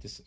this.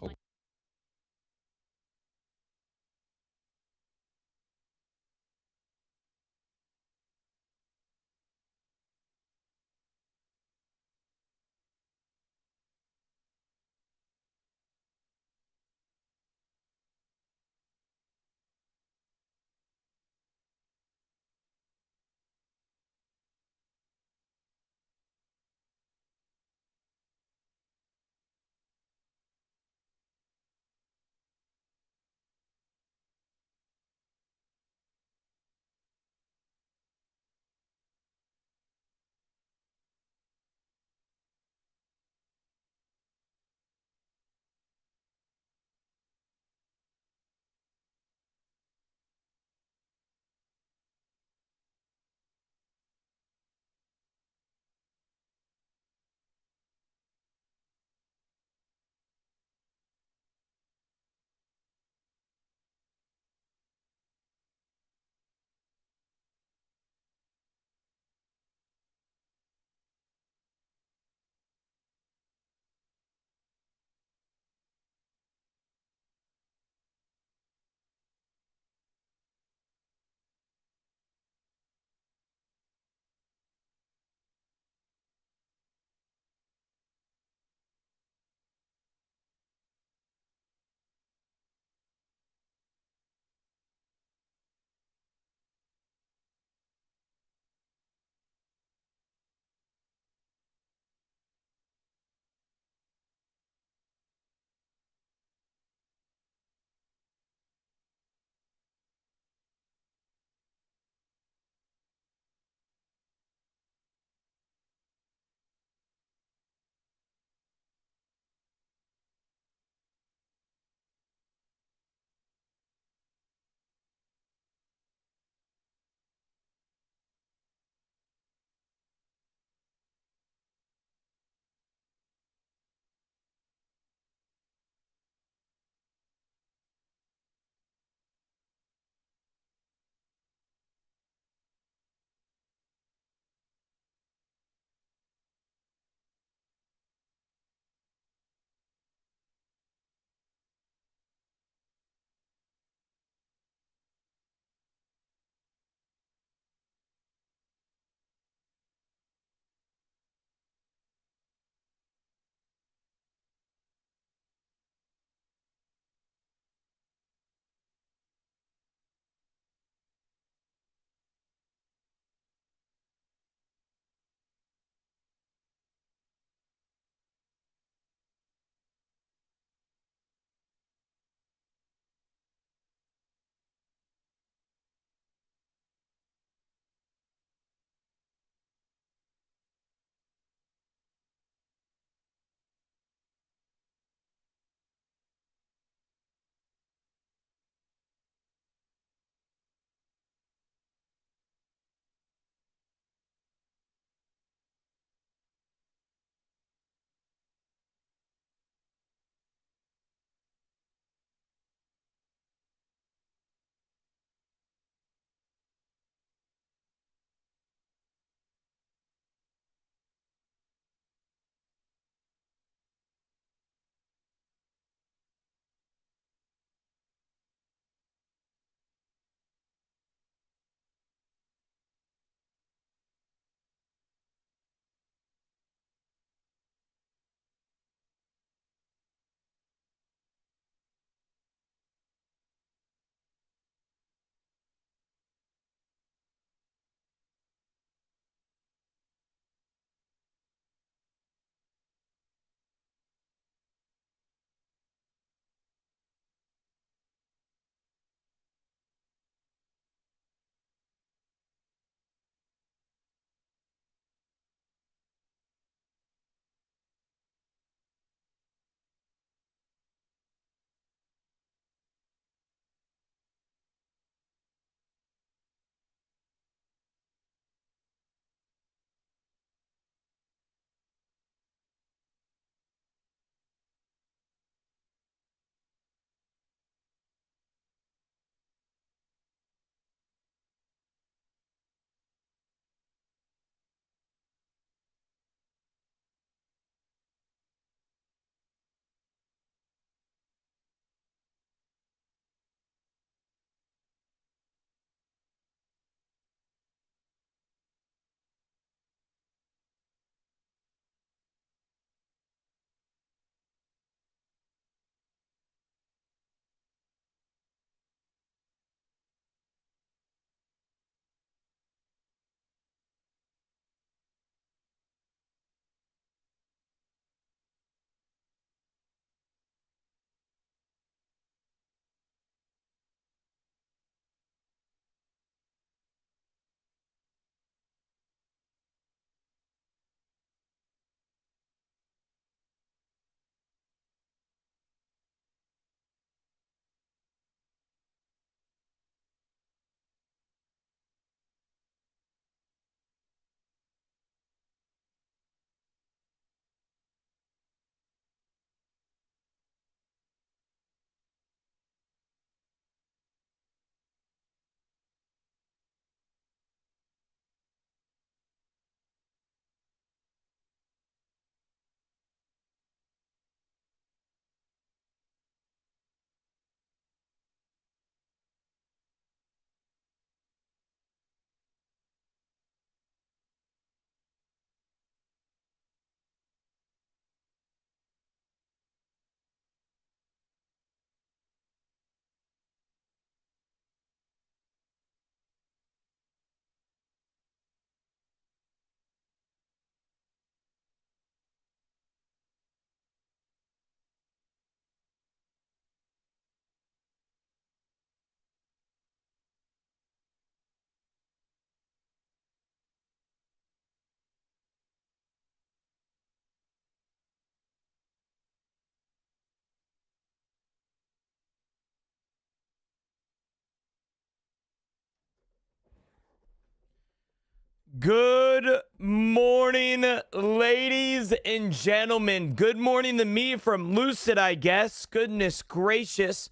Good morning, ladies and gentlemen. Good morning to me from Lucid, I guess. Goodness gracious.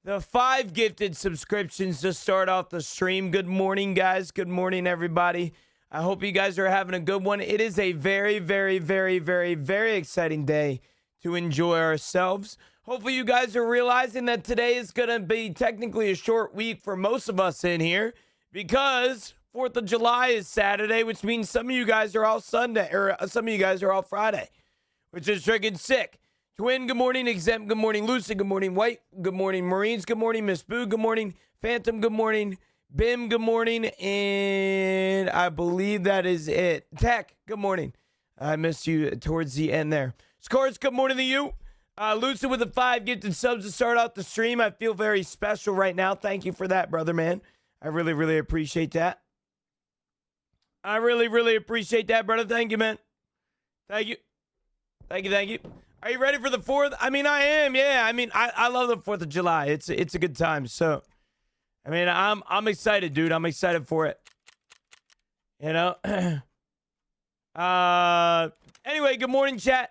The 5 gifted subscriptions to start off the stream. Good morning, guys. Good morning, everybody. I hope you guys are having a good one. It is a very, very, very, very, very exciting day to enjoy ourselves. Hopefully you guys are realizing that today is going to be technically a short week for most of us in here because 4th of July is Saturday, which means some of you guys are all Sunday, or some of you guys are all Friday, which is freaking sick. Twin, good morning. Exempt, good morning. Lucid, good morning. White, good morning. Marines, good morning. Miss Boo, good morning. Phantom, good morning. Bim, good morning. And I believe that is it. Tech, good morning. I missed you towards the end there. Scores, good morning to you. Lucid with the 5 gifted subs to start out the stream. I feel very special right now. Thank you for that, brother, man. I really, really appreciate that. I really, really appreciate that, brother. Thank you, man. Thank you. Thank you, thank you. Are you ready for the 4th? I mean, I am, yeah. I mean, I love the 4th of July. It's a good time. So, I mean, I'm excited, dude. I'm excited for it. You know? Anyway, good morning, chat.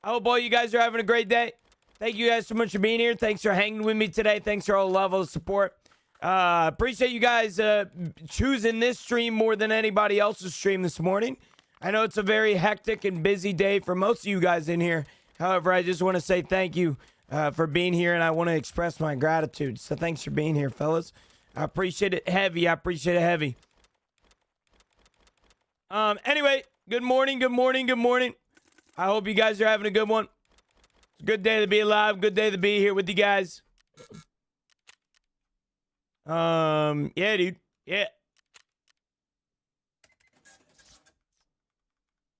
I hope all you guys are having a great day. Thank you guys so much for being here. Thanks for hanging with me today. Thanks for all the love, all the support. Appreciate you guys choosing this stream more than anybody else's stream this morning. I know it's a very hectic and busy day for most of you guys in here. However, I just want to say thank you for being here, and I want to express my gratitude. So thanks for being here, fellas. I appreciate it heavy. I appreciate it heavy. Anyway, good morning, good morning, good morning. I hope you guys are having a good one. It's a good day to be alive. Good day to be here with you guys. Yeah, dude. Yeah.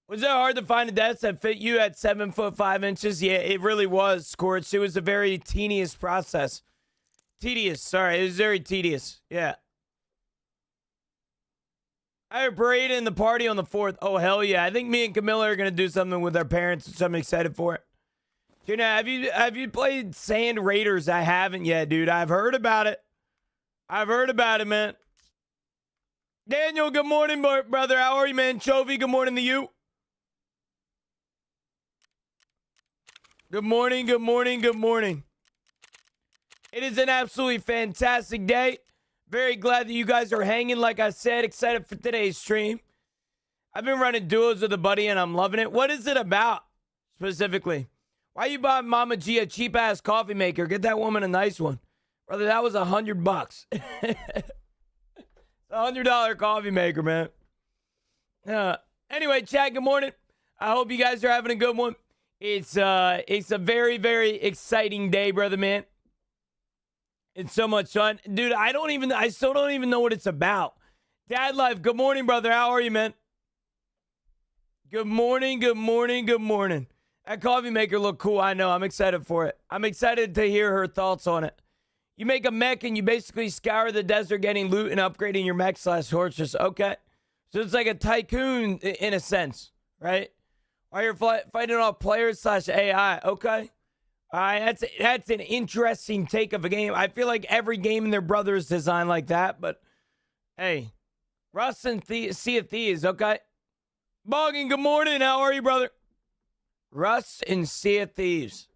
Was it hard to find a desk that fit you at 7 foot 5 inches? Yeah, it really was, Scorch. It was a very tedious process. Sorry. It was very tedious. Yeah. I have a parade in the party on the 4th. Oh, hell yeah. I think me and Camilla are going to do something with our parents, so I'm excited for it. You know, have you played Sand Raiders? I haven't yet, dude. I've heard about it. I've heard about it, man. Daniel, good morning, brother. How are you, man? Chovy, good morning to you. Good morning, good morning, good morning. It is an absolutely fantastic day. Very glad that you guys are hanging. Like I said, excited for today's stream. I've been running duos with a buddy, and I'm loving it. What is it about, specifically? Why you bought Mama G a cheap-ass coffee maker? Get that woman a nice one. Brother, that was $100. It's a $100 coffee maker, man. Anyway, chat, good morning. I hope you guys are having a good one. It's a very, very exciting day, brother, man. It's so much fun. Dude, I still don't even know what it's about. Dad Life, good morning, brother. How are you, man? Good morning, good morning, good morning. That coffee maker looked cool. I know. I'm excited for it. I'm excited to hear her thoughts on it. You make a mech and you basically scour the desert getting loot and upgrading your mech / horses. Okay. So it's like a tycoon in a sense, right? While you're fighting off players / AI. Okay. All right. That's an interesting take of a game. I feel like every game in their brother is designed like that, but hey. Rust and Sea of Thieves. Okay. Boggin, good morning. How are you, brother? Rust and Sea of Thieves.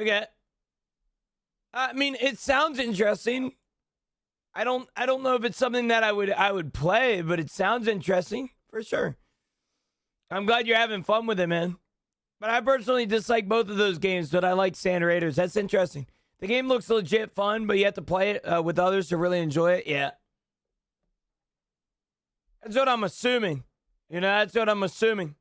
Okay. I mean, it sounds interesting. I don't know if it's something that I would play, but it sounds interesting for sure. I'm glad you're having fun with it, man. But I personally dislike both of those games, but I like Sand Raiders. That's interesting. The game looks legit fun, but you have to play it with others to really enjoy it. Yeah. That's what I'm assuming. You know, that's what I'm assuming.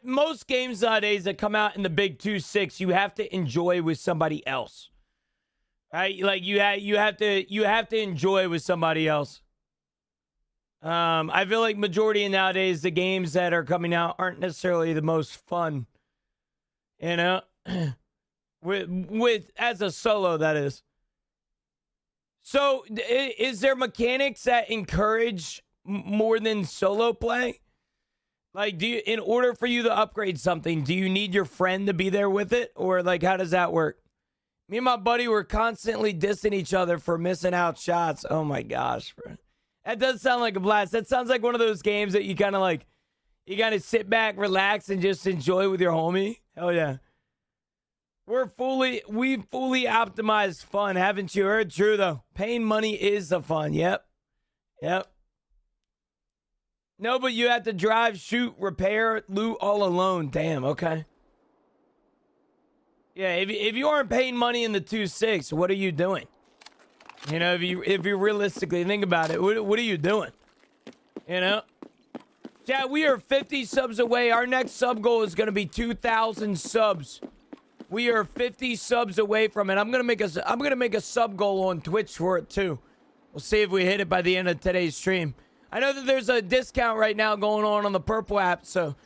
Most games nowadays that come out in the big 2.6, you have to enjoy with somebody else, right? Like you have to enjoy with somebody else. I feel like majority of nowadays the games that are coming out aren't necessarily the most fun, you know, with as a solo, that is. So is there mechanics that encourage more than solo play? Like, in order for you to upgrade something, do you need your friend to be there with it? Or, like, how does that work? Me and my buddy were constantly dissing each other for missing out shots. Oh my gosh, bro. That does sound like a blast. That sounds like one of those games that you kind of like, you gotta sit back, relax, and just enjoy with your homie. Hell yeah. We've fully optimized fun, haven't you heard? True though. Paying money is the fun. Yep. No, but you have to drive, shoot, repair, loot all alone. Damn, okay. Yeah, if you aren't paying money in the 2-6, what are you doing? You know, if you realistically think about it, what are you doing? You know? Chat, we are 50 subs away. Our next sub goal is going to be 2,000 subs. We are 50 subs away from it. I'm gonna make a sub goal on Twitch for it too. We'll see if we hit it by the end of today's stream. I know that there's a discount right now going on the Purple app, so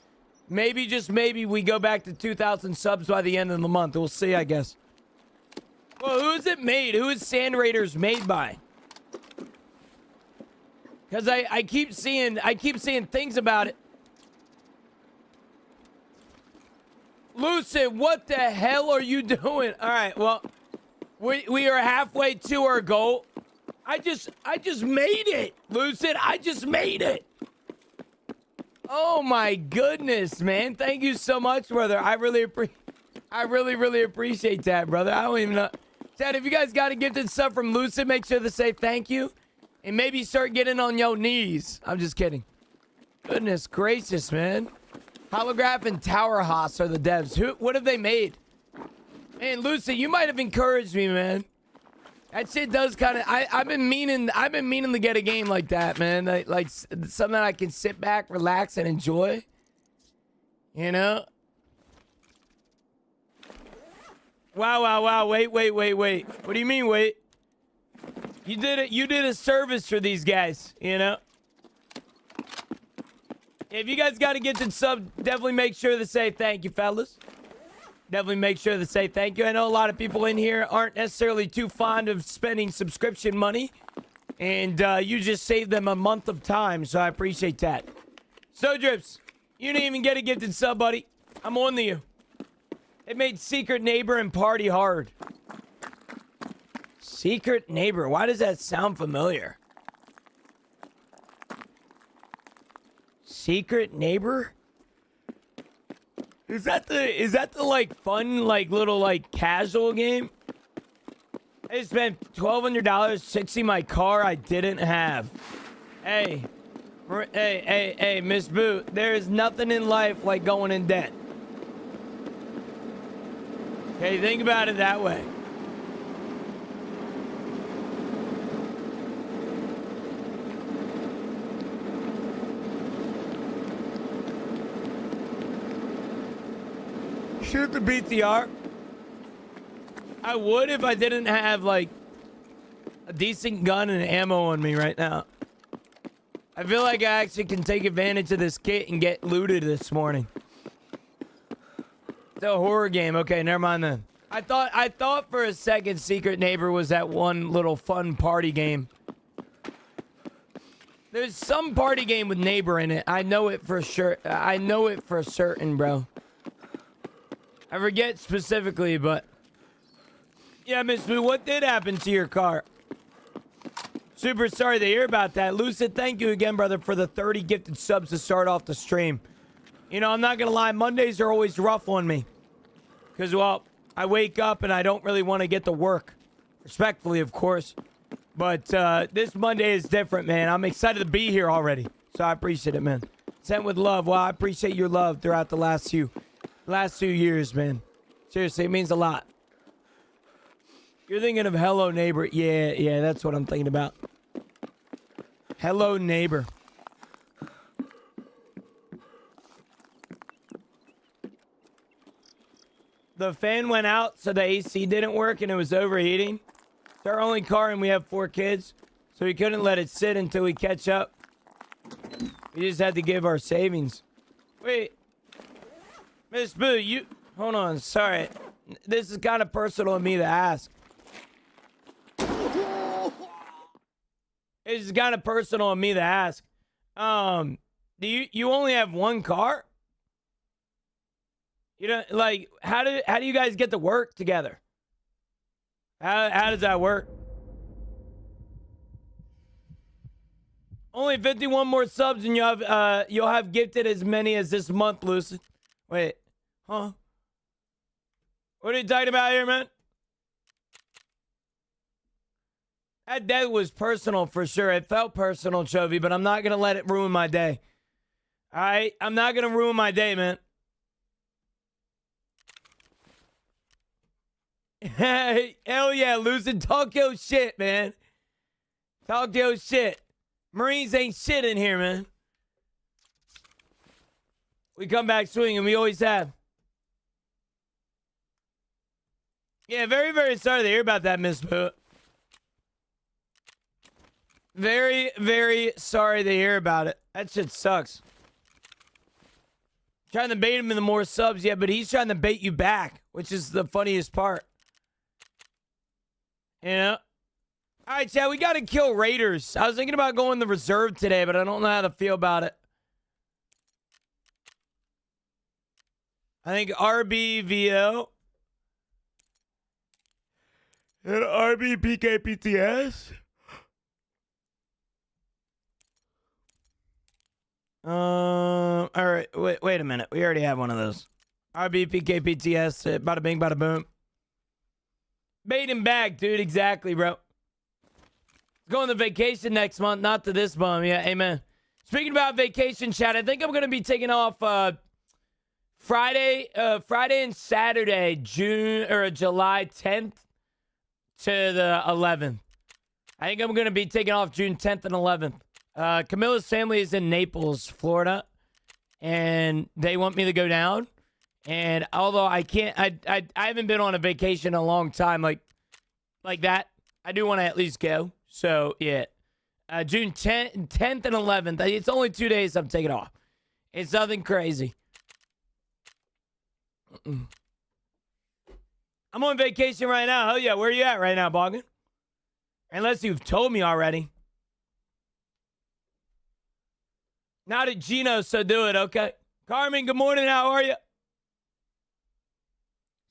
maybe, just maybe, we go back to 2,000 subs by the end of the month. We'll see, I guess. Well, who is it made? Who is Sand Raiders made by? Because I keep seeing things about it. Lucid, what the hell are you doing? All right, well, we are halfway to our goal. I just made it, Lucid. I just made it. Oh my goodness, man! Thank you so much, brother. I really appreciate that, brother. I don't even know. Chad, if you guys got a gifted sub from Lucid, make sure to say thank you, and maybe start getting on your knees. I'm just kidding. Goodness gracious, man. Holograph and Tower Haas are the devs. What have they made? Man, Lucy, you might have encouraged me, man. That shit does kind of. I've been meaning to get a game like that, man. Like something that I can sit back, relax, and enjoy. You know. Wow. Wait. What do you mean, wait? You did a service for these guys, you know. If you guys got a gifted sub, definitely make sure to say thank you, fellas. Definitely make sure to say thank you. I know a lot of people in here aren't necessarily too fond of spending subscription money. And you just saved them a month of time, so I appreciate that. So, Drips, you didn't even get a gifted sub, buddy. I'm on to you. It made Secret Neighbor and Party Hard. Secret Neighbor. Why does that sound familiar? Secret Neighbor? Is that the like fun, like little like casual game? I spent $1,200 fixing my car I didn't have. Hey, Miss Boo, there is nothing in life like going in debt. Okay, think about it that way. Shoot the BTR. I would if I didn't have like a decent gun and ammo on me right now. I feel like I actually can take advantage of this kit and get looted this morning. It's a horror game. Okay, never mind then. I thought for a second Secret Neighbor was that one little fun party game. There's some party game with Neighbor in it. I know it for sure. I know it for certain, bro. I forget specifically, but yeah, Miss Boo, what did happen to your car? Super sorry to hear about that. Lucid, thank you again, brother, for the 30 gifted subs to start off the stream. You know, I'm not gonna lie, Mondays are always rough on me. Because, well, I wake up and I don't really want to get to work. Respectfully, of course. But this Monday is different, man. I'm excited to be here already. So I appreciate it, man. Sent with love. Well, I appreciate your love throughout the last few years, man. Seriously, it means a lot. You're thinking of Hello Neighbor. Yeah, that's what I'm thinking about. Hello Neighbor. The fan went out, so the AC didn't work, and it was overheating. It's our only car, and we have 4 kids, so we couldn't let it sit until we catch up. We just had to give our savings. Wait. Miss Boo, you... Hold on, sorry. This is kind of personal of me to ask. This is kind of personal of me to ask. Do you only have one car? You know, like, how do you guys get to work together? How does that work? Only 51 more subs and you'll have gifted as many as this month, Lucid. Wait. Huh? What are you talking about here, man? That death was personal for sure. It felt personal, Chovy, but I'm not going to let it ruin my day. All right? I'm not going to ruin my day, man. Hell yeah, Lucid. Talk your shit, man. Talk your shit. Marines ain't shit in here, man. We come back swinging. We always have. Yeah, very, very sorry to hear about that, Miss Boo. Very, very sorry to hear about it. That shit sucks. Trying to bait him into more subs, yeah, but he's trying to bait you back, which is the funniest part. You know? All right, Chad, we got to kill Raiders. I was thinking about going the reserve today, but I don't know how to feel about it. I think RBVO and RBPKPTS. All right, wait a minute. We already have one of those. RBPKPTS, bada bing, bada boom. Bait him back, dude. Exactly, bro. Going on vacation next month, not to this bum. Yeah, amen. Speaking about vacation, chat, I think I'm going to be taking off Friday and Saturday, July 10th to the 11th. I think I'm going to be taking off June 10th and 11th. Camilla's family is in Naples, Florida, and they want me to go down. And although I can't, I haven't been on a vacation in a long time like that. I do want to at least go. So, yeah. June 10th and 11th. It's only 2 days I'm taking off. It's nothing crazy. I'm on vacation right now. Hell yeah. Where are you at right now, Boggin? Unless you've told me already. Not at Gino, so do it, okay? Carmen, good morning. How are you?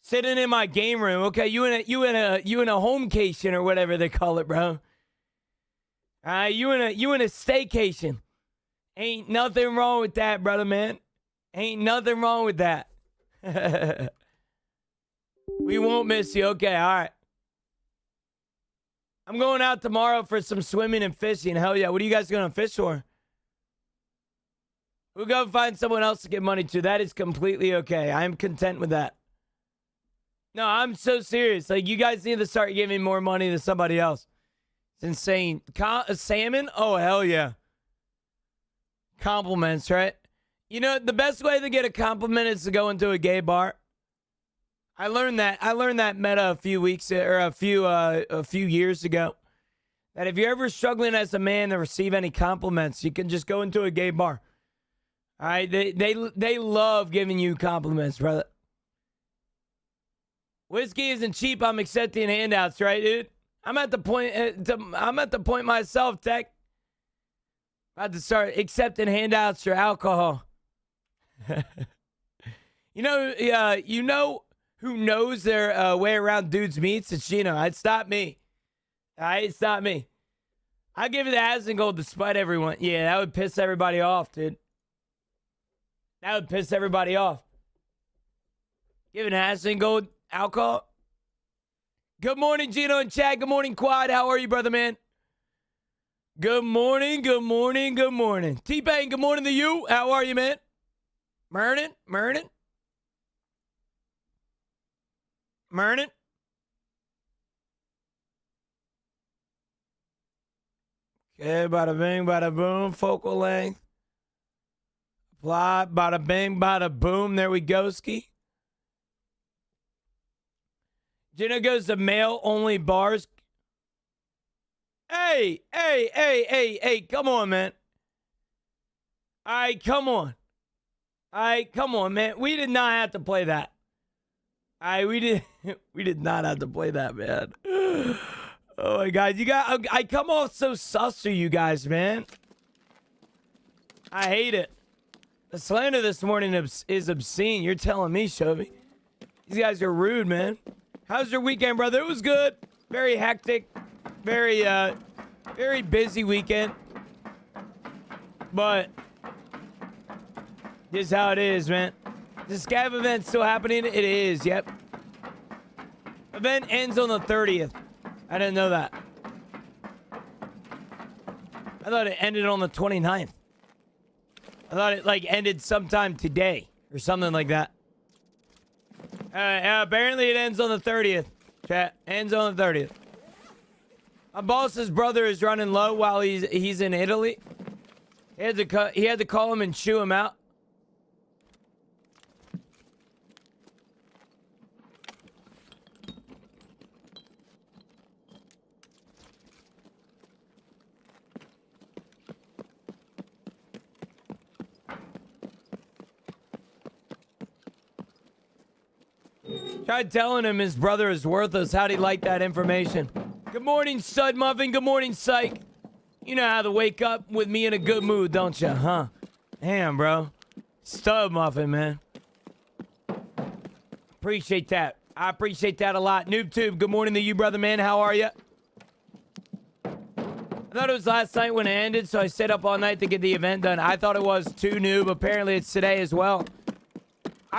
Sitting in my game room. Okay, you in a homecation or whatever they call it, bro. You in a staycation. Ain't nothing wrong with that, brother, man. Ain't nothing wrong with that. We won't miss you. Okay, all right. I'm going out tomorrow for some swimming and fishing. Hell yeah. What are you guys going to fish for? We'll go find someone else to give money to. That is completely okay. I'm content with that. No, I'm so serious. Like, you guys need to start giving more money to somebody else. It's insane. Salmon? Oh, hell yeah. Compliments, right? You know, the best way to get a compliment is to go into a gay bar. I learned that meta a few years ago. That if you're ever struggling as a man to receive any compliments, you can just go into a gay bar. All right, they love giving you compliments, brother. Whiskey isn't cheap. I'm accepting handouts, right, dude? I'm at the point myself, Tech. About to start accepting handouts for alcohol. You know who knows their way around dudes' meats? It's Gino. It's not me. All right, it's not me. I give it to Asmongold despite everyone. Yeah, that would piss everybody off, dude. That would piss everybody off. Giving Asmongold alcohol. Good morning, Gino and Chad. Good morning, Quad. How are you, brother, man? Good morning, good morning, good morning. T-Pain, good morning to you. How are you, man? Mernin? Okay, bada bing, bada boom. Focal length. Apply, bada bing, bada boom. There we go, ski. Gino goes to male-only bars. Hey, come on, man. All right, come on. Man. We did not have to play that. All right, we did not have to play that, man. Oh, my God. I come off so sus to you guys, man. I hate it. The slander this morning is obscene. You're telling me, Shovey. These guys are rude, man. How's your weekend, brother? It was good. Very hectic. Very, very busy weekend. But this is how it is, man. The scav event still happening? It is, yep. Event ends on the 30th. I didn't know that. I thought it ended on the 29th. I thought it, like, ended sometime today or something like that. Apparently it ends on the 30th. Chat, ends on the 30th. My boss's brother is running low while he's in Italy. He had to call him and chew him out. Tried telling him his brother is worthless. How'd he like that information? Good morning, Stud Muffin. Good morning, Psych. You know how to wake up with me in a good mood, don't you, huh? Damn, bro. Stud Muffin, man. Appreciate that. I appreciate that a lot. NoobTube, good morning to you, brother, man. How are you? I thought it was last night when it ended, so I stayed up all night to get the event done. I thought it was too, Noob. Apparently, it's today as well.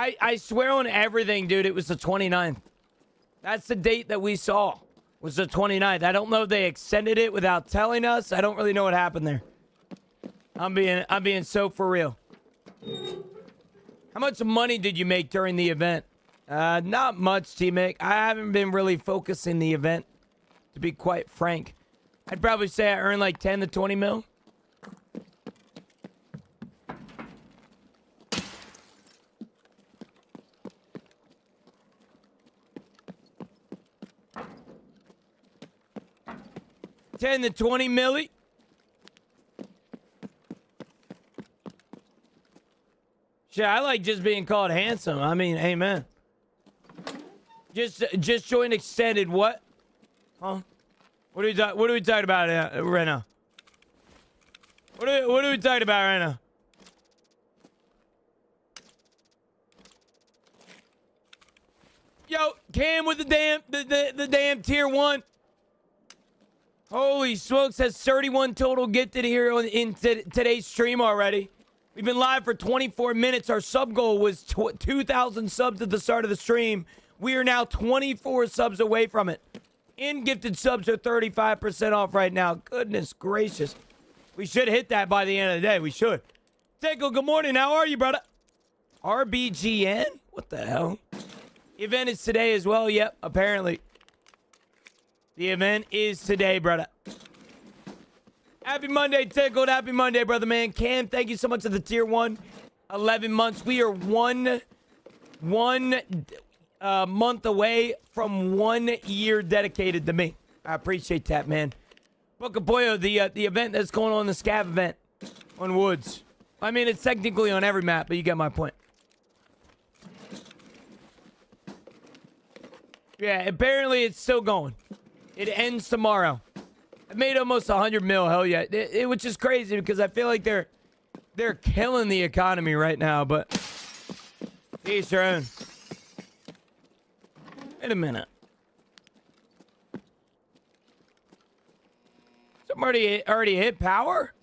I swear on everything, dude, it was the 29th. That's the date that we saw, was the 29th. I don't know if they extended it without telling us. I don't really know what happened there. I'm being so for real. How much money did you make during the event? Not much, T-Mick. I haven't been really focusing the event, to be quite frank. I'd probably say I earned like 10 to 20 mil. $10 to 20 milli. Shit, I like just being called handsome. I mean, amen. Just join extended. What? Huh? What are we talking about right now? What are we talking about right now? Yo, Cam with the damn tier 1. Holy smokes, has 31 total gifted here in today's stream already. We've been live for 24 minutes. Our sub goal was 2,000 subs at the start of the stream. We are now 24 subs away from it. And gifted subs are 35% off right now. Goodness gracious. We should hit that by the end of the day. We should. Tickle, good morning. How are you, brother? RBGN? What the hell? The event is today as well. Yep, apparently. The event is today, brother. Happy Monday, Tickled. Happy Monday, brother, man. Cam, thank you so much for the tier 1. 11 months. We are one month away from 1 year dedicated to me. I appreciate that, man. Bocaboyo, the event that's going on, the Scav event on Woods. I mean, it's technically on every map, but you get my point. Yeah, apparently it's still going. It ends tomorrow. I made almost 100 mil, hell yeah. Which is crazy because I feel like they're killing the economy right now, but each their own. Wait a minute. Somebody already hit power?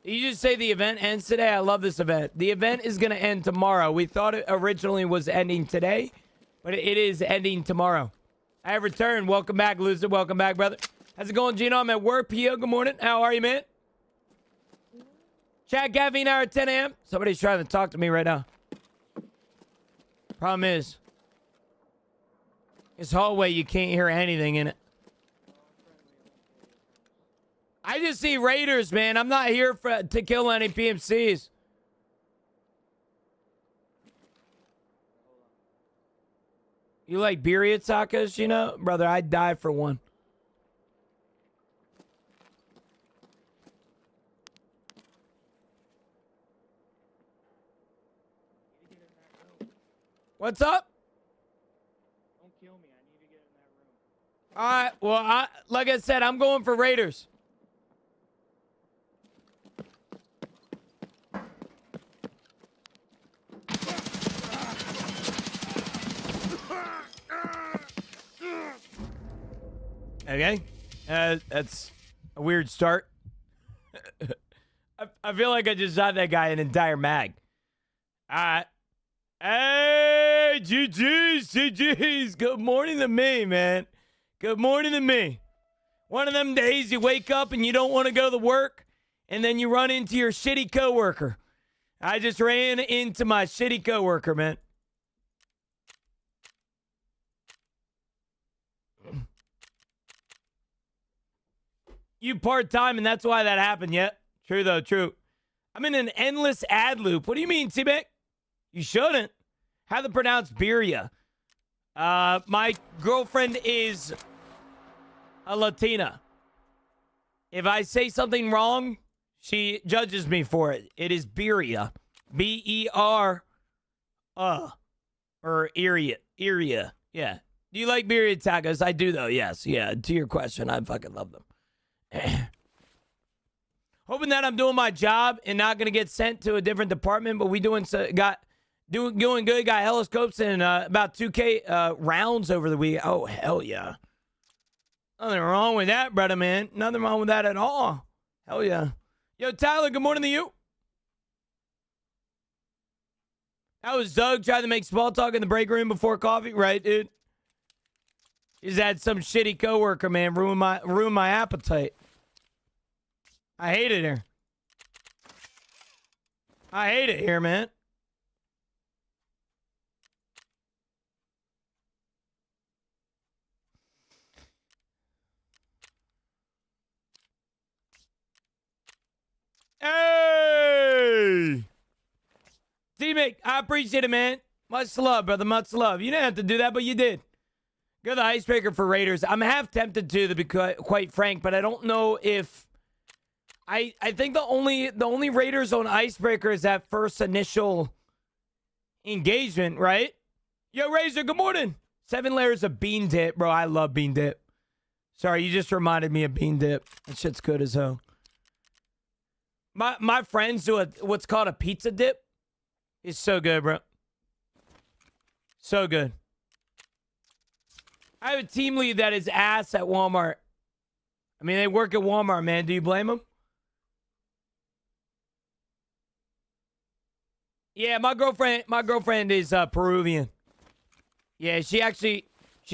Did you just say the event ends today? I love this event. The event is going to end tomorrow. We thought it originally was ending today, but it is ending tomorrow. I have returned. Welcome back, loser. Welcome back, brother. How's it going, Gino? I'm at work. Pio, good morning. How are you, man? Chat caffeine hour at 10 a.m. Somebody's trying to talk to me right now. Problem is, this hallway, you can't hear anything in it. I just see raiders, man. I'm not here to kill any PMCs. You like birria tacos, you know? Brother, I'd die for one. What's up? Don't kill me. I need to get in that room. All right. Well, like I said, I'm going for raiders. Okay. That's a weird start. I feel like I just shot that guy an entire mag. All right. Hey, GG's. Good morning to me, man. Good morning to me. One of them days you wake up and you don't want to go to work, and then you run into your shitty coworker. I just ran into my shitty coworker, man. You part-time, and that's why that happened, yeah. True, though, true. I'm in an endless ad loop. What do you mean, T-Mac? You shouldn't. How to pronounce Birria? My girlfriend is a Latina. If I say something wrong, she judges me for it. It is Birria. B-E-R, or Iria. Yeah. Do you like birria tacos? I do, though. Yes. Yeah. To your question, I fucking love them. Hoping that I'm doing my job and not gonna get sent to a different department, but we doing good. Got heliscopes and about 2K rounds over the week. Oh hell yeah! Nothing wrong with that, brother man. Nothing wrong with that at all. Hell yeah! Yo Tyler, good morning to you. That was Doug trying to make small talk in the break room before coffee, right, dude? He's had some shitty coworker, man, ruin my appetite. I hate it here. I hate it here, man. Hey! D-Mick, I appreciate it, man. Much love, brother. Much love. You didn't have to do that, but you did. Go the icebreaker for Raiders. I'm half tempted to be quite frank, but I don't know if... I think the only Raiders on icebreaker is that first initial engagement, right? Yo, Razor, good morning. 7 layers of bean dip. Bro, I love bean dip. Sorry, you just reminded me of bean dip. That shit's good as hell. My friends do what's called a pizza dip. It's so good, bro. So good. I have a team lead that is ass at Walmart. I mean, they work at Walmart, man. Do you blame them? Yeah, my girlfriend is Peruvian. Yeah, she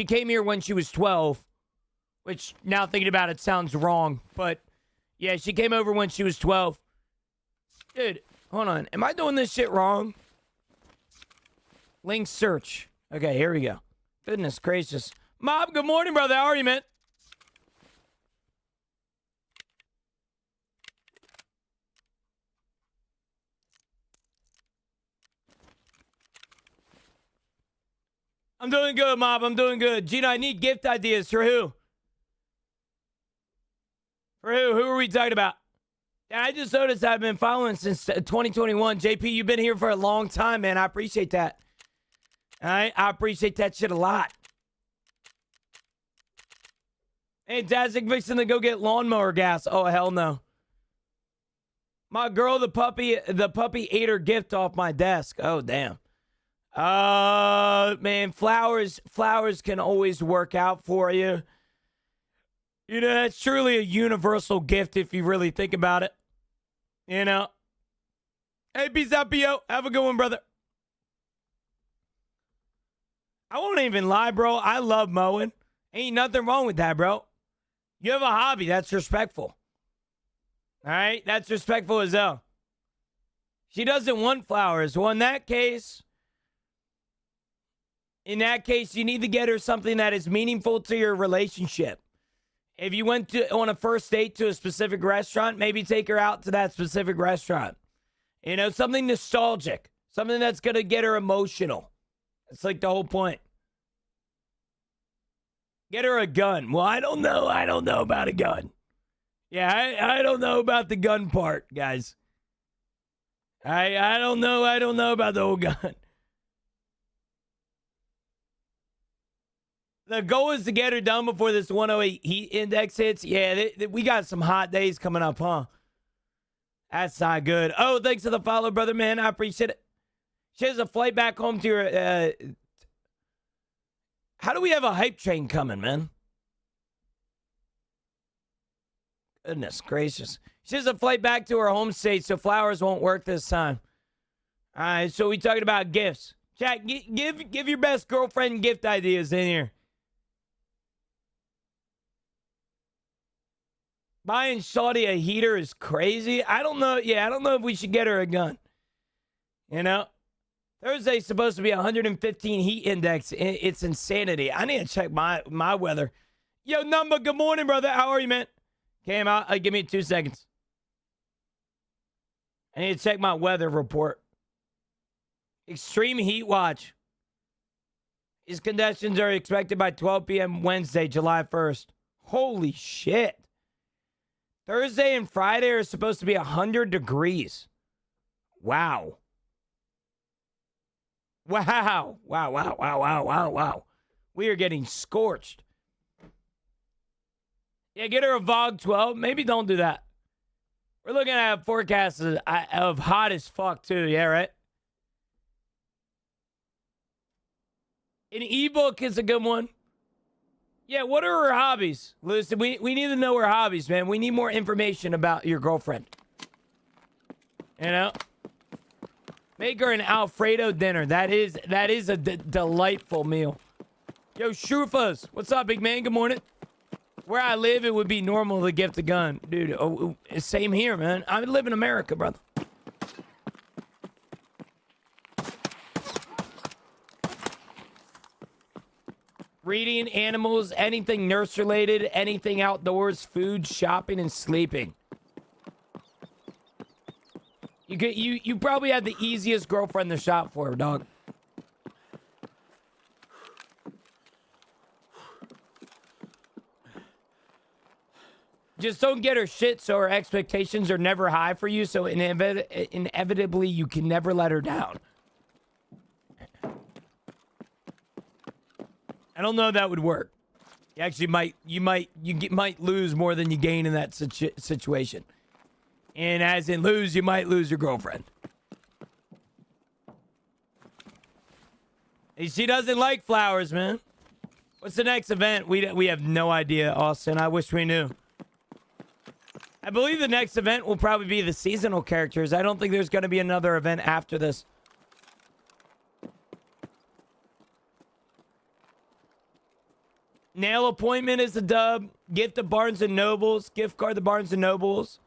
came here when she was 12, which now thinking about it sounds wrong, but yeah, she came over when she was 12. Dude, hold on. Am I doing this shit wrong? Link search. Okay, here we go. Goodness gracious. Mob, good morning, brother. How are you, man? I'm doing good, Mob. I'm doing good. Gina, I need gift ideas. For who? For who? Who are we talking about? Yeah, I just noticed I've been following since 2021. JP, you've been here for a long time, man. I appreciate that. All right? I appreciate that shit a lot. Hey, Dazik fixing to go get lawnmower gas. Oh, hell no. My girl, the puppy ate her gift off my desk. Oh, damn. Man, flowers can always work out for you. You know, that's truly a universal gift if you really think about it. You know? Hey, peace out, P.O. Have a good one, brother. I won't even lie, bro. I love mowing. Ain't nothing wrong with that, bro. You have a hobby. That's respectful. All right? That's respectful as hell. She doesn't want flowers. Well, in that case, you need to get her something that is meaningful to your relationship. If you went on a first date to a specific restaurant, maybe take her out to that specific restaurant. You know, something nostalgic. Something that's going to get her emotional. That's like the whole point. Get her a gun. Well, I don't know. I don't know about a gun. Yeah, I don't know about the gun part, guys. I don't know. I don't know about the whole gun. The goal is to get her done before this 108 heat index hits. Yeah, we got some hot days coming up, huh? That's not good. Oh, thanks for the follow, brother, man. I appreciate it. She has a flight back home to her. How do we have a hype train coming, man? Goodness gracious. She has a flight back to her home state, so flowers won't work this time. All right, so we talking about gifts. Chat, give your best girlfriend gift ideas in here. Buying Shawty a heater is crazy. I don't know. Yeah, I don't know if we should get her a gun. You know? Thursday's supposed to be 115 heat index. It's insanity. I need to check my weather. Yo, Number, good morning, brother. How are you, man? Came out. Give me 2 seconds. I need to check my weather report. Extreme heat watch. These conditions are expected by 12 p.m. Wednesday, July 1st. Holy shit. Thursday and Friday are supposed to be 100 degrees. Wow. Wow. Wow. We are getting scorched. Yeah, get her a VOG 12. Maybe don't do that. We're looking at forecasts of hot as fuck, too. Yeah, right? An ebook is a good one. Yeah, what are her hobbies? Listen, we need to know her hobbies, man. We need more information about your girlfriend. You know? Make her an Alfredo dinner. That is a delightful meal. Yo, Shufas. What's up, big man? Good morning. Where I live, it would be normal to gift a gun. Dude, same here, man. I live in America, brother. Reading, animals, anything nurse-related, anything outdoors, food, shopping, and sleeping. You probably have the easiest girlfriend to shop for, dog. Just don't get her shit so her expectations are never high for you, so inevitably you can never let her down. I don't know if that would work. You actually might lose more than you gain in that situation. And as in lose, you might lose your girlfriend. She doesn't like flowers, man. What's the next event? We have no idea, Austin. I wish we knew. I believe the next event will probably be the seasonal characters. I don't think there's going to be another event after this. Nail appointment is a dub. Gift to Barnes & Nobles. Gift card to Barnes & Nobles.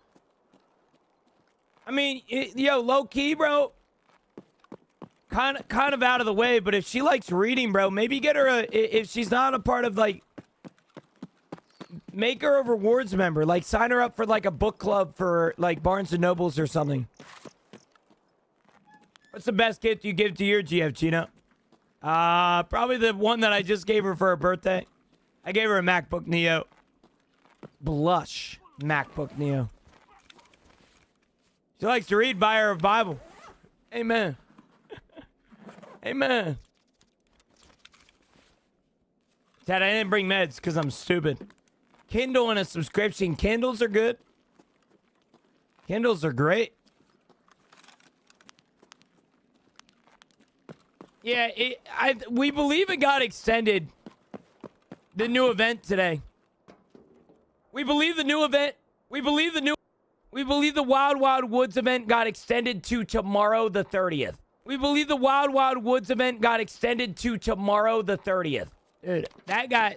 I mean, yo, low key, bro. Kind of out of the way, but if she likes reading, bro, maybe get her if she's not a part of, like, make her a rewards member. Like, sign her up for, like, a book club for, like, Barnes & Nobles or something. What's the best gift you give to your GF, Chino? Probably the one that I just gave her for her birthday. I gave her a MacBook Neo. Blush MacBook Neo. She likes to read, buy her a Bible. Amen. Amen. Dad, I didn't bring meds because I'm stupid. Kindle and a subscription. Kindles are good. Kindles are great. Yeah, we believe it got extended. The new event today. We believe the new event. We believe the Wild Wild Woods event got extended to tomorrow the 30th. We believe the Wild Wild Woods event got extended to tomorrow the 30th. Dude,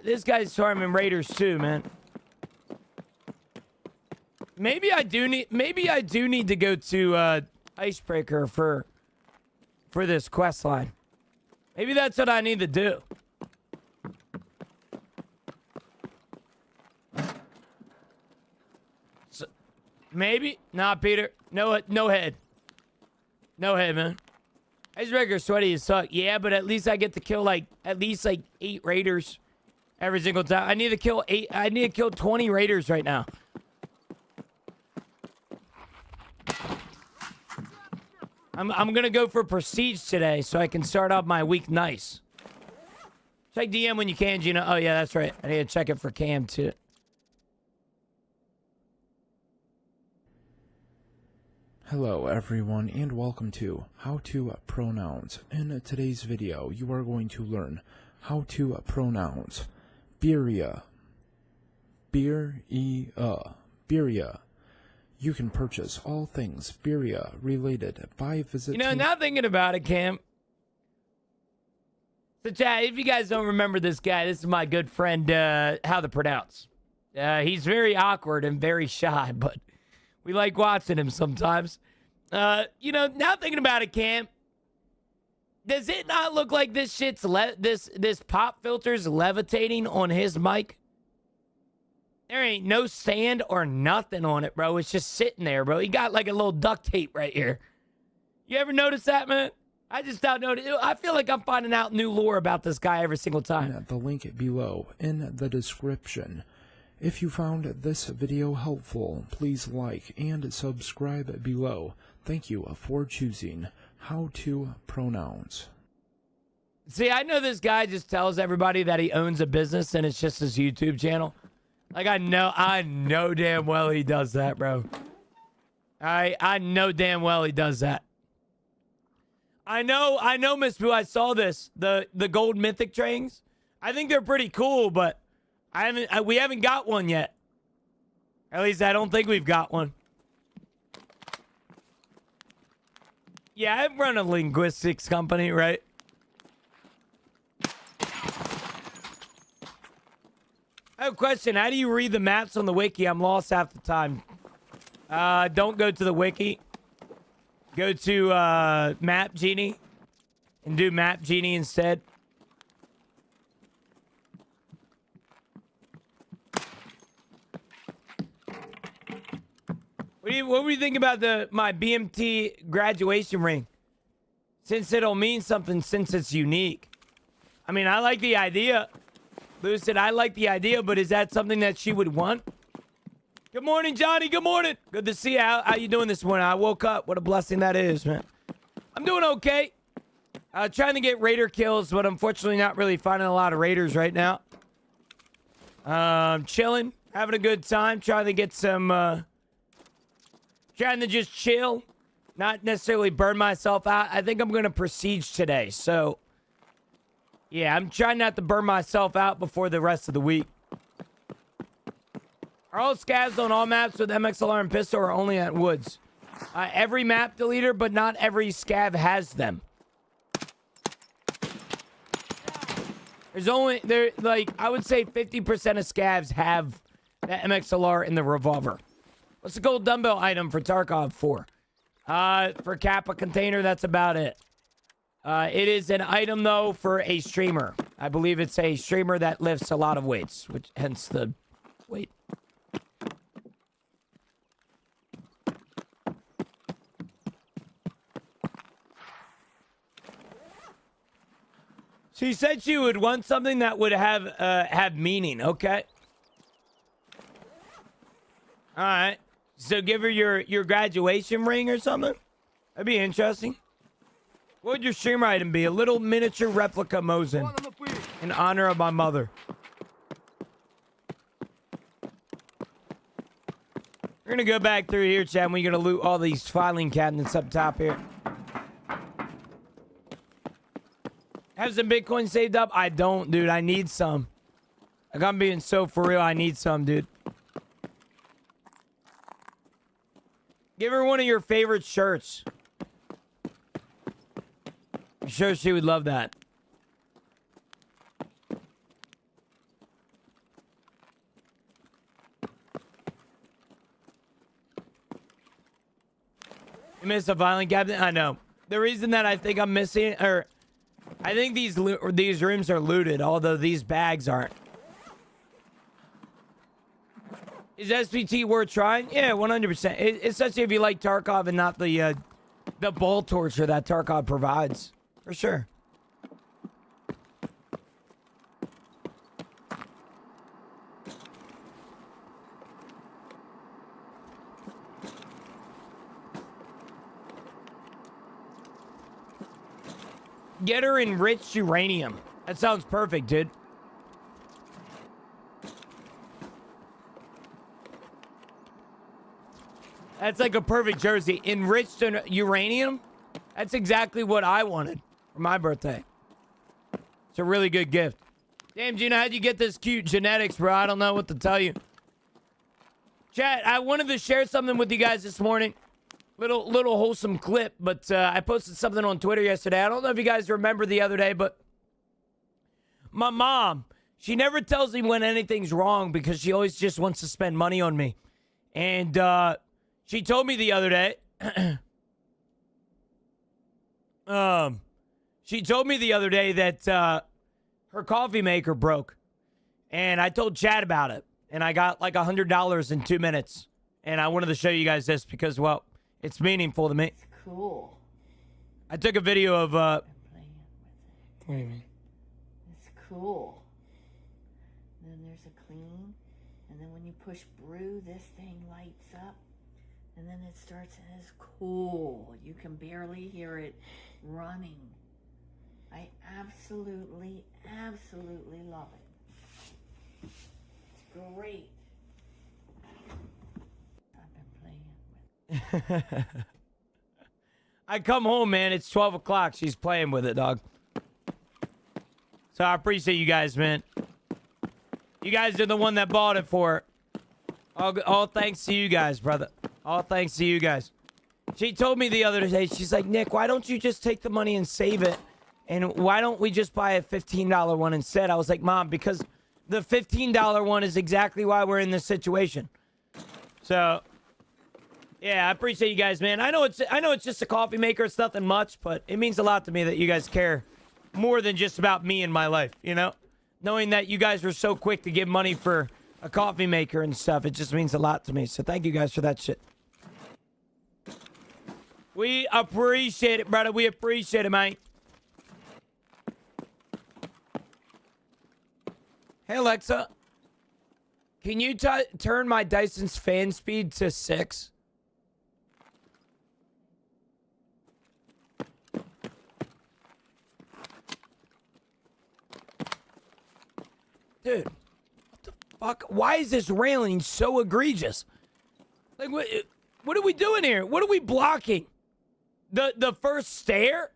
this guy's farming raiders too, man. Maybe I do need to go to Icebreaker for this quest line. Maybe that's what I need to do. So, maybe not, Peter. No head. No head, man. Icebreaker sweaty as suck. Yeah, but at least I get to kill at least 8 raiders every single time. I need to kill 8. I need to kill 20 raiders right now. I'm gonna go for prestige today so I can start off my week nice. Check DM when you can, Gina. Oh yeah, that's right. I need to check it for Cam too. Hello everyone and welcome to How to Pronouns. In today's video, you are going to learn how to pronounce Beria, Birria. You can purchase all things Birria related by visiting... You know, now thinking about it, Cam. So, chat, if you guys don't remember this guy, this is my good friend, How to Pronounce. He's very awkward and very shy, but we like watching him sometimes. You know, now thinking about it, Cam, does it not look like this shit's this pop filter's levitating on his mic? There ain't no stand or nothing on it, bro. It's just sitting there, bro. He got like a little duct tape right here. You ever notice that, man? I just don't know. I feel like I'm finding out new lore about this guy every single time. The link below in the description. If you found this video helpful, please like and subscribe below. Thank you for choosing How to Pronounce. See, I know this guy just tells everybody that he owns a business and it's just his YouTube channel. Like, I know damn well he does that, bro. I know damn well he does that. I know, Miss Boo, I saw this. The gold mythic trains. I think they're pretty cool, but we haven't got one yet. At least I don't think we've got one. Yeah, I run a linguistics company, right? I have a question. How do you read the maps on the wiki? I'm lost half the time. Don't go to the wiki. Go to Map Genie and do Map Genie instead. What do you think about my BMT graduation ring? Since it'll mean something, since it's unique. I mean, I like the idea. Lucid, I like the idea, but is that something that she would want? Good morning, Johnny. Good morning. Good to see you. How you doing this morning? I woke up. What a blessing that is, man. I'm doing okay. Trying to get raider kills, but unfortunately not really finding a lot of raiders right now. Chilling. Having a good time. Trying to get some... trying to just chill. Not necessarily burn myself out. I think I'm going to prestige today, so... Yeah, I'm trying not to burn myself out before the rest of the week. Are all scavs on all maps with MXLR and pistol or only at woods? Every map deleter, but not every scav has them. There's only, I would say 50% of scavs have the MXLR and the revolver. What's the gold dumbbell item for Tarkov for? For Kappa container, that's about it. It is an item, though, for a streamer. I believe it's a streamer that lifts a lot of weights, which hence the weight. She said she would want something that would have meaning. Okay. All right. So give her your graduation ring or something. That'd be interesting. What would your streamer item be? A little miniature replica Mosin in honor of my mother. We're going to go back through here, chat, and we're going to loot all these filing cabinets up top here. Have some Bitcoin saved up? I don't, dude. I need some. Like, I'm being so for real. I need some, dude. Give her one of your favorite shirts. I'm sure she would love that. You missed a violent cabinet? I know. The reason that I think I'm missing, or I think these rooms are looted, although these bags aren't. Is SPT worth trying? Yeah, 100%. Especially if you like Tarkov and not the ball torture that Tarkov provides. For sure. Get her enriched uranium. That sounds perfect, dude. That's like a perfect jersey. Enriched uranium? That's exactly what I wanted for my birthday. It's a really good gift. Damn, Gina, how'd you get this cute genetics, bro? I don't know what to tell you. Chat, I wanted to share something with you guys this morning. Little wholesome clip, but I posted something on Twitter yesterday. I don't know if you guys remember the other day, but my mom, she never tells me when anything's wrong because she always just wants to spend money on me. And she told me the other day, she told me the other day that her coffee maker broke. And I told Chad about it. And I got like $100 in 2 minutes. And I wanted to show you guys this because, well, it's meaningful to me. It's cool. I took a video of, I'm playing with it. what do you mean? It's cool. And then there's a clean. And then when you push brew, this thing lights up. And then it starts and it's cool. You can barely hear it running. I absolutely love it. It's great. I've been playing with it. I come home, man. It's 12 o'clock. She's playing with it, dog. So I appreciate you guys, man. You guys are the one that bought it for her. All thanks to you guys, brother. All thanks to you guys. She told me the other day, she's like, Nick, why don't you just take the money and save it? And why don't we just buy a $15 one instead? I was like, Mom, because the $15 one is exactly why we're in this situation. So, yeah, I appreciate you guys, man. I know it's just a coffee maker. It's nothing much, but it means a lot to me that you guys care more than just about me and my life, you know? Knowing that you guys were so quick to give money for a coffee maker and stuff, it just means a lot to me. So thank you guys for that shit. We appreciate it, brother. We appreciate it, man. Hey, Alexa. Can you turn my Dyson's fan speed to 6? Dude, what the fuck? Why is this railing so egregious? Like, what are we doing here? What are we blocking? The first stair?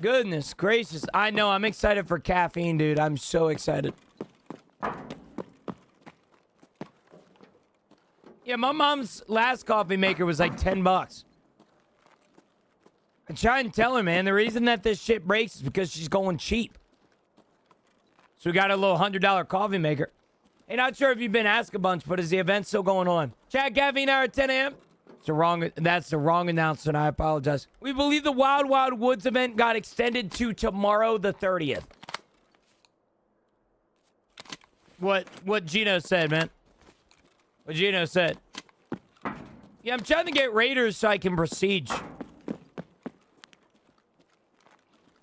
Goodness gracious. I know. I'm excited for caffeine, dude. I'm so excited. Yeah, my mom's last coffee maker was like $10. I try and tell her, man, the reason that this shit breaks is because she's going cheap. So we got a little $100 coffee maker. Hey, not sure if you've been asked a bunch, but is the event still going on? Chat caffeine hour at 10 a.m. That's the wrong announcement. I apologize. We believe the Wild Wild Woods event got extended to tomorrow, the 30th. What Gino said, man. What Gino said. Yeah, I'm trying to get raiders so I can besiege.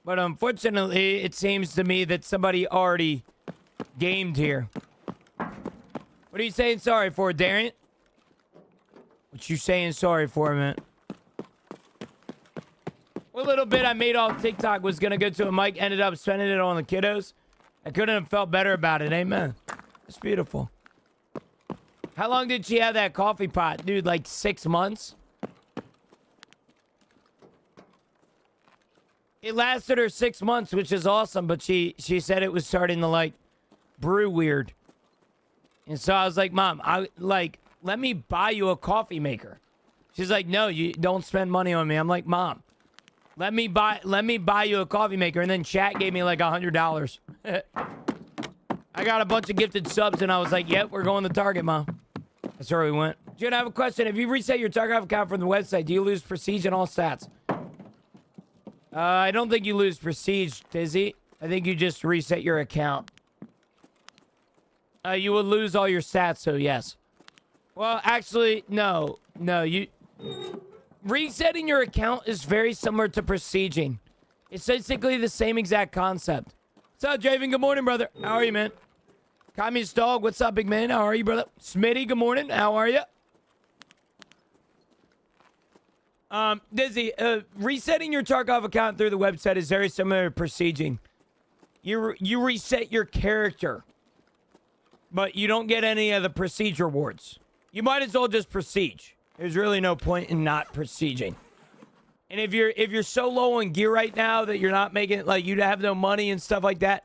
But unfortunately, it seems to me that somebody already gamed here. What are you saying sorry for, Darian? What you saying sorry for, man? What little bit I made off TikTok was gonna go to a mic, ended up spending it on the kiddos. I couldn't have felt better about it, amen. It's beautiful. How long did she have that coffee pot? Dude, like 6 months? It lasted her 6 months, which is awesome, but she said it was starting to, like, brew weird. And so I was like, Mom, let me buy you a coffee maker. She's like, no, you don't spend money on me. I'm like, Mom, let me buy you a coffee maker. And then chat gave me like $100. I got a bunch of gifted subs and I was like, yep, we're going to Target, Mom. That's where we went. Jen, I have a question. If you reset your Tarkov account from the website, do you lose prestige and all stats? I don't think you lose prestige, Dizzy. I think you just reset your account. You would lose all your stats, so yes. Well, actually, no. No, you... Resetting your account is very similar to prestiging. It's basically the same exact concept. What's up, Draven? Good morning, brother. How are you, man? Communist Dog, what's up, big man? How are you, brother? Smitty, good morning. How are you? Dizzy, resetting your Tarkov account through the website is very similar to prestiging. You reset your character, but you don't get any of the prestige rewards. You might as well just prestige. There's really no point in not prestiging. And if you're so low on gear right now that you're not making it, like you have no money and stuff like that,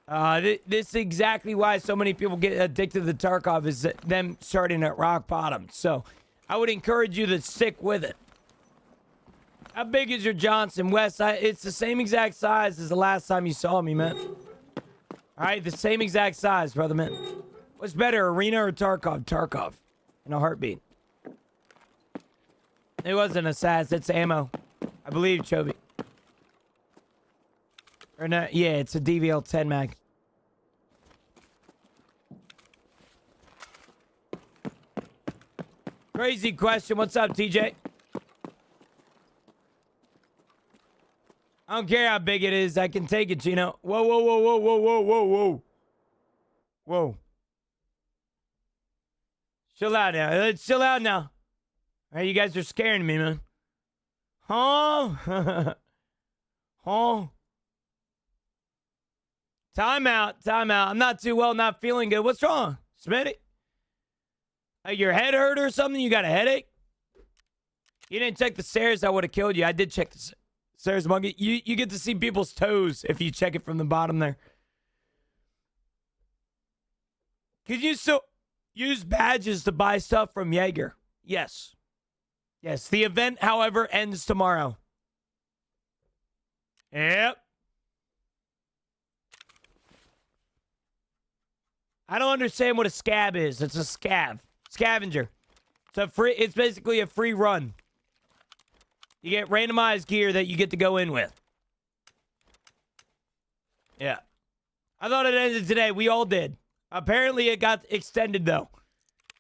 This is exactly why so many people get addicted to the Tarkov, is them starting at rock bottom. So I would encourage you to stick with it. How big is your Johnson, Wes? It's the same exact size as the last time you saw me, man. All right, the same exact size, brother, man. What's better, Arena or Tarkov? Tarkov. In a heartbeat. It wasn't a SAS, it's ammo. I believe, Chobi. Or not? Yeah, it's a DVL-10 mag. Crazy question. What's up, TJ? I don't care how big it is. I can take it, Gino. Whoa, whoa, whoa, whoa, whoa, whoa, whoa, whoa. Whoa. Chill out now. Let's chill out now. All right, you guys are scaring me, man. Huh? Huh? Time out. Time out. I'm not too well, not feeling good. What's wrong, Smitty? Your head hurt or something? You got a headache? You didn't check the stairs. I would have killed you. I did check the stairs, monkey. You get to see people's toes if you check it from the bottom there. Could you still use badges to buy stuff from Jaeger? Yes. Yes. The event, however, ends tomorrow. Yep. I don't understand what a scab is. It's a scav. Scavenger. It's basically a free run. You get randomized gear that you get to go in with. Yeah. I thought it ended today. We all did. Apparently it got extended though.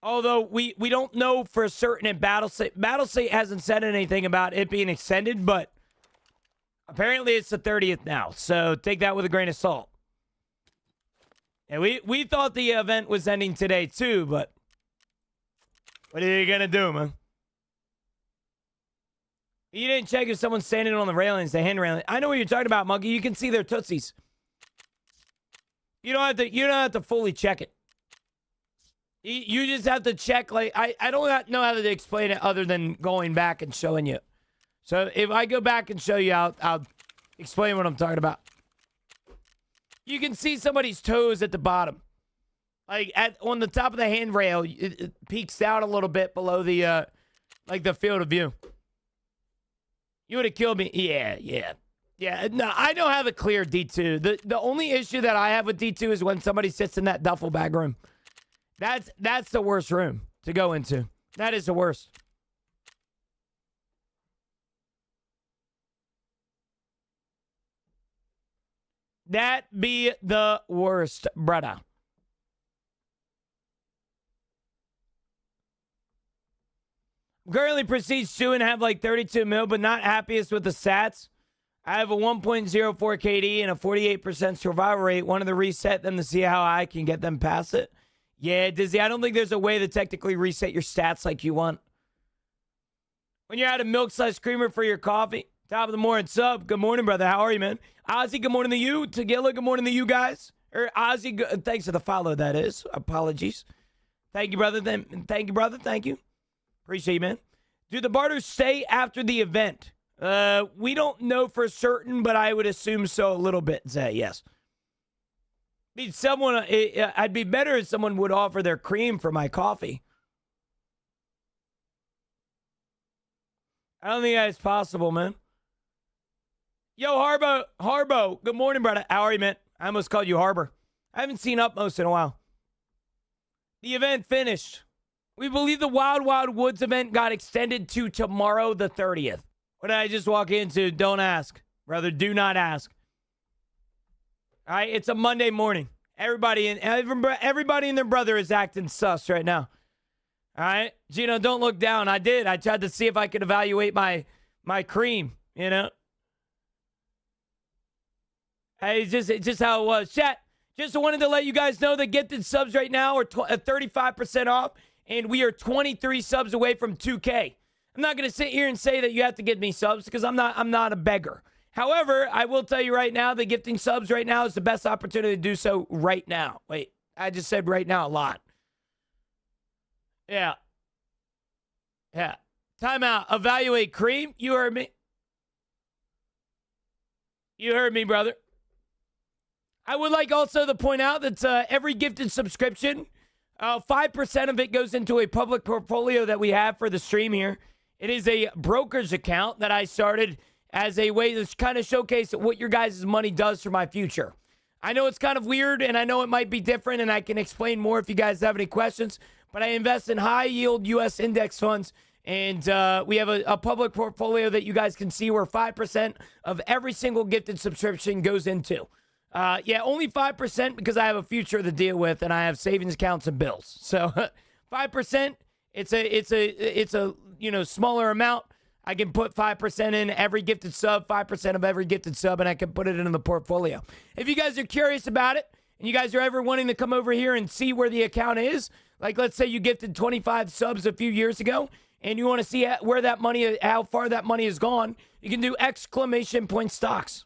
Although we don't know for certain in Battlestate. Battlestate hasn't said anything about it being extended, but apparently it's the 30th now. So take that with a grain of salt. And we thought the event was ending today too, but what are you going to do, man? You didn't check if someone's standing on the railings, the hand railing. I know what you're talking about, Monkey. You can see their tootsies. You don't have to fully check it. You just have to check, like, I don't know how to explain it other than going back and showing you. So if I go back and show you, I'll explain what I'm talking about. You can see somebody's toes at the bottom. Like, on the top of the handrail, it peeks out a little bit below the, like, the field of view. You would have killed me. Yeah. No, I don't have a clear D2. The only issue that I have with D2 is when somebody sits in that duffel bag room. That's the worst room to go into. That is the worst. That be the worst, brother. Currently proceeds to and have like 32 mil, but not happiest with the stats. I have a 1.04 KD and a 48% survival rate. Wanted to reset them to see how I can get them past it. Yeah, Dizzy, I don't think there's a way to technically reset your stats like you want. When you're out of milk/creamer for your coffee, top of the morning sub. Good morning, brother. How are you, man? Ozzy, good morning to you. Tagilla, good morning to you guys. Or Ozzy, thanks for the follow, that is. Apologies. Thank you, brother. Thank you, brother. Thank you. Appreciate you, man. Do the barters stay after the event? We don't know for certain, but I would assume so a little bit. Say yes. I mean, I'd be better if someone would offer their cream for my coffee. I don't think that's possible, man. Yo, Harbo. Good morning, brother. How are you, man? I almost called you Harbor. I haven't seen Upmost in a while. The event finished. We believe the Wild Wild Woods event got extended to tomorrow, the 30th. What did I just walk into? Don't ask. Brother, do not ask. All right, it's a Monday morning. Everybody and their brother is acting sus right now. All right, Gino, don't look down. I did. I tried to see if I could evaluate my cream, you know. Hey, it's just how it was. Chat, just wanted to let you guys know that gifted subs right now are 35% off, and we are 23 subs away from 2K. I'm not going to sit here and say that you have to give me subs because I'm not a beggar. However, I will tell you right now, the gifting subs right now is the best opportunity to do so right now. Wait, I just said right now a lot. Yeah. Timeout. Evaluate cream. You heard me. You heard me, brother. I would like also to point out that every gifted subscription, 5% of it goes into a public portfolio that we have for the stream here. It is a brokerage account that I started as a way to kind of showcase what your guys' money does for my future. I know it's kind of weird, and I know it might be different, and I can explain more if you guys have any questions, but I invest in high-yield U.S. index funds, and we have a public portfolio that you guys can see where 5% of every single gifted subscription goes into. Yeah, only 5% because I have a future to deal with, and I have savings accounts and bills. So 5%, it's a smaller amount. I can put 5% in every gifted sub, 5% of every gifted sub, and I can put it in the portfolio. If you guys are curious about it, and you guys are ever wanting to come over here and see where the account is, like let's say you gifted 25 subs a few years ago, and you want to see where that money, how far that money has gone, you can do exclamation point stocks.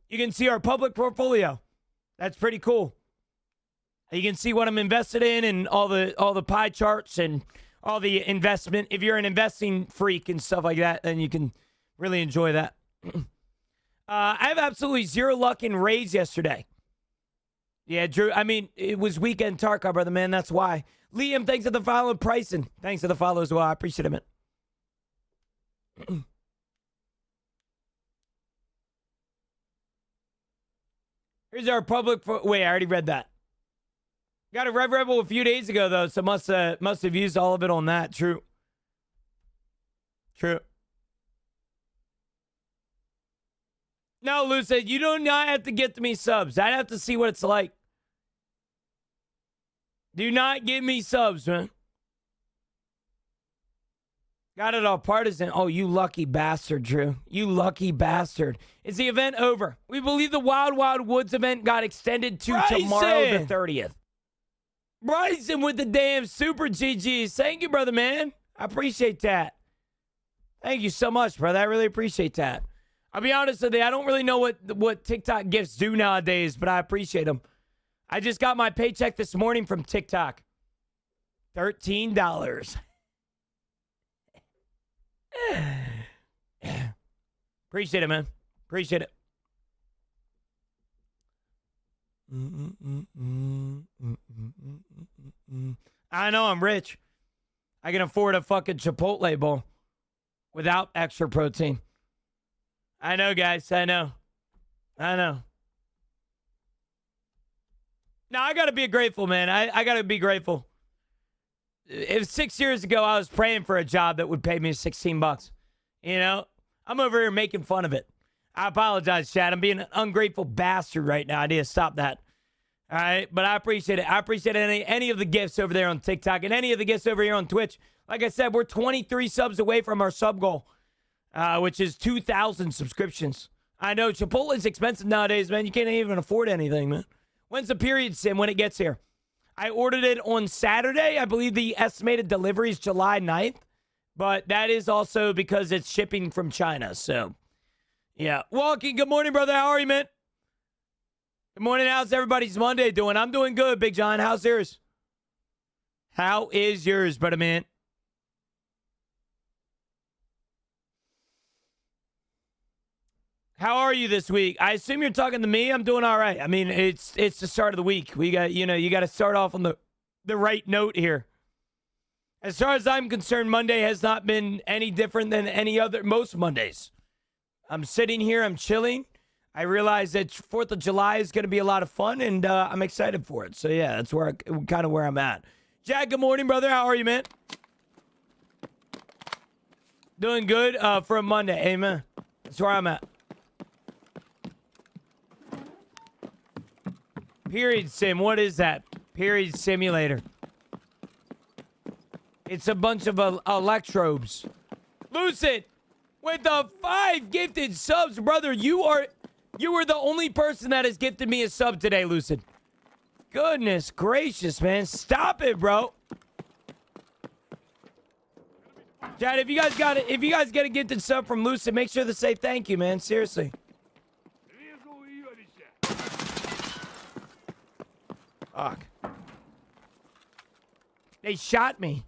You can see our public portfolio. That's pretty cool. You can see what I'm invested in and all the pie charts and all the investment. If you're an investing freak and stuff like that, then you can really enjoy that. I have absolutely zero luck in raids yesterday. Yeah, Drew. I mean, it was weekend Tarkov, brother, man. That's why. Liam, thanks for the follow. Pricing, thanks for the follow as well. I appreciate it, man. Here's our public. Wait, I already read that. Got a Rev Rebel a few days ago, though, so must have used all of it on that. True. No, Lucid, you do not have to get me subs. I'd have to see what it's like. Do not give me subs, man. Got it all partisan. Oh, you lucky bastard, Drew. You lucky bastard. Is the event over? We believe the Wild Wild Woods event got extended to tomorrow the 30th. Bryson with the damn super GGs. Thank you, brother, man. I appreciate that. Thank you so much, brother. I really appreciate that. I'll be honest with you. I don't really know what TikTok gifts do nowadays, but I appreciate them. I just got my paycheck this morning from TikTok. $13. Appreciate it, man. Appreciate it. I know I'm rich. I can afford a fucking Chipotle bowl without extra protein. I know, guys. I know. Now, I got to be grateful, man. I got to be grateful. If 6 years ago I was praying for a job that would pay me $16, you know, I'm over here making fun of it. I apologize, Chad. I'm being an ungrateful bastard right now. I need to stop that. All right, but I appreciate it. I appreciate any of the gifts over there on TikTok and any of the gifts over here on Twitch. Like I said, we're 23 subs away from our sub goal, which is 2,000 subscriptions. I know Chipotle's expensive nowadays, man. You can't even afford anything, man. When's the period, Sim, when it gets here? I ordered it on Saturday. I believe the estimated delivery is July 9th. But that is also because it's shipping from China. So, yeah. Walking, good morning, brother. How are you, man? Good morning. How's everybody's Monday doing? I'm doing good, Big John. How's yours? How is yours, brother, man? How are you this week? I assume you're talking to me. I'm doing all right. I mean, it's the start of the week. We got, you got to start off on the right note here. As far as I'm concerned, Monday has not been any different than most Mondays. I'm sitting here, I'm chilling. I realize that 4th of July is going to be a lot of fun, and I'm excited for it. So, yeah, that's kind of where I'm at. Jack, good morning, brother. How are you, man? Doing good for a Monday. Amen. That's where I'm at. Period sim. What is that? Period simulator. It's a bunch of electrodes. Lucid, with the 5 gifted subs, brother, you were the only person that has gifted me a sub today, Lucid. Goodness gracious, man. Stop it, bro. Chad, if you guys get a gifted sub from Lucid, make sure to say thank you, man. Seriously. Fuck. They shot me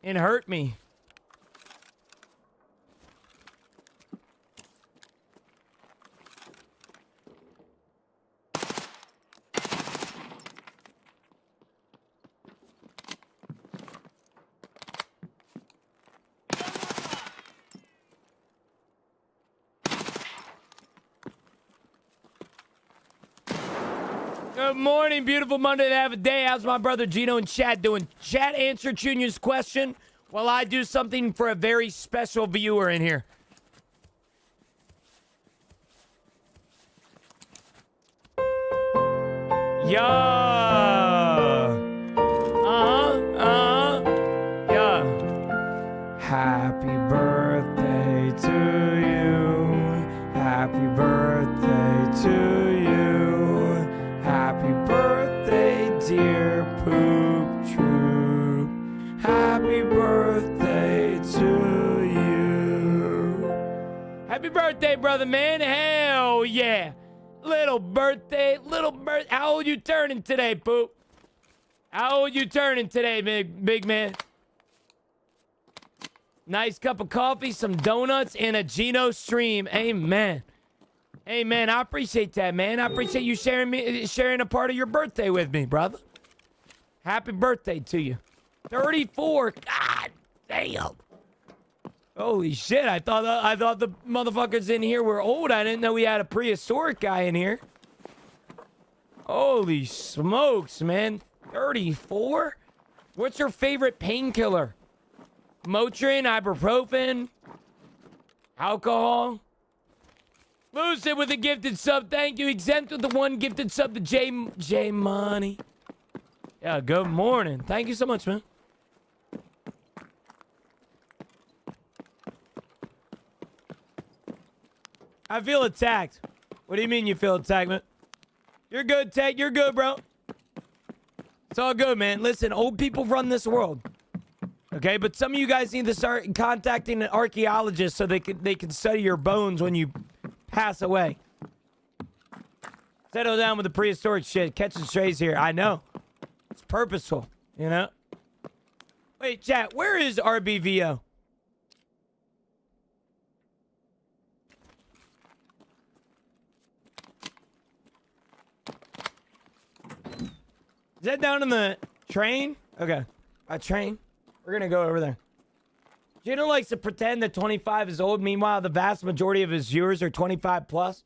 and hurt me. Good morning, beautiful Monday to have a day. How's my brother Gino and Chad doing? Chad, answer Junior's question while I do something for a very special viewer in here. Yeah. Yeah. Happy birthday to you. Happy birthday to you. Happy birthday, dear Poop Troop. Happy birthday to you. Happy birthday, brother man. Hell yeah. Little birthday. How old you turning today, Poop? How old you turning today, big man? Nice cup of coffee, some donuts, and a Gino stream. Amen. Amen. I appreciate that, man. I appreciate you sharing a part of your birthday with me, brother. Happy birthday to you. 34. God damn. Holy shit. I thought the motherfuckers in here were old. I didn't know we had a prehistoric guy in here. Holy smokes, man. 34? What's your favorite painkiller? Motrin, ibuprofen, alcohol. Lucid with a gifted sub. Thank you. Exempt with the one gifted sub to J Money. Yeah, good morning. Thank you so much, man. I feel attacked. What do you mean you feel attacked, man? You're good, Tech. You're good, bro. It's all good, man. Listen, old people run this world. Okay, but some of you guys need to start contacting an archaeologist so they can study your bones when you pass away. Settle down with the prehistoric shit. Catching strays here. I know. It's purposeful, you know? Wait, chat, where is RBVO? Is that down in the train? Okay. A train? We're going to go over there. Gino likes to pretend that 25 is old. Meanwhile, the vast majority of his viewers are 25 plus.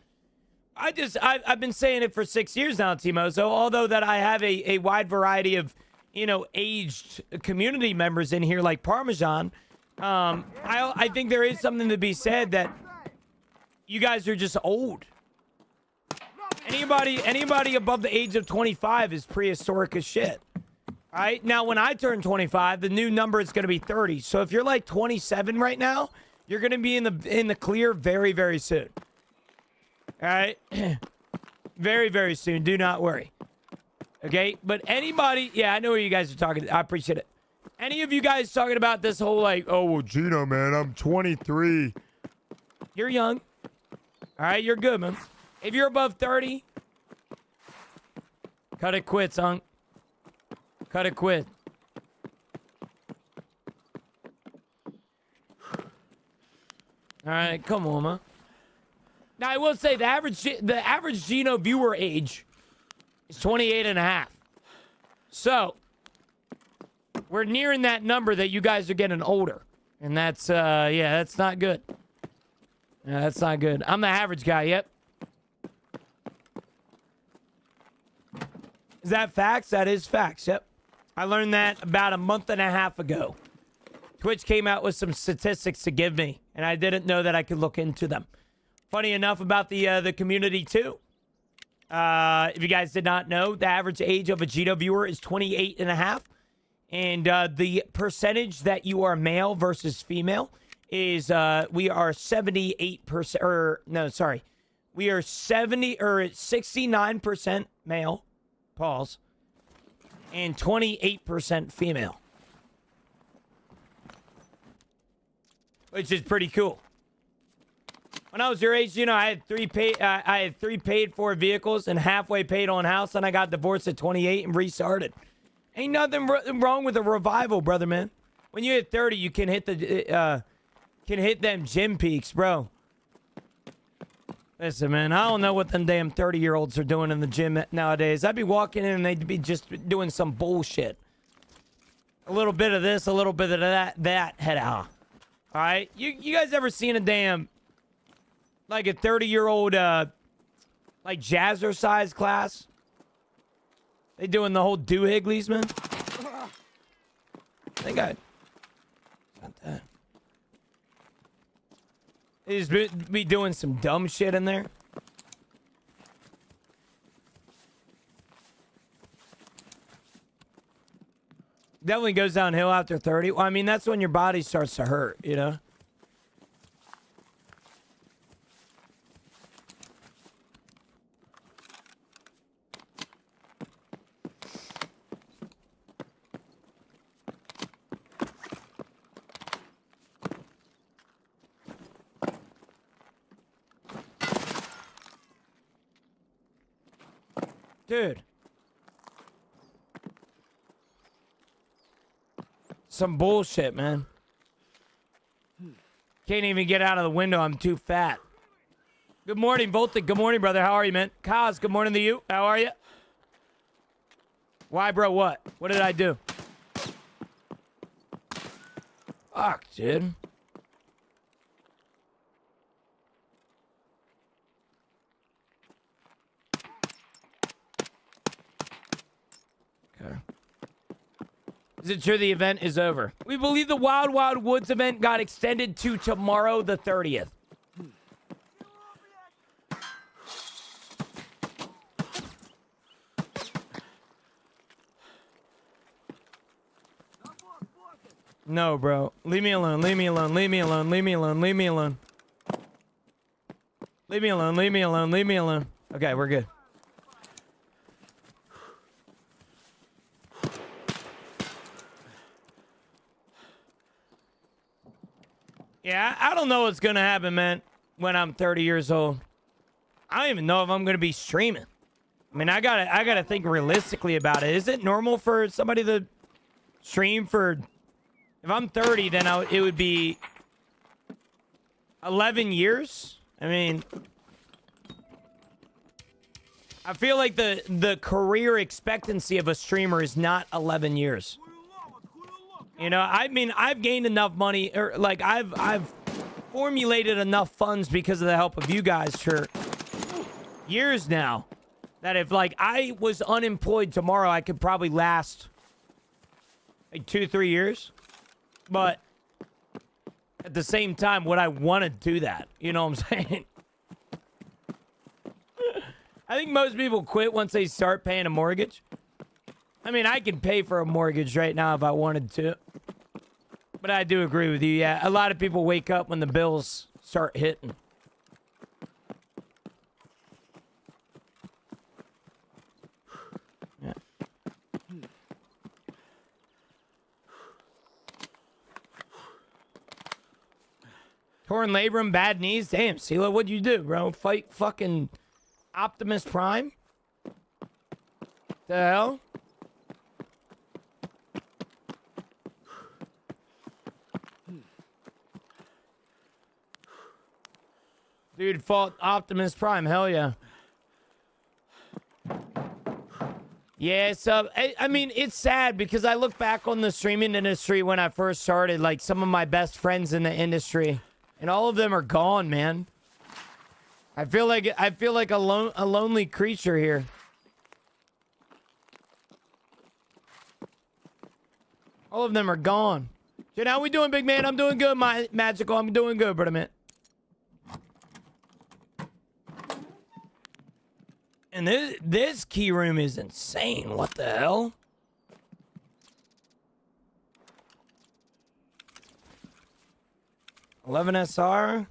I've been saying it for 6 years now, Timo. So although that I have a wide variety of, you know, aged community members in here like Parmesan, I think there is something to be said that you guys are just old. Anybody above the age of 25 is prehistoric as shit. All right, now when I turn 25, the new number is going to be 30. So if you're like 27 right now, you're going to be in the clear very, very soon. All right, very, very soon. Do not worry. Okay, but anybody, yeah, I know what you guys are talking. I appreciate it. Any of you guys talking about this whole like, oh well, Gino, man, I'm 23. You're young. All right, you're good, man. If you're above 30, cut it quits, hunk. Cut it quit. All right, come on, man. Now, I will say the average Gino viewer age is 28 and a half. So, we're nearing that number that you guys are getting older. And that's, yeah, that's not good. Yeah, that's not good. I'm the average guy, yep. Is that facts? That is facts, yep. I learned that about a month and a half ago. Twitch came out with some statistics to give me, and I didn't know that I could look into them. Funny enough about the community, too. If you guys did not know, the average age of a Gino viewer is 28 and a half. And the percentage that you are male versus female is, we are 78%, or, no, sorry. We are 69% male, pause, and 28% female. Which is pretty cool. When I was your age, you know, I had three paid for vehicles and halfway paid on house, and I got divorced at 28 and restarted. Ain't nothing wrong with a revival, brother, man. When you hit 30, you can hit them gym peaks, bro. Listen, man, I don't know what them damn 30-year-olds are doing in the gym nowadays. I'd be walking in and they'd be just doing some bullshit. A little bit of this, a little bit of that, head out. All right? You guys ever seen a damn, like a 30-year-old, like jazzercise class? They doing the whole doohigglies, man? They got... Not that. They just be doing some dumb shit in there. Definitely goes downhill after 30. Well, I mean, that's when your body starts to hurt, you know? Dude. Some bullshit, man. Can't even get out of the window. I'm too fat. Good morning, Voltic. Good morning, brother. How are you, man? Kaz, good morning to you. How are you? Why, bro? What? What did I do? Fuck, dude. Okay. Is it true the event is over? We believe the Wild Wild Woods event got extended to tomorrow, the 30th. No, bro. Leave me alone. Leave me alone. Leave me alone. Leave me alone. Leave me alone. Leave me alone. Leave me alone. Leave me alone. Okay, we're good. Yeah, I don't know what's gonna happen, man, when I'm 30 years old. I don't even know if I'm gonna be streaming. I mean, I gotta think realistically about it. Is it normal for somebody to stream for... If I'm 30, then it would be 11 years? I mean... I feel like the career expectancy of a streamer is not 11 years. You know, I mean, I've gained enough money, or like I've formulated enough funds because of the help of you guys for years now, that if like I was unemployed tomorrow, I could probably last like 2-3 years. But at the same time, would I want to do that? You know what I'm saying? I think most people quit once they start paying a mortgage. I mean, I can pay for a mortgage right now if I wanted to. But I do agree with you. Yeah, a lot of people wake up when the bills start hitting. Yeah. Torn labrum, bad knees. Damn, Sela, what'd you do, bro? Fight fucking Optimus Prime? The hell? Dude, fought Optimus Prime. Hell yeah. Yeah, so, I mean, it's sad because I look back on the streaming industry when I first started, like some of my best friends in the industry, and all of them are gone, man. I feel like a lonely creature here. All of them are gone. Shit, how we doing, big man? I'm doing good, my magical. I'm doing good, brother man. And this key room is insane. What the hell? $11 SR?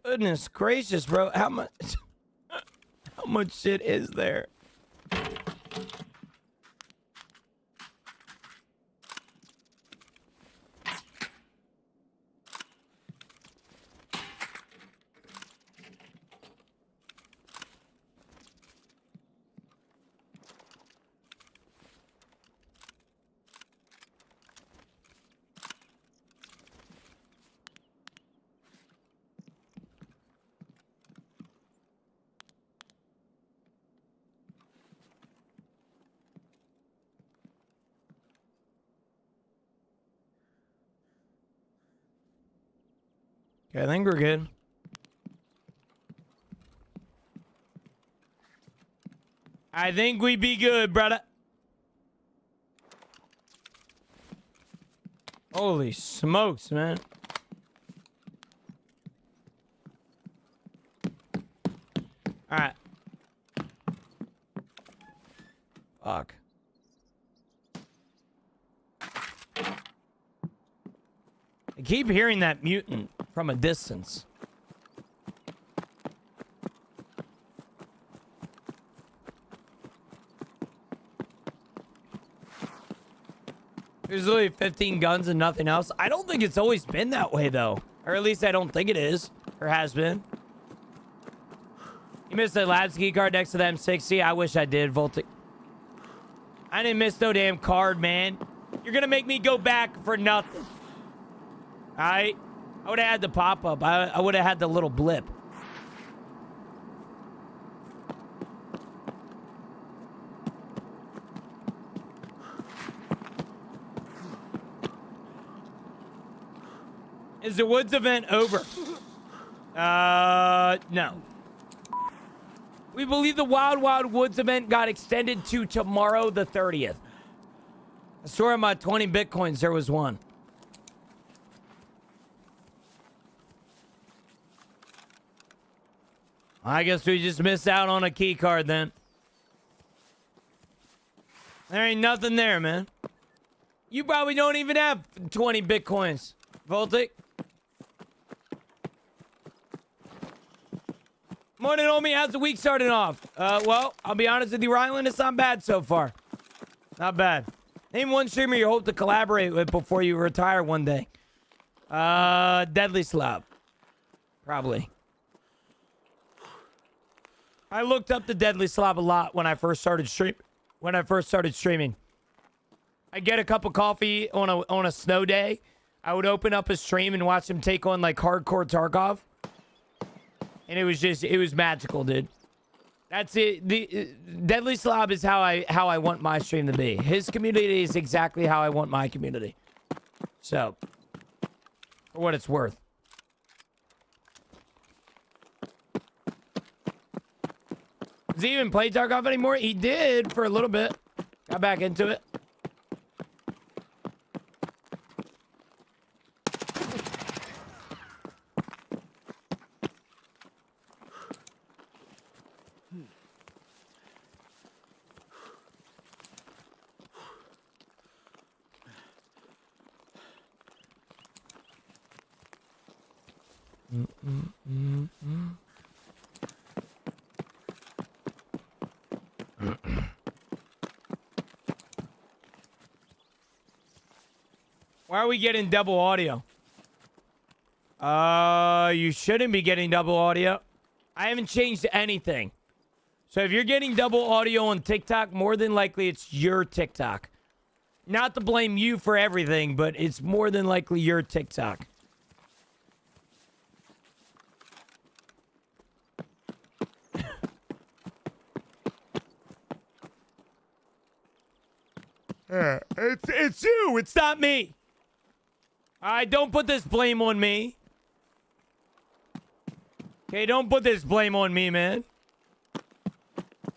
Goodness gracious, bro. How much shit is there? Okay, I think we're good. I think we be good, brother. Holy smokes, man. All right. Fuck. I keep hearing that mutant from a distance. There's literally 15 guns and nothing else. I don't think it's always been that way, though. Or at least I don't think it is. Or has been. You missed the labs key card next to the M60. I wish I did, Voltic. I didn't miss no damn card, man. You're gonna make me go back for nothing. Alright? I would have had the pop-up. I would have had the little blip. Is the Woods event over? No. We believe the Wild Wild Woods event got extended to tomorrow, the 30th. I saw on my 20 Bitcoins, there was one. I guess we just missed out on a key card then. There ain't nothing there, man. You probably don't even have 20 Bitcoins, Voltic. Morning, homie. How's the week starting off? Well, I'll be honest with you, Ryland. It's not bad so far. Not bad. Name one streamer you hope to collaborate with before you retire one day. Deadly Slav. Probably. I looked up the Deadly Slav a lot when I first started streaming. I get a cup of coffee on a snow day. I would open up a stream and watch him take on like hardcore Tarkov. And it was magical, dude. That's it. The Deadly Slob is how I want my stream to be. His community is exactly how I want my community. So, for what it's worth. Does he even play Tarkov anymore? He did for a little bit. Got back into it. Why are we getting double audio? You shouldn't be getting double audio. I haven't changed anything. So if you're getting double audio on TikTok, more than likely it's your TikTok. Not to blame you for everything, but it's more than likely your TikTok. It's you. It's not me. All right, don't put this blame on me. Okay, don't put this blame on me, man.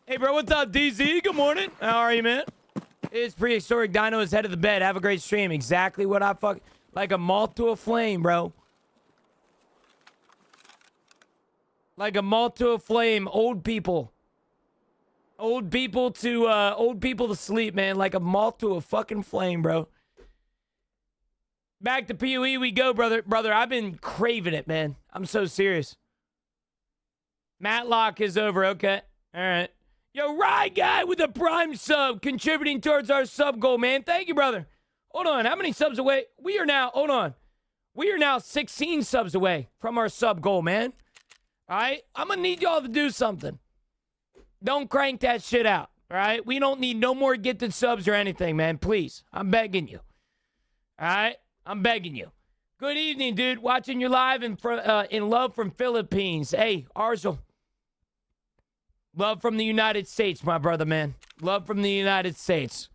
Hey, bro, what's up, DZ? Good morning. How are you, man? It's prehistoric dino is head of the bed. Have a great stream. Exactly what I fuck like a moth to a flame, bro. Like a moth to a flame. Old people. Old people to sleep, man. Like a moth to a fucking flame, bro. Back to PoE we go, brother. Brother, I've been craving it, man. I'm so serious. Matlock is over. Okay. All right. Yo, Rye Guy with a prime sub contributing towards our sub goal, man. Thank you, brother. Hold on. How many subs away? We are now 16 subs away from our sub goal, man. All right. I'm going to need y'all to do something. Don't crank that shit out. All right. We don't need no more gifted subs or anything, man. Please. I'm begging you. All right. I'm begging you. Good evening, dude. Watching you live in love from Philippines. Hey, Arzel. Love from the United States, my brother, man. Love from the United States.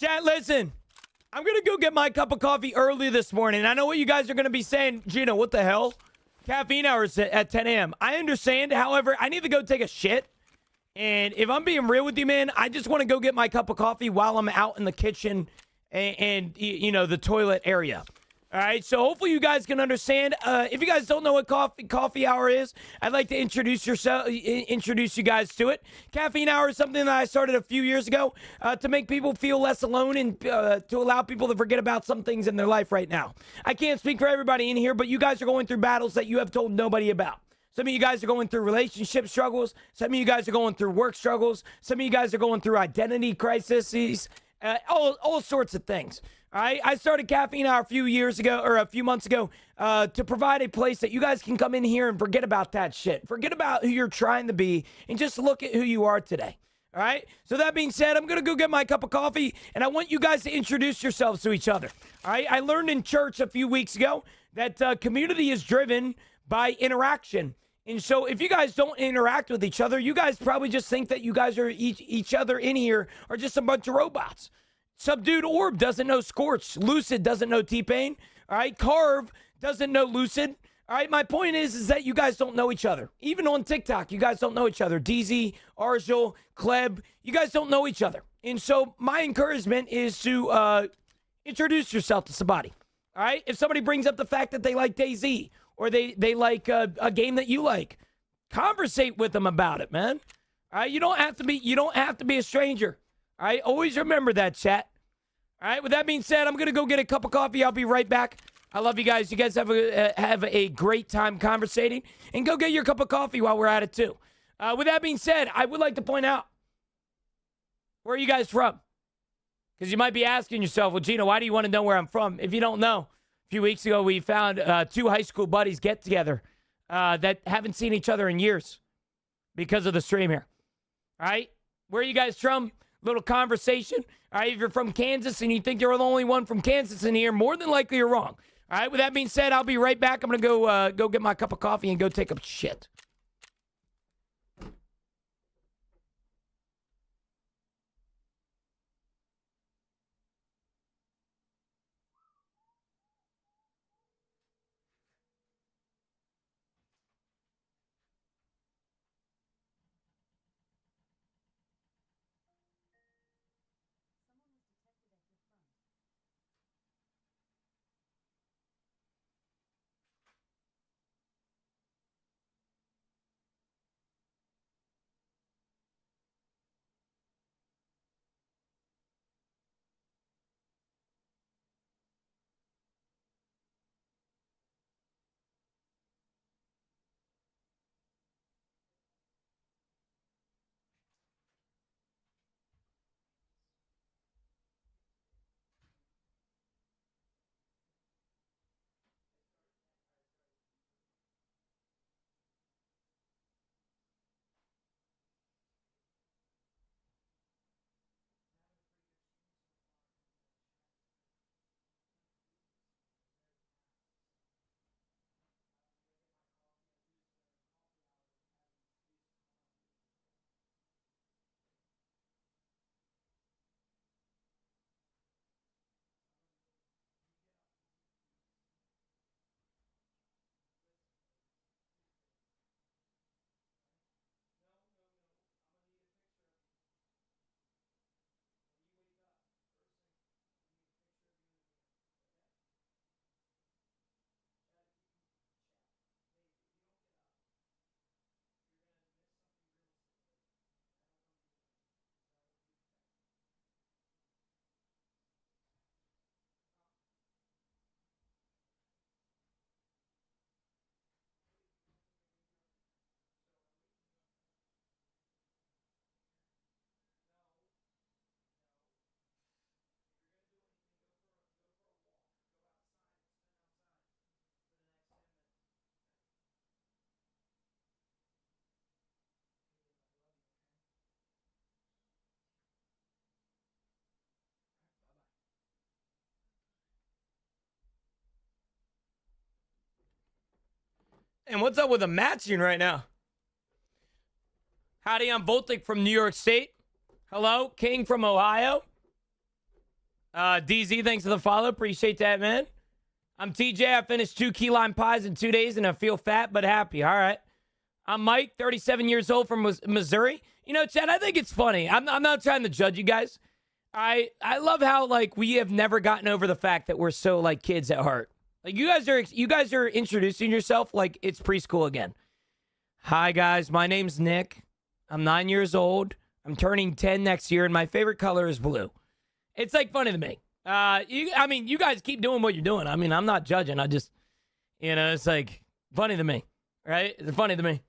Chat, listen. I'm going to go get my cup of coffee early this morning. I know what you guys are going to be saying. Gino, what the hell? Caffeine hours at 10 a.m. I understand. However, I need to go take a shit. And if I'm being real with you, man, I just want to go get my cup of coffee while I'm out in the kitchen and you know, the toilet area. All right, so hopefully you guys can understand. If you guys don't know what coffee hour is, I'd like to introduce you guys to it. Caffeine hour is something that I started a few years ago to make people feel less alone and to allow people to forget about some things in their life right now. I can't speak for everybody in here, but you guys are going through battles that you have told nobody about. Some of you guys are going through relationship struggles. Some of you guys are going through work struggles. Some of you guys are going through identity crises, all sorts of things. All right, I started Caffeine Hour a few months ago to provide a place that you guys can come in here and forget about that shit. Forget about who you're trying to be and just look at who you are today. All right, so that being said, I'm going to go get my cup of coffee, and I want you guys to introduce yourselves to each other. All right, I learned in church a few weeks ago that community is driven by interaction. And so if you guys don't interact with each other, you guys probably just think that you guys are each other in here are just a bunch of robots. Subdued Orb doesn't know Scorch. Lucid doesn't know T-Pain. All right, Carve doesn't know Lucid. All right, my point is that you guys don't know each other. Even on TikTok, you guys don't know each other. DZ, Arjul, Kleb, you guys don't know each other. And so my encouragement is to introduce yourself to somebody. All right, if somebody brings up the fact that they like DayZ or they like a game that you like, conversate with them about it, man. All right, you don't have to be a stranger. All right, always remember that, chat. All right, with that being said, I'm going to go get a cup of coffee. I'll be right back. I love you guys. You guys have a great time conversating. And go get your cup of coffee while we're at it, too. With that being said, I would like to point out, where are you guys from? Because you might be asking yourself, well, Gino, why do you want to know where I'm from? If you don't know, a few weeks ago, we found two high school buddies get together that haven't seen each other in years because of the stream here. All right, where are you guys from? Little conversation. All right, if you're from Kansas and you think you're the only one from Kansas in here, more than likely you're wrong. All right, with that being said, I'll be right back. I'm going to go get my cup of coffee and go take a shit. And what's up with the matching right now? Howdy, I'm Voltic from New York State. Hello, King from Ohio. DZ, thanks for the follow. Appreciate that, man. I'm TJ. I finished 2 key lime pies in 2 days, and I feel fat but happy. All right. I'm Mike, 37 years old from Missouri. You know, Chad, I think it's funny. I'm not trying to judge you guys. I love how, like, we have never gotten over the fact that we're so, like, kids at heart. Like, you guys are introducing yourself like it's preschool again. Hi, guys. My name's Nick. I'm 9 years old. I'm turning 10 next year, and my favorite color is blue. It's, like, funny to me. You guys keep doing what you're doing. I mean, I'm not judging. I just, it's, like, funny to me. Right? It's funny to me.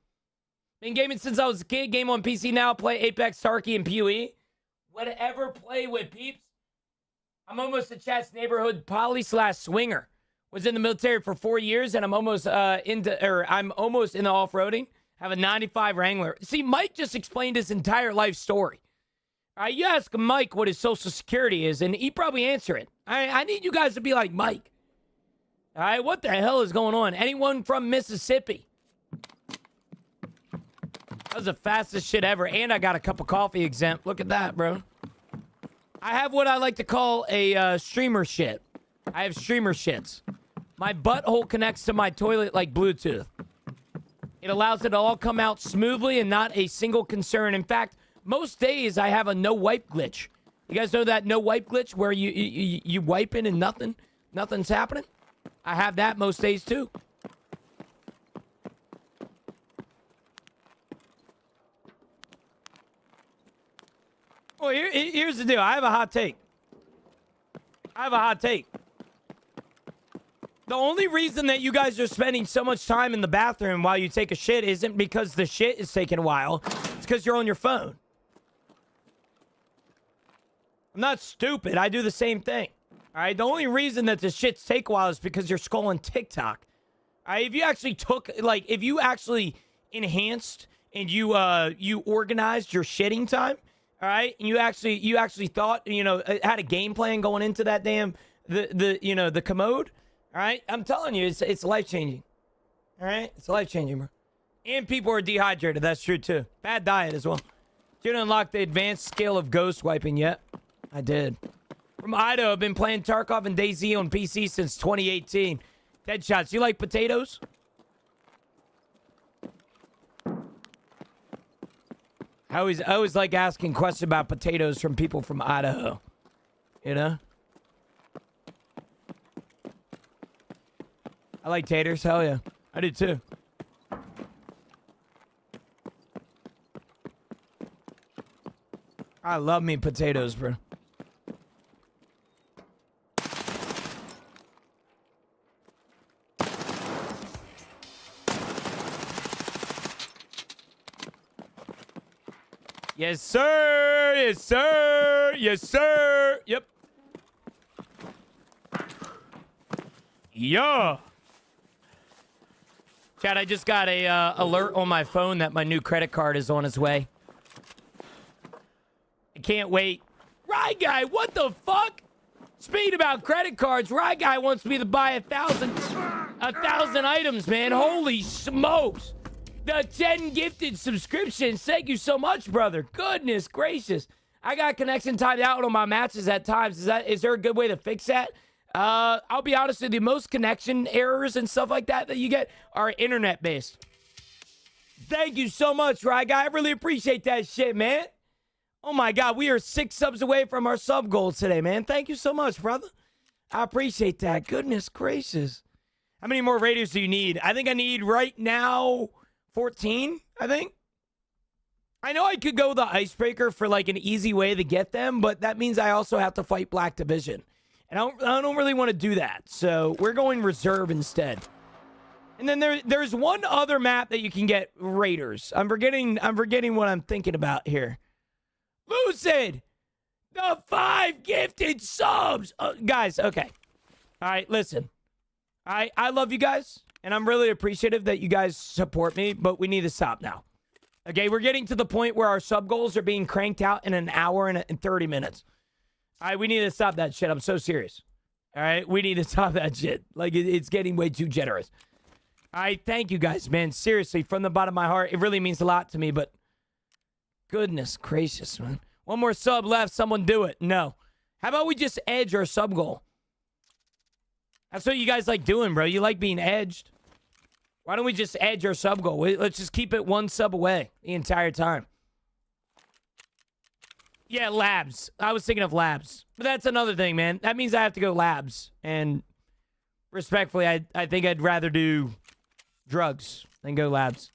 Been gaming since I was a kid. Game on PC now. Play Apex, Tarky, and PoE. Whatever play with peeps. I'm almost a chat's neighborhood poly/swinger. Was in the military for 4 years, and I'm almost in the off-roading. Have a 95 Wrangler. See, Mike just explained his entire life story. All right, you ask Mike what his social security is, and he'd probably answer it. I need you guys to be like Mike. All right, what the hell is going on? Anyone from Mississippi? That was the fastest shit ever, and I got a cup of coffee exempt. Look at that, bro. I have what I like to call a streamer shit. I have streamer shits. My butthole connects to my toilet like Bluetooth. It allows it to all come out smoothly and not a single concern. In fact, most days I have a no wipe glitch. You guys know that no wipe glitch where you wipe in and nothing's happening? I have that most days too. Well, here's the deal. I have a hot take. The only reason that you guys are spending so much time in the bathroom while you take a shit isn't because the shit is taking a while. It's because you're on your phone. I'm not stupid. I do the same thing. All right? The only reason that the shits take a while is because you're scrolling TikTok. All right? If you actually enhanced and you organized your shitting time, all right, and you actually thought, had a game plan going into that damn the commode. All right, I'm telling you, it's life changing. All right, it's life changing, bro. And people are dehydrated. That's true too. Bad diet as well. You didn't unlock the advanced scale of ghost wiping yet. I did. From Idaho, I've been playing Tarkov and DayZ on PC since 2018. Headshots. You like potatoes? I always like asking questions about potatoes from people from Idaho. You know? I like taters. Hell yeah. I do too. I love me potatoes, bro. Yes, sir. Yes, sir. Yes, sir. Yep. Yeah. Chad, I just got a alert on my phone that my new credit card is on its way. I can't wait. Rye Guy, what the fuck? Speaking about credit cards, Rye Guy wants me to buy 1,000 items, man. Holy smokes. The 10 gifted subscriptions. Thank you so much, brother. Goodness gracious. I got connection timed out on my matches at times. Is there a good way to fix that? I'll be honest with you. Most connection errors and stuff like that you get are internet-based. Thank you so much, Rye Guy. I really appreciate that shit, man. Oh, my God. We are 6 subs away from our sub goals today, man. Thank you so much, brother. I appreciate that. Goodness gracious. How many more raiders do you need? I think I need right now 14, I think. I know I could go the icebreaker for like an easy way to get them, but that means I also have to fight Black Division. And I don't really want to do that. So we're going reserve instead. And then there's one other map that you can get raiders. I'm forgetting what I'm thinking about here. Lucid! The 5 gifted subs! Guys, okay. All right, listen. I love you guys. And I'm really appreciative that you guys support me, but we need to stop now. Okay, we're getting to the point where our sub goals are being cranked out in an hour and 30 minutes. All right, we need to stop that shit. I'm so serious. All right, we need to stop that shit. Like, it's getting way too generous. All right, thank you guys, man. Seriously, from the bottom of my heart, it really means a lot to me, but goodness gracious, man. One more sub left. Someone do it. No. How about we just edge our sub goal? That's what you guys like doing, bro. You like being edged. Why don't we just edge our sub goal? Let's just keep it 1 sub away the entire time. Yeah, labs. I was thinking of labs. But that's another thing, man. That means I have to go labs. And respectfully, I think I'd rather do drugs than go labs.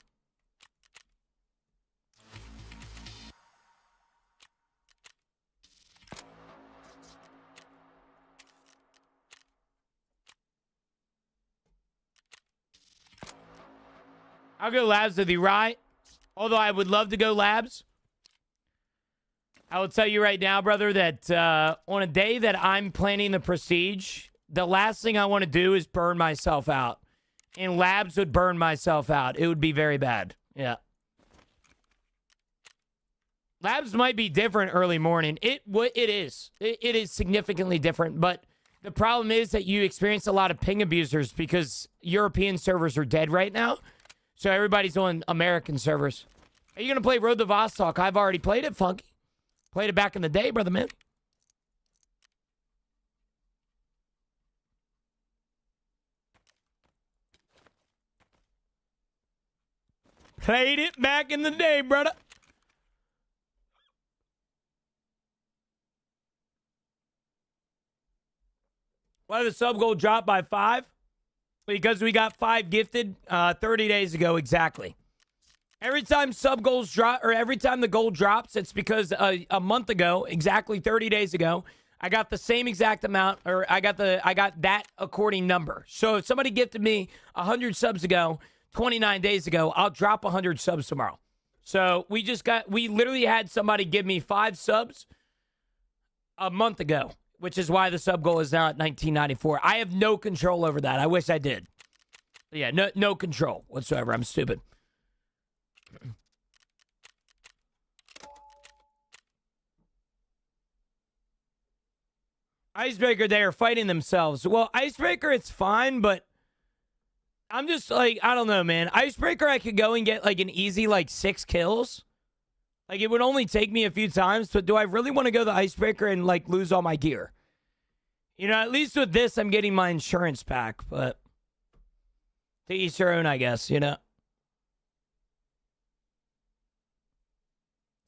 I'll go labs with you, right? Although I would love to go labs. I will tell you right now, brother, that on a day that I'm planning the Prestige, the last thing I want to do is burn myself out. And labs would burn myself out. It would be very bad. Yeah. Labs might be different early morning. It is. It is significantly different. But the problem is that you experience a lot of ping abusers because European servers are dead right now. So everybody's on American servers. Are you going to play Road to Vostok? I've already played it, Funky. Played it back in the day, brother, man. Played it back in the day, brother. Why did the sub goal drop by 5? Because we got 5 gifted 30 days ago exactly. Every time sub goals drop, or every time the goal drops, it's because a month ago, exactly 30 days ago, I got the same exact amount, or I got that according number. So if somebody gifted me 100 subs ago, 29 days ago, I'll drop 100 subs tomorrow. So we literally had somebody give me 5 subs a month ago, which is why the sub goal is now at 1994. I have no control over that. I wish I did. But yeah, no control whatsoever. I'm stupid. Icebreaker, they are fighting themselves. Well, Icebreaker, it's fine, but I'm just like, I don't know, man. Icebreaker, I could go and get like an easy 6 kills. Like, it would only take me a few times, but do I really want to go the Icebreaker and lose all my gear? You know, at least with this, I'm getting my insurance back, but to each their own, I guess, you know.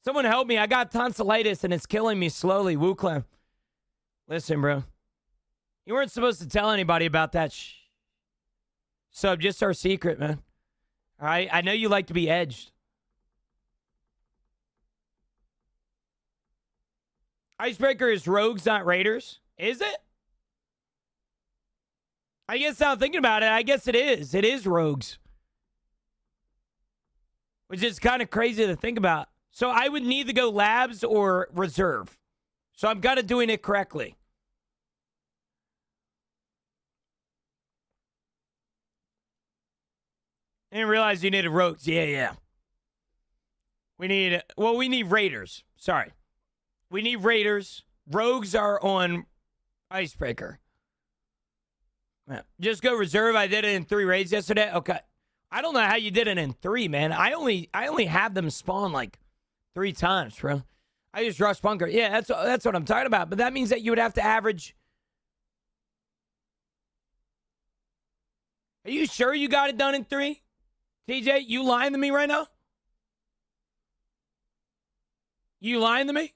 Someone help me. I got tonsillitis and it's killing me slowly. Wooclam. Listen, bro. You weren't supposed to tell anybody about that. So just our secret, man. All right? I know you like to be edged. Icebreaker is rogues, not raiders. Is it? I guess now I'm thinking about it, I guess it is. It is rogues. Which is kind of crazy to think about. So I would need to go labs or reserve. So I'm kind of doing it correctly. I didn't realize you needed rogues. Yeah. We need raiders. Sorry. We need raiders. Rogues are on Icebreaker. Yeah. Just go reserve. I did it in 3 raids yesterday. Okay. I don't know how you did it in 3, man. I only have them spawn 3 times, bro. I just rush bunker. Yeah, that's what I'm talking about. But that means that you would have to average. Are you sure you got it done in 3? TJ, you lying to me right now? You lying to me?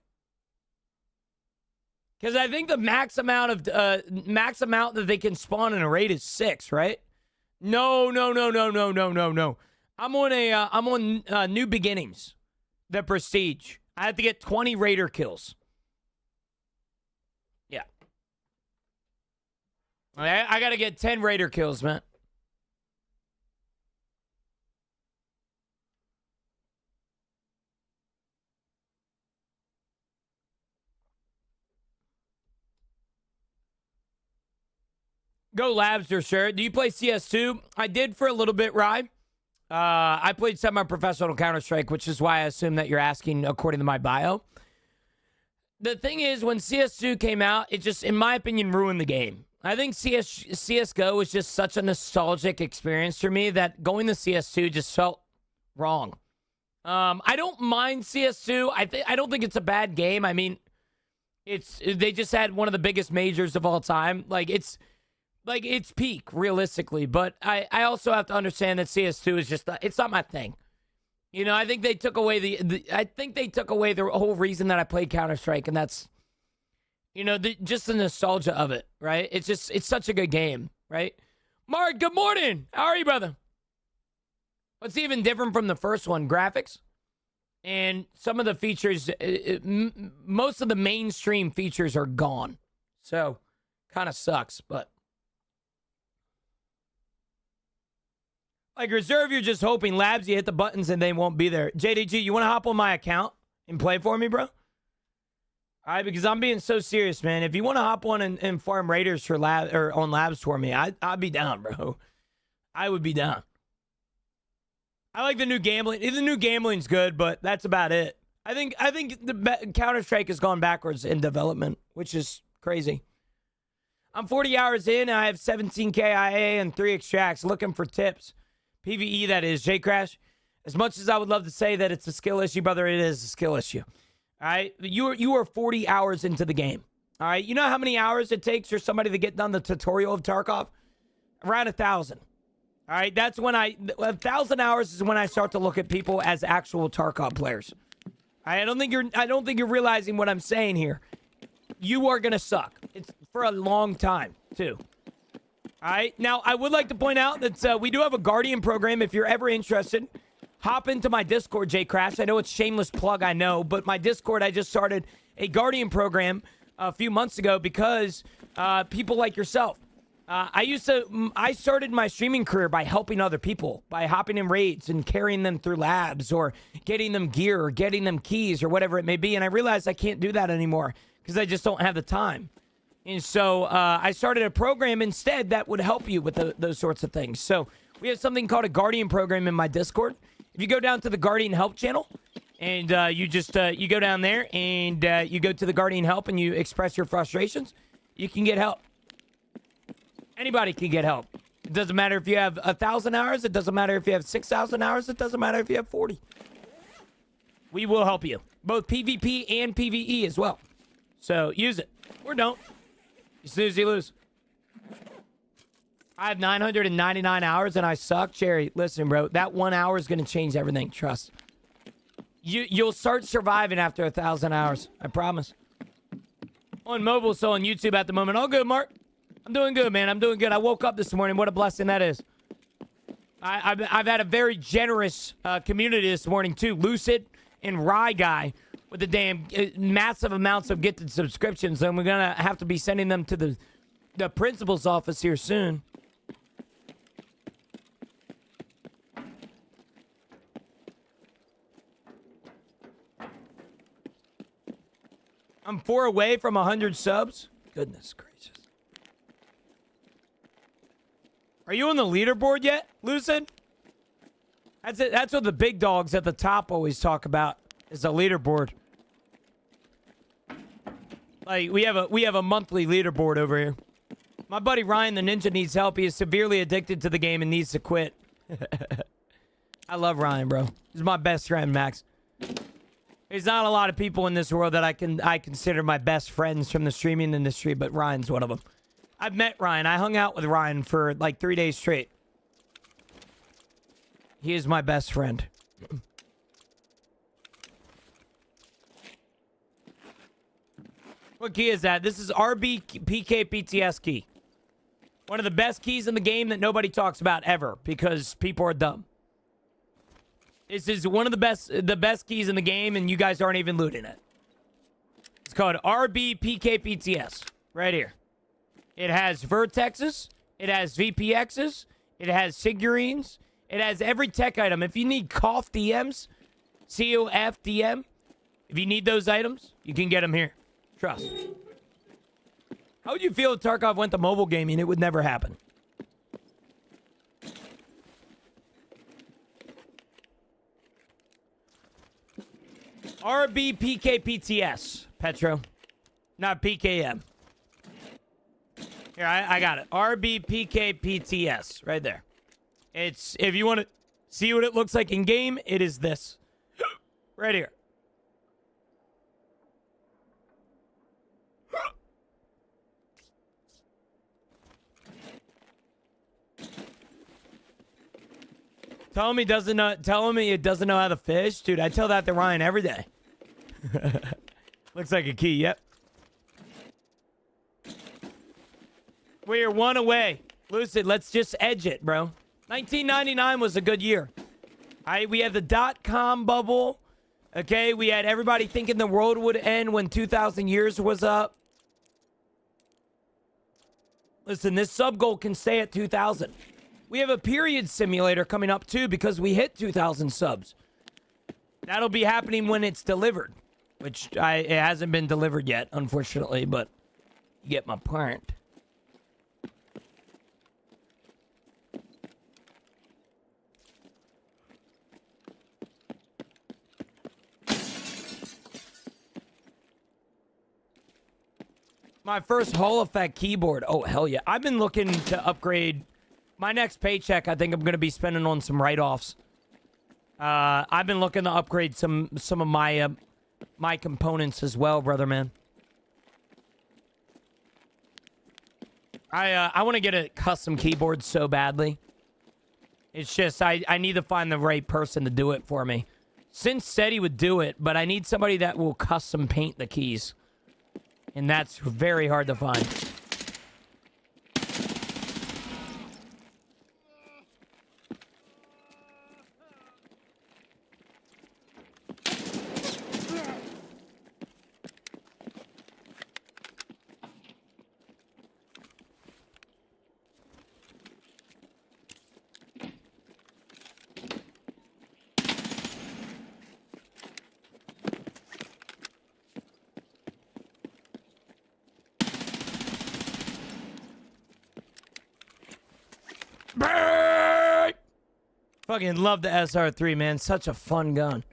Because I think the max amount that they can spawn in a raid is 6, right? No. I'm on New Beginnings, the Prestige. I have to get 20 raider kills. Yeah. I got to get 10 raider kills, man. Go labs for sure. Do you play CS2? I did for a little bit, Rye. I played semi-professional Counter-Strike, which is why I assume that you're asking according to my bio. The thing is, when CS2 came out, it just, in my opinion, ruined the game. I think CSGO was just such a nostalgic experience for me that going to CS2 just felt wrong. I don't mind CS2. I don't think it's a bad game. I mean, they just had one of the biggest majors of all time. It's peak, realistically. But I also have to understand that CS2 is just, it's not my thing. You know, I think they took away I think they took away the whole reason that I played Counter-Strike, and that's, you know, just the nostalgia of it, right? It's such a good game, right? Mark, good morning. How are you, brother? What's even different from the first one? Graphics and some of the features. Most of the mainstream features are gone, so kind of sucks. But like Reserve, you're just hoping Labs, you hit the buttons and they won't be there. JDG, you want to hop on my account and play for me, bro? All right, because I'm being so serious, man. If you want to hop on and farm Raiders for on Labs for me, I'd be down, bro. I would be down. I like the new gambling. The new gambling's good, but that's about it. I think the Counter-Strike has gone backwards in development, which is crazy. I'm 40 hours in. I have 17 KIA and 3 extracts. Looking for tips. PvE, that is. J-Crash. As much as I would love to say that it's a skill issue, brother, it is a skill issue. All right? You are 40 hours into the game. All right? You know how many hours it takes for somebody to get done the tutorial of Tarkov? Around 1,000. All right, that's when 1,000 hours is when I start to look at people as actual Tarkov players. I don't think you're realizing what I'm saying here. You are gonna suck. It's for a long time too. All right. Now I would like to point out that we do have a Guardian program. If you're ever interested, hop into my Discord, J-Crash. I know it's shameless plug, I know, but my Discord, I just started a Guardian program a few months ago because people like yourself. I started my streaming career by helping other people, by hopping in raids and carrying them through labs or getting them gear or getting them keys or whatever it may be. And I realized I can't do that anymore because I just don't have the time. And so I started a program instead that would help you with those sorts of things. So we have something called a Guardian program in my Discord. If you go down to the Guardian Help channel and you go down there and you go to the Guardian Help and you express your frustrations, you can get help. Anybody can get help. It doesn't matter if you have 1,000 hours. It doesn't matter if you have 6,000 hours. It doesn't matter if you have 40. We will help you. Both PvP and PvE as well. So use it. Or don't. You snooze, you lose. I have 999 hours and I suck. Cherry, listen, bro. That 1 hour is going to change everything. Trust. You'll start surviving after 1,000 hours. I promise. On mobile, so on YouTube at the moment. All good, Mark. I'm doing good, man. I'm doing good. I woke up this morning. What a blessing that is. I've had a very generous community this morning, too. Lucid and Rye Guy with the damn massive amounts of gifted subscriptions. And we're going to have to be sending them to the principal's office here soon. I'm 4 away from 100 subs. Goodness gracious. Are you on the leaderboard yet, Lucid? That's it. That's what the big dogs at the top always talk about, is the leaderboard. Like we have a monthly leaderboard over here. My buddy Ryan the Ninja needs help. He is severely addicted to the game and needs to quit. I love Ryan, bro. He's my best friend, Max. There's not a lot of people in this world that I consider my best friends from the streaming industry, but Ryan's one of them. I've met Ryan. I hung out with Ryan for like 3 days straight. He is my best friend. What key is that? This is RBPKPTS key. One of the best keys in the game that nobody talks about ever because people are dumb. This is one of the best keys in the game and you guys aren't even looting it. It's called RBPKPTS. Right here. It has vertexes. It has VPXs. It has figurines. It has every tech item. If you need COF DMs, COF-DM, if you need those items, you can get them here. Trust. How would you feel if Tarkov went to mobile gaming? It would never happen. RBPKPTS, Petro. Not PKM. Here, I got it. RBPKPTS, right there. It's, if you want to see what it looks like in game, it is this. Right here. Tell him he doesn't know. Tell him he doesn't know how to fish, dude. I tell that to Ryan every day. Looks like a key. Yep. We're one away. Lucid, let's just edge it, bro. 1999 was a good year. We had the .com bubble. Okay, we had everybody thinking the world would end when 2,000 years was up. Listen, this sub goal can stay at 2,000. We have a period simulator coming up too because we hit 2,000 subs. That'll be happening when it's delivered, which it hasn't been delivered yet, unfortunately, but you get my point. My first Hall Effect keyboard. Oh, hell yeah. I've been looking to upgrade. My next paycheck, I think I'm going to be spending on some write-offs. I've been looking to upgrade some of my my components as well, brother, man. I want to get a custom keyboard so badly. It's just I need to find the right person to do it for me. Since said he would do it, but I need somebody that will custom paint the keys. And that's very hard to find. Fucking love the SR3, man. Such a fun gun.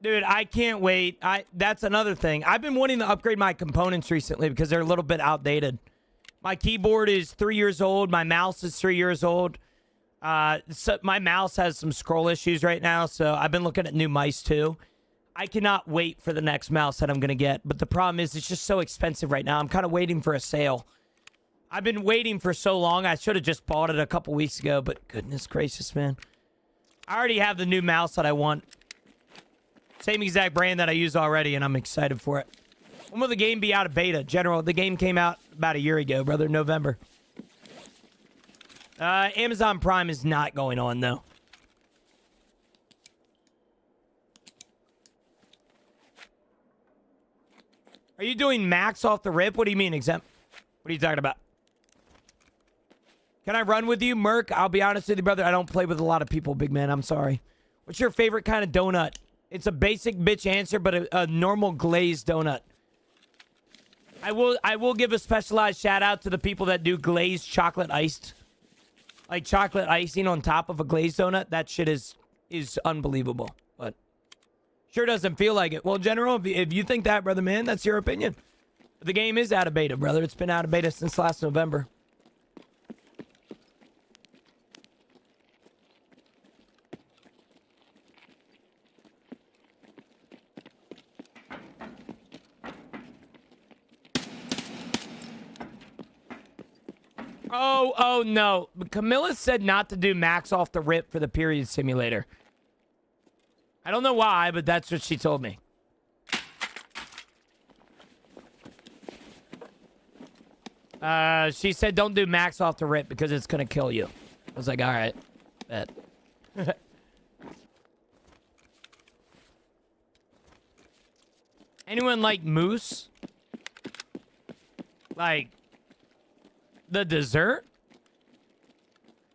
Dude, I can't wait. That's another thing. I've been wanting to upgrade my components recently because they're a little bit outdated. My keyboard is 3 years old. My mouse is 3 years old. So my mouse has some scroll issues right now, so I've been looking at new mice too. I cannot wait for the next mouse that I'm going to get, but the problem is it's just so expensive right now. I'm kind of waiting for a sale. I've been waiting for so long. I should have just bought it a couple weeks ago, but goodness gracious, man. I already have the new mouse that I want. Same exact brand that I use already, and I'm excited for it. When will the game be out of beta? General, the game came out about a year ago, brother, November. Amazon Prime is not going on, though. Are you doing max off the rip? What do you mean, exempt? What are you talking about? Can I run with you, Merc? I'll be honest with you, brother. I don't play with a lot of people, big man. I'm sorry. What's your favorite kind of donut? It's a basic bitch answer, but a normal glazed donut. I will give a specialized shout out to the people that do glazed chocolate iced. Like chocolate icing on top of a glazed donut. That shit is unbelievable. But sure doesn't feel like it. Well, General, if you think that, brother, man, that's your opinion. The game is out of beta, brother. It's been out of beta since last November. Oh, no. Camilla said not to do max off the rip for the period simulator. I don't know why, but that's what she told me. She said don't do max off the rip because it's going to kill you. I was like, all right. Bet. Anyone like mousse? Like the dessert?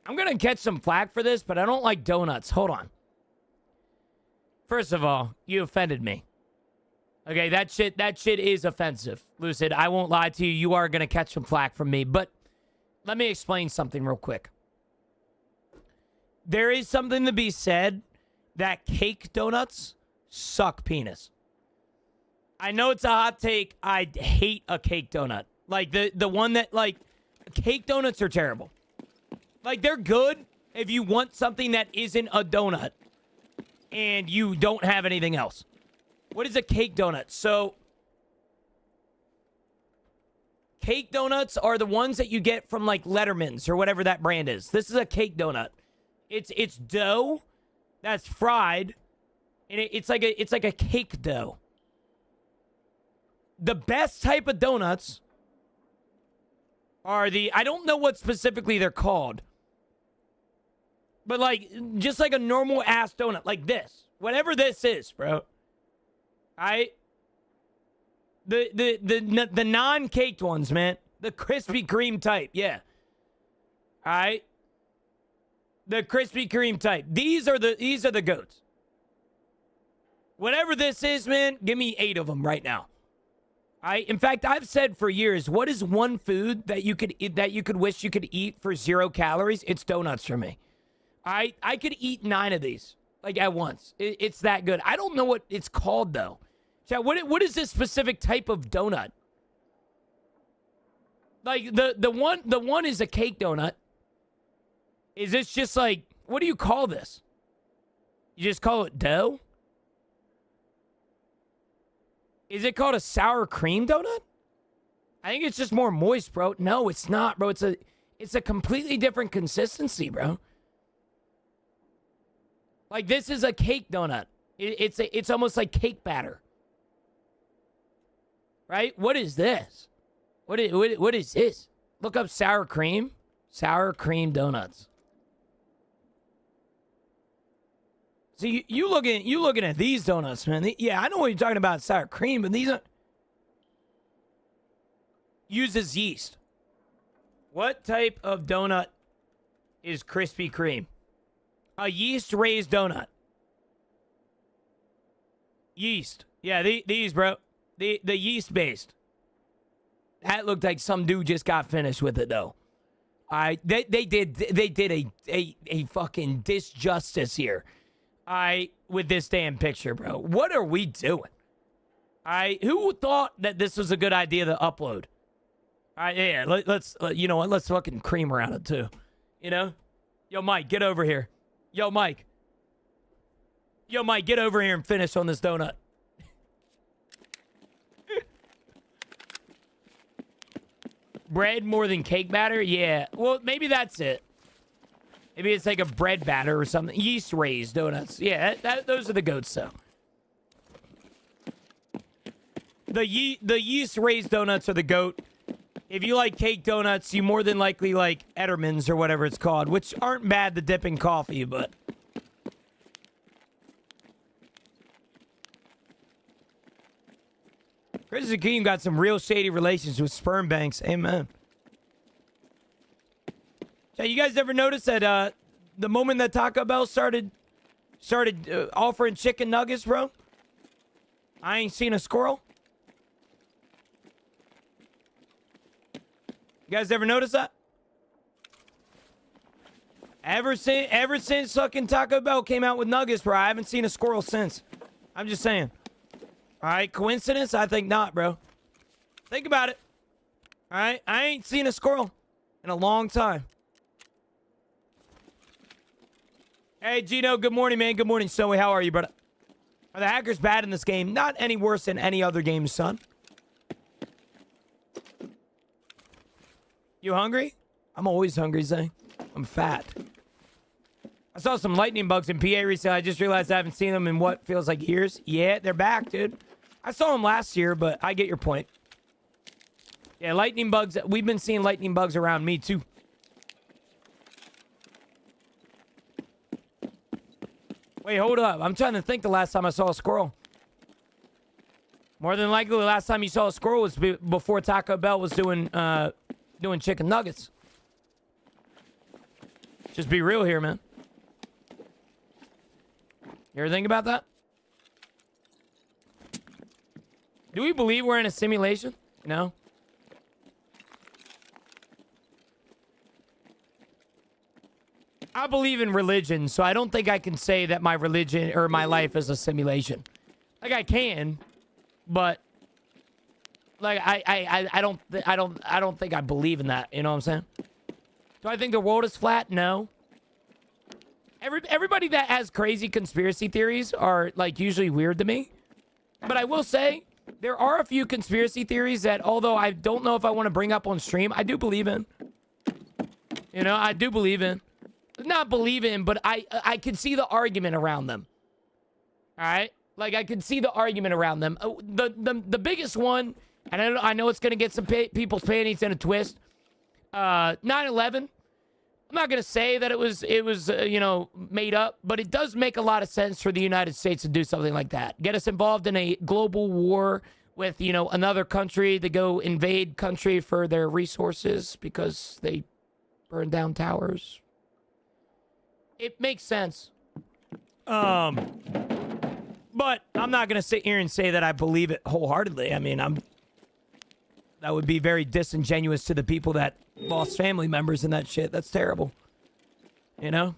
I'm going to catch some flack for this, but I don't like donuts. Hold on. First of all, you offended me. Okay, that shit is offensive. Lucid, I won't lie to you. You are going to catch some flack from me. But let me explain something real quick. There is something to be said that cake donuts suck penis. I know it's a hot take. I hate a cake donut. Like, the one that, like, cake donuts are terrible. Like, they're good if you want something that isn't a donut and you don't have anything else. What is a cake donut? So, Cake donuts are the ones that you get from like Letterman's or whatever that brand is. This is a cake donut. It's dough that's fried, and it's like a cake dough. The best type of donuts are I don't know what specifically they're called, but like just like a normal ass donut, like this, whatever this is, bro. The non-caked ones, man. The Krispy Kreme type, yeah. All right. The Krispy Kreme type. These are the goats. Whatever this is, man, give me 8 of them right now. In fact, I've said for years, what is one food that you could wish you could eat for 0 calories? It's donuts for me. I could eat 9 of these like at once. It's that good. I don't know what it's called though. Chat, what is this specific type of donut? Like the one is a cake donut. Is this just like, what do you call this? You just call it dough? Is it called a sour cream donut? I think it's just more moist, bro. No, it's not, bro. It's a completely different consistency, bro. Like this is a cake donut. It's almost like cake batter. Right? What is this? What is this? Look up sour cream. Sour cream donuts. So you looking at these donuts, man. Yeah, I know what you're talking about, sour cream, but these are uses yeast. What type of donut is Krispy Kreme? A yeast raised donut. Yeast. Yeah, these, bro. The yeast based. That looked like some dude just got finished with it though. They did a fucking disjustice here. With this damn picture, bro. What are we doing? Who thought that this was a good idea to upload? Yeah, let's you know what? Let's fucking cream around it too. You know? Yo, Mike, get over here. Yo, Mike, get over here and finish on this donut. Bread more than cake batter? Yeah. Well, maybe that's it. Maybe it's like a bread batter or something. Yeast raised donuts. Yeah, those are the goats, though. The yeast raised donuts are the goat. If you like cake donuts, you more than likely like Etterman's or whatever it's called, which aren't bad to dip in coffee, but... Chris Hakeem got some real shady relations with sperm banks. Amen. So you guys ever notice that the moment that Taco Bell started offering chicken nuggets, bro? I ain't seen a squirrel. You guys ever notice that? Ever since fucking Taco Bell came out with nuggets, bro, I haven't seen a squirrel since. I'm just saying. All right, coincidence? I think not, bro. Think about it. All right, I ain't seen a squirrel in a long time. Hey, Gino, good morning, man. Good morning, Zoe. How are you, brother? Are the hackers bad in this game? Not any worse than any other game, son. You hungry? I'm always hungry, Zay. I'm fat. I saw some lightning bugs in PA recently. I just realized I haven't seen them in what feels like years. Yeah, they're back, dude. I saw them last year, but I get your point. Yeah, lightning bugs. We've been seeing lightning bugs around me, too. Wait, hold up. I'm trying to think the last time I saw a squirrel. More than likely, the last time you saw a squirrel was before Taco Bell was doing chicken nuggets. Just be real here, man. You ever think about that? Do we believe we're in a simulation? No. I believe in religion, so I don't think I can say that my religion or my life is a simulation. Like I can, but like I don't think I believe in that. You know what I'm saying? Do I think the world is flat? No. Everybody that has crazy conspiracy theories are like usually weird to me. But I will say, there are a few conspiracy theories that, although I don't know if I want to bring up on stream, I do believe in. You know, I do believe in. Not believe in, but I can see the argument around them. All right? Like, I can see the argument around them. The biggest one, and I know it's going to get some people's panties in a twist. 9/11. I'm not going to say that it was you know, made up, but it does make a lot of sense for the United States to do something like that. Get us involved in a global war with, you know, another country to go invade country for their resources because they burned down towers. It makes sense. But I'm not going to sit here and say that I believe it wholeheartedly. I mean, that would be very disingenuous to the people that lost family members and that shit. That's terrible. You know?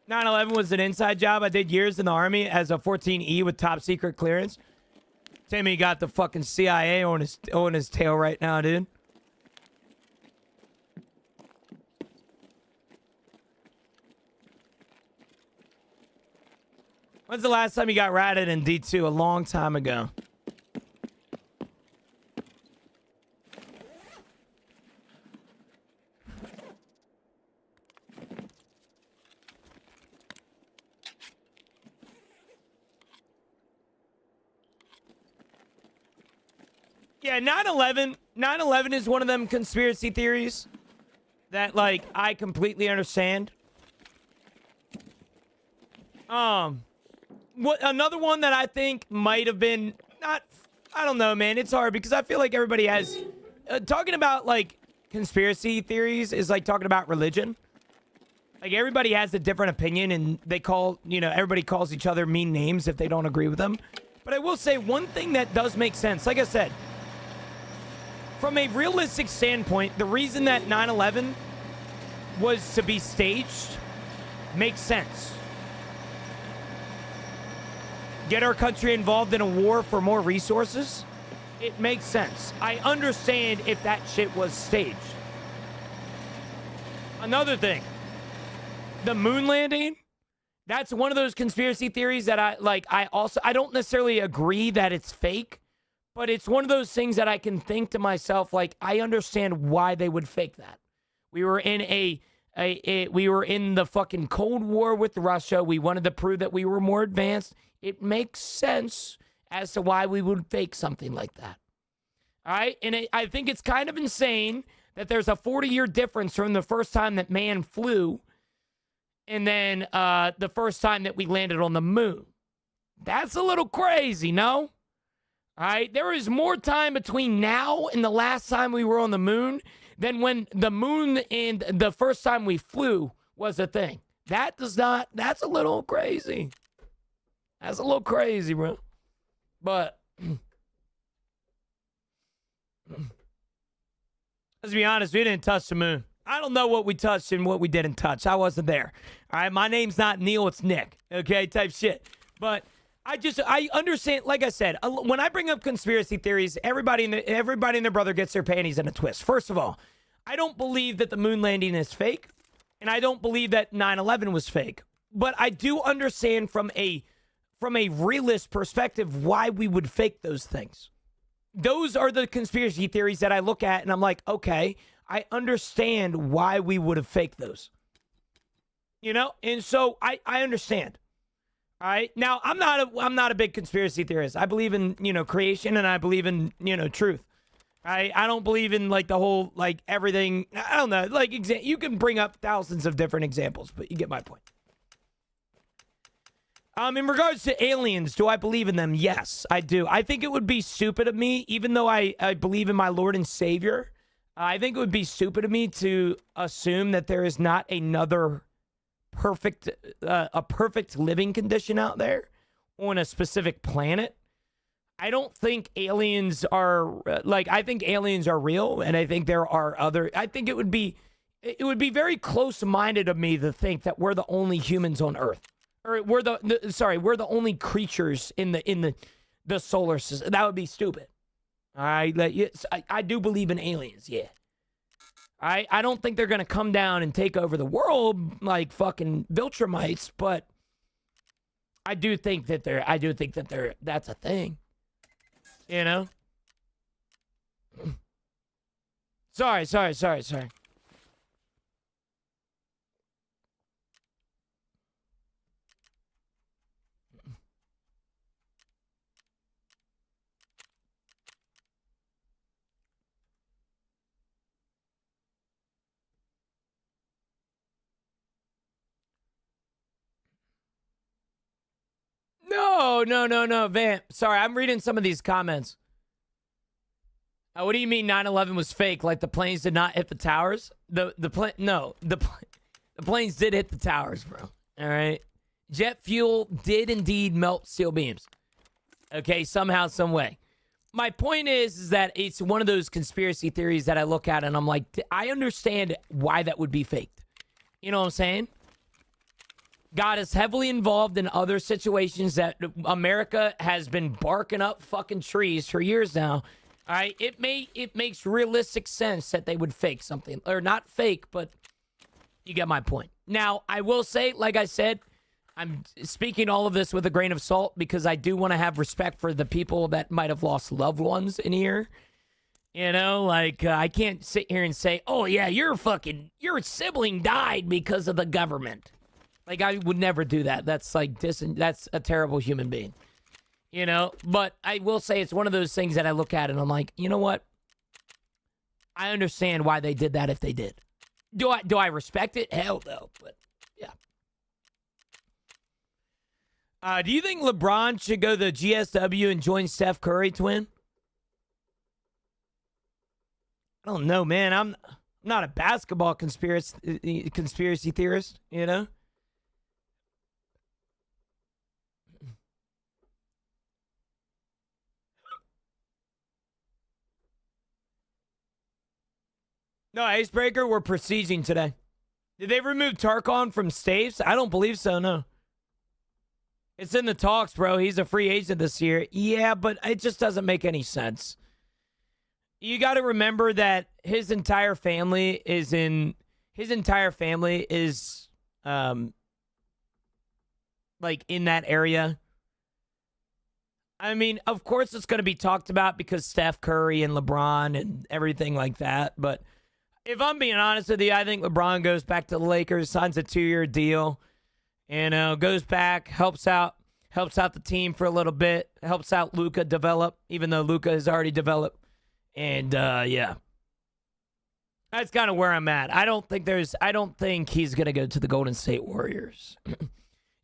9/11 was an inside job. I did years in the Army as a 14E with top secret clearance. Timmy got the fucking CIA on his tail right now, dude. When's the last time you got ratted in D2? A long time ago. Yeah, 9/11 is one of them conspiracy theories that, like, I completely understand. Another one that I think might have been not, I don't know, man. It's hard because I feel like everybody has talking about, like, conspiracy theories is like talking about religion. Like, everybody has a different opinion and they call, you know, everybody calls each other mean names if they don't agree with them. But I will say one thing that does make sense. Like I said, from a realistic standpoint, the reason that 9/11 was to be staged makes sense. Get our country involved in a war for more resources? It makes sense. I understand if that shit was staged. Another thing, the moon landing, that's one of those conspiracy theories that I don't necessarily agree that it's fake, but it's one of those things that I can think to myself, like, I understand why they would fake that. We were in we were in the fucking Cold War with Russia. We wanted to prove that we were more advanced. It makes sense as to why we would fake something like that. All right? And I think it's kind of insane that there's a 40-year difference from the first time that man flew and then the first time that we landed on the moon. That's a little crazy, no? All right? There is more time between now and the last time we were on the moon than when the moon and the first time we flew was a thing. That's a little crazy. That's a little crazy, bro. But let's be honest, we didn't touch the moon. I don't know what we touched and what we didn't touch. I wasn't there. All right, my name's not Neil, it's Nick. Okay, type shit. But I understand, like I said, when I bring up conspiracy theories, everybody and their brother gets their panties in a twist. First of all, I don't believe that the moon landing is fake, and I don't believe that 9/11 was fake. But I do understand from a realist perspective why we would fake those things. Those are the conspiracy theories that I look at and I'm like, okay, I understand why we would have faked those. You know? And so I understand. All right. Now, I'm not a big conspiracy theorist. I believe in, you know, creation and I believe in, you know, truth. I don't believe in, like, the whole, like, everything. I don't know. Like, you can bring up thousands of different examples, but you get my point. In regards to aliens, do I believe in them? Yes, I do. I think it would be stupid of me, even though I believe in my Lord and Savior. I think it would be stupid of me to assume that there is not another perfect living condition out there on a specific planet. I don't think aliens are I think aliens are real, and I think there are other. I think it would be very close-minded of me to think that we're the only humans on Earth. Or we're the only creatures in the solar system. That would be stupid. I do believe in aliens, yeah. I don't think they're gonna come down and take over the world like fucking Viltrumites, but I do think that that's a thing. You know? Sorry. No, Vamp. Sorry, I'm reading some of these comments. What do you mean 9/11 was fake? Like the planes did not hit the towers? The planes did hit the towers, bro. All right. Jet fuel did indeed melt steel beams. Okay, somehow, some way. My point is that it's one of those conspiracy theories that I look at and I'm like, I understand why that would be faked. You know what I'm saying? God is heavily involved in other situations that America has been barking up fucking trees for years now. All right, it makes realistic sense that they would fake something, or not fake, but you get my point. Now, I will say, like I said, I'm speaking all of this with a grain of salt because I do want to have respect for the people that might have lost loved ones in here. You know, like I can't sit here and say, "Oh yeah, your sibling died because of the government." Like, I would never do that. That's like that's a terrible human being. You know? But I will say it's one of those things that I look at and I'm like, you know what? I understand why they did that if they did. Do I respect it? Hell no. But yeah. Do you think LeBron should go to GSW and join Steph Curry, twin? I don't know, man. I'm not a basketball conspiracy theorist, you know? No, Icebreaker, we're besieging today. Did they remove Tarkov from Staves? I don't believe so, no. It's in the talks, bro. He's a free agent this year. Yeah, but it just doesn't make any sense. You got to remember that his entire family is like in that area. I mean, of course it's going to be talked about because Steph Curry and LeBron and everything like that, but if I'm being honest with you, I think LeBron goes back to the Lakers, signs a 2-year deal, and goes back, helps out the team for a little bit, helps out Luka develop, even though Luka has already developed. And yeah, that's kind of where I'm at. I don't think he's gonna go to the Golden State Warriors.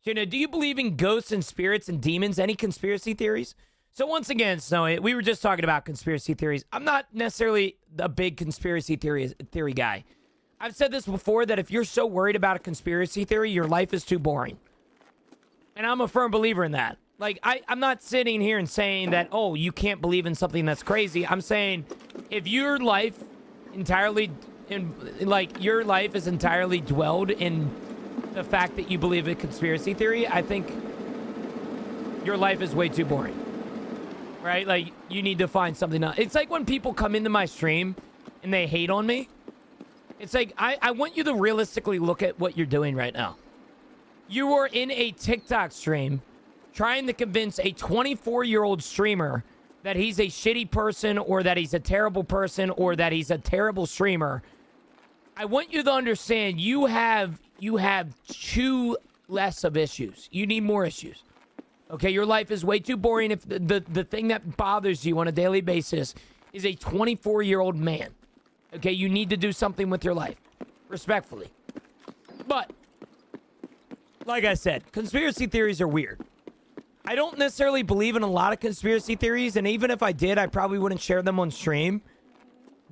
You know, do you believe in ghosts and spirits and demons? Any conspiracy theories? So once again, Snowy, we were just talking about conspiracy theories. I'm not necessarily a big conspiracy theory guy. I've said this before, that if you're so worried about a conspiracy theory, your life is too boring. And I'm a firm believer in that. Like, I'm not sitting here and saying that, oh, you can't believe in something that's crazy. I'm saying if your life your life is entirely dwelled in the fact that you believe in conspiracy theory, I think your life is way too boring. Right? Like, you need to find something else. It's like when people come into my stream and they hate on me. It's like, I want you to realistically look at what you're doing right now. You are in a TikTok stream trying to convince a 24-year-old streamer that he's a shitty person, or that he's a terrible person, or that he's a terrible streamer. I want you to understand you have two less of issues. You need more issues. Okay, your life is way too boring if the thing that bothers you on a daily basis is a 24-year-old man. Okay, you need to do something with your life. Respectfully. But, like I said, conspiracy theories are weird. I don't necessarily believe in a lot of conspiracy theories, and even if I did, I probably wouldn't share them on stream.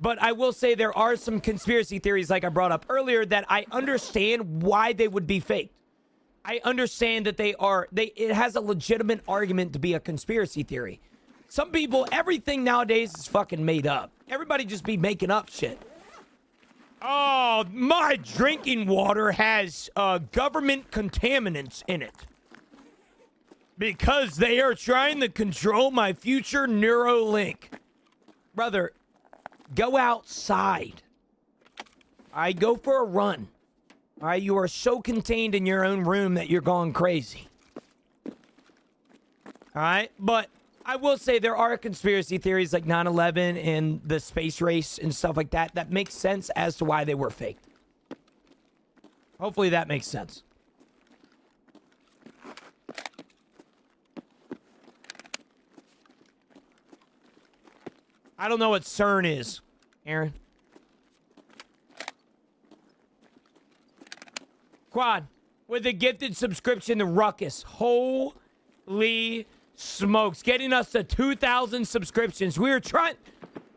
But I will say there are some conspiracy theories, like I brought up earlier, that I understand why they would be faked. I understand that it has a legitimate argument to be a conspiracy theory. Some people, everything nowadays is fucking made up. Everybody just be making up shit. Oh, my drinking water has government contaminants in it. Because they are trying to control my future Neuralink. Brother, go outside. All right, go for a run. All right, you are so contained in your own room that you're going crazy. All right, but I will say there are conspiracy theories like 9/11 and the space race and stuff like that that makes sense as to why they were faked. Hopefully that makes sense. I don't know what CERN is, Aaron. Quad, with a gifted subscription to Ruckus. Holy smokes. Getting us to 2,000 subscriptions. We were trying...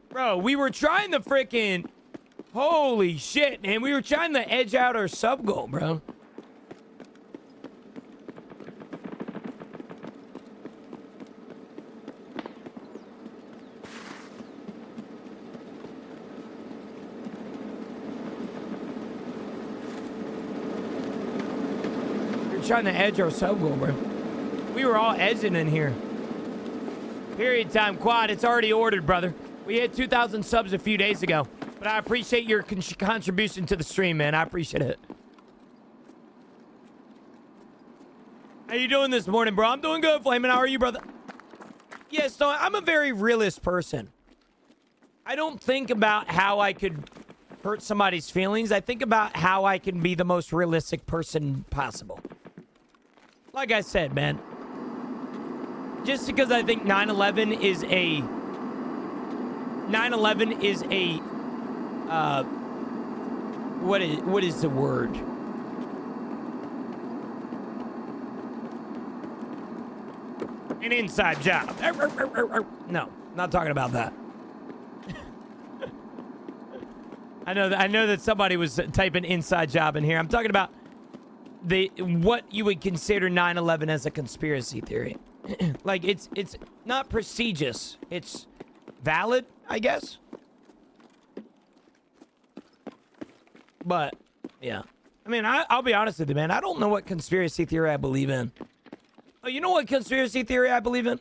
Bro, we were trying to freaking... Holy shit, man. We were trying to edge out our sub goal, bro. Trying to edge our sub goal, bro. We were all edging in here. Period time. Quad, it's already ordered, brother. We hit 2,000 subs a few days ago. But I appreciate your contribution to the stream, man. I appreciate it. How you doing this morning, bro? I'm doing good, Flamin'. How are you, brother? Yes, no, I'm a very realist person. I don't think about how I could hurt somebody's feelings. I think about how I can be the most realistic person possible. Like I said, man, just because I think 9/11 is a what is the word? An inside job. No, not talking about that. I know that somebody was typing inside job in here. I'm talking about what you would consider 9/11 as a conspiracy theory. Like it's not prestigious. It's valid, I guess. But yeah. I mean, I'll be honest with you, man. I don't know what conspiracy theory I believe in. Oh, you know what conspiracy theory I believe in?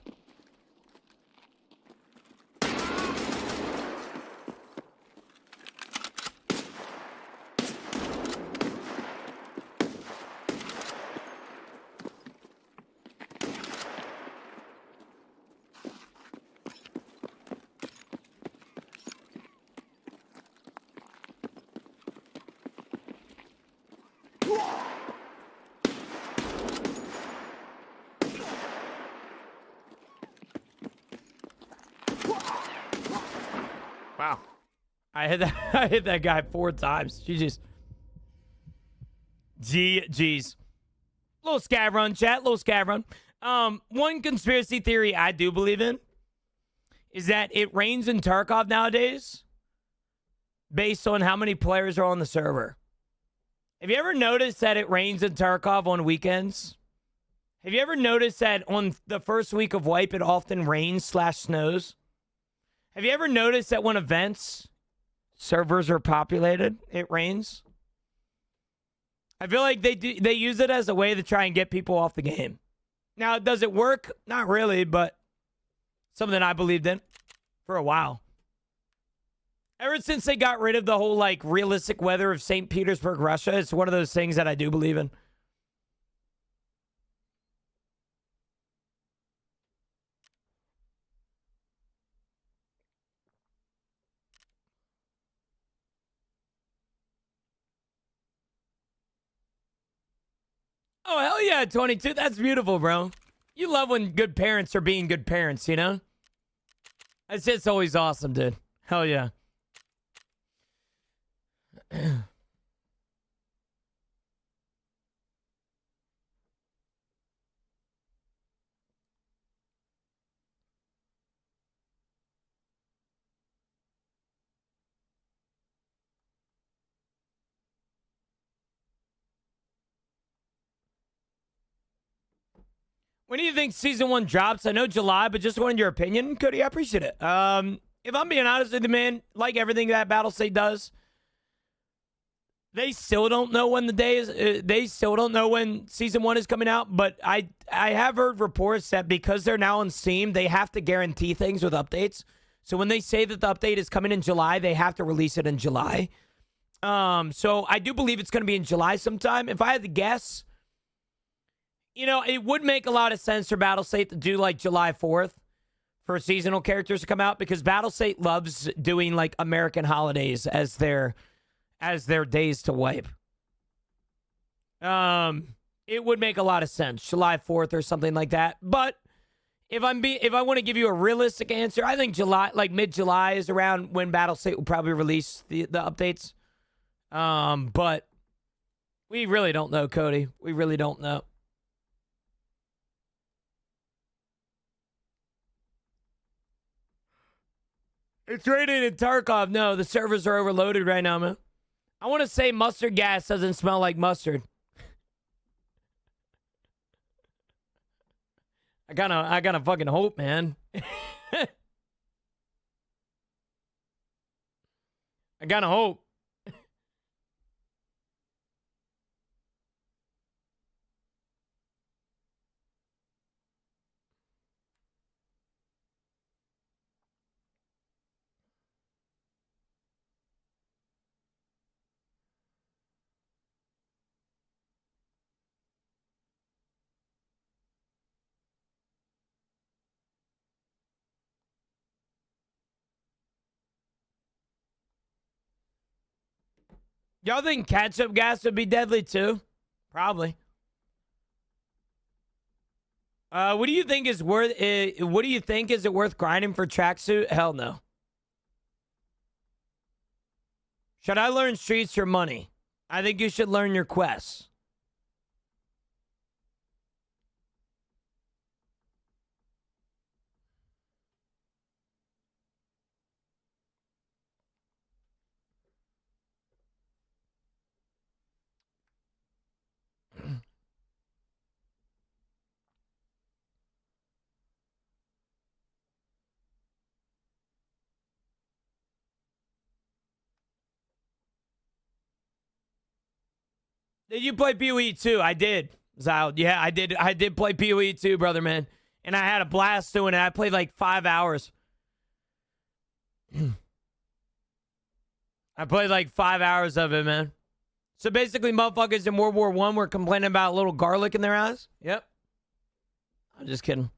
Wow. I hit that guy 4 times. GG's. GG's. Little scav run, chat. Little scav run. One conspiracy theory I do believe in is that it rains in Tarkov nowadays based on how many players are on the server. Have you ever noticed that it rains in Tarkov on weekends? Have you ever noticed that on the first week of wipe it often rains/snows? Have you ever noticed that when events, servers are populated, it rains? I feel like they use it as a way to try and get people off the game. Now, does it work? Not really, but something I believed in for a while. Ever since they got rid of the whole, like, realistic weather of St. Petersburg, Russia, it's one of those things that I do believe in. Oh, hell yeah, 22. That's beautiful, bro. You love when good parents are being good parents, you know? That's just always awesome, dude. Hell yeah. When do you think season 1 drops? I know July, but just wanted your opinion, Cody. I appreciate it. If I'm being honest with you, man, like everything that Battlestate does, they still don't know when the day is. They still don't know when season 1 is coming out. But I have heard reports that because they're now on Steam, they have to guarantee things with updates. So when they say that the update is coming in July, they have to release it in July. So I do believe it's going to be in July sometime. If I had to guess, you know, it would make a lot of sense for Battlestate to do like July 4th for seasonal characters to come out, because Battlestate loves doing like American holidays as their days to wipe. It would make a lot of sense, July 4th or something like that. But if I want to give you a realistic answer, I think July, like mid-July, is around when Battlestate will probably release the updates. But we really don't know, Cody. We really don't know. It's raining in Tarkov. No, the servers are overloaded right now, man. I want to say mustard gas doesn't smell like mustard. I gotta fucking hope, man. I gotta hope. Y'all think ketchup gas would be deadly too? Probably. What do you think is worth? What do you think, is it worth grinding for tracksuit? Hell no. Should I learn streets for money? I think you should learn your quests. Did you play PoE too? I did. Zyle. Yeah, I did. I did play PoE too, brother, man. And I had a blast doing it. I played like 5 hours. I played like 5 hours of it, man. So basically, motherfuckers in World War I were complaining about a little garlic in their eyes. Yep. I'm just kidding.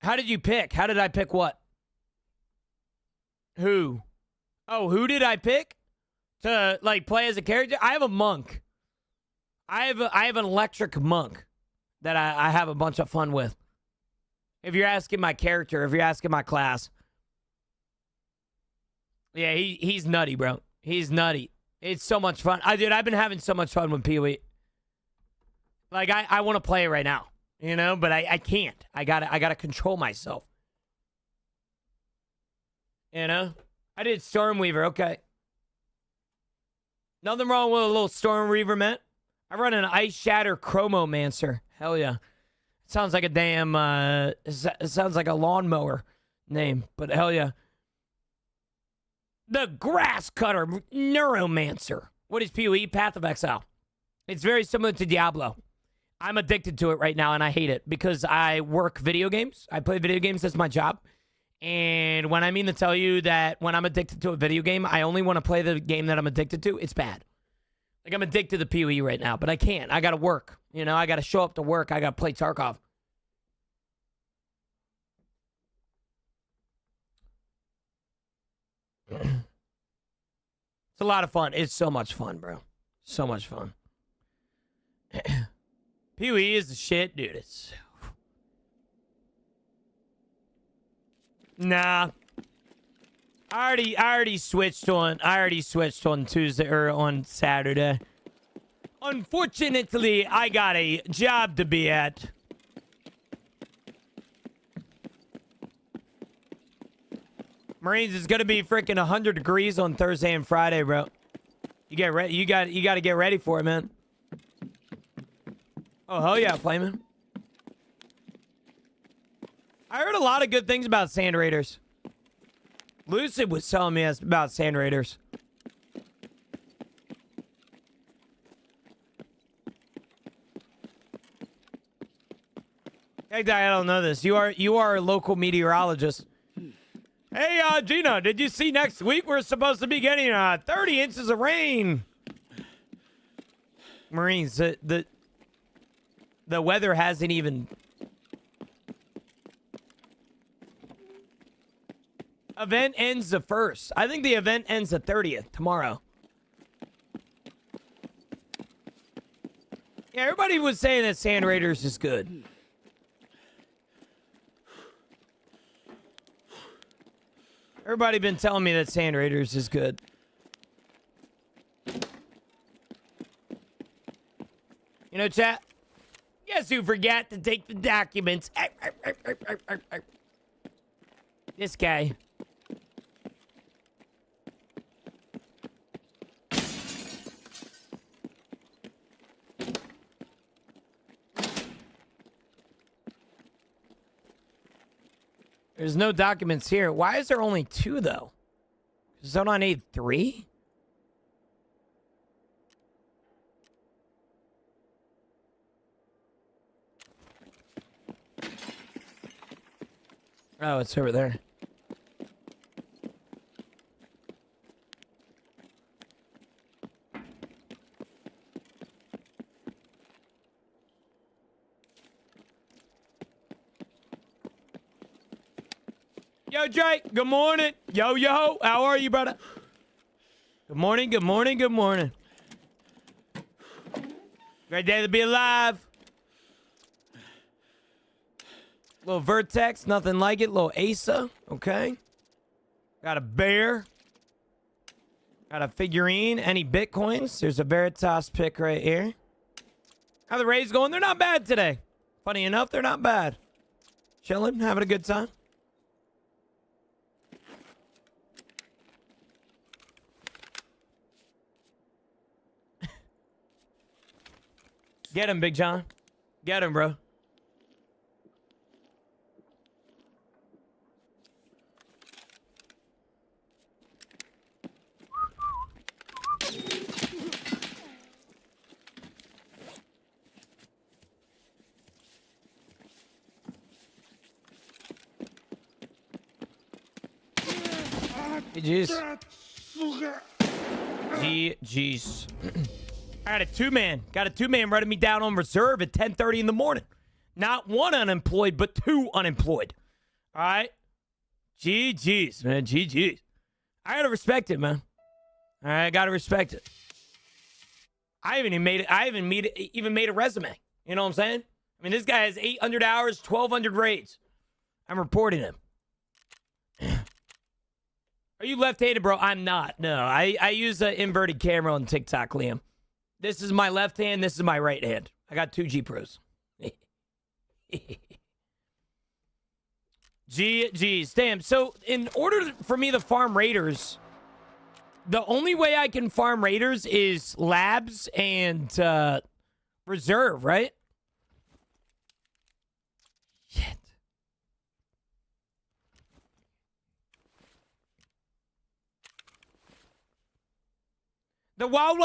How did you pick? How did I pick what? Who? Oh, who did I pick to like play as a character? I have a monk. I have an electric monk that I have a bunch of fun with. If you're asking my character, if you're asking my class. Yeah, he's nutty, bro. He's nutty. It's so much fun. I've been having so much fun with PoE. Like, I want to play it right now, you know, but I can't. I gotta control myself. You know? I did Stormweaver, okay. Nothing wrong with a little Stormweaver, man. I run an Ice Shatter Chromomancer. Hell yeah. Sounds like a damn, it sounds like a lawnmower name, but hell yeah. The Grass Cutter Neuromancer. What is PoE? Path of Exile. It's very similar to Diablo. I'm addicted to it right now, and I hate it because I work video games. I play video games. That's my job. And when I mean to tell you that when I'm addicted to a video game, I only want to play the game that I'm addicted to, it's bad. Like, I'm addicted to PoE right now, but I can't. I got to work. You know, I got to show up to work. I got to play Tarkov. It's a lot of fun. It's so much fun, bro. So much fun. PoE is the shit, dude. It's... Nah. I already switched on Tuesday or on Saturday. Unfortunately, I got a job to be at. Marines, is gonna be freaking 100 degrees on Thursday and Friday, bro. You get ready. You got to get ready for it, man. Oh hell yeah, Flamin'. I heard a lot of good things about Sand Raiders. Lucid was telling me about Sand Raiders. Hey, I don't know this. You are a local meteorologist. Hey, Hey, Gino, did you see next week we're supposed to be getting 30 inches of rain? Marines, the weather hasn't even... Event ends the 1st. I think the event ends the 30th, tomorrow. Yeah, everybody was saying that Sand Raiders is good. Everybody been telling me that Sand Raiders is good. You know, chat? Guess who forgot to take the documents? This guy. There's no documents here. Why is there only 2, though? Don't I need 3? Oh, it's over there. Yo, Drake, good morning. Yo, yo, how are you, brother? Good morning, good morning, good morning. Great day to be alive. Little Vertex, nothing like it. Little Asa, okay. Got a bear. Got a figurine. Any Bitcoins? There's a Veritas pick right here. How the Rays going? They're not bad today. Funny enough, they're not bad. Chilling, having a good time. Get him, Big John. Get him, bro. GG's. GG's. I got a 2-man. Got a 2-man running me down on reserve at 10:30 in the morning. Not 1 unemployed, but 2 unemployed. All right? GG's, man. GG's. I gotta respect it, man. All right, I gotta respect it. I haven't even made a resume. You know what I'm saying? I mean, this guy has 800 hours, 1,200 raids. I'm reporting him. Are you left-handed, bro? I'm not. No, I use an inverted camera on TikTok, Liam. This is my left hand. This is my right hand. I got 2 G Pros. Geez, damn. So in order for me to farm raiders, the only way I can farm raiders is labs and reserve, right? Shit. The Wild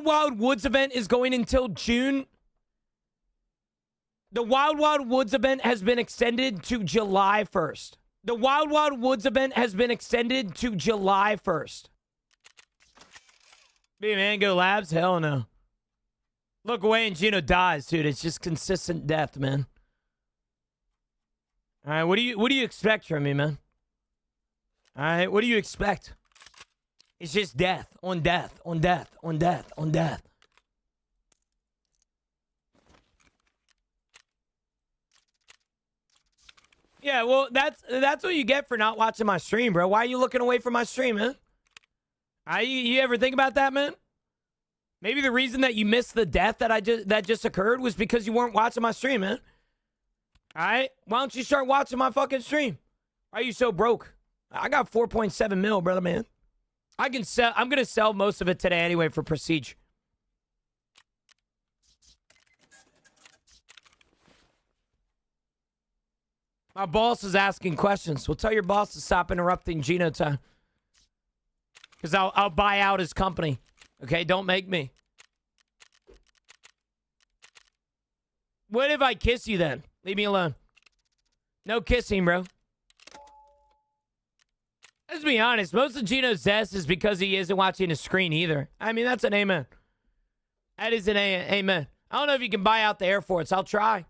Wild Woods event is going until June. The Wild Wild Woods event has been extended to July 1st. The Wild Wild Woods event has been extended to July 1st. Hey, man, go labs? Hell no. Look away and Gino dies, dude. It's just consistent death, man. All right, what do you expect from me, man? All right, what do you expect? It's just death on death on death on death on death. Yeah, well, that's what you get for not watching my stream, bro. Why are you looking away from my stream, man? You ever think about that, man? Maybe the reason that you missed the death that just occurred was because you weren't watching my stream, man. All right? Why don't you start watching my fucking stream? Why are you so broke? I got 4.7 mil, brother, man. I'm going to sell most of it today anyway for Prestige. My boss is asking questions. Well, tell your boss to stop interrupting Gino time. Because I'll buy out his company. Okay, don't make me. What if I kiss you then? Leave me alone. No kissing, bro. Let's be honest. Most of Gino's death is because he isn't watching his screen either. I mean, that's an amen. That is an amen. I don't know if you can buy out the Air Force. I'll try.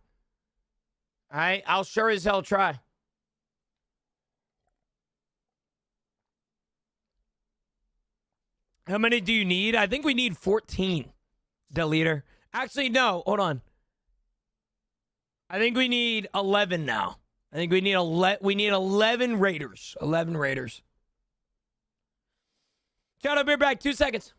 All right? I'll sure as hell try. How many do you need? I think we need 14. Deleter. Actually, no. Hold on. I think we need 11 now. I think we need 11 Raiders. 11 Raiders. Shout out, beer back. 2 seconds.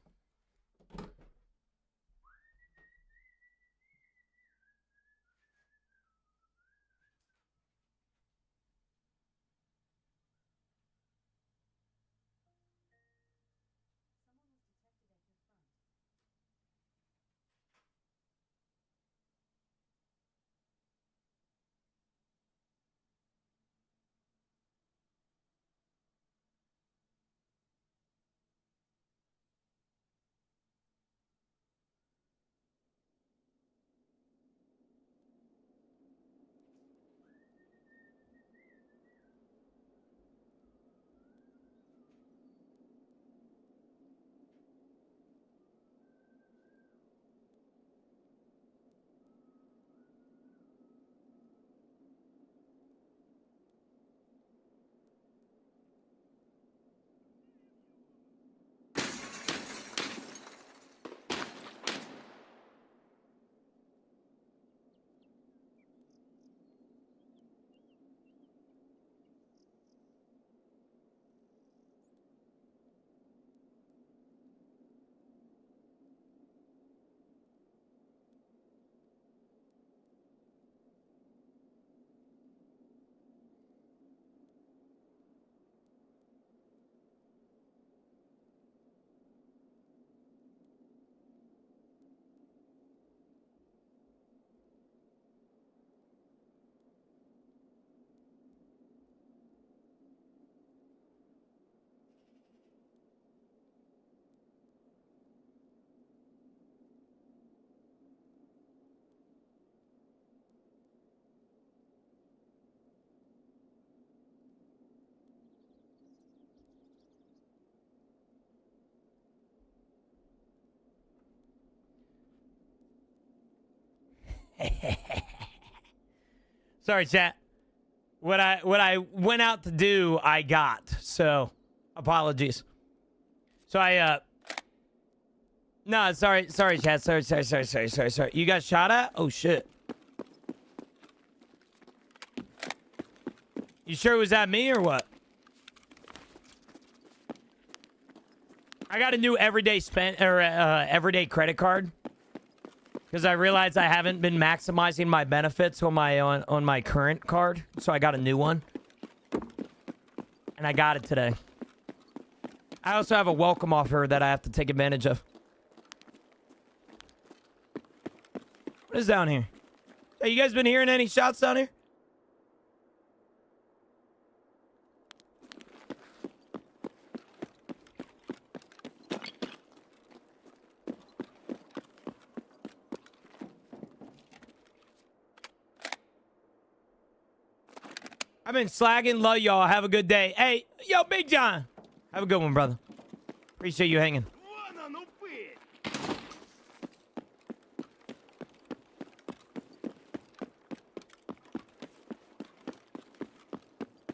Sorry, chat. What I went out to do, I got. So, apologies. So no, sorry, chat. Sorry. You got shot at? Oh shit. You sure it was at me or what? I got a new everyday credit card. Because I realized I haven't been maximizing my benefits on my current card. So I got a new one. And I got it today. I also have a welcome offer that I have to take advantage of. What is down here? Hey, you guys been hearing any shots down here? I've been slagging. Love y'all. Have a good day. Hey, yo, Big John. Have a good one, brother. Appreciate you hanging.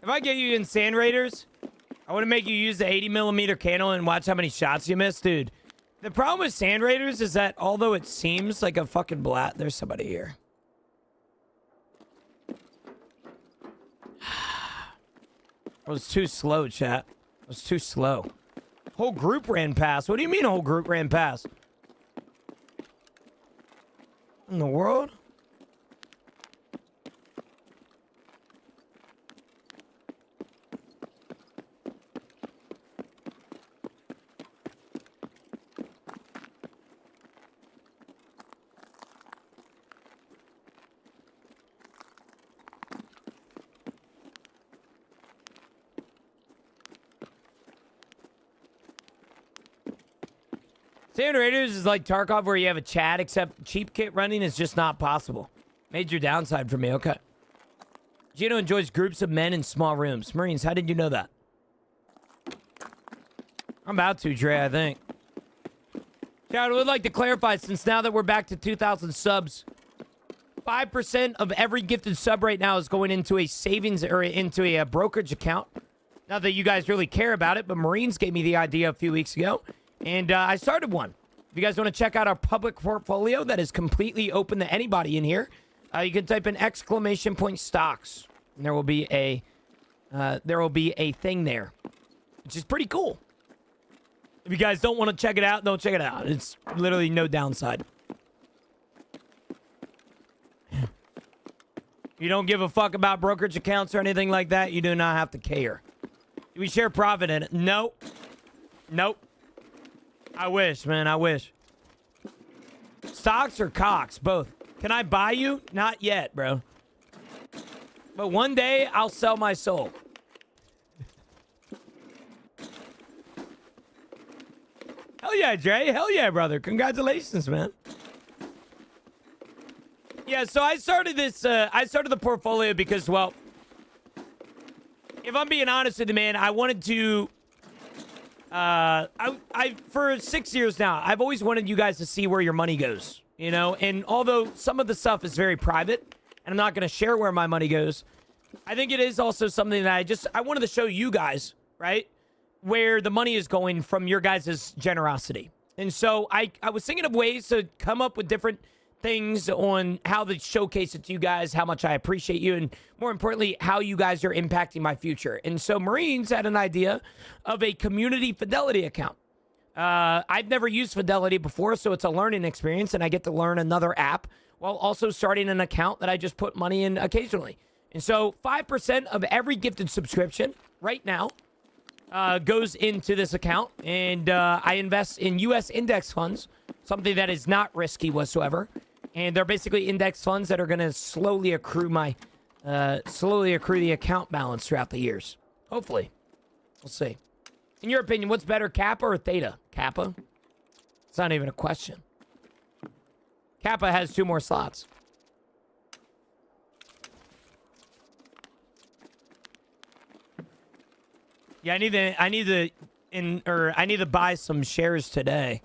If I get you in Sand Raiders, I want to make you use the 80mm candle and watch how many shots you miss. Dude, the problem with Sand Raiders is that although it seems like a fucking blast, there's somebody here. I was too slow, chat. I was too slow. Whole group ran past. What do you mean whole group ran past? In the world? Sand Raiders is like Tarkov where you have a chat, except cheap kit running is just not possible. Major downside for me. Okay. Gino enjoys groups of men in small rooms. Marines, how did you know that? I'm about to, Dre, I think. Chad, I would like to clarify, since now that we're back to 2,000 subs, 5% of every gifted sub right now is going into a savings or into a brokerage account. Not that you guys really care about it, but Marines gave me the idea a few weeks ago, and I started one. If you guys want to check out our public portfolio that is completely open to anybody in here, you can type in !stocks, and there will be a thing there, which is pretty cool. If you guys don't want to check it out, don't check it out. It's literally no downside. You don't give a fuck about brokerage accounts or anything like that, you do not have to care. Do we share profit in it? Nope. Nope. I wish, man. I wish. Stocks or cocks? Both. Can I buy you? Not yet, bro. But one day, I'll sell my soul. Hell yeah, Dre. Hell yeah, brother. Congratulations, man. Yeah, so I started this, I started the portfolio because, well, if I'm being honest with you, man, I wanted to, for 6 years now, I've always wanted you guys to see where your money goes, you know? And although some of the stuff is very private, and I'm not going to share where my money goes, I think it is also something that I wanted to show you guys, right, where the money is going from your guys' generosity. And so I was thinking of ways to come up with different things on how to showcase it to you guys, how much I appreciate you, and more importantly, how you guys are impacting my future. And so Marines had an idea of a community Fidelity account. I've never used Fidelity before, so it's a learning experience, and I get to learn another app while also starting an account that I just put money in occasionally. And so 5% of every gifted subscription right now goes into this account, and I invest in U.S. index funds, something that is not risky whatsoever. And they're basically index funds that are going to slowly accrue the account balance throughout the years. Hopefully. We'll see. In your opinion, what's better, Kappa or Theta? Kappa? It's not even a question. Kappa has 2 more slots. Yeah, I need to buy some shares today,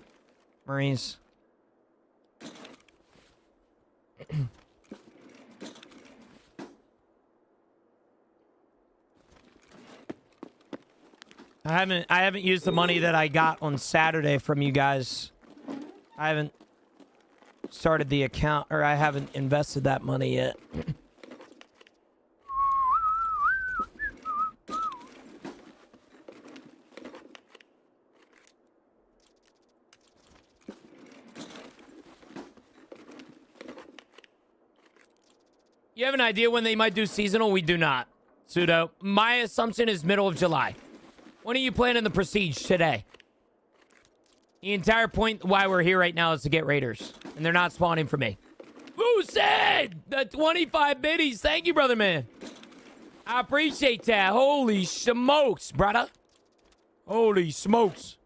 Marines. I haven't used the money that I got on Saturday from you guys. I haven't started the account, or I haven't invested that money yet. You have an idea when they might do seasonal? We do not. Pseudo. My assumption is middle of July. When are you planning the Prestige today? The entire point why we're here right now is to get raiders. And they're not spawning for me. Who said? The 25 biddies. Thank you, brother man. I appreciate that. Holy smokes, brother. Holy smokes.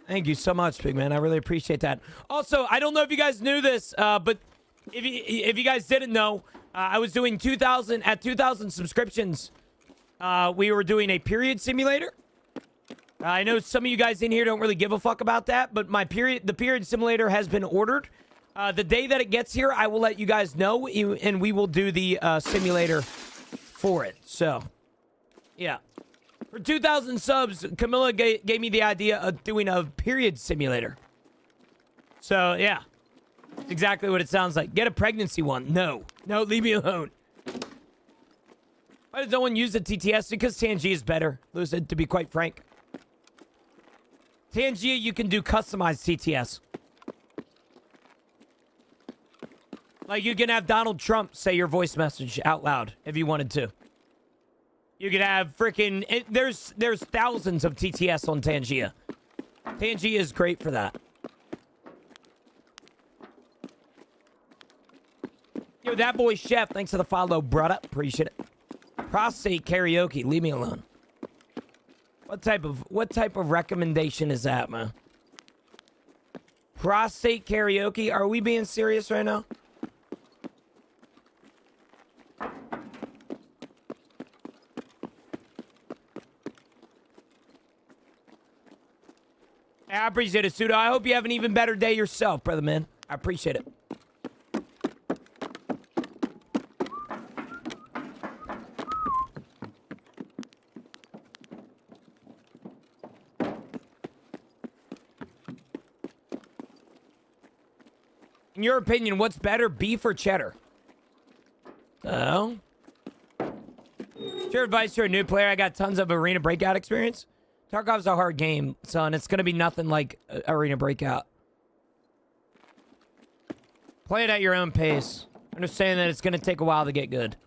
Thank you so much, big man. I really appreciate that. Also, I don't know if you guys knew this, but if you guys didn't know, I was doing 2,000 subscriptions. We were doing a period simulator. I know some of you guys in here don't really give a fuck about that, but the period simulator has been ordered. The day that it gets here, I will let you guys know, and we will do the simulator for it. So, yeah. For 2,000 subs, Camilla gave me the idea of doing a period simulator. So, yeah. That's exactly what it sounds like. Get a pregnancy one. No. No, leave me alone. Why does no one use the TTS? Because Tangia is better, Lucid, to be quite frank. Tangia, you can do customized TTS. Like, you can have Donald Trump say your voice message out loud if you wanted to. You could have freaking... There's thousands of TTS on Tangia. Tangia is great for that. Yo, that boy Chef, thanks for the follow, brother. Appreciate it. Prostate karaoke, leave me alone. What type of recommendation is that, man? Prostate karaoke? Are we being serious right now? I appreciate it, Pseudo. I hope you have an even better day yourself, brother man. I appreciate it. In your opinion, what's better, beef or cheddar? Oh. Your advice to a new player? I got tons of arena breakout experience. Tarkov's a hard game, son. It's going to be nothing like arena breakout. Play it at your own pace. Understand that it's going to take a while to get good.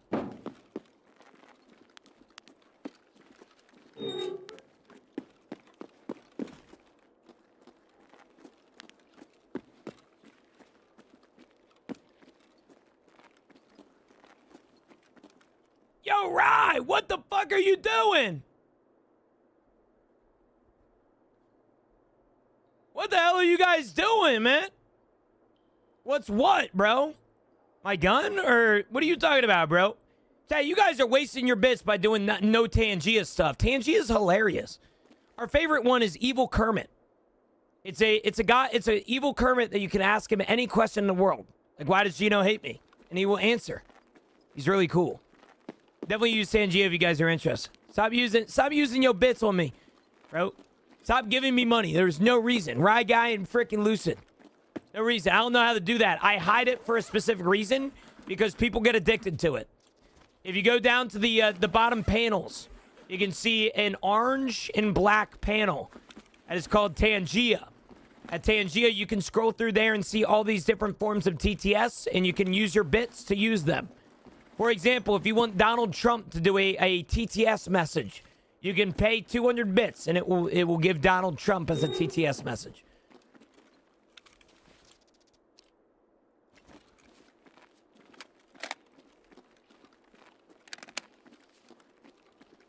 Yo, Rye, what the fuck are you doing? What the hell are you guys doing, man? What's what, bro? My gun? Or what are you talking about, bro? Hey, you guys are wasting your bits by doing no Tangia stuff. Tangia is hilarious. Our favorite one is Evil Kermit. It's an evil Kermit that you can ask him any question in the world. Like, why does Gino hate me? And he will answer. He's really cool. Definitely use Tangia if you guys are interested. Stop using your bits on me, bro. Stop giving me money. There's no reason. Rye Guy and freaking Lucid. No reason. I don't know how to do that. I hide it for a specific reason because people get addicted to it. If you go down to the bottom panels, you can see an orange and black panel. That is called Tangia. At Tangia, you can scroll through there and see all these different forms of TTS, and you can use your bits to use them. For example, if you want Donald Trump to do a TTS message, you can pay 200 bits, and it will give Donald Trump as a TTS message.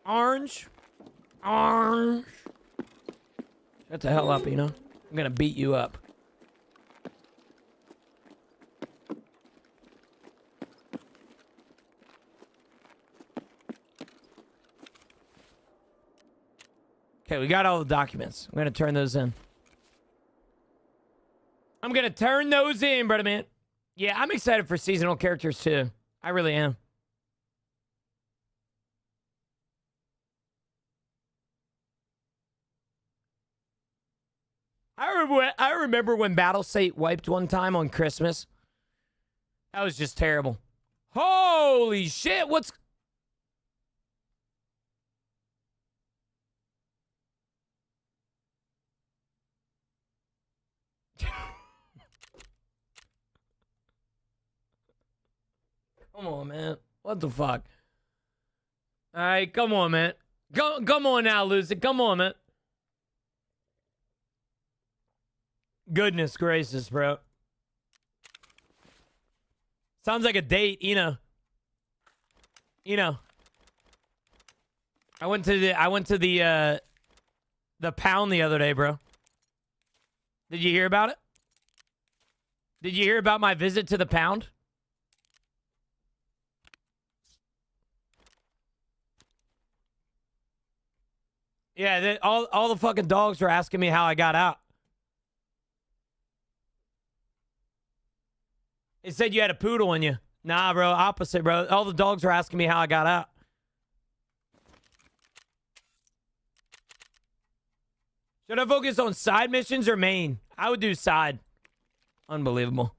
Orange. Orange. Shut the hell up, you know? I'm gonna beat you up. Okay, we got all the documents. I'm gonna turn those in. I'm gonna turn those in, brother man. Yeah, I'm excited for seasonal characters too. I really am. I remember when Battlestate wiped one time on Christmas. That was just terrible. Holy shit, what's... Come on, man. What the fuck? All right, come on, man. Come on now, Lucid. Come on, man. Goodness gracious, bro. Sounds like a date, you know. You know. I went to the pound the other day, bro. Did you hear about it? Did you hear about my visit to the pound? Yeah, all the fucking dogs were asking me how I got out. It said you had a poodle in you. Nah, bro, opposite, bro. All the dogs were asking me how I got out. Should I focus on side missions or main? I would do side. Unbelievable.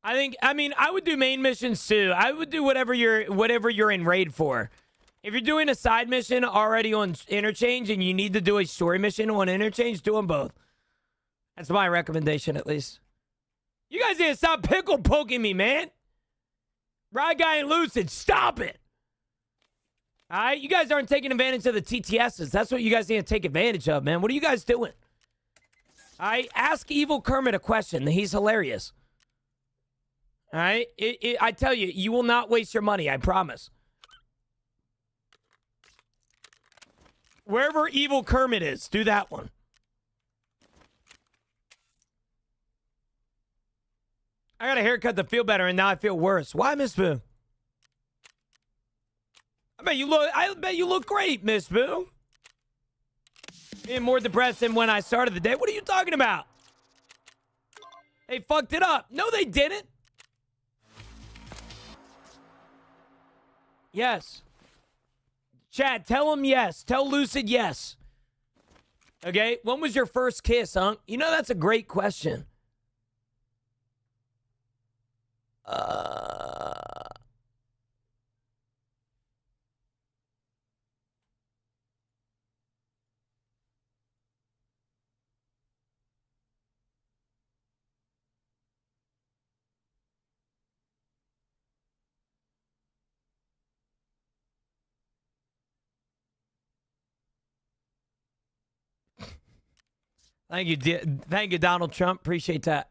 I mean, I would do main missions too. I would do whatever you're in raid for. If you're doing a side mission already on Interchange and you need to do a story mission on Interchange, do them both. That's my recommendation, at least. You guys need to stop pickle poking me, man. Rye Guy and Lucid, stop it. All right? You guys aren't taking advantage of the TTSs. That's what you guys need to take advantage of, man. What are you guys doing? All right? Ask Evil Kermit a question. He's hilarious. All right? I tell you, you will not waste your money. I promise. Wherever Evil Kermit is, do that one. I got a haircut to feel better, and now I feel worse. Why, Miss Boo? I bet you look great, Miss Boo. Being more depressed than when I started the day. What are you talking about? They fucked it up. No, they didn't. Yes. Chad, tell him yes. Tell Lucid yes. Okay, when was your first kiss, huh? You know, that's a great question. Thank you, Donald Trump. Appreciate that.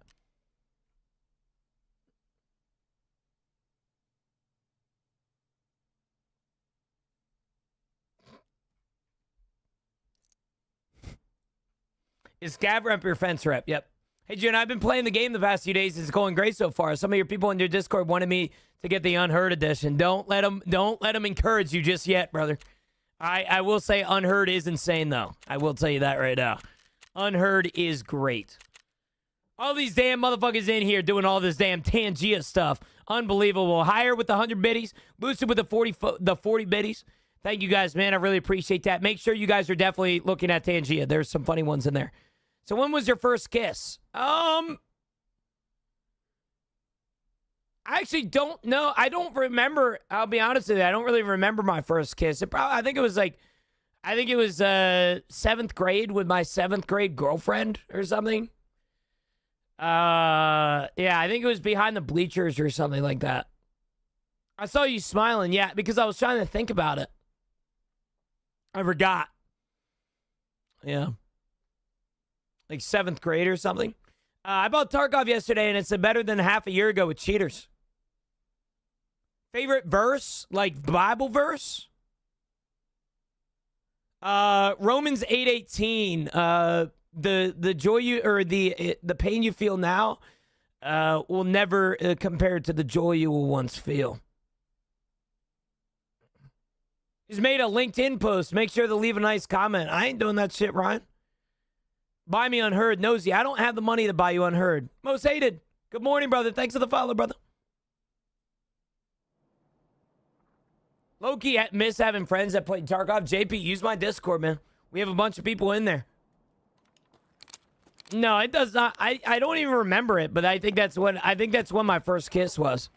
Is Scav Rep your fence rep? Yep. Hey, June, I've been playing the game the past few days. It's going great so far. Some of your people in your Discord wanted me to get the Unheard edition. Don't let them encourage you just yet, brother. I will say Unheard is insane, though. I will tell you that right now. Unheard is great. All these damn motherfuckers in here doing all this damn Tangia stuff. Unbelievable. Higher with the 100 biddies. Boosted with the 40 biddies. Thank you guys, man. I really appreciate that. Make sure you guys are definitely looking at Tangia. There's some funny ones in there. So when was your first kiss? I actually don't know. I don't remember. I'll be honest with you. I don't really remember my first kiss. I think it was 7th grade with my 7th grade girlfriend or something. Yeah, I think it was behind the bleachers or something like that. I saw you smiling. Yeah, because I was trying to think about it. I forgot. Yeah. Like 7th grade or something. I bought Tarkov yesterday, and it's better than half a year ago with cheaters. Favorite verse? Like Bible verse? Romans 8:18. The joy you, or the pain you feel now will never compare to the joy you will once feel. He's made a LinkedIn post. Make sure to leave a nice comment. I ain't doing that shit, Ryan. Buy me Unheard. Nosy, I don't have the money to buy you Unheard. Most hated. Good morning, brother. Thanks for the follow, brother. Low-key miss having friends that play Tarkov. JP, use my Discord, man. We have a bunch of people in there. No, it does not. I don't even remember it, but I think that's when my first kiss was.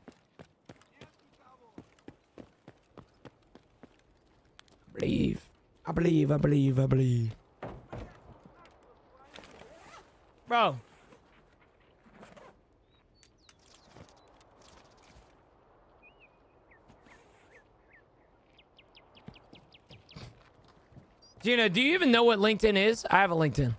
I believe. Bro. Gina, do you even know what LinkedIn is? I have a LinkedIn.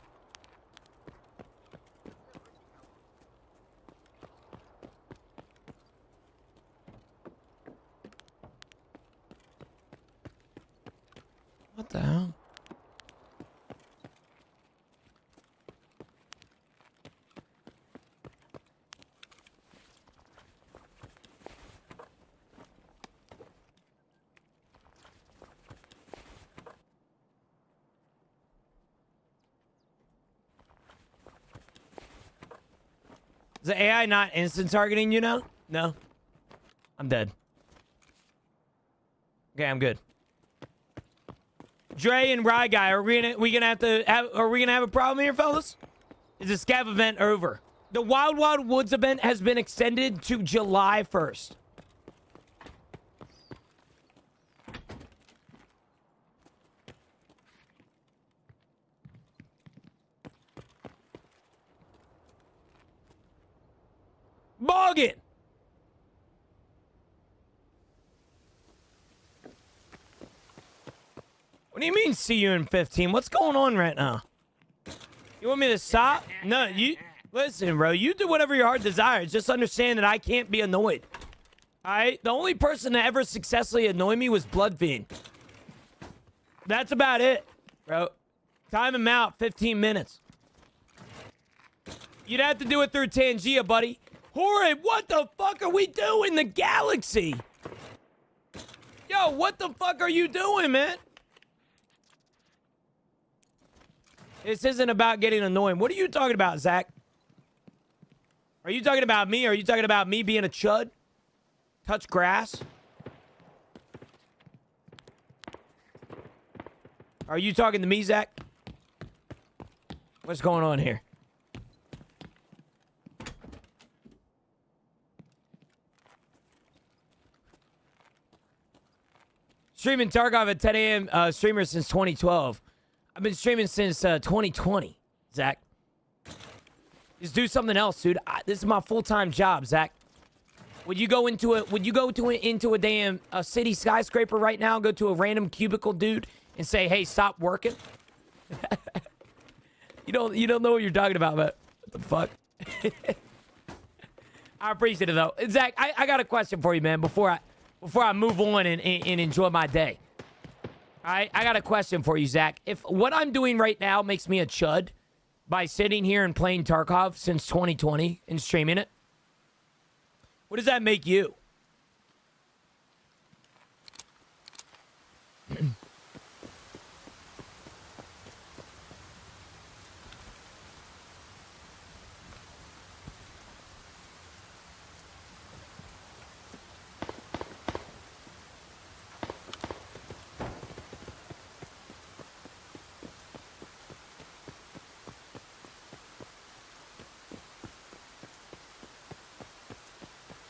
What the hell? Is the AI not instant targeting you now? No. I'm dead. Okay, I'm good. Dre and Rye Guy, are we gonna have a problem here, fellas? Is the scav event over? The Wild Wild Woods event has been extended to July 1st. Bargain! What do you mean, see you in 15? What's going on right now? You want me to stop? No, you... Listen, bro, you do whatever your heart desires. Just understand that I can't be annoyed. Alright? The only person that ever successfully annoyed me was Bloodfiend. That's about it, bro. Time him out, 15 minutes. You'd have to do it through Tangia, buddy. Horrid, what the fuck are we doing? The galaxy? Yo, what the fuck are you doing, man? This isn't about getting annoying. What are you talking about, Zach? Are you talking about me? Are you talking about me being a chud? Touch grass? Are you talking to me, Zach? What's going on here? Streaming Tarkov at 10 a.m. Streamer since 2012. I've been streaming since 2020, Zach. Just do something else, dude. This is my full-time job, Zach. Would you go into a damn city skyscraper right now? Go to a random cubicle dude and say, "Hey, stop working." You don't know what you're talking about, but what the fuck? I appreciate it though, Zach. I got a question for you, man. Before I move on and enjoy my day. All right, I got a question for you, Zach. If what I'm doing right now makes me a chud by sitting here and playing Tarkov since 2020 and streaming it, what does that make you?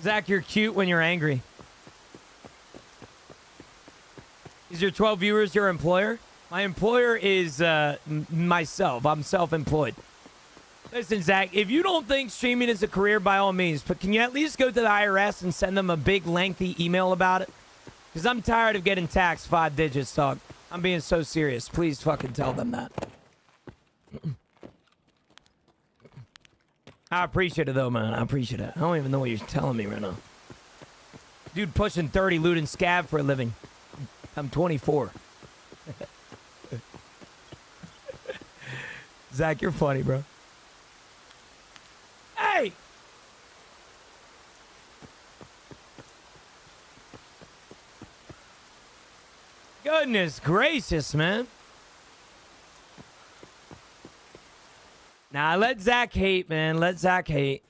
Zach, you're cute when you're angry. Is your 12 viewers your employer? My employer is myself. I'm self-employed. Listen, Zach, if you don't think streaming is a career, by all means, but can you at least go to the IRS and send them a big, lengthy email about it? Because I'm tired of getting taxed 5 digits, dog. I'm being so serious. Please fucking tell them that. I appreciate it, though, man. I appreciate it. I don't even know what you're telling me right now. Dude pushing 30, looting scab for a living. I'm 24. Zach, you're funny, bro. Hey! Goodness gracious, man. Nah, let Zach hate, man. Let Zach hate.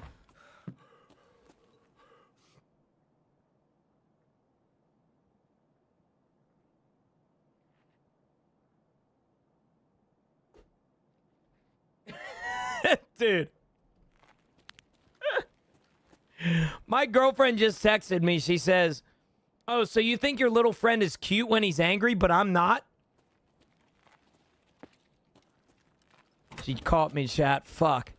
Dude. My girlfriend just texted me. She says, "Oh, so you think your little friend is cute when he's angry, but I'm not?" She caught me, chat. Fuck.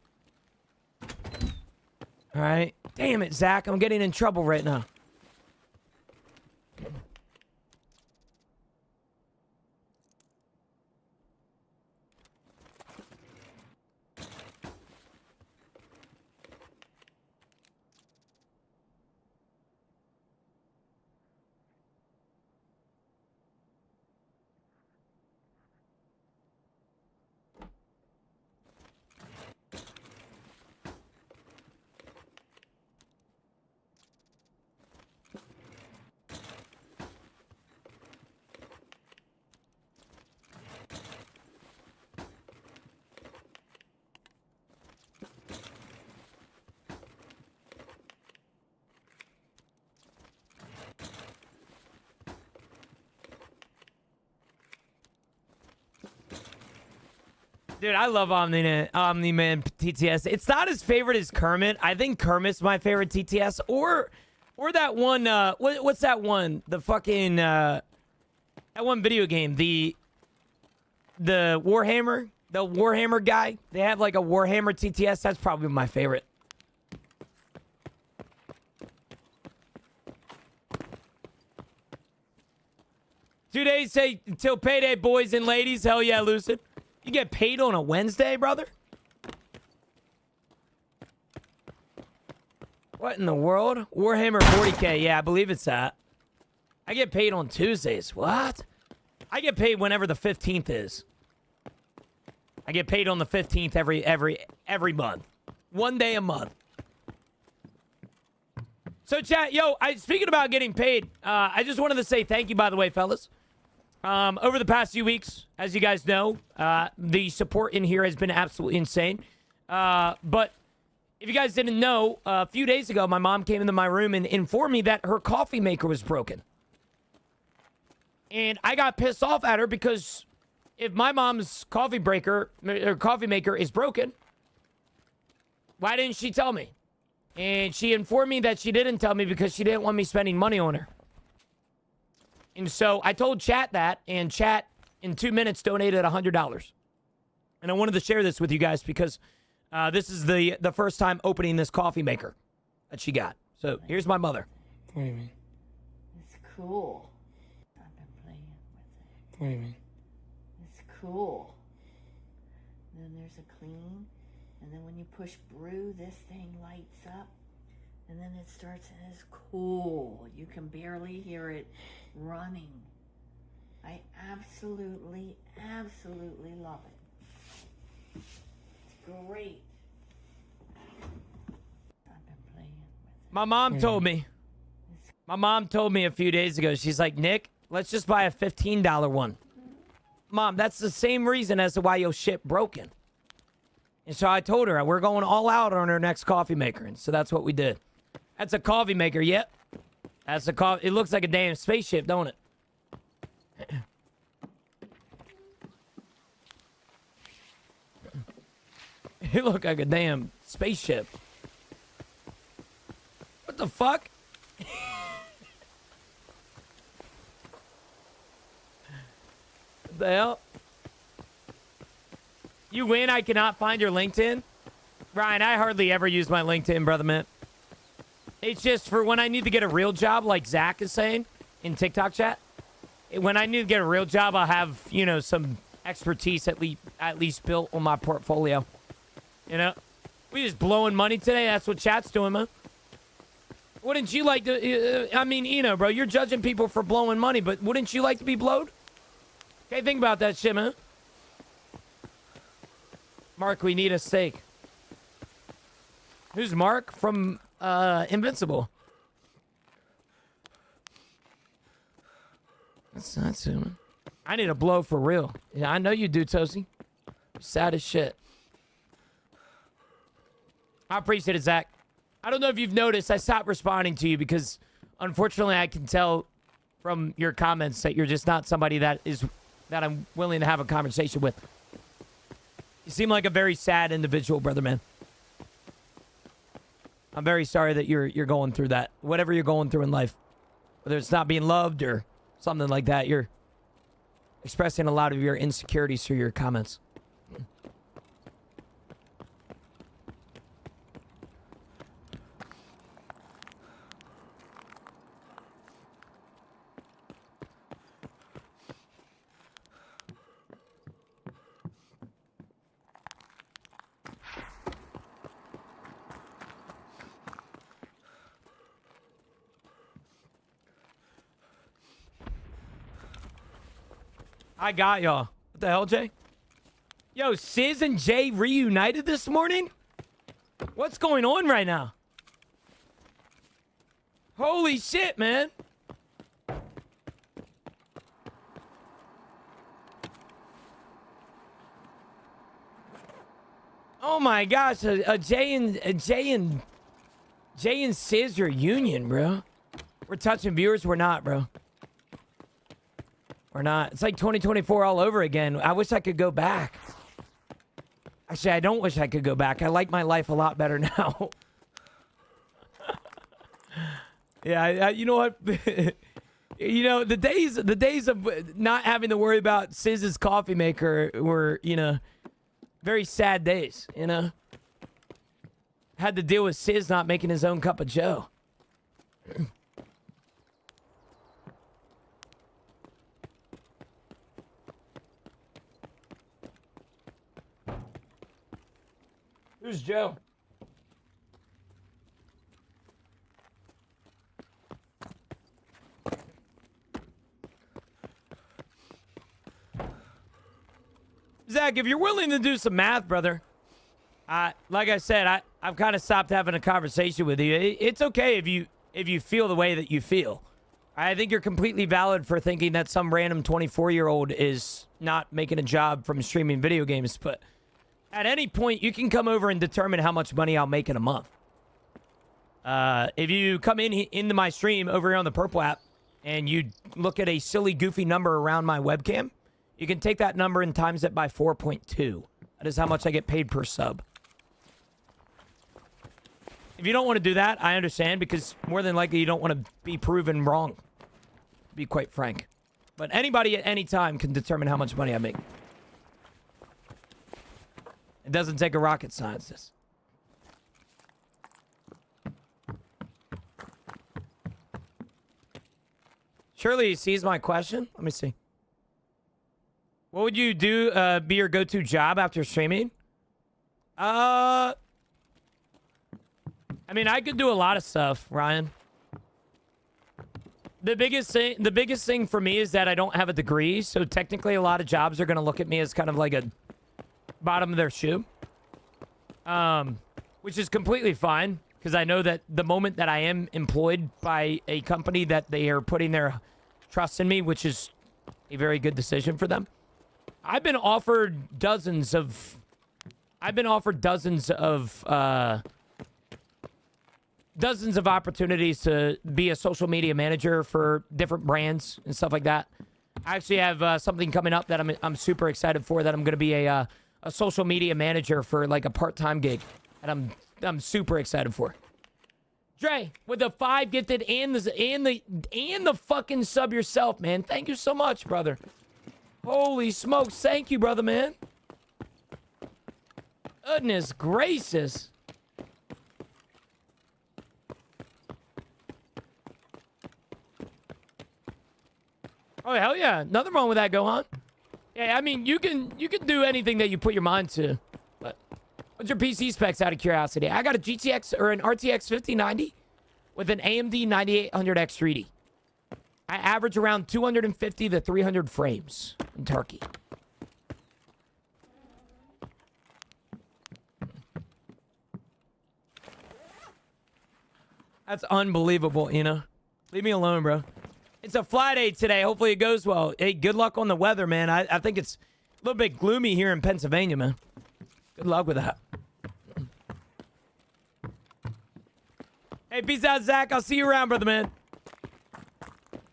All right. Damn it, Zach. I'm getting in trouble right now. Dude, I love Omni-Man TTS. It's not his favorite as Kermit. I think Kermit's my favorite TTS. Or that one, what's that one? The fucking, that one video game. The Warhammer? The Warhammer guy? They have like a Warhammer TTS. That's probably my favorite. Two days say until payday, boys and ladies. Hell yeah, Lucid. You get paid on a Wednesday, brother? What in the world? Warhammer 40K. Yeah, I believe it's that. I get paid on Tuesdays. What? I get paid whenever the 15th is. I get paid on the 15th every month. 1 day a month. So, chat, yo, speaking about getting paid, I just wanted to say thank you, by the way, fellas. Over the past few weeks, as you guys know, the support in here has been absolutely insane. But if you guys didn't know, a few days ago, my mom came into my room and informed me that her coffee maker was broken. And I got pissed off at her because if my mom's coffee maker is broken, why didn't she tell me? And she informed me that she didn't tell me because she didn't want me spending money on her. And so I told chat that, and chat in 2 minutes donated $100. And I wanted to share this with you guys because this is the first time opening this coffee maker that she got. So here's my mother. What do you mean? It's cool. I've been playing with it. What do you mean? It's cool. Then there's a clean, and then when you push brew, this thing lights up, and then it starts, and it's cool. You can barely hear it running. I absolutely, absolutely love it. It's great. I've been playing with it. My mom told me. My mom told me a few days ago, she's like, Nick, let's just buy a $15 one. Mom, that's the same reason as to why your shit broken. And so I told her, we're going all out on our next coffee maker. And so that's what we did. That's a coffee maker, yep. That's a coffee. It looks like a damn spaceship, don't it? It looked like a damn spaceship. What the fuck? What the hell? You win, I cannot find your LinkedIn? Ryan, I hardly ever use my LinkedIn, brother man. It's just for when I need to get a real job, like Zach is saying in TikTok chat. When I need to get a real job, I'll have, you know, some expertise at least built on my portfolio. You know? We just blowing money today. That's what chat's doing, man. Wouldn't you like to... I mean, you know, bro, you're judging people for blowing money, but wouldn't you like to be blowed? Okay, think about that shit, man. Mark, we need a steak. Who's Mark? From Invincible. That's it, man. I need a blow for real. Yeah, I know you do, Tosie. Sad as shit. I appreciate it, Zach. I don't know if you've noticed, I stopped responding to you because, unfortunately, I can tell from your comments that you're just not somebody that I'm willing to have a conversation with. You seem like a very sad individual, brother man. I'm very sorry that you're going through that. Whatever you're going through in life, whether it's not being loved or something like that, you're expressing a lot of your insecurities through your comments. I got y'all. What the hell, Jay? Yo, Sizz and Jay reunited this morning? What's going on right now? Holy shit, man. Oh my gosh, Jay and Sizz reunion, bro. We're touching viewers, we're not, bro. We're not. It's like 2024 all over again. I wish I could go back. Actually, I don't wish I could go back. I like my life a lot better now. Yeah, you know what? You know, the days of not having to worry about Sizz's coffee maker were, you know, very sad days, you know? Had to deal with Sizz not making his own cup of joe. Who's Joe? Zach, if you're willing to do some math, brother, like I said, I've kind of stopped having a conversation with you. It's okay if you feel the way that you feel. I think you're completely valid for thinking that some random 24-year-old is not making a job from streaming video games, but at any point, you can come over and determine how much money I'll make in a month. If you come into my stream over here on the Purple app and you look at a silly, goofy number around my webcam, you can take that number and times it by 4.2. That is how much I get paid per sub. If you don't want to do that, I understand, because more than likely you don't want to be proven wrong, to be quite frank. But anybody at any time can determine how much money I make. It doesn't take a rocket scientist. Surely he sees my question. Let me see. What would you do, be your go-to job after streaming? I mean, I could do a lot of stuff, Ryan. The biggest thing for me is that I don't have a degree, so technically a lot of jobs are going to look at me as kind of like a bottom of their shoe. Which is completely fine, because I know that the moment that I am employed by a company that they are putting their trust in me, which is a very good decision for them. I've been offered dozens of opportunities to be a social media manager for different brands and stuff like that. I actually have something coming up that I'm super excited for, that I'm going to be a social media manager for like a part-time gig, and I'm super excited for. Dre, with the 5 gifted and the fucking sub yourself, man. Thank you so much, brother. Holy smokes, thank you, brother, man. Goodness gracious. Oh, hell yeah. Nothing wrong with that, Gohan. Yeah, I mean, you can do anything that you put your mind to. But what's your PC specs, out of curiosity? I got a GTX or an RTX 5090 with an AMD 9800X 3D. I average around 250 to 300 frames in Turkey. That's unbelievable, you know? Leave me alone, bro. It's a fly day today. Hopefully it goes well. Hey, good luck on the weather, man. I think it's a little bit gloomy here in Pennsylvania, man. Good luck with that. Hey, peace out, Zach. I'll see you around, brother, man.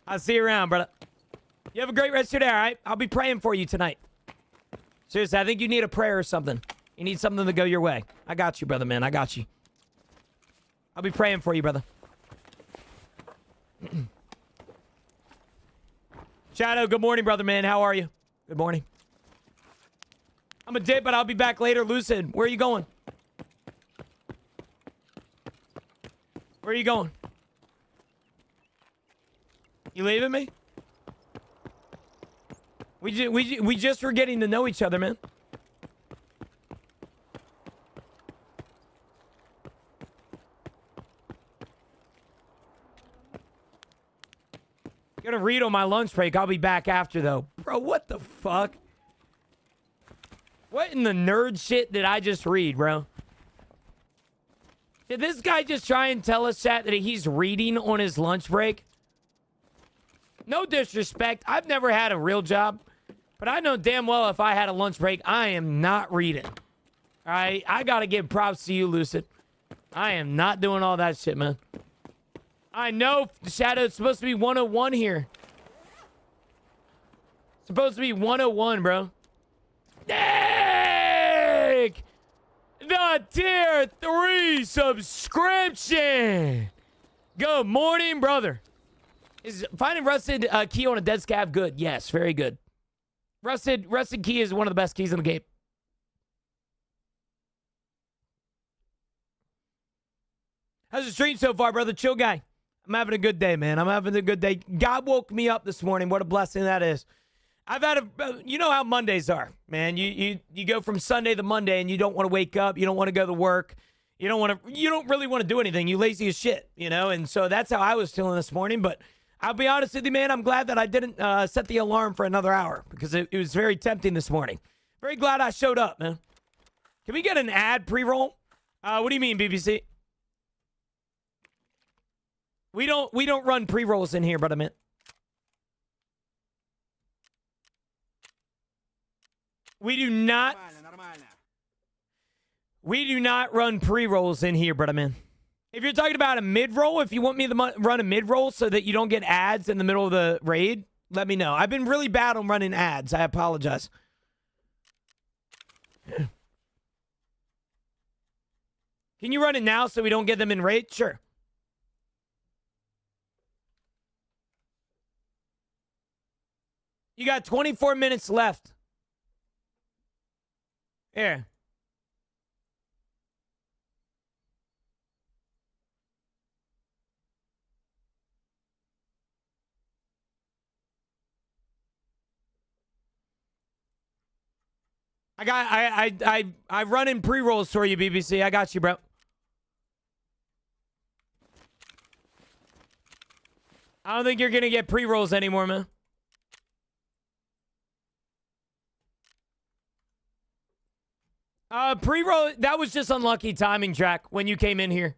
I'll see you around, brother. You have a great rest of your day, all right? I'll be praying for you tonight. Seriously, I think you need a prayer or something. You need something to go your way. I got you, brother, man. I got you. I'll be praying for you, brother. Shadow, good morning, brother, man. How are you? Good morning. I'm a dip, but I'll be back later. Lucid, where are you going? Where are you going? You leaving me? We just were getting to know each other, man. Gonna read on my lunch break. I'll be back after, though. Bro, what the fuck? What in the nerd shit did I just read, bro? Did this guy just try and tell us, chat, that he's reading on his lunch break? No disrespect. I've never had a real job. But I know damn well if I had a lunch break, I am not reading. All right? I gotta give props to you, Lucid. I am not doing all that shit, man. I know, Shadow, it's supposed to be 101 here. It's supposed to be 101, bro. Nick! The tier 3 subscription! Good morning, brother. Is finding rusted key on a dead scab good? Yes, very good. Rusted key is one of the best keys in the game. How's the stream so far, brother? Chill guy. I'm having a good day, man. I'm having a good day. God woke me up this morning. What a blessing that is. I've had you know how Mondays are, man. You go from Sunday to Monday and you don't want to wake up. You don't want to go to work. You don't really want to do anything. You lazy as shit, you know? And so that's how I was feeling this morning. But I'll be honest with you, man. I'm glad that I didn't set the alarm for another hour because it was very tempting this morning. Very glad I showed up, man. Can we get an ad pre-roll? What do you mean, BBC? We don't run pre-rolls in here, but I meant. We do not. We do not run pre-rolls in here, brother man. If you're talking about a mid-roll, if you want me to run a mid-roll so that you don't get ads in the middle of the raid, let me know. I've been really bad on running ads. I apologize. Can you run it now so we don't get them in raid? Sure. You got 24 minutes left. Here. I run in pre-rolls for you, BBC. I got you, bro. I don't think you're gonna get pre-rolls anymore, man. Pre-roll, that was just unlucky timing, Jack, when you came in here.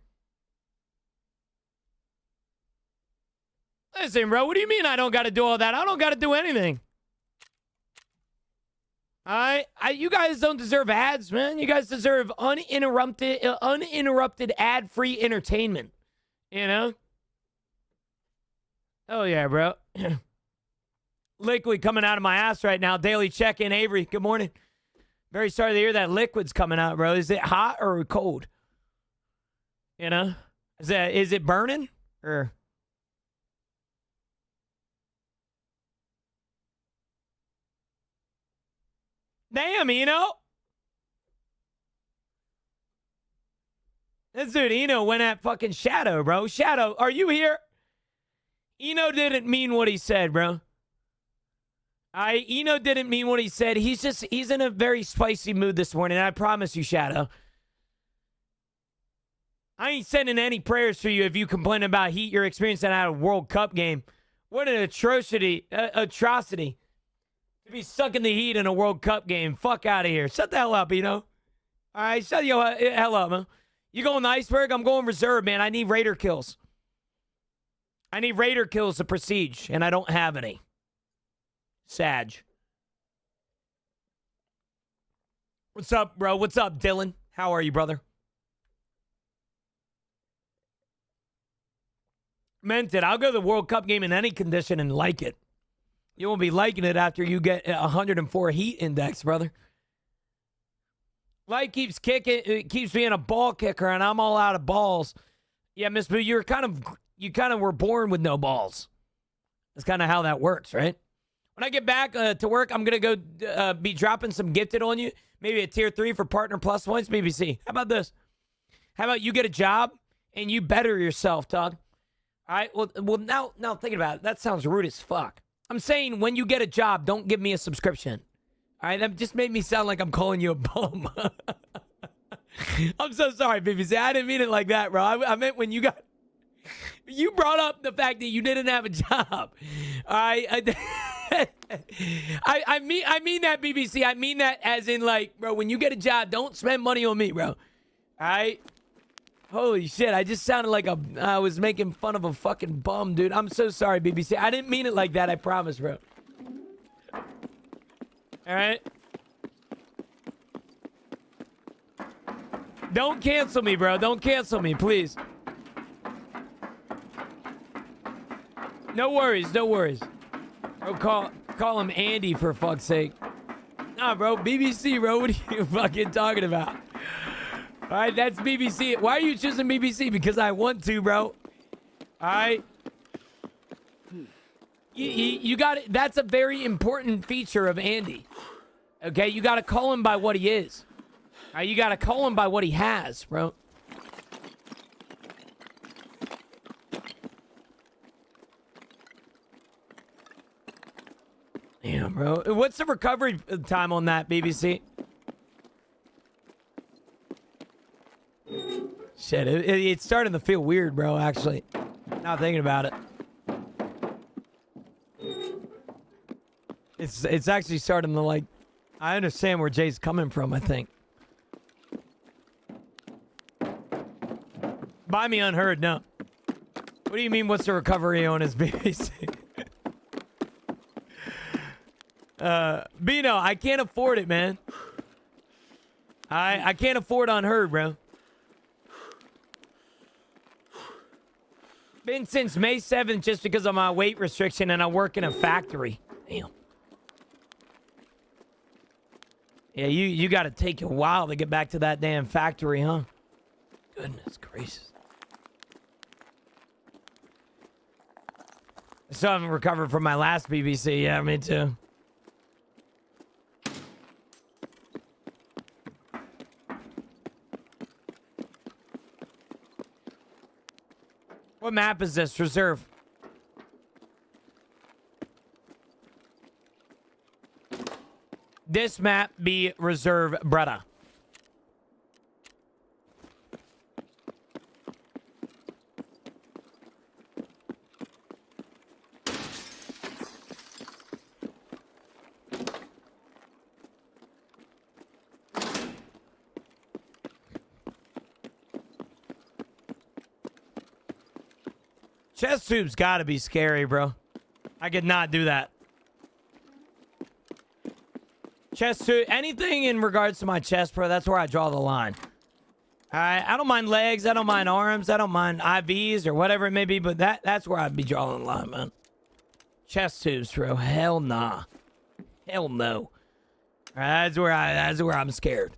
Listen, bro, what do you mean I don't gotta do all that? I don't gotta do anything. You guys don't deserve ads, man. You guys deserve uninterrupted ad-free entertainment. You know? Oh, yeah, bro. Liquid coming out of my ass right now. Daily check-in, Avery. Good morning. Very sorry to hear that liquid's coming out, bro. Is it hot or cold? You know? Is it burning? Or... Damn, Eno. This dude, Eno, went at fucking Shadow, bro. Shadow, are you here? Eno didn't mean what he said, bro. Eno didn't mean what he said. He's in a very spicy mood this morning. I promise you, Shadow. I ain't sending any prayers for you if you complain about heat you're experiencing at a World Cup game. What an atrocity. To be stuck in the heat in a World Cup game. Fuck out of here. Shut the hell up, you know? All right, shut your hell up, man. You going iceberg? I'm going reserve, man. I need Raider kills. I need Raider kills to prestige, and I don't have any. Sag. What's up, bro? What's up, Dylan? How are you, brother? Meant it. I'll go to the World Cup game in any condition and like it. You won't be liking it after you get 104 heat index, brother. Light keeps kicking. It keeps being a ball kicker, and I'm all out of balls. Yeah, Miss Boo, you kind of were born with no balls. That's kind of how that works, right? When I get back to work, I'm gonna go be dropping some gifted on you. Maybe a tier 3 for partner plus points, BBC. How about this? How about you get a job and you better yourself, dog? All right. Well, now thinking about it, that sounds rude as fuck. I'm saying when you get a job, don't give me a subscription. All right, that just made me sound like I'm calling you a bum. I'm so sorry, BBC. I didn't mean it like that, bro. I meant when you brought up the fact that you didn't have a job. All right, I mean that, BBC. I mean that as in like, bro, when you get a job, don't spend money on me, bro. All right. Holy shit, I just sounded like I was making fun of a fucking bum, dude. I'm so sorry, BBC. I didn't mean it like that, I promise, bro. All right? Don't cancel me, bro. Don't cancel me, please. No worries, no worries. Bro, call him Andy, for fuck's sake. Nah, bro, BBC, bro. What are you fucking talking about? All right, that's BBC. Why are you choosing BBC? Because I want to, bro. All right. You got it. That's a very important feature of Andy. Okay, you got to call him by what he is. All right, you got to call him by what he has, bro. Damn, bro. What's the recovery time on that, BBC? Shit, it's starting to feel weird, bro, actually. Not thinking about it. It's actually starting to, like... I understand where Jay's coming from, I think. Buy me unheard, no. What do you mean, what's the recovery on his BBC? Bino, I can't afford it, man. I can't afford unheard, bro. Been since May 7th just because of my weight restriction and I work in a factory. Damn. Yeah, you got to take a while to get back to that damn factory, huh? Goodness gracious. I still haven't recovered from my last BBC. Yeah, me too. What map is this? Reserve. This map be reserve, brother. Chest tubes gotta be scary, bro. I could not do that. Chest tube, anything in regards to my chest, bro, that's where I draw the line. Alright, I don't mind legs, I don't mind arms, I don't mind IVs or whatever it may be, but that's where I'd be drawing the line, man. Chest tubes, bro. Hell nah. Hell no. Alright, that's where I'm scared.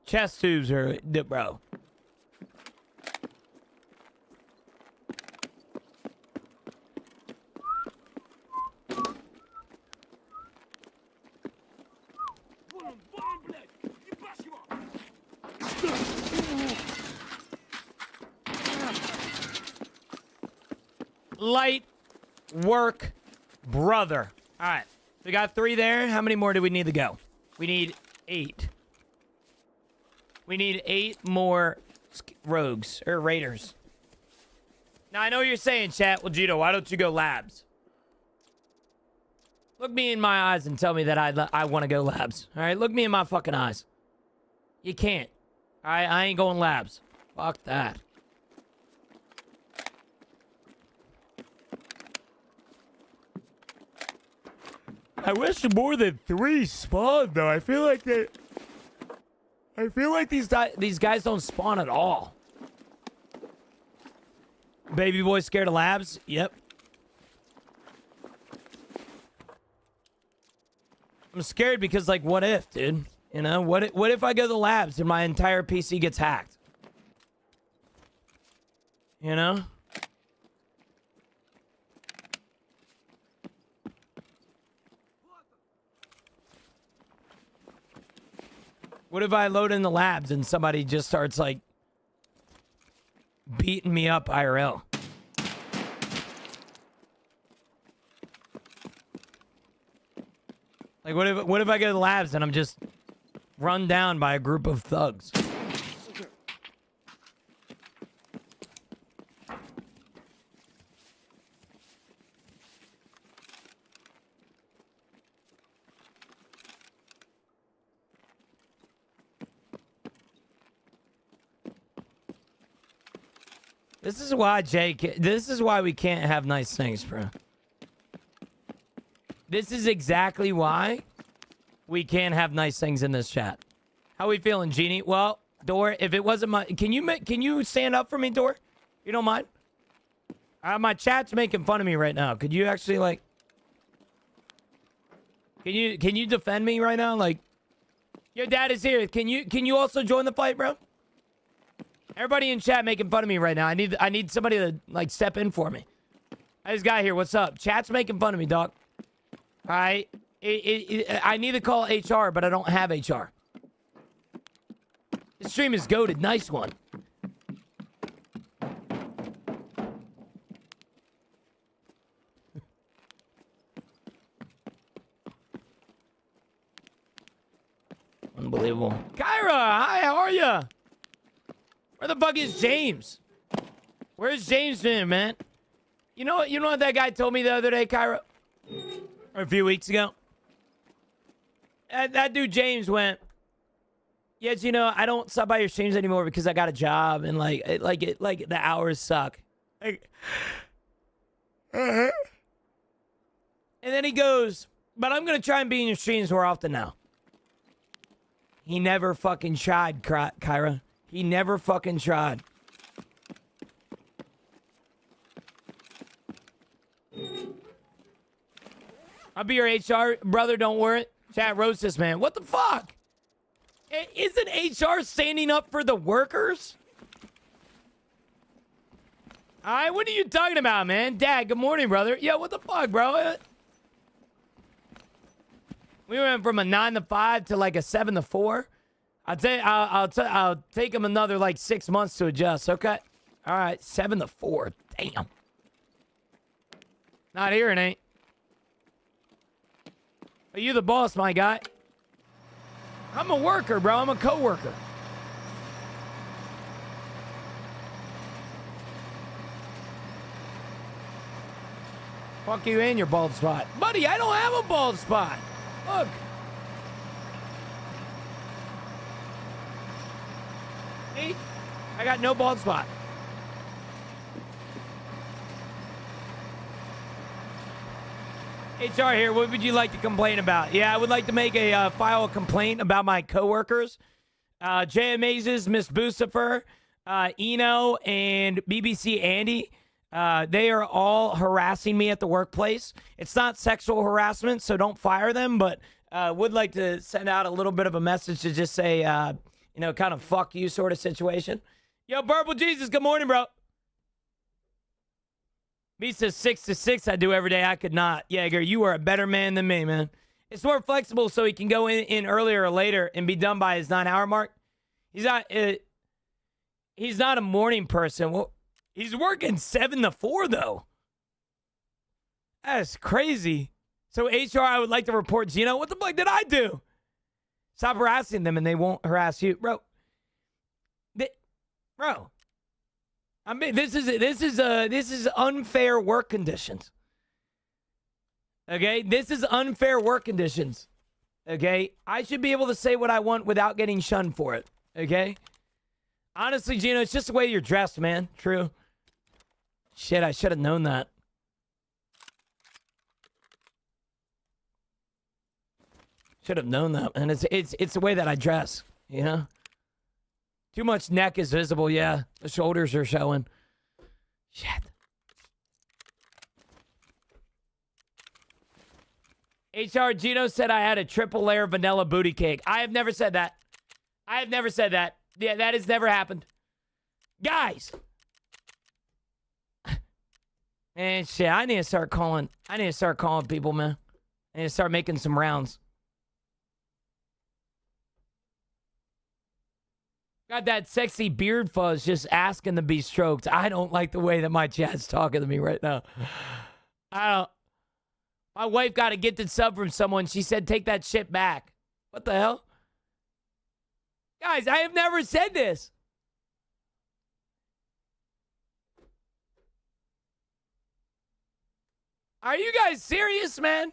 Chest tubes are, bro. Light work, brother. All right, we got 3 there. How many more do we need to go? We need 8. We need 8 more rogues or raiders. Now I know what you're saying, chat. Well, Gito, why don't you go labs? Look me in my eyes and tell me that I want to go labs. All right, look me in my fucking eyes. You can't. All right, I ain't going labs. Fuck that. I wish more than 3 spawned though. I feel like these guys don't spawn at all. Baby boy scared of labs? Yep. I'm scared because, like, what if, dude? You know, what if I go to the labs and my entire PC gets hacked? You know? What if I load in the labs and somebody just starts, like, beating me up IRL? Like, what if I go to the labs and I'm just run down by a group of thugs? This is why, Jake, this is why we can't have nice things, bro. This is exactly why we can't have nice things in this chat. How we feeling, Genie? Well, Dor, if it wasn't my... Can you stand up for me, Dor? You don't mind? My chat's making fun of me right now. Could you actually, like... Can you defend me right now? Like, your dad is here. Can you also join the fight, bro? Everybody in chat making fun of me right now. I need somebody to, like, step in for me. This guy here, what's up? Chat's making fun of me, dog. All right? I need to call HR, but I don't have HR. This stream is goated. Nice one. Unbelievable. Kyra, hi, how are you? Where the fuck is James? Where's James been, man? You know what that guy told me the other day, Kyra? Or a few weeks ago? That dude James went, Yeah, you know, I don't stop by your streams anymore because I got a job and like the hours suck. Like, and then he goes, but I'm gonna try and be in your streams more often now. He never fucking tried, Kyra. He never fucking tried. I'll be your HR brother, don't worry. Chat, roast this man. What the fuck? Isn't HR standing up for the workers? All right, what are you talking about, man? Dad, good morning, brother. Yeah, what the fuck, bro? We went from a 9 to 5 to like a 7 to 4. I'll take him another like 6 months to adjust. Okay. All right, 7 to 4. Damn. Not here, it ain't. Are you the boss, my guy? I'm a worker, bro. I'm a co-worker. Fuck you and your bald spot. Buddy, I don't have a bald spot. Look. See? I got no bald spot. HR here, what would you like to complain about? Yeah, I would like to make a file a complaint about my coworkers. Jay Amazes, Miss Bucifer, Eno, and BBC Andy. They are all harassing me at the workplace. It's not sexual harassment, so don't fire them, but would like to send out a little bit of a message to just say, you know, kind of fuck you sort of situation. Yo, Purple Jesus, good morning, bro. Me says 6 to 6 I do every day. I could not. Jaeger, you are a better man than me, man. It's more flexible so he can go in earlier or later and be done by his 9-hour mark. He's not a morning person. Well, he's working 7 to 4, though. That's crazy. So, HR, I would like to report, Gino, what the fuck did I do? Stop harassing them and they won't harass you. Bro. Bro. I mean, this is unfair work conditions. Okay? This is unfair work conditions. Okay? I should be able to say what I want without getting shunned for it. Okay? Honestly, Gino, it's just the way you're dressed, man. True. Shit, I should have known that. Should have known that, man. It's the way that I dress, you know? Too much neck is visible, yeah. The shoulders are showing. Shit. HR Gino said I had a triple layer vanilla booty cake. I have never said that. I have never said that. Yeah, that has never happened. Guys. Man, shit, I need to start calling people, man. I need to start making some rounds. Got that sexy beard fuzz just asking to be stroked. I don't like the way that my chat's talking to me right now. I don't. My wife got a gifted sub from someone. She said, take that shit back. What the hell? Guys, I have never said this. Are you guys serious, man?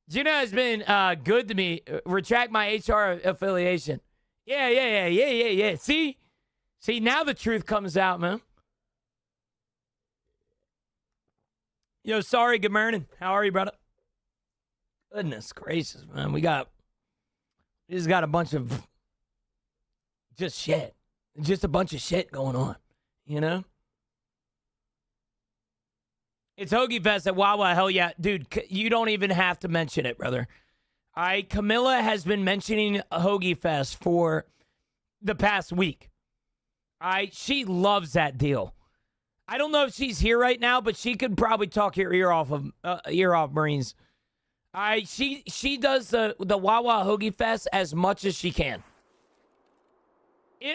Gina has been good to me. Retract my HR affiliation. Yeah. See, now the truth comes out, man. Yo, sorry, good morning. How are you, brother? Goodness gracious, man. We just got a bunch of just shit. Just a bunch of shit going on, you know? It's Hoagie Fest at Wawa. Hell yeah. Dude, you don't even have to mention it, brother. All right, Camilla has been mentioning Hoagie Fest for the past week. All right, she loves that deal. I don't know if she's here right now, but she could probably talk your ear off, Marines. All right, she does the Wawa Hoagie Fest as much as she can.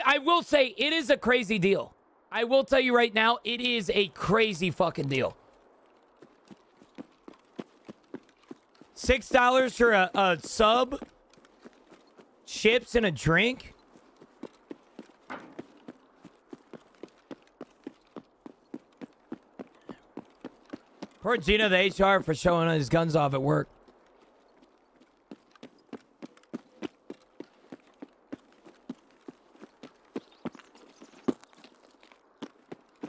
I will say it is a crazy deal. I will tell you right now, it is a crazy fucking deal. $6 for a sub, chips, and a drink. Poor Gino, the HR, for showing his guns off at work.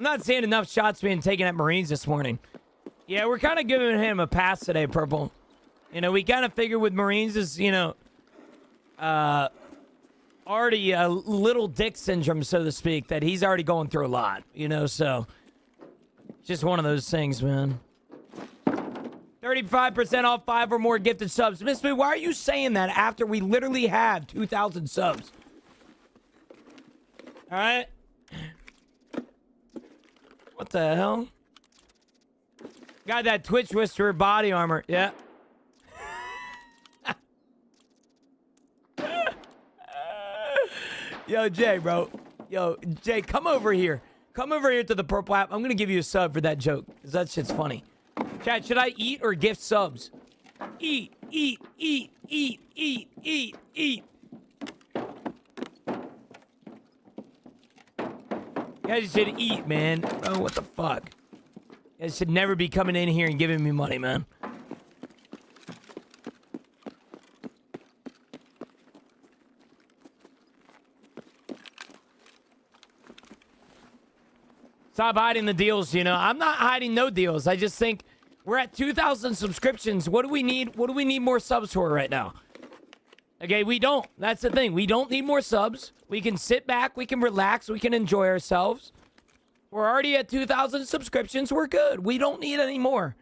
not seeing enough shots being taken at Marines this morning. Yeah, we're kind of giving him a pass today, Purple. You know, we kind of figure with Marines is, you know, already a little dick syndrome, so to speak, that he's already going through a lot, you know, so just one of those things, man. 35% off 5 or more gifted subs. Miss Me, why are you saying that after we literally have 2,000 subs? All right. What the hell? Got that Twitch Whisperer body armor. Yeah. Yo, Jay, bro. Yo, Jay, come over here. Come over here to the purple app. I'm going to give you a sub for that joke, because that shit's funny. Chat, should I eat or gift subs? Eat, eat, eat, eat, eat, eat, eat. You guys should eat, man. Oh, what the fuck? You guys should never be coming in here and giving me money, man. Stop hiding the deals, you know. I'm not hiding no deals. I just think we're at 2,000 subscriptions. What do we need? What do we need more subs for right now? Okay, we don't. That's the thing. We don't need more subs. We can sit back. We can relax. We can enjoy ourselves. We're already at 2,000 subscriptions. We're good. We don't need any more.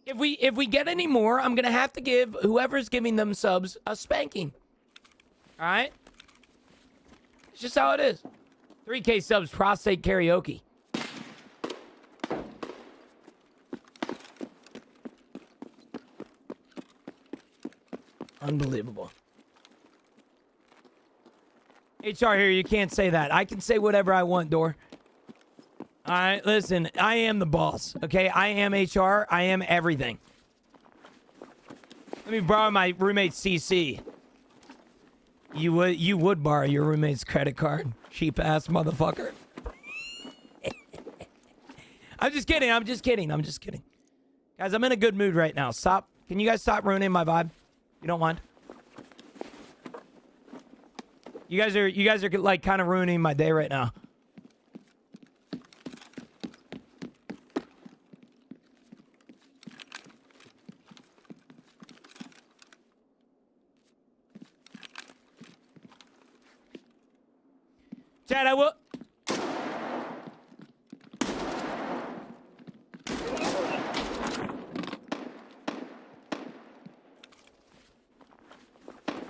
If we get any more, I'm going to have to give whoever's giving them subs a spanking. All right? It's just how it is. 3K subs, prostate karaoke. Unbelievable. HR here, you can't say that. I can say whatever I want, Door. All right, listen, I am the boss, okay? I am HR. I am everything. Let me borrow my roommate's CC. You would borrow your roommate's credit card, cheap-ass motherfucker. I'm just kidding. I'm just kidding. I'm just kidding. Guys, I'm in a good mood right now. Stop. Can you guys stop ruining my vibe? You don't mind? You guys are like kind of ruining my day right now. Chad, I will.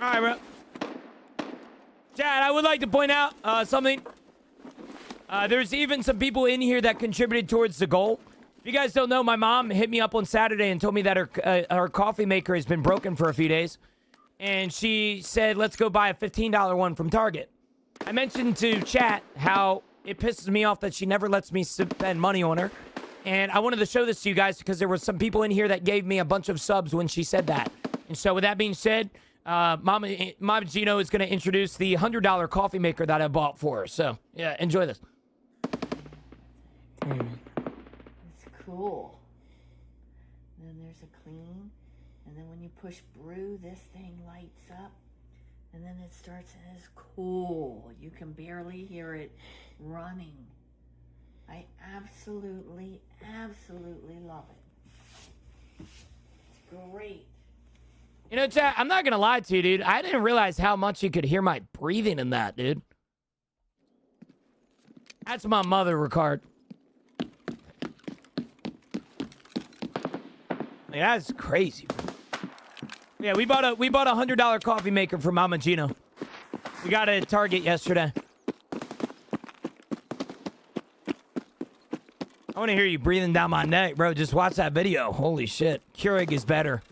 All right, bro. Chad, I would like to point out something. There's even some people in here that contributed towards the goal. If you guys don't know, my mom hit me up on Saturday and told me that her coffee maker has been broken for a few days. And she said, let's go buy a $15 one from Target. I mentioned to chat how it pisses me off that she never lets me spend money on her. And I wanted to show this to you guys because there were some people in here that gave me a bunch of subs when she said that. And so with that being said, Mama Gino is going to introduce the $100 coffee maker that I bought for her. So, yeah, enjoy this. It's cool. And then there's a clean. And then when you push brew, this thing lights up. And then it starts and it's cool. You can barely hear it running. I absolutely, absolutely love it. It's great. You know, chat, I'm not going to lie to you, dude. I didn't realize how much you could hear my breathing in that, dude. That's my mother, Ricard. Like, that's crazy. Yeah, we bought a $100 coffee maker for Mama Gino. We got it at Target yesterday. I want to hear you breathing down my neck, bro. Just watch that video. Holy shit. Keurig is better.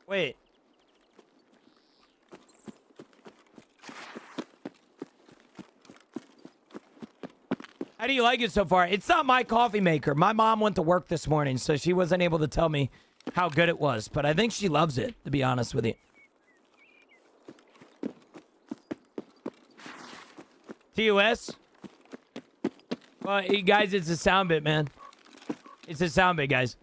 Wait. How do you like it so far? It's not my coffee maker. My mom went to work this morning, so she wasn't able to tell me how good it was. But I think she loves it, to be honest with you. TOS? Well, guys, it's a sound bit, man. It's a sound bit, guys.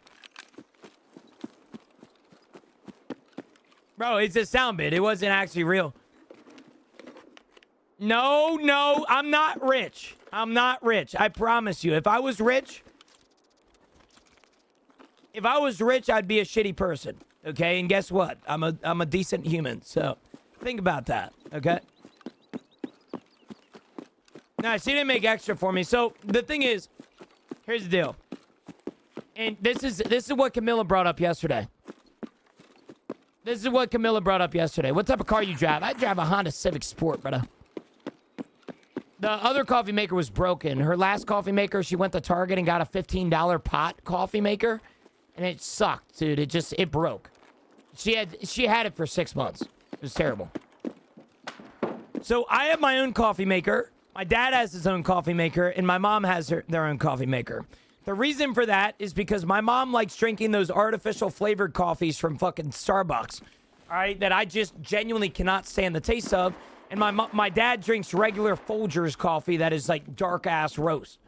Bro, it's a sound bit. It wasn't actually real. No, I'm not rich. I'm not rich. I promise you. If I was rich, I'd be a shitty person. Okay, and guess what? I'm a decent human. So think about that. Okay. Nah, she didn't make extra for me. So the thing is, here's the deal. And this is what Camilla brought up yesterday. What type of car you drive? I drive a Honda Civic Sport, brother. The other coffee maker was broken. Her last coffee maker, she went to Target and got a $15 pot coffee maker, and it sucked, dude. It broke. She had it for 6 months. It was terrible. So I have my own coffee maker. My dad has his own coffee maker, and my mom has their own coffee maker. The reason for that is because my mom likes drinking those artificial flavored coffees from fucking Starbucks, all right, that I just genuinely cannot stand the taste of. And my dad drinks regular Folgers coffee that is like dark-ass roast.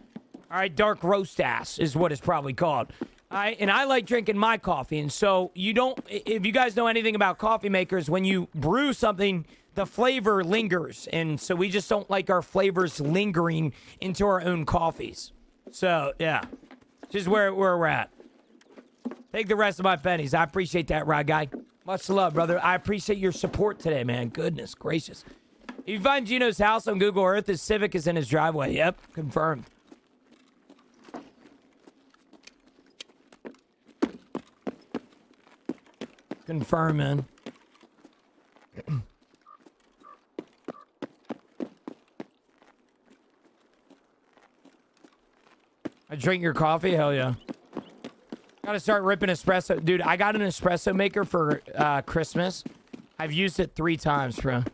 All right, dark roast ass is what it's probably called. All right, and I like drinking my coffee. And so if you guys know anything about coffee makers, when you brew something, the flavor lingers. And so we just don't like our flavors lingering into our own coffees. So, yeah, just where we're at. Take the rest of my pennies. I appreciate that, Rod Guy. Much love, brother. I appreciate your support today, man. Goodness gracious. If you find Gino's house on Google Earth, his Civic is in his driveway. Yep, confirmed. Confirm, man. I drink your coffee? Hell yeah. Gotta start ripping espresso. Dude, I got an espresso maker for Christmas. I've used it 3 times, bro.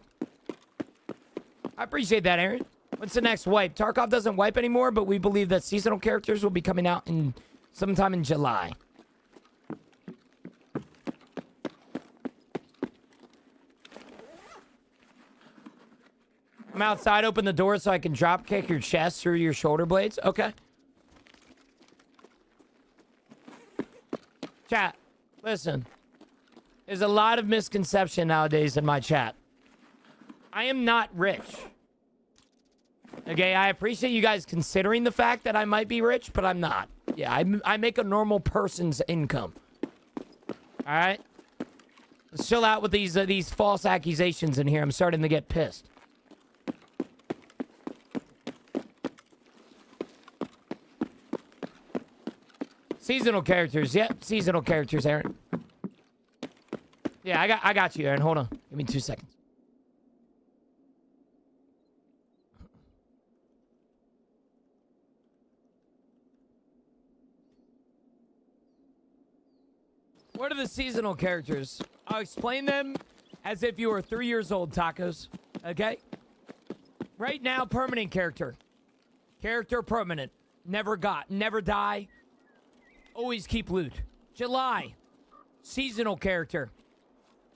I appreciate that, Aaron. What's the next wipe? Tarkov doesn't wipe anymore, but we believe that seasonal characters will be coming out sometime in July. I'm outside. Open the door so I can drop kick your chest through your shoulder blades. Okay. Chat, listen. There's a lot of misconception nowadays in my chat. I am not rich. Okay, I appreciate you guys considering the fact that I might be rich, but I'm not. Yeah, I make a normal person's income. All right? Let's chill out with these false accusations in here. I'm starting to get pissed. Seasonal characters. Yep, seasonal characters, Aaron. Yeah, I got you, Aaron. Hold on. Give me 2 seconds. What are the seasonal characters? I'll explain them as if you were 3 years old, Tacos. Okay? Right now, permanent character. Character permanent. Never die. Always keep loot. July. Seasonal character.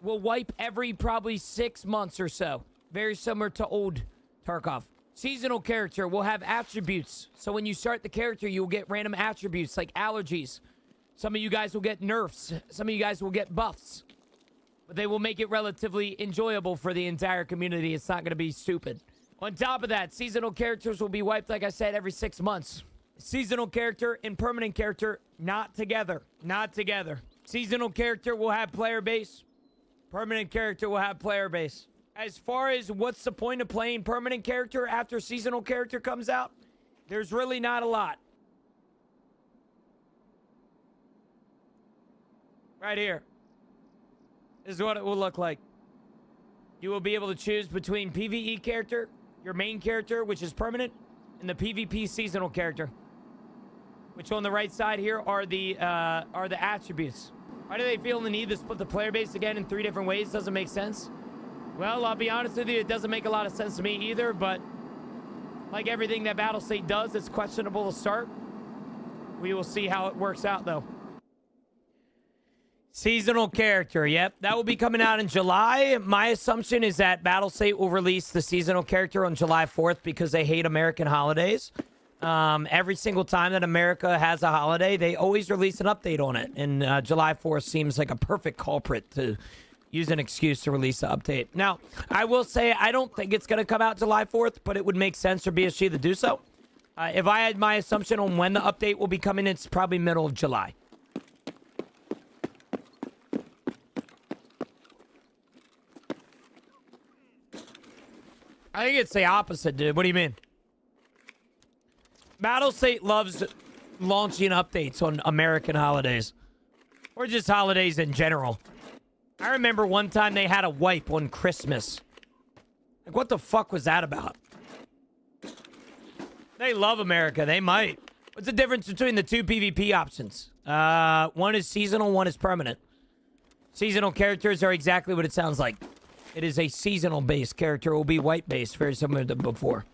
Will wipe every probably 6 months or so. Very similar to old Tarkov. Seasonal character will have attributes. So when you start the character, you will get random attributes like allergies. Some of you guys will get nerfs. Some of you guys will get buffs. But they will make it relatively enjoyable for the entire community. It's not going to be stupid. On top of that, seasonal characters will be wiped, like I said, every 6 months. Seasonal character and permanent character, not together. Not together. Seasonal character will have player base. Permanent character will have player base. As far as what's the point of playing permanent character after seasonal character comes out, there's really not a lot. Right here. This is what it will look like. You will be able to choose between PvE character, your main character, which is permanent, and the PvP seasonal character. Which on the right side here are the attributes. Why do they feel the need to split the player base again in 3 different ways? Doesn't make sense. Well, I'll be honest with you, it doesn't make a lot of sense to me either, but like everything that Battlestate does, it's questionable to start. We will see how it works out, though. Seasonal character, yep. That will be coming out in July. My assumption is that Battlestate will release the seasonal character on July 4th because they hate American holidays. Every single time that America has a holiday, they always release an update on it. And July 4th seems like a perfect culprit to use an excuse to release the update. Now, I will say I don't think it's going to come out July 4th, but it would make sense for BSG to do so. If I had my assumption on when the update will be coming, it's probably middle of July. I think it's the opposite, dude. What do you mean? Battlestate loves launching updates on American holidays. Or just holidays in general. I remember one time they had a wipe on Christmas. Like, what the fuck was that about? They love America. They might. What's the difference between the two PvP options? One is seasonal, one is permanent. Seasonal characters are exactly what it sounds like. It is a seasonal-based character. It will be white-based, very similar to before.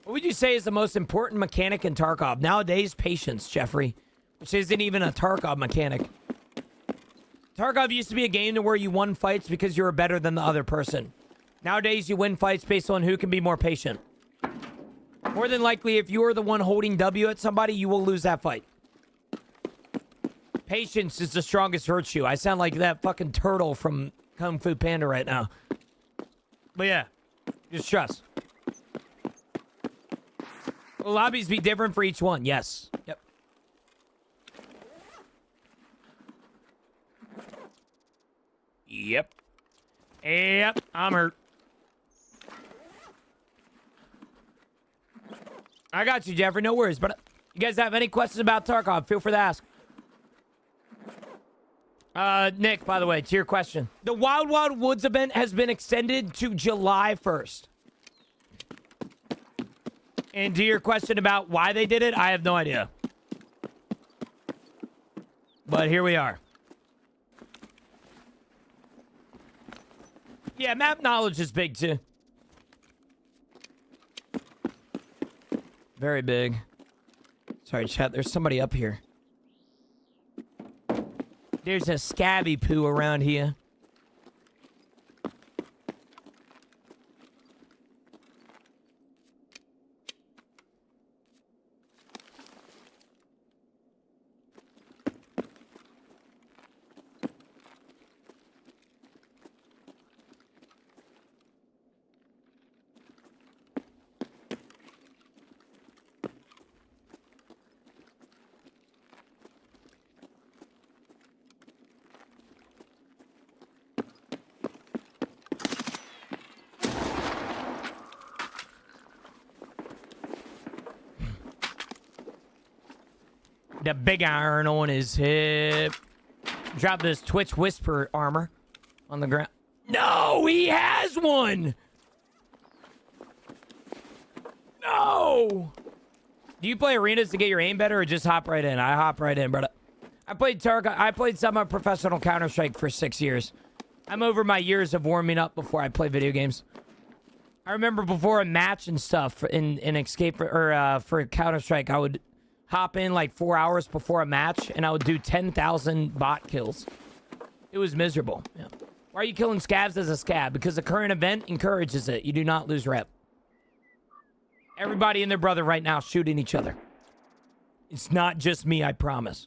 What would you say is the most important mechanic in Tarkov? Nowadays, patience, Jeffrey. Which isn't even a Tarkov mechanic. Tarkov used to be a game where you won fights because you were better than the other person. Nowadays, you win fights based on who can be more patient. More than likely, if you are the one holding W at somebody, you will lose that fight. Patience is the strongest virtue. I sound like that fucking turtle from Kung Fu Panda right now. But yeah, just trust. Will lobbies be different for each one? Yes. Yep. Yep. Yep. I'm hurt. I got you, Jeffrey. No worries. But you guys have any questions about Tarkov, feel free to ask. Nick, by the way, to your question. The Wild Wild Woods event has been extended to July 1st. And to your question about why they did it, I have no idea. But here we are. Yeah, map knowledge is big, too. Very big. Sorry, chat. There's somebody up here. There's a scabby poo around here. The big iron on his hip. Drop this Twitch Whisper armor on the ground. No, he has one. No. Do you play arenas to get your aim better or just hop right in? I hop right in, brother. I played semi-professional Counter-Strike for 6 years. I'm over my years of warming up before I play video games. I remember before a match and stuff in Escape for Counter-Strike, I would hop in like 4 hours before a match, and I would do 10,000 bot kills. It was miserable. Yeah. Why are you killing scabs as a scab? Because the current event encourages it. You do not lose rep. Everybody and their brother right now shooting each other. It's not just me, I promise.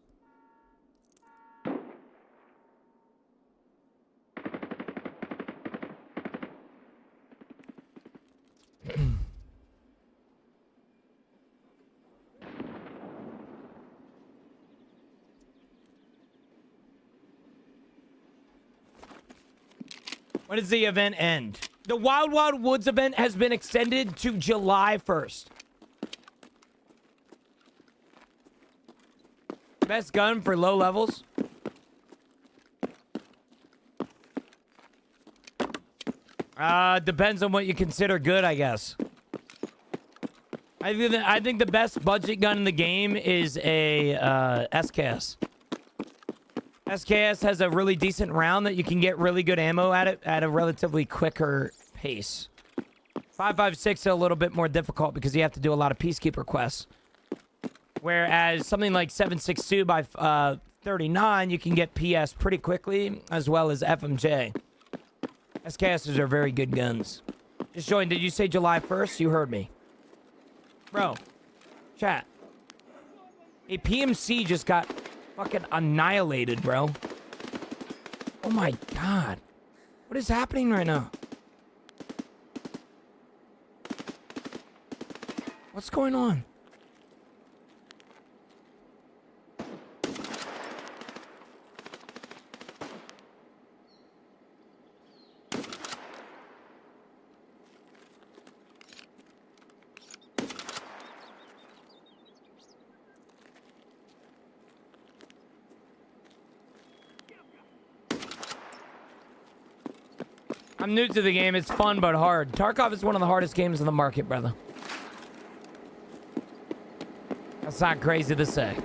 When does the event end? The Wild Wild Woods event has been extended to July 1st. Best gun for low levels? Depends on what you consider good, I guess. I think the best budget gun in the game is a SKS. SKS has a really decent round that you can get really good ammo at it at a relatively quicker pace. 5.56 is a little bit more difficult because you have to do a lot of Peacekeeper quests. Whereas something like 7.62 by 39, you can get PS pretty quickly, as well as FMJ. SKSs are very good guns. Just joined. Did you say July 1st? You heard me. Bro, chat. A PMC just got fucking annihilated, bro. my God. What is happening right now? What's going on? I'm new to the game. It's fun but hard. Tarkov is one of the hardest games in the market, brother. That's not crazy to say.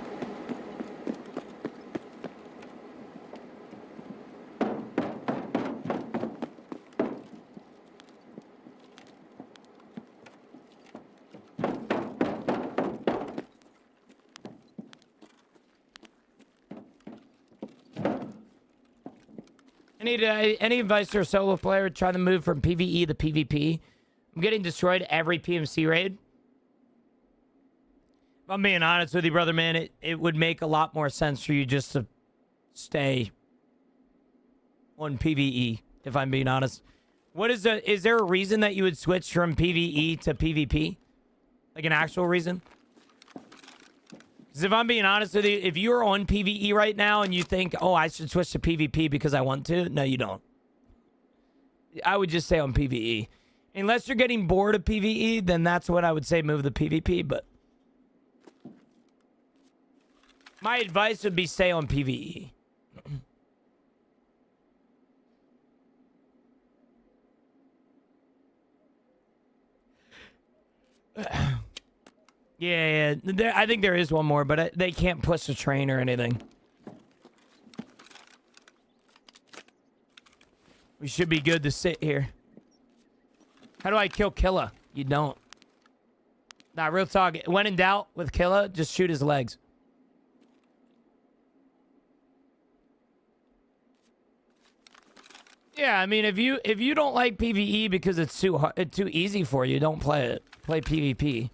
Any advice to a solo player trying to move from PvE to PvP? I'm getting destroyed every PMC raid. If I'm being honest with you, brother, man, it would make a lot more sense for you just to stay on PvE, if I'm being honest. Is there a reason that you would switch from PvE to PvP? Like an actual reason? Because if I'm being honest with you, if you're on PvE right now and you think, oh, I should switch to PvP because I want to, no, you don't. I would just stay on PvE. Unless you're getting bored of PvE, then that's what I would say, move to PvP, but my advice would be stay on PvE. Yeah. I think there is one more, but they can't push the train or anything. We should be good to sit here. How do I kill Killa? You don't. Nah, real talk. When in doubt with Killa, just shoot his legs. Yeah, I mean, if you don't like PvE because it's too easy for you, don't play it. Play PvP.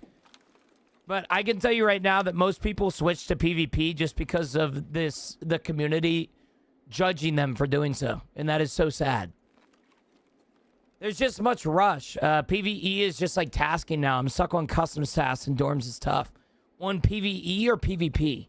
But I can tell you right now that most people switch to PvP just because of the community judging them for doing so. And that is so sad. There's just much rush. PvE is just like tasking now. I'm stuck on customs tasks and dorms is tough. On PvE or PvP?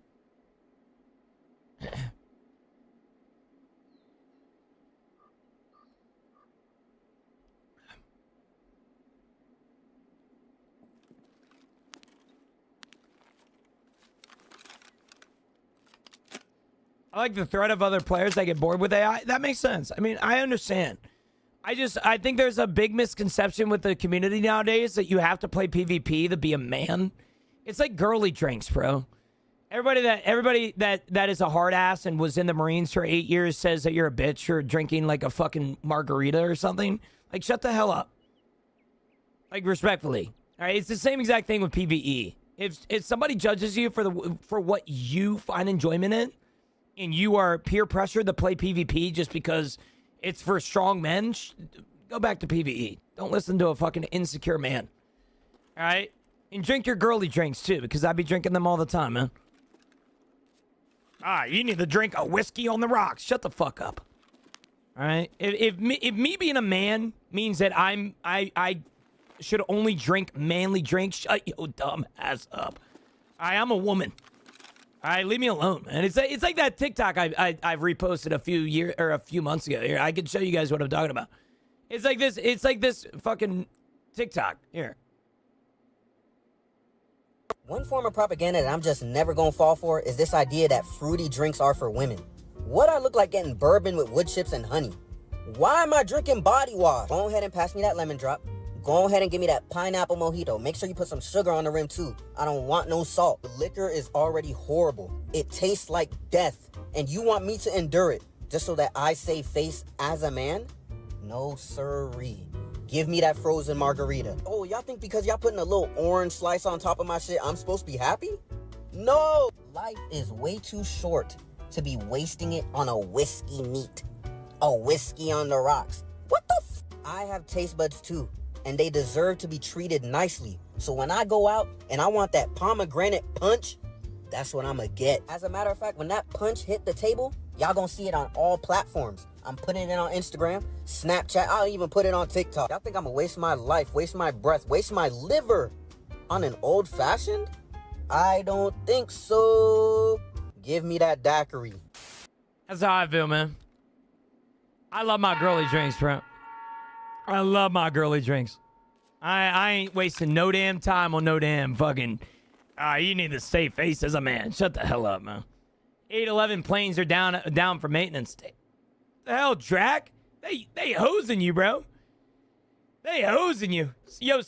I like the threat of other players that get bored with AI. That makes sense. I mean, I understand. I think there's a big misconception with the community nowadays that you have to play PvP to be a man. It's like girly drinks, bro. Everybody that is a hard ass and was in the Marines for 8 years says that you're a bitch for drinking like a fucking margarita or something. Like, shut the hell up. Like, respectfully. All right, it's the same exact thing with PvE. If somebody judges you for what you find enjoyment in, and you are peer pressured to play PvP just because it's for strong men, go back to PvE. Don't listen to a fucking insecure man. All right? And drink your girly drinks, too, because I be drinking them all the time, man. You need to drink a whiskey on the rocks. Shut the fuck up. All right? If me being a man means that I should only drink manly drinks, shut your dumb ass up. I'm a woman. All right, leave me alone, man. It's like that TikTok I've reposted a few months ago. Here, I can show you guys what I'm talking about. It's like this fucking TikTok. Here. One form of propaganda that I'm just never gonna fall for is this idea that fruity drinks are for women. What I look like getting bourbon with wood chips and honey? Why am I drinking body wash? Go ahead and pass me that lemon drop. Go ahead and give me that pineapple mojito. Make sure you put some sugar on the rim too. I don't want no salt. The liquor is already horrible. It tastes like death. And you want me to endure it just so that I save face as a man? No sirree. Give me that frozen margarita. Oh, y'all think because y'all putting a little orange slice on top of my shit, I'm supposed to be happy? No! Life is way too short to be wasting it on a whiskey neat. A whiskey on the rocks. What the f? I have taste buds too, and they deserve to be treated nicely. So when I go out and I want that pomegranate punch, that's what I'ma get. As a matter of fact, when that punch hit the table, y'all gonna see it on all platforms. I'm putting it on Instagram, Snapchat. I'll even put it on TikTok. Y'all think I'm gonna waste my life, waste my breath, waste my liver on an old-fashioned? I don't think so. Give me that daiquiri. That's how I feel, man. I love my girly drinks, bro. I love my girly drinks. I ain't wasting no damn time on no damn fucking... you need to stay face as a man. Shut the hell up, man. 811 planes are down for maintenance. The hell, Drac? They hosing you, bro. They hosing you. Yo,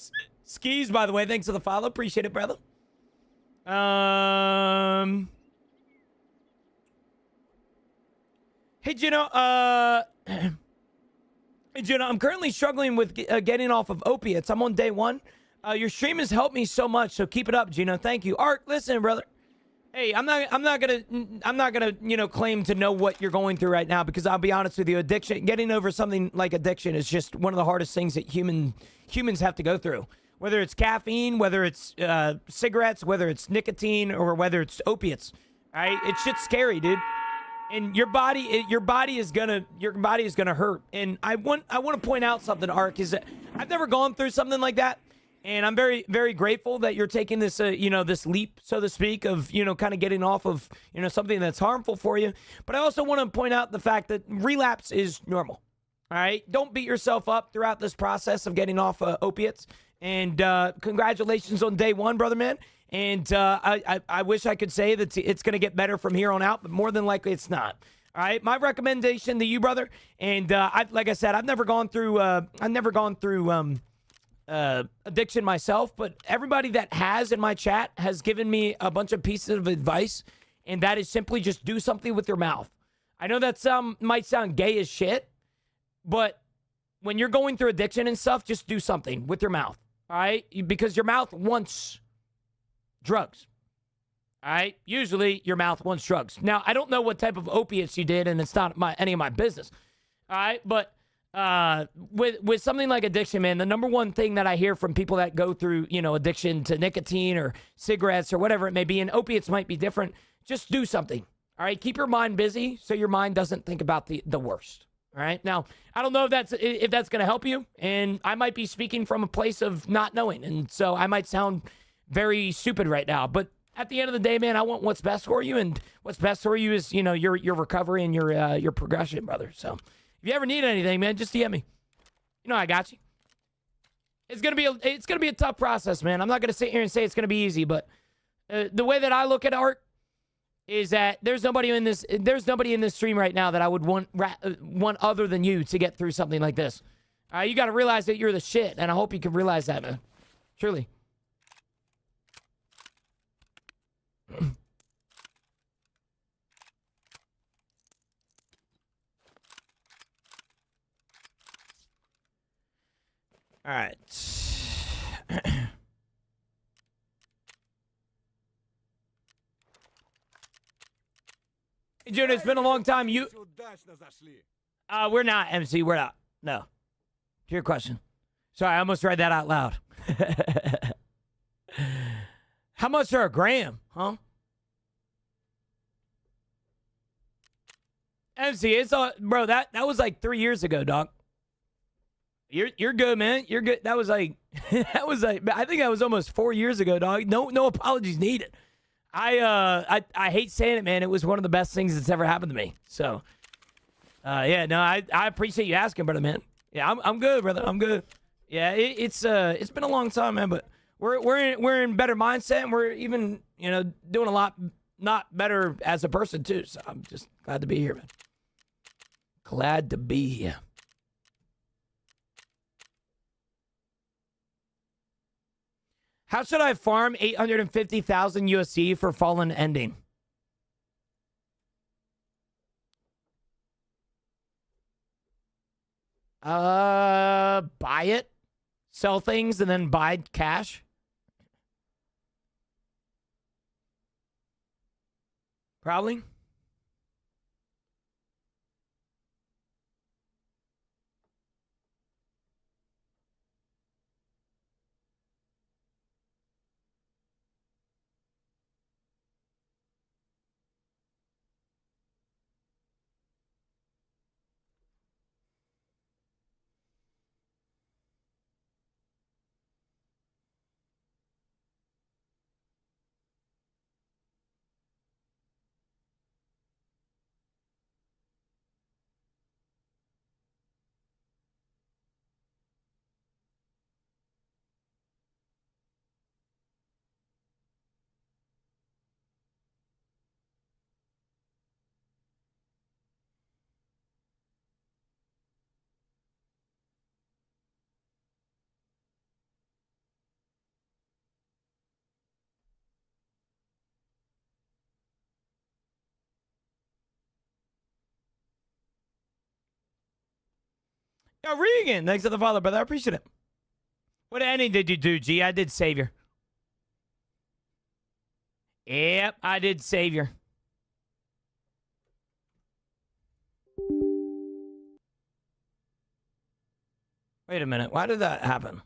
Skis, by the way, thanks for the follow. Appreciate it, brother. Hey, Gino, I'm currently struggling with getting off of opiates. I'm on day 1. Your stream has helped me so much, so keep it up, Gino. Thank you. Art, listen, brother. Hey, I'm not gonna, claim to know what you're going through right now, because I'll be honest with you, getting over something like addiction is just one of the hardest things that humans have to go through. Whether it's caffeine, whether it's cigarettes, whether it's nicotine, or whether it's opiates. All right, it's shit's scary, dude. And your body is gonna hurt. And I want to point out something, Ark, is that I've never gone through something like that, and I'm very, very grateful that you're taking this this leap, so to speak, of kind of getting off of something that's harmful for you. But I also want to point out the fact that relapse is normal. All right, don't beat yourself up throughout this process of getting off opiates. And congratulations on day 1, brother, man. And I wish I could say that it's going to get better from here on out, but more than likely it's not. All right, my recommendation to you, brother. And like I said, I've never gone through addiction myself, but everybody that has in my chat has given me a bunch of pieces of advice, and that is simply just do something with your mouth. I know that might sound gay as shit, but when you're going through addiction and stuff, just do something with your mouth. All right, because your mouth wants drugs. All right, usually your mouth wants drugs. Now, I don't know what type of opiates you did, and it's not any of my business. All right, but with something like addiction, man, the number one thing that I hear from people that go through addiction to nicotine or cigarettes or whatever it may be, and opiates might be different, just do something. All right, keep your mind busy so your mind doesn't think about the worst. All right. Now, I don't know if that's going to help you, and I might be speaking from a place of not knowing, and so I might sound very stupid right now. But at the end of the day, man, I want what's best for you, and what's best for you is your recovery and your progression, brother. So if you ever need anything, man, just DM me. I got you. It's gonna be a tough process, man. I'm not gonna sit here and say it's gonna be easy, but the way that I look at art is that there's nobody in this stream right now that I would want other than you to get through something like this. You got to realize that you're the shit, and I hope you can realize that, man. Truly. All right. Hey, June, it's been a long time. We're not, MC. We're not. No. To your question. Sorry, I almost read that out loud. How much are a gram, huh? MC, it's bro, that was like 3 years ago, dog. You're good, man. You're good. That was like I think that was almost 4 years ago, dog. No apologies needed. I hate saying it, man. It was one of the best things that's ever happened to me. So, yeah, no, I appreciate you asking, brother, man. Yeah, I'm good, brother. I'm good. Yeah, it's been a long time, man, but we're in better mindset, and we're even doing a lot better as a person too. So I'm just glad to be here, man. Glad to be here. How should I farm 850,000 USD for Fallen Ending? Buy it, sell things, and then buy cash. Probably. Yo, Regan, thanks to the father, brother. I appreciate it. What ending did you do, G? I did Savior. Yep, I did Savior. Wait a minute. Why did that happen?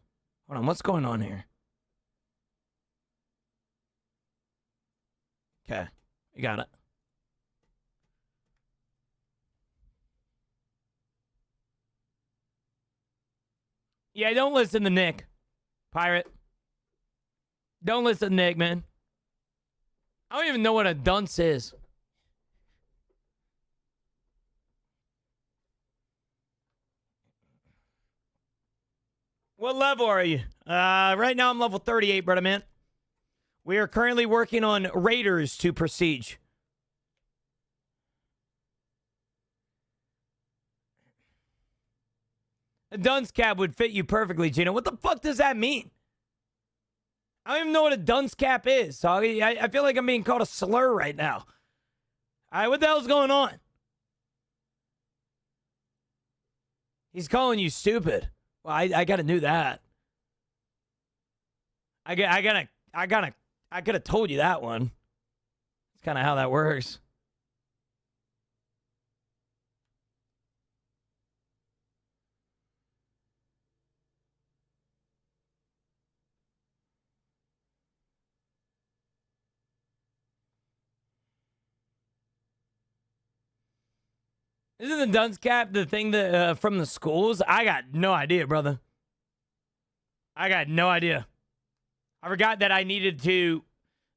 Hold on. What's going on here? Okay. You got it. Yeah, don't listen to Nick. Pirate. Don't listen to Nick, man. I don't even know what a dunce is. What level are you? Right now I'm level 38, brother man. We are currently working on Raiders to Prestige. A dunce cap would fit you perfectly, Gino. What the fuck does that mean? I don't even know what a dunce cap is. So I feel like I'm being called a slur right now. All right, what the hell's going on? He's calling you stupid. Well, I gotta do that. I could have told you that one. It's kind of how that works. Isn't the dunce cap the thing that from the schools? I got no idea, brother. I got no idea. I forgot that I needed to.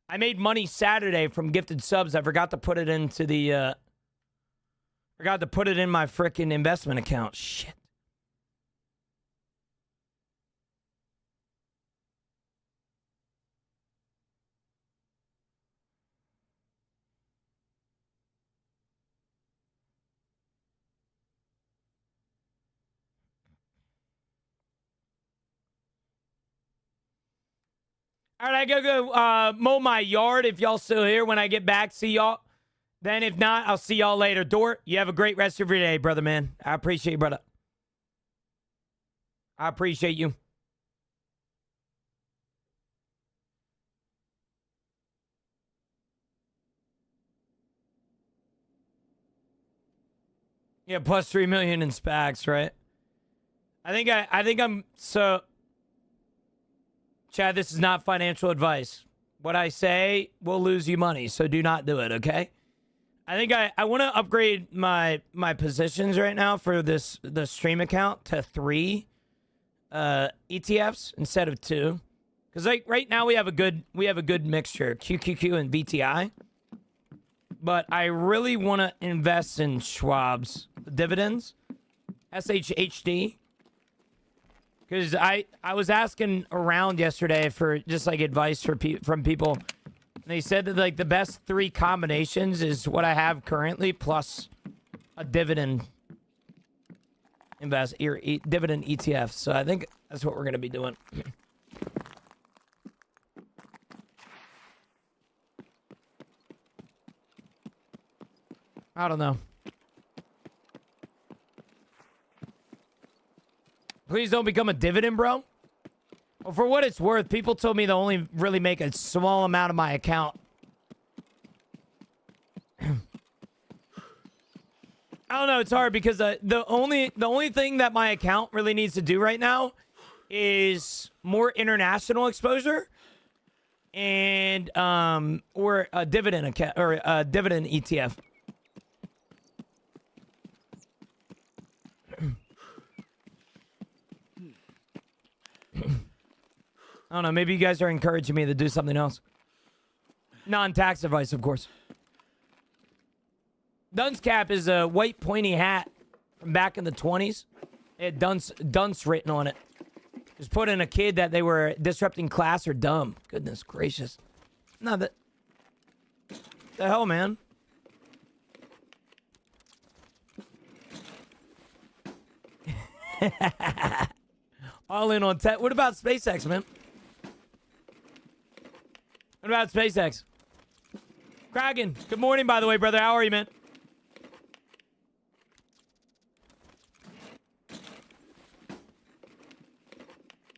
I made money Saturday from gifted subs. I forgot to put it into the. Forgot to put it in my frickin' investment account. Shit. All right, I gotta go mow my yard. If y'all still here when I get back, see y'all. Then if not, I'll see y'all later. Dort, you have a great rest of your day, brother, man. I appreciate you, brother. I appreciate you. Yeah, plus 3 million in SPACs, right? I think I'm so. Chad, this is not financial advice. What I say will lose you money, so do not do it, okay? I think I want to upgrade my positions right now for the stream account to 3 ETFs instead of 2. Because like right now we have a good mixture, QQQ and VTI. But I really want to invest in Schwab's dividends, SHHD. Because I was asking around yesterday for just like advice from people. And they said that like the best 3 combinations is what I have currently plus a dividend dividend ETF. So I think that's what we're going to be doing. I don't know. Please don't become a dividend, bro. Well, for what it's worth, people told me to only really make a small amount of my account. I don't know. It's hard because the only thing that my account really needs to do right now is more international exposure and or a dividend account or a dividend ETF. I don't know. Maybe you guys are encouraging me to do something else. Non-tax advice, of course. Dunce cap is a white pointy hat from back in the 20s. It had dunce written on it. Just put in a kid that they were disrupting class or dumb. Goodness gracious. No, that... The hell, man? All in on tech. What about SpaceX, man? What about SpaceX? Kraken, good morning, by the way, brother. How are you, man?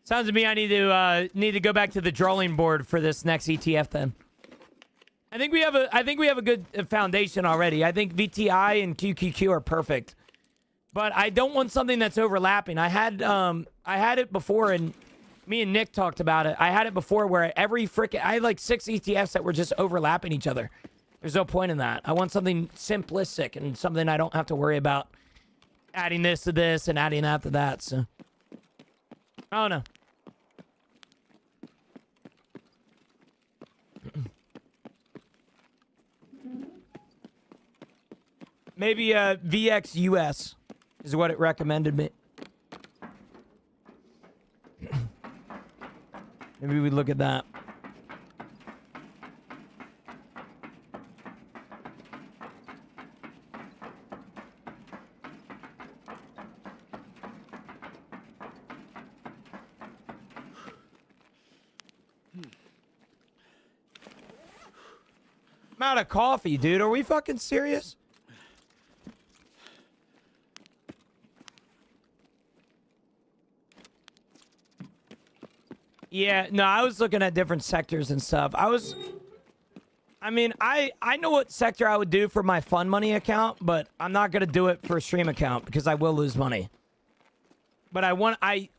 Sounds to me I need to go back to the drawing board for this next ETF then. I think we have a good foundation already. I think VTI and QQQ are perfect. But I don't want something that's overlapping. I had it before, and me and Nick talked about it. I had it before where I had like 6 ETFs that were just overlapping each other. There's no point in that. I want something simplistic and something I don't have to worry about adding this to this and adding that to that. So I don't know. Maybe VXUS is what it recommended me. Maybe we look at that. I'm out of coffee, dude. Are we fucking serious? Yeah, no, I was looking at different sectors and stuff. I mean, I know what sector I would do for my fun money account, but I'm not going to do it for a stream account because I will lose money. But I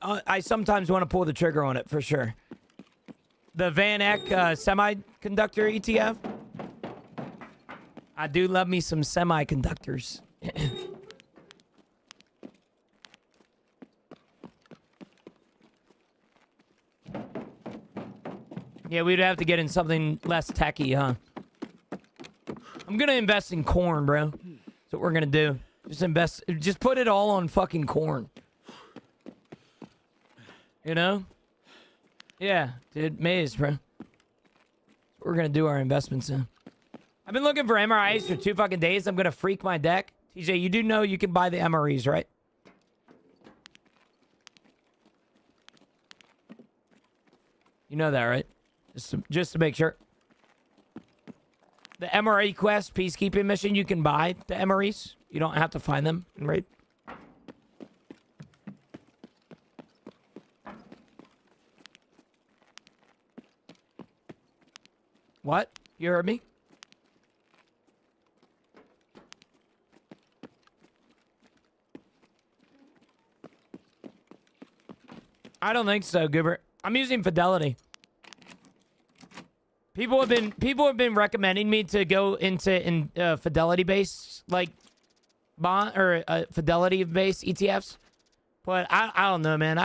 sometimes want to pull the trigger on it for sure. The Van Eck semiconductor ETF. I do love me some semiconductors. Yeah, we'd have to get in something less techy, huh? I'm gonna invest in corn, bro. That's what we're gonna do. Just put it all on fucking corn. You know? Yeah, dude, maize, bro. We're gonna do our investments in. I've been looking for MRIs for 2 fucking days. I'm gonna freak my deck. TJ, you do know you can buy the MREs, right? You know that, right? Just to make sure. The MRE Quest peacekeeping mission, you can buy the MREs. You don't have to find them in raid. What? You heard me? I don't think so, Goober. I'm using Fidelity. People have been recommending me to go into Fidelity based like bond or Fidelity based ETFs, but I don't know, man.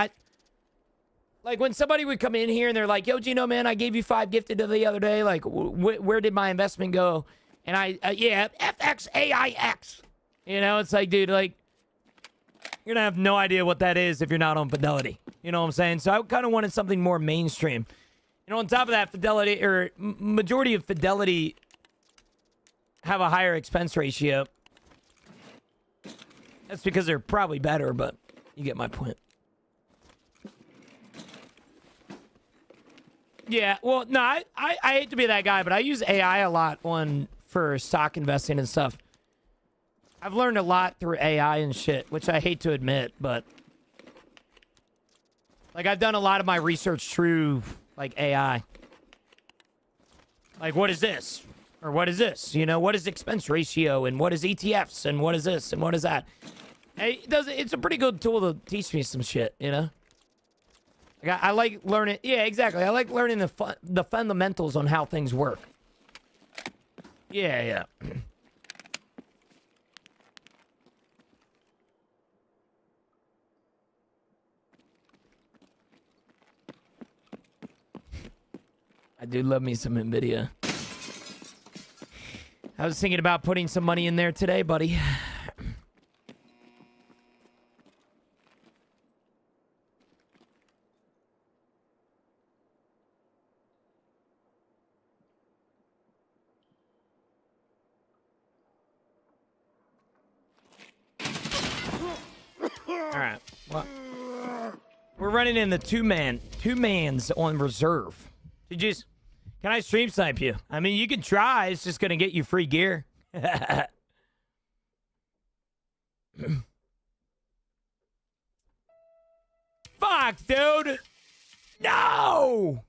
Like when somebody would come in here and they're like, "Yo, Gino, man, I gave you 5 gifted the other day. Like, where did my investment go?" And yeah, FXAIX. You know, it's like, dude, like you're gonna have no idea what that is if you're not on Fidelity. You know what I'm saying? So I kind of wanted something more mainstream. You know, on top of that, Fidelity, or majority of Fidelity have a higher expense ratio. That's because they're probably better, but you get my point. Yeah, well, no, I hate to be that guy, but I use AI a lot for stock investing and stuff. I've learned a lot through AI and shit, which I hate to admit, but like I've done a lot of my research through like AI. Like, what is this? Or what is this? You know, what is expense ratio? And what is ETFs? And what is this? And what is that? And it's a pretty good tool to teach me some shit, you know? Like, I like learning. Yeah, exactly. I like learning the fundamentals on how things work. Yeah, yeah. I do love me some NVIDIA. I was thinking about putting some money in there today, buddy. All right. Well, we're running in the two mans on reserve. Can I stream snipe you? I mean, you can try. It's just gonna get you free gear. Fuck, dude. No!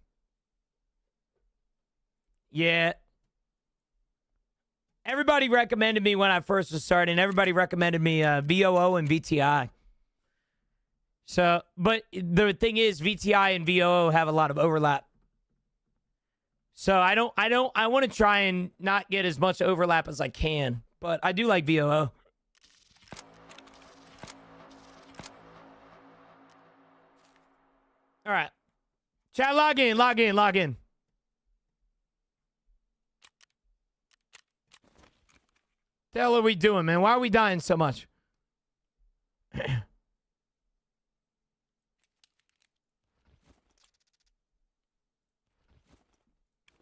Yeah. Everybody recommended me when I first was starting. Everybody recommended me VOO and VTI. So, but the thing is, VTI and VOO have a lot of overlap. So I want to try and not get as much overlap as I can. But I do like VOO. All right. Chat, log in. The hell are we doing, man? Why are we dying so much?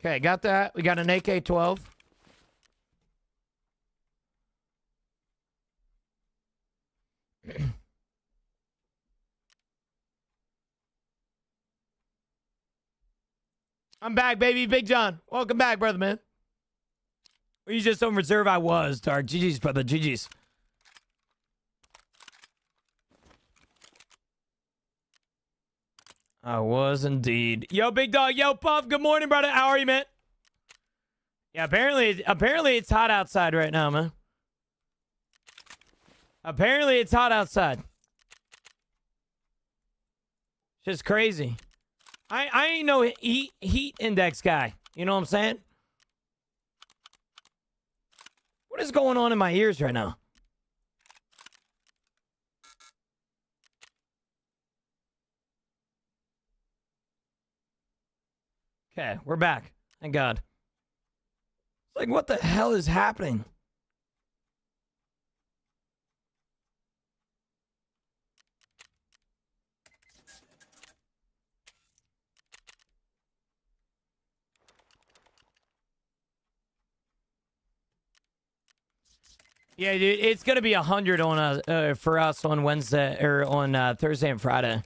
Okay, got that. We got an AK-12. I'm back, baby. Big John. Welcome back, brother, man. Were you just on reserve? I was, Tark. GG's, brother. GG's. I was indeed. Yo, big dog. Yo, Puff. Good morning, brother. How are you, man? Yeah, apparently it's hot outside right now, man. Apparently it's hot outside. Just crazy. I ain't no heat index guy. You know what I'm saying? What is going on in my ears right now? Okay, we're back. Thank God. It's like, what the hell is happening? Yeah, dude, it's gonna be 100 on for us on Wednesday or on Thursday and Friday.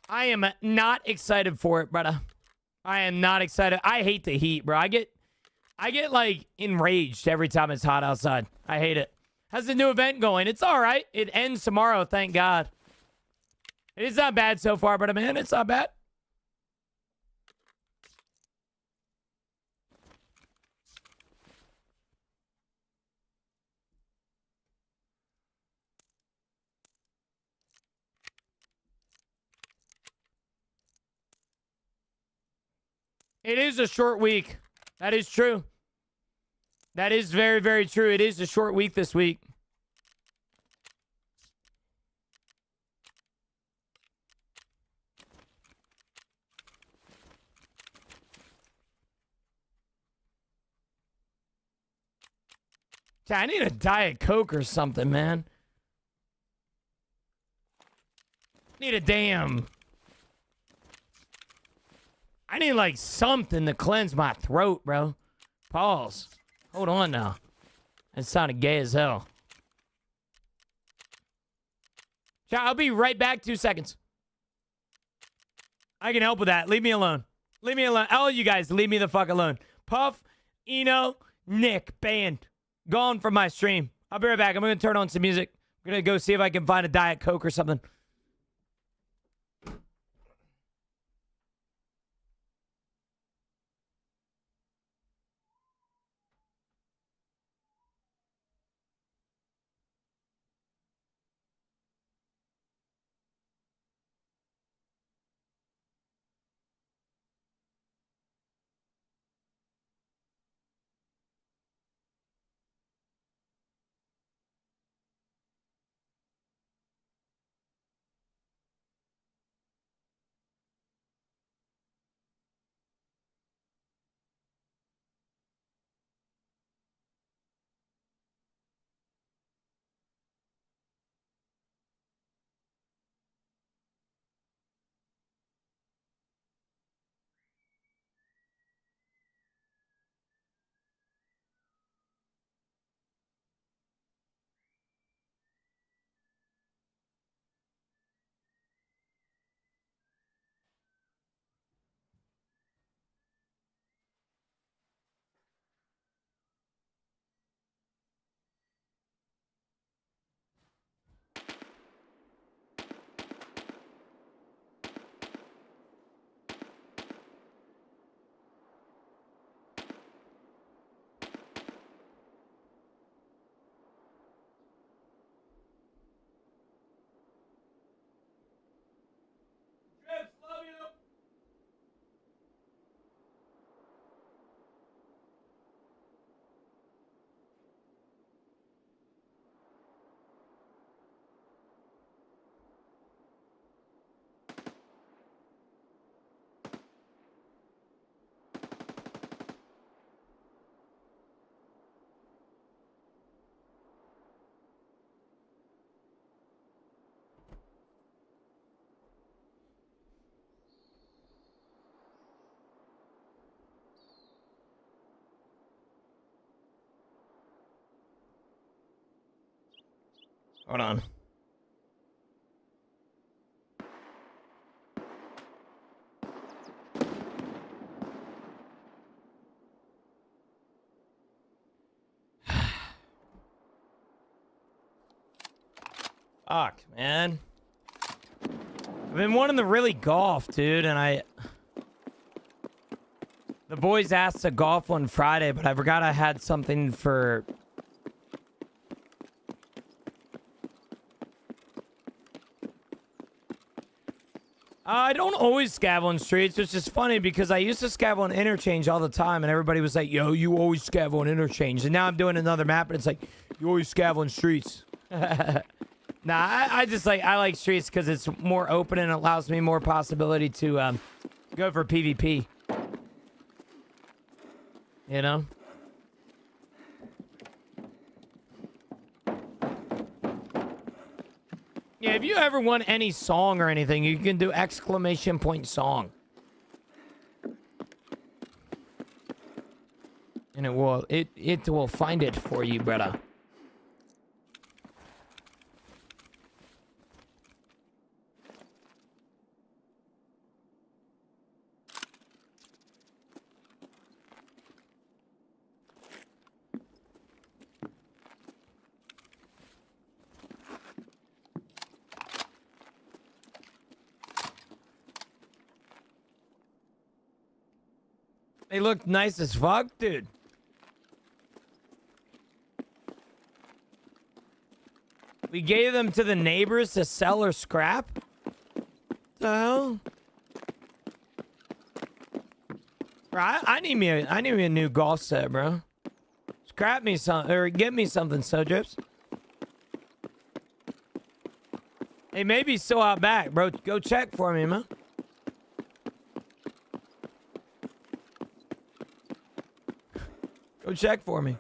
I am not excited for it, brother. I am not excited. I hate the heat, bro. I get like enraged every time it's hot outside. I hate it. How's the new event going? It's all right. It ends tomorrow, thank God. It's not bad so far, but man, it's not bad. It is a short week. That is true. That is very, very true. It is a short week this week. I need a Diet Coke or something, man. Need a damn... I need like something to cleanse my throat, bro. Pause. Hold on now. That sounded gay as hell. I'll be right back. 2 seconds. I can help with that. Leave me alone. Leave me alone. All you guys, leave me the fuck alone. Puff, Eno, Nick, banned. Gone from my stream. I'll be right back. I'm going to turn on some music. I'm going to go see if I can find a Diet Coke or something. Hold on. Fuck, man. I've been wanting to really golf, dude, and the boys asked to golf on Friday, but I forgot I had something for... I don't always scav on streets, which is funny because I used to scav on interchange all the time, and everybody was like, yo, you always scav on interchange. And now I'm doing another map, and it's like, you always scav on streets. Nah, I just like, I like streets because it's more open and allows me more possibility to go for PvP. You know? Yeah, if you ever want any song or anything, you can do exclamation point song. And it will find it for you, brother. They look nice as fuck, dude. We gave them to the neighbors to sell or scrap? The hell? Bro, I need me a new golf set, bro. Scrap me some or get me something, Sodrips. Hey, maybe still out back, bro. Go check for me, man. Go check for me.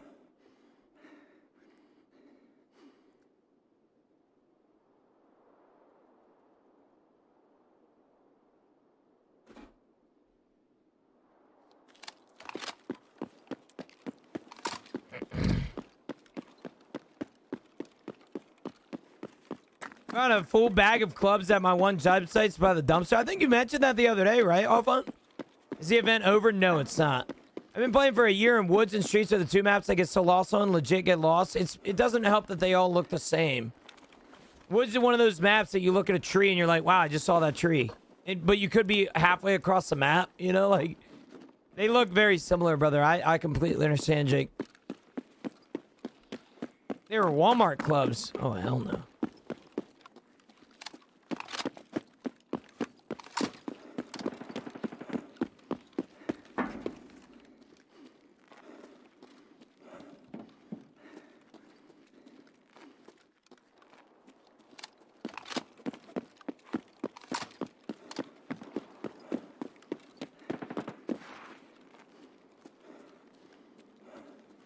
Found a full bag of clubs at my one job sites by the dumpster. I think you mentioned that the other day, right, Alphon? Is the event over? No, it's not. I've been playing for a year, and Woods and Streets are the two maps I get so lost on. Legit get lost. It doesn't help that they all look the same. Woods is one of those maps that you look at a tree and you're like, wow, I just saw that tree. But you could be halfway across the map, you know? Like, they look very similar, brother. I completely understand, Jake. They were Walmart clubs. Oh, hell no.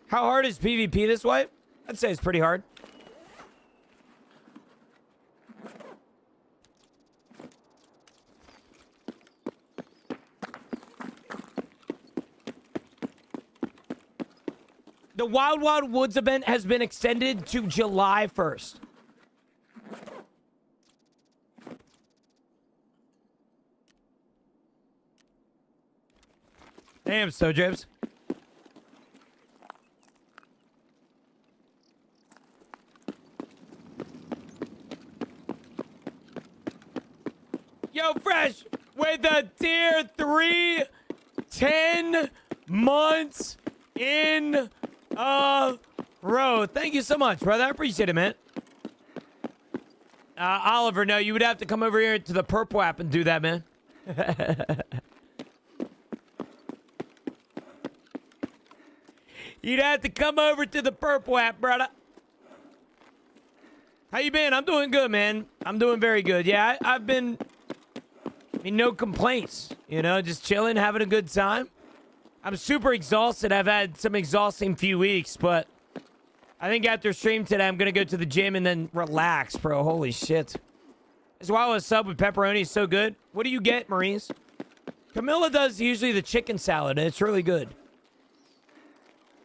How hard is PvP this way? I'd say it's pretty hard. The Wild Wild Woods event has been extended to July 1st. Damn, Sojibs. Yo, Fresh, with a tier 3, 10 months in a row. Thank you so much, brother. I appreciate it, man. Oliver, no, you would have to come over here to the Purple app and do that, man. You'd have to come over to the Purple app, brother. How you been? I'm doing good, man. I'm doing very good. Yeah, I've been... I mean, no complaints, you know, just chilling, having a good time. I'm super exhausted. I've had some exhausting few weeks, but I think after stream today, I'm going to go to the gym and then relax, bro. Holy shit. That's why a sub with pepperoni is so good. What do you get, Maurice? Camilla does usually the chicken salad, and it's really good.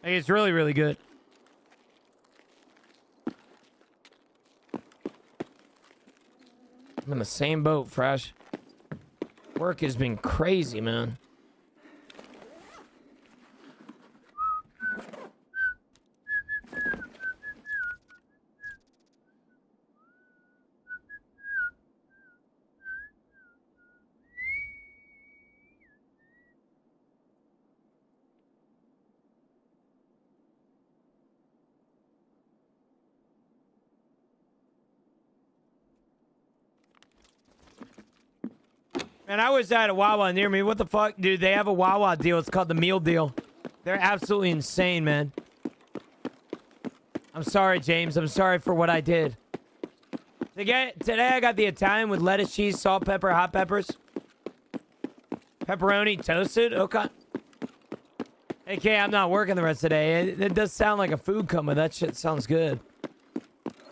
Like, it's really, really good. I'm in the same boat, Fresh. Work has been crazy, man. And I wish I had a Wawa near me. What the fuck? Dude, they have a Wawa deal. It's called the meal deal. They're absolutely insane, man. I'm sorry, James. I'm sorry for what I did. Today I got the Italian with lettuce, cheese, salt, pepper, hot peppers. Pepperoni toasted? Okay. Okay, I'm not working the rest of the day. It does sound like a food coma. That shit sounds good.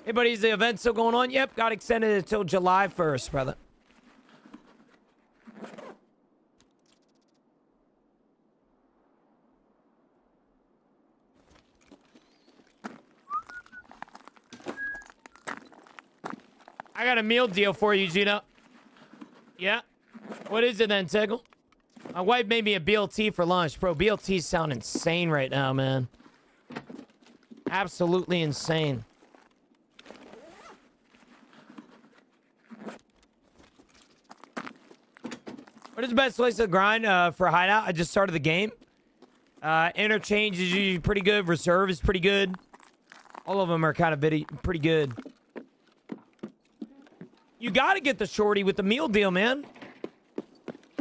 Hey, buddy, is the event still going on? Yep, got extended until July 1st, brother. I got a meal deal for you, Gina. Yeah. What is it then, Tickle? My wife made me a BLT for lunch. Bro, BLTs sound insane right now, man. Absolutely insane. What is the best place to grind for Hideout? I just started the game. Interchange is usually pretty good. Reserve is pretty good. All of them are kind of pretty good. You gotta get the shorty with the meal deal, man.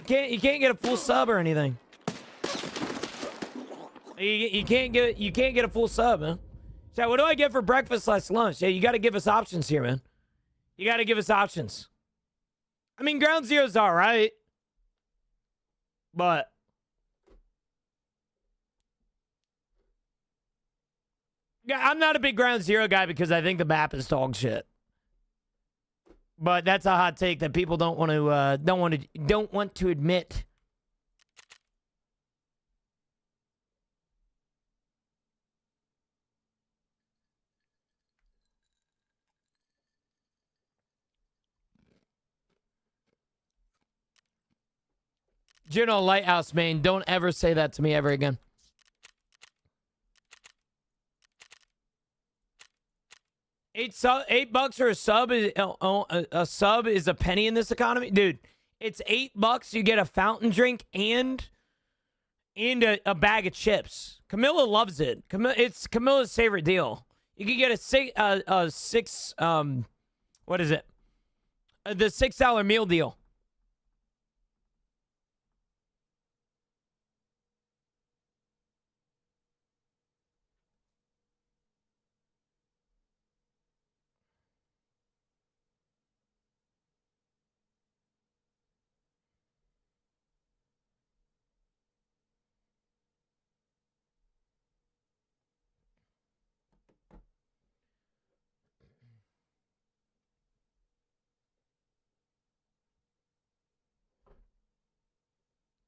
You can't get a full sub or anything. You can't get a full sub, man. So what do I get for breakfast/lunch? Yeah, you gotta give us options here, man. You gotta give us options. I mean, Ground Zero's all right, but yeah, I'm not a big Ground Zero guy because I think the map is dog shit. But that's a hot take that people don't want to admit. General Lighthouse, Maine, don't ever say that to me ever again. $8 for a sub is a penny in this economy, dude. It's $8. You get a fountain drink and a bag of chips. Camilla loves it. It's Camilla's favorite deal. You can get what is it? The $6 meal deal.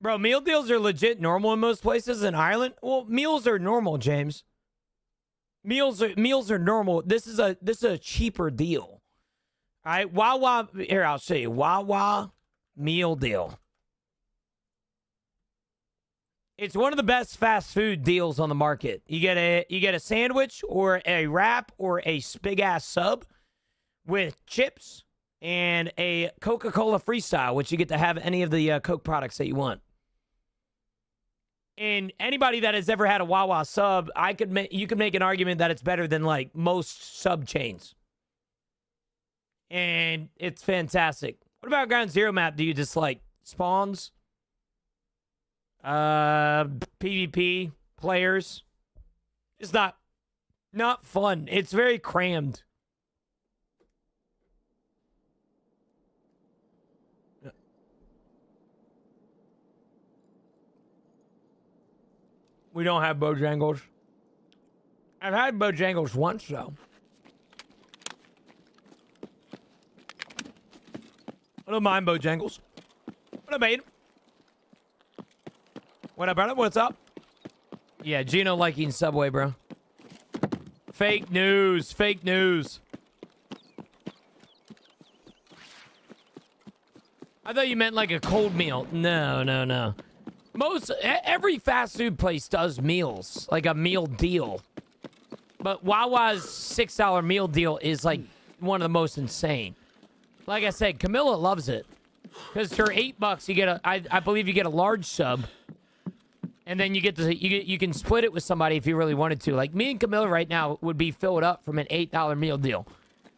Bro, meal deals are legit normal in most places in Ireland. Well, meals are normal, James. Meals are normal. This is a cheaper deal. All right, Wawa. Here, I'll show you. Wawa meal deal. It's one of the best fast food deals on the market. You get a sandwich or a wrap or a big ass sub with chips and a Coca-Cola Freestyle, which you get to have any of the Coke products that you want. And anybody that has ever had a Wawa sub, you could make an argument that it's better than like most sub chains. And it's fantastic. What about Ground Zero map? Do you just like spawns? PvP players? It's not fun. It's very crammed. We don't have Bojangles. I've had Bojangles once, though. I don't mind Bojangles. What up, mate? What up, brother? What's up? Yeah, Gino liking Subway, bro. Fake news. Fake news. I thought you meant like a cold meal. No, no, no. Every fast food place does meals, like a meal deal. But Wawa's $6 meal deal is like one of the most insane. Like I said, Camilla loves it. Because for $8, you get I believe you get a large sub. And then you can split it with somebody if you really wanted to. Like me and Camilla right now would be filled up from an $8 meal deal.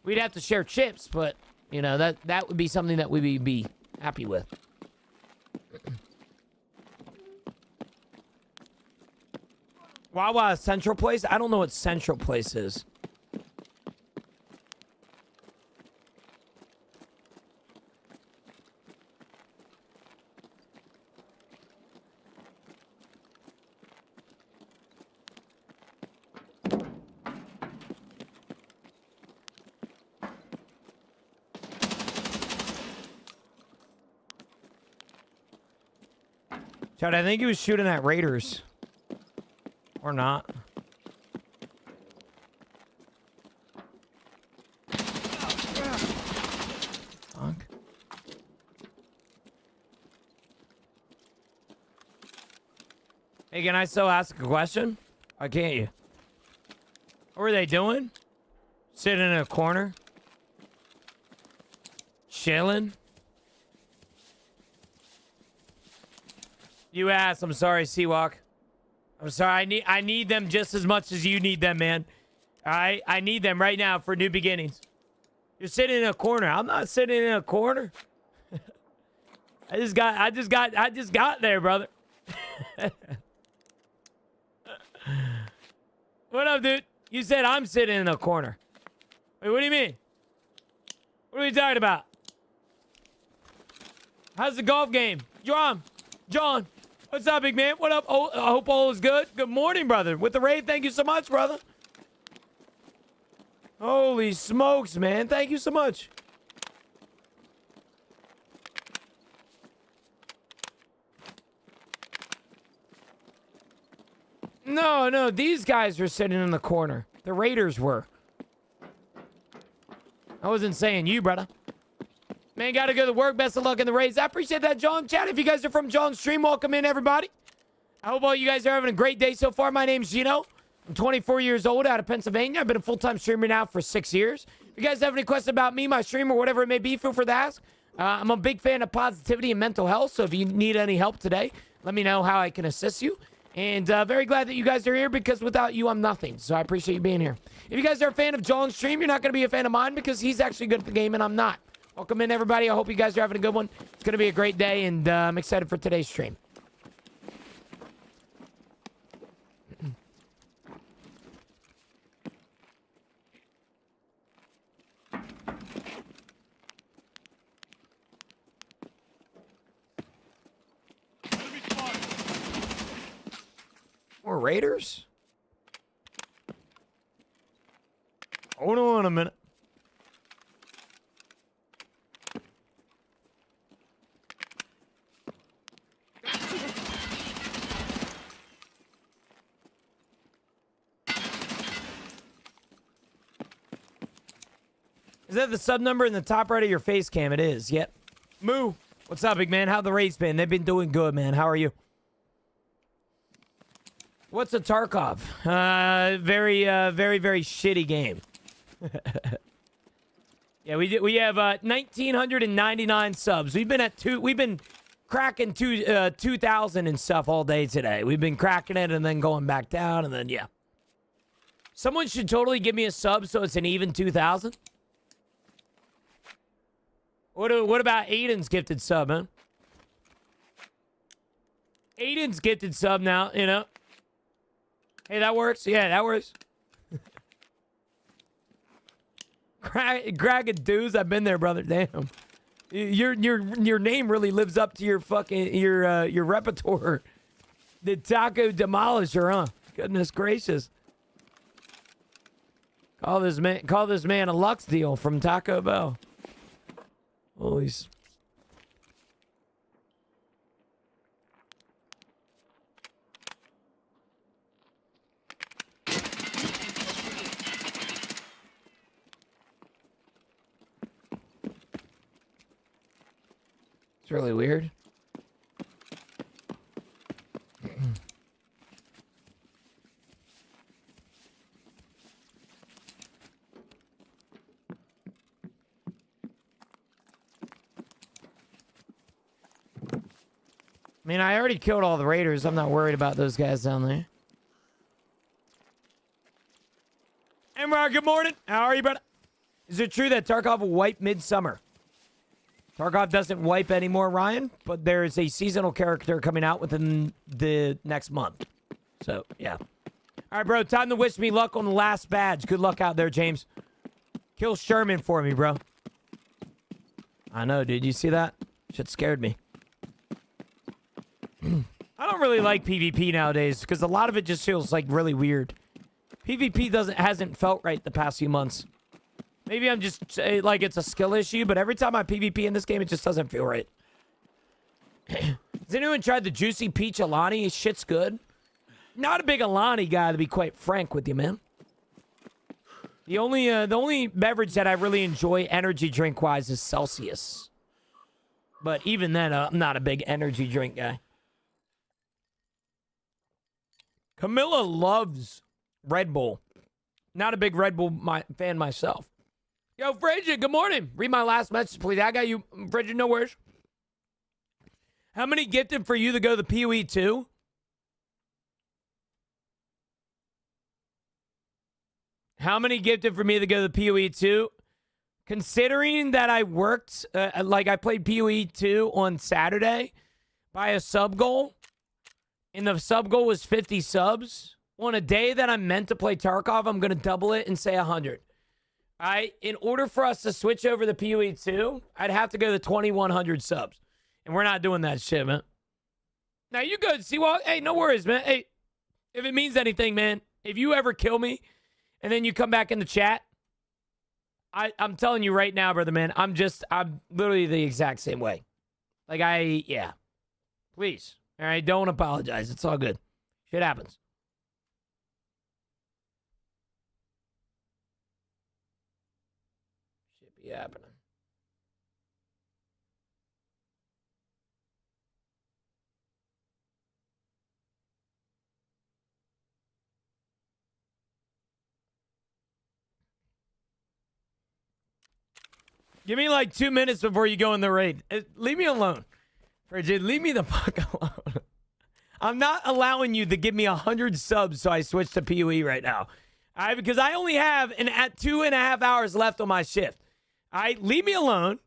We'd have to share chips, but you know, that would be something that we'd be happy with. Wawa Central Place? I don't know what Central Place is. Chad, I think he was shooting at Raiders. Or not. Fuck. Hey, can I still ask a question? Why can't you? What were they doing? Sitting in a corner? Chilling? You asked. I'm sorry, Seawalk. I'm sorry. I need them just as much as you need them, man. All right? I need them right now for new beginnings. You're sitting in a corner. I'm not sitting in a corner. I just got there, brother. What up, dude? You said I'm sitting in a corner. Wait, what do you mean? What are we talking about? How's the golf game? John, what's up, big man? What up? Oh, I hope all is good. Good morning, brother. With the raid, thank you so much, brother. Holy smokes, man. Thank you so much. No, these guys were sitting in the corner. The Raiders were. I wasn't saying you, brother. Man, gotta go to work. Best of luck in the race. I appreciate that, John. Chat, if you guys are from John's stream, welcome in, everybody. I hope all you guys are having a great day so far. My name's Gino. I'm 24 years old out of Pennsylvania. I've been a full-time streamer now for 6 years. If you guys have any questions about me, my stream, or whatever it may be, feel free to ask. I'm a big fan of positivity and mental health, so if you need any help today, let me know how I can assist you. And very glad that you guys are here, because without you, I'm nothing. So I appreciate you being here. If you guys are a fan of John's stream, you're not going to be a fan of mine, because he's actually good at the game and I'm not. Welcome in, everybody. I hope you guys are having a good one. It's going to be a great day, and I'm excited for today's stream. More Raiders? Hold on a minute. Is that the sub number in the top right of your face cam? It is. Yep. Moo. What's up, big man? How the raid's been? They've been doing good, man. How are you? What's a Tarkov? Very shitty game. Yeah, we have 1,999 subs. We've been cracking 2,000 and stuff all day today. We've been cracking it and then going back down, and then yeah. Someone should totally give me a sub so it's an even 2,000. What about Aiden's gifted sub, man? Aiden's gifted sub now, you know. Hey, that works? Yeah, that works. Gragadoos, I've been there, brother. Damn. Your name really lives up to your fucking your repertoire. The Taco Demolisher, huh? Goodness gracious. Call this man a Lux deal from Taco Bell. Holy. It's really weird. I mean, I already killed all the raiders. I'm not worried about those guys down there. Emra, good morning. How are you, brother? Is it true that Tarkov will wipe midsummer? Tarkov doesn't wipe anymore, Ryan, but there's a seasonal character coming out within the next month. So, yeah. All right, bro. Time to wish me luck on the last badge. Good luck out there, James. Kill Sherman for me, bro. I know, dude. You see that? Shit scared me. I don't really like PvP nowadays because a lot of it just feels like really weird. PvP hasn't felt right the past few months. Maybe I'm just like it's a skill issue, but every time I PvP in this game, it just doesn't feel right. Has anyone tried the Juicy Peach Alani? Shit's good. Not a big Alani guy, to be quite frank with you, man. The only beverage that I really enjoy energy drink wise is Celsius. But even then, I'm not a big energy drink guy. Camilla loves Red Bull. Not a big Red Bull fan myself. Yo, Frigid, good morning. Read my last message, please. I got you, Frigid, no worries. How many gifted for you to go to the PoE 2? How many gifted for me to go to the PoE 2? Considering that I worked, like I played PoE 2 on Saturday by a sub goal, and the sub goal was 50 subs. On a day that I'm meant to play Tarkov, I'm going to double it and say 100. In order for us to switch over to PoE 2, I'd have to go to 2,100 subs. And we're not doing that shit, man. Now, you good, Seawalk? Hey, no worries, man. Hey, if it means anything, man, if you ever kill me and then you come back in the chat, I'm telling you right now, brother, man, I'm literally the exact same way. Like, yeah. Please. All right, don't apologize. It's all good. Shit happens. Shit be happening. Give me like 2 minutes before you go in the raid. Leave me alone. Frigid, leave me the fuck alone. I'm not allowing you to give me 100 subs so I switch to PoE right now. All right, because I only have at 2.5 hours left on my shift. All right, leave me alone.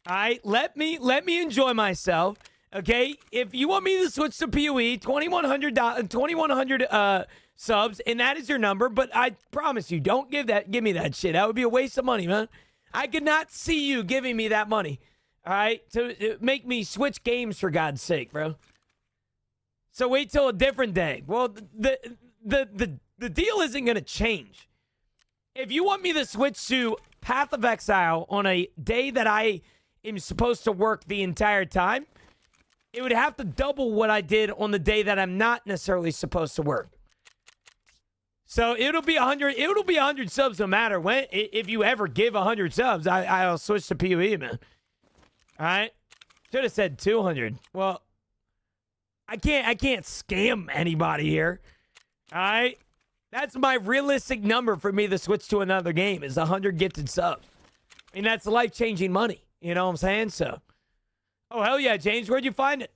All right, let me enjoy myself. Okay, if you want me to switch to PoE, 2,100 subs, and that is your number. But I promise you, don't give me that shit. That would be a waste of money, man. I could not see you giving me that money. All right, to make me switch games for God's sake, bro. So wait till a different day. Well, the deal isn't going to change. If you want me to switch to Path of Exile on a day that I am supposed to work the entire time, it would have to double what I did on the day that I'm not necessarily supposed to work. So it'll be 100. It'll be 100 subs no matter when. If you ever give 100 subs, I'll switch to PoE, man. All right. Should have said 200. Well, I can't scam anybody here. All right. That's my realistic number for me to switch to another game is 100 gifted subs. I mean, that's life-changing money. You know what I'm saying? So, oh, hell yeah, James. Where'd you find it?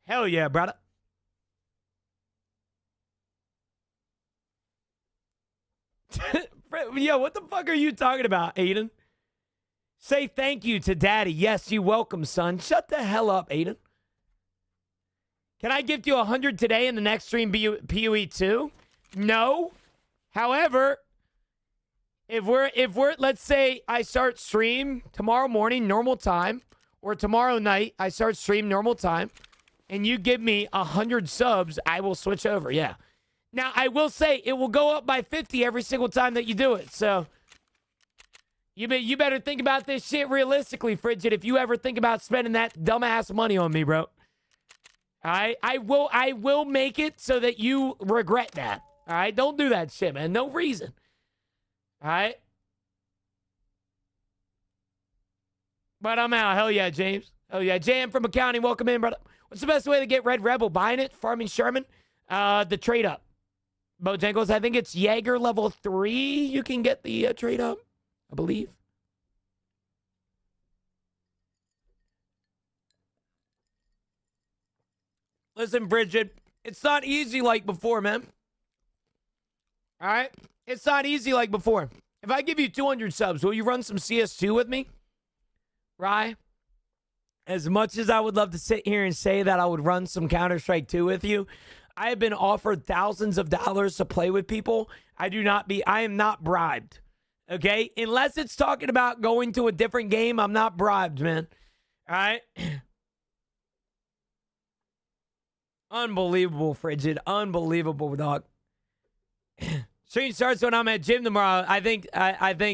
Hell yeah, brother. Yo, what the fuck are you talking about, Aiden? Say thank you to daddy. Yes, you welcome, son. Shut the hell up, Aiden. Can I gift you 100 today in the next stream PoE 2? No. However, if we're let's say I start stream tomorrow morning normal time or tomorrow night I start stream normal time and you give me 100 subs, I will switch over. Yeah. Now, I will say it will go up by 50 every single time that you do it. So you better think about this shit realistically, Frigid, if you ever think about spending that dumbass money on me, bro. All right? I will make it so that you regret that. All right? Don't do that shit, man. No reason. All right? But I'm out. Hell yeah, James. Oh, yeah. JM from accounting. Welcome in, brother. What's the best way to get Red Rebel? Buying it? Farming Sherman? The trade up. Bojangles, I think it's Jaeger level 3. You can get the trade up, I believe. Listen, Bridget, it's not easy like before, man. All right? It's not easy like before. If I give you 200 subs, will you run some CS2 with me? Right? As much as I would love to sit here and say that I would run some Counter-Strike 2 with you, I have been offered thousands of dollars to play with people. I am not bribed. Okay? Unless it's talking about going to a different game, I'm not bribed, man. All right? Unbelievable, Frigid. Unbelievable, dog. Stream starts when I'm at gym tomorrow. I think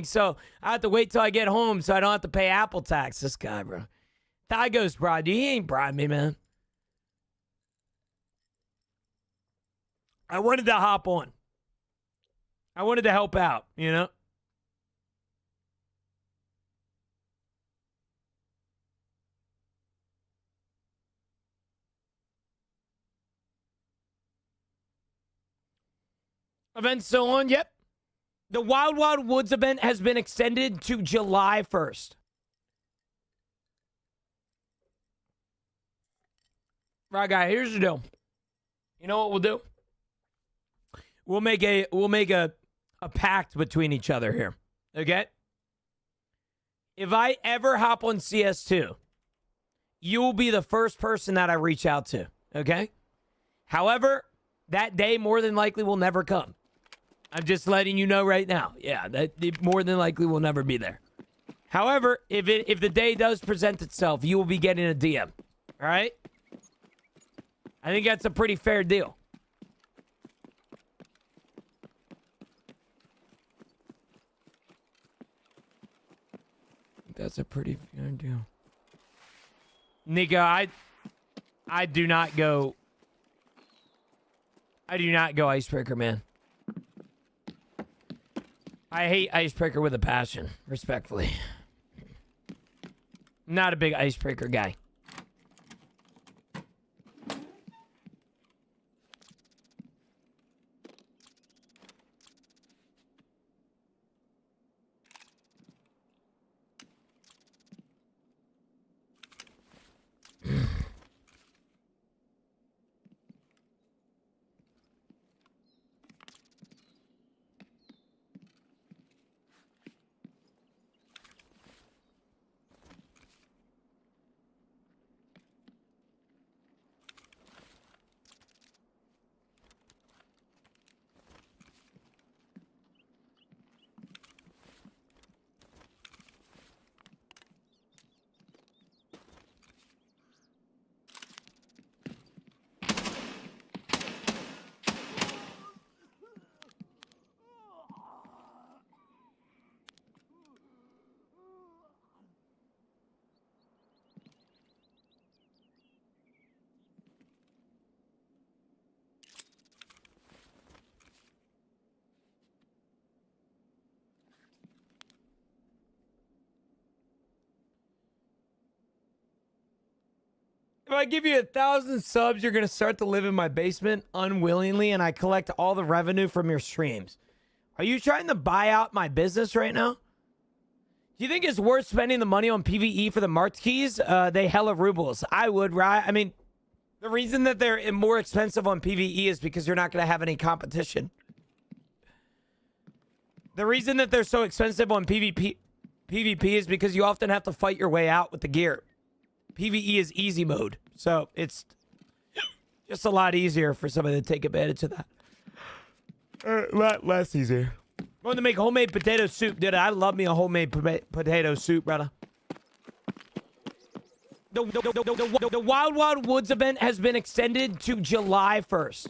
so. I have to wait till I get home so I don't have to pay Apple tax. This guy, bro. Thygos bribed you. He ain't bribed me, man. I wanted to hop on. I wanted to help out, you know? Event still on? Yep. The Wild Wild Woods event has been extended to July 1st. Right, guy, here's the deal. You know what we'll do? We'll make a pact between each other here. Okay? If I ever hop on CS2, you will be the first person that I reach out to. Okay? However, that day more than likely will never come. I'm just letting you know right now. Yeah, that it more than likely will never be there. However, if the day does present itself, you will be getting a DM. All right? I think that's a pretty fair deal. That's a pretty fair deal. Nico, I do not go icebreaker, man. I hate icebreaker with a passion, respectfully. Not a big icebreaker guy. If I give you 1,000 subs, you're going to start to live in my basement unwillingly, and I collect all the revenue from your streams. Are you trying to buy out my business right now? Do you think it's worth spending the money on PvE for the marked keys? They hella rubles. I would, right? I mean, the reason that they're more expensive on PvE is because you're not going to have any competition. The reason that they're so expensive on PvP is because you often have to fight your way out with the gear. PvE is easy mode, so it's just a lot easier for somebody to take advantage of that. A lot less easier. Going to make homemade potato soup, dude. I love me a homemade potato soup, brother. The Wild Wild Woods event has been extended to July 1st.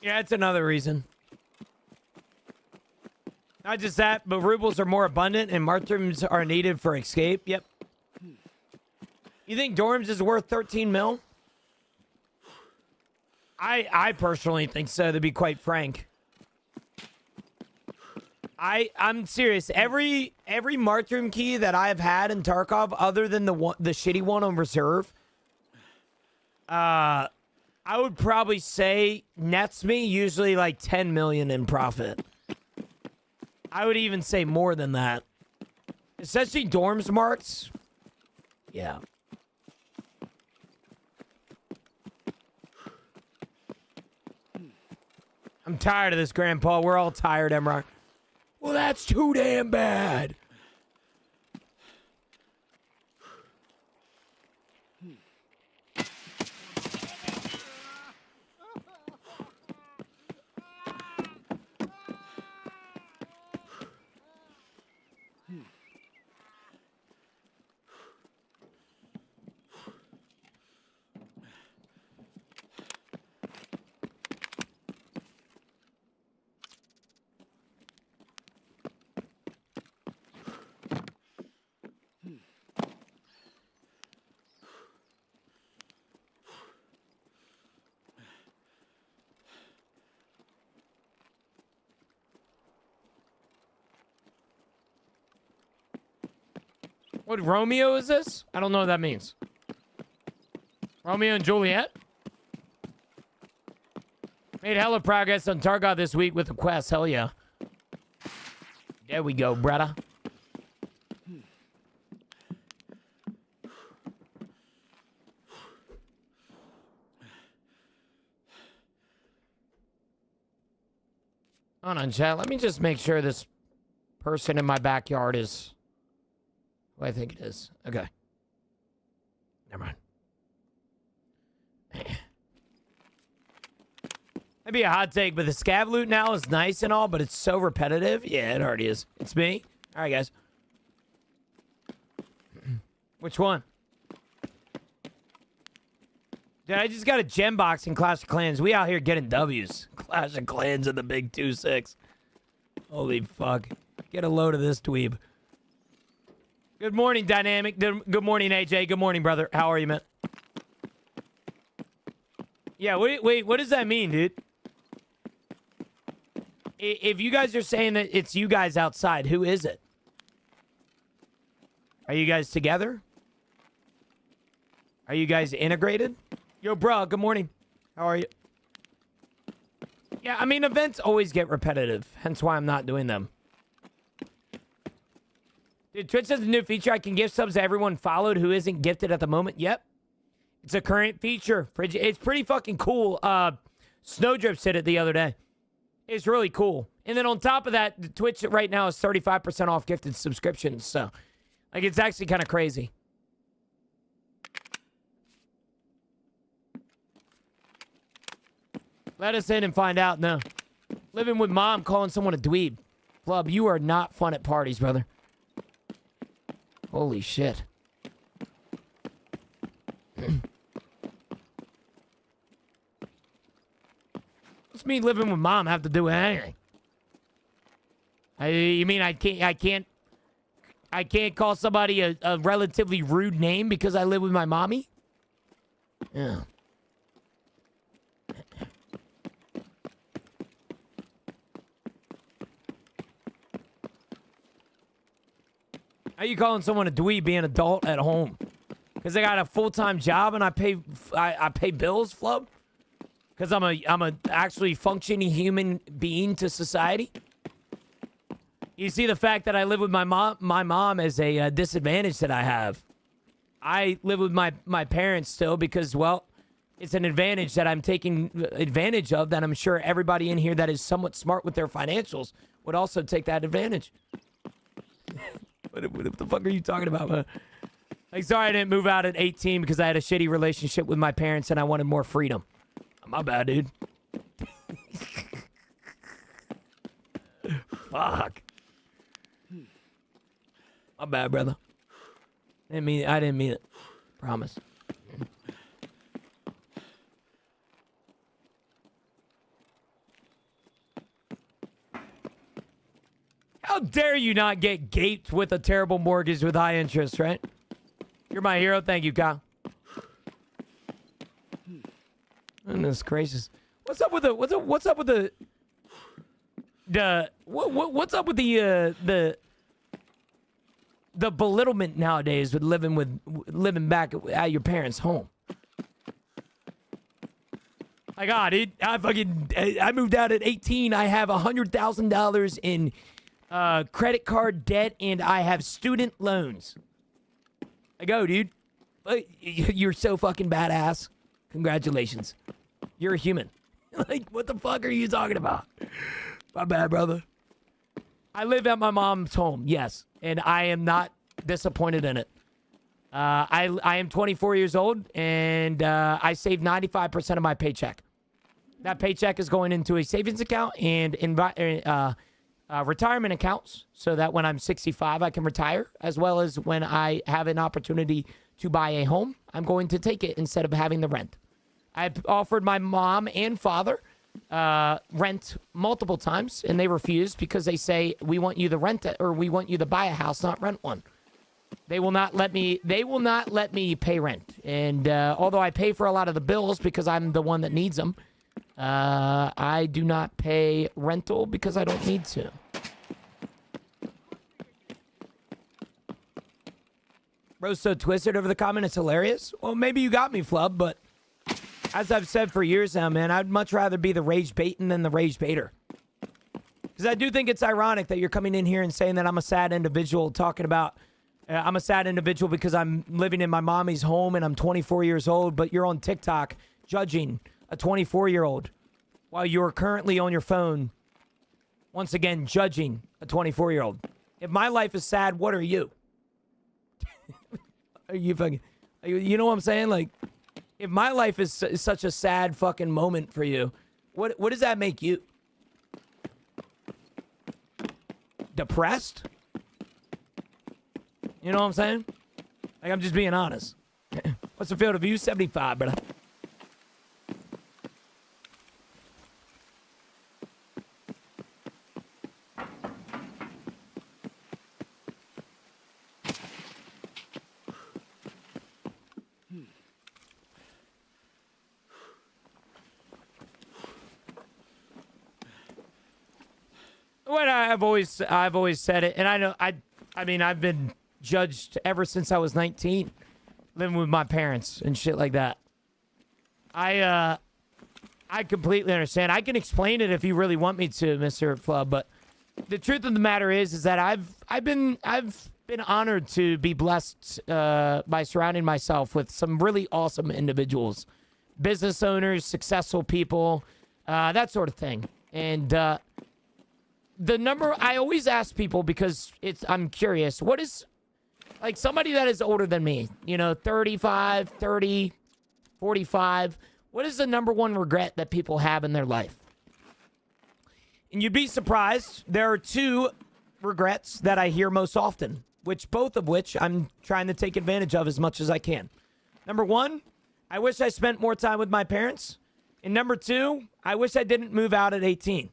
Yeah, that's another reason. Not just that, but rubles are more abundant and martyrs are needed for escape. Yep. You think dorms is worth 13 mil? I personally think so, to be quite frank. I'm serious. Every Martyrdom key that I've had in Tarkov, other than the shitty one on reserve, I would probably say nets me usually like 10 million in profit. I would even say more than that. Especially dorms marks. Yeah. I'm tired of this, Grandpa. We're all tired, Emrock. Well, that's too damn bad. What Romeo is this? I don't know what that means. Romeo and Juliet? Made hella progress on Tarkov this week with the quest. Hell yeah. There we go, brother. Hold on, chat. Let me just make sure this person in my backyard is who I think it is. Okay. Never mind. Maybe a hot take, but the scav loot now is nice and all, but it's so repetitive. Yeah, it already is. It's me. All right, guys. Which one? Dude, I just got a gem box in Clash of Clans. We out here getting W's. Clash of Clans in the big 2-6. Holy fuck. Get a load of this dweeb. Good morning, Dynamic. Good morning, AJ. Good morning, brother. How are you, man? Yeah, wait, what does that mean, dude? If you guys are saying that it's you guys outside, who is it? Are you guys together? Are you guys integrated? Yo, bro, good morning. How are you? Yeah, I mean, events always get repetitive, hence why I'm not doing them. Dude, Twitch has a new feature. I can gift subs to everyone followed who isn't gifted at the moment. Yep. It's a current feature. It's pretty fucking cool. Snowdrip said it the other day. It's really cool. And then on top of that, the Twitch right now is 35% off gifted subscriptions. So, like, it's actually kind of crazy. Let us in and find out. No. Living with mom, calling someone a dweeb. Flub, you are not fun at parties, brother. Holy shit. What's me living with mom have to do with anything? You mean I can't call somebody a relatively rude name because I live with my mommy? Yeah. How you calling someone a dweeb being an adult at home? Because I got a full-time job and I pay bills, Flub? Because I'm a actually functioning human being to society? You see the fact that I live with my mom is a disadvantage that I have. I live with my parents still because, well, it's an advantage that I'm taking advantage of that I'm sure everybody in here that is somewhat smart with their financials would also take that advantage. What the fuck are you talking about, man? Like, sorry I didn't move out at 18 because I had a shitty relationship with my parents and I wanted more freedom. My bad, dude. Fuck. My bad, brother. I didn't mean it. Promise. How dare you not get gaped with a terrible mortgage with high interest, right? You're my hero. Thank you, Kyle. Goodness gracious. What's up with the what's up with the belittlement nowadays with living back at your parents' home? My God, dude, I moved out at 18. I have $100,000 in credit card debt, and I have student loans. I go, dude. You're so fucking badass. Congratulations. You're a human. Like, what the fuck are you talking about? My bad, brother. I live at my mom's home, yes, and I am not disappointed in it. I am 24 years old, and I save 95% of my paycheck. That paycheck is going into a savings account and retirement accounts, so that when I'm 65, I can retire, as well as when I have an opportunity to buy a home, I'm going to take it instead of having the rent. I've offered my mom and father rent multiple times, and they refused because they say, we want you to rent it, or we want you to buy a house, not rent one. They will not let me pay rent. And although I pay for a lot of the bills because I'm the one that needs them, I do not pay rental because I don't need to. Bro's so twisted over the comment, it's hilarious. Well, maybe you got me, Flub, but as I've said for years now, man, I'd much rather be the rage baiting than the rage baiter. Because I do think it's ironic that you're coming in here and saying that I'm a sad individual, talking about I'm a sad individual because I'm living in my mommy's home and I'm 24 years old, but you're on TikTok judging a 24-year-old while you're currently on your phone, once again, judging a 24-year-old. If my life is sad, what are you? Are you fucking, you know what I'm saying? Like, if my life is such a sad fucking moment for you, what does that make you? Depressed? You know what I'm saying? Like, I'm just being honest. What's the field of view? 75, brother. What I've always said it, and I know I mean I've been judged ever since I was 19, living with my parents and shit like that. I completely understand. I can explain it if you really want me to, Mr. Flub, but the truth of the matter is that I've been honored to be blessed by surrounding myself with some really awesome individuals, business owners, successful people, that sort of thing. And the number I always ask people, because I'm curious, what is, like, somebody that is older than me, 35, 30, 45, what is the number one regret that people have in their life? And you'd be surprised, there are two regrets that I hear most often, both of which I'm trying to take advantage of as much as I can. Number one, I wish I spent more time with my parents. And number two, I wish I didn't move out at 18.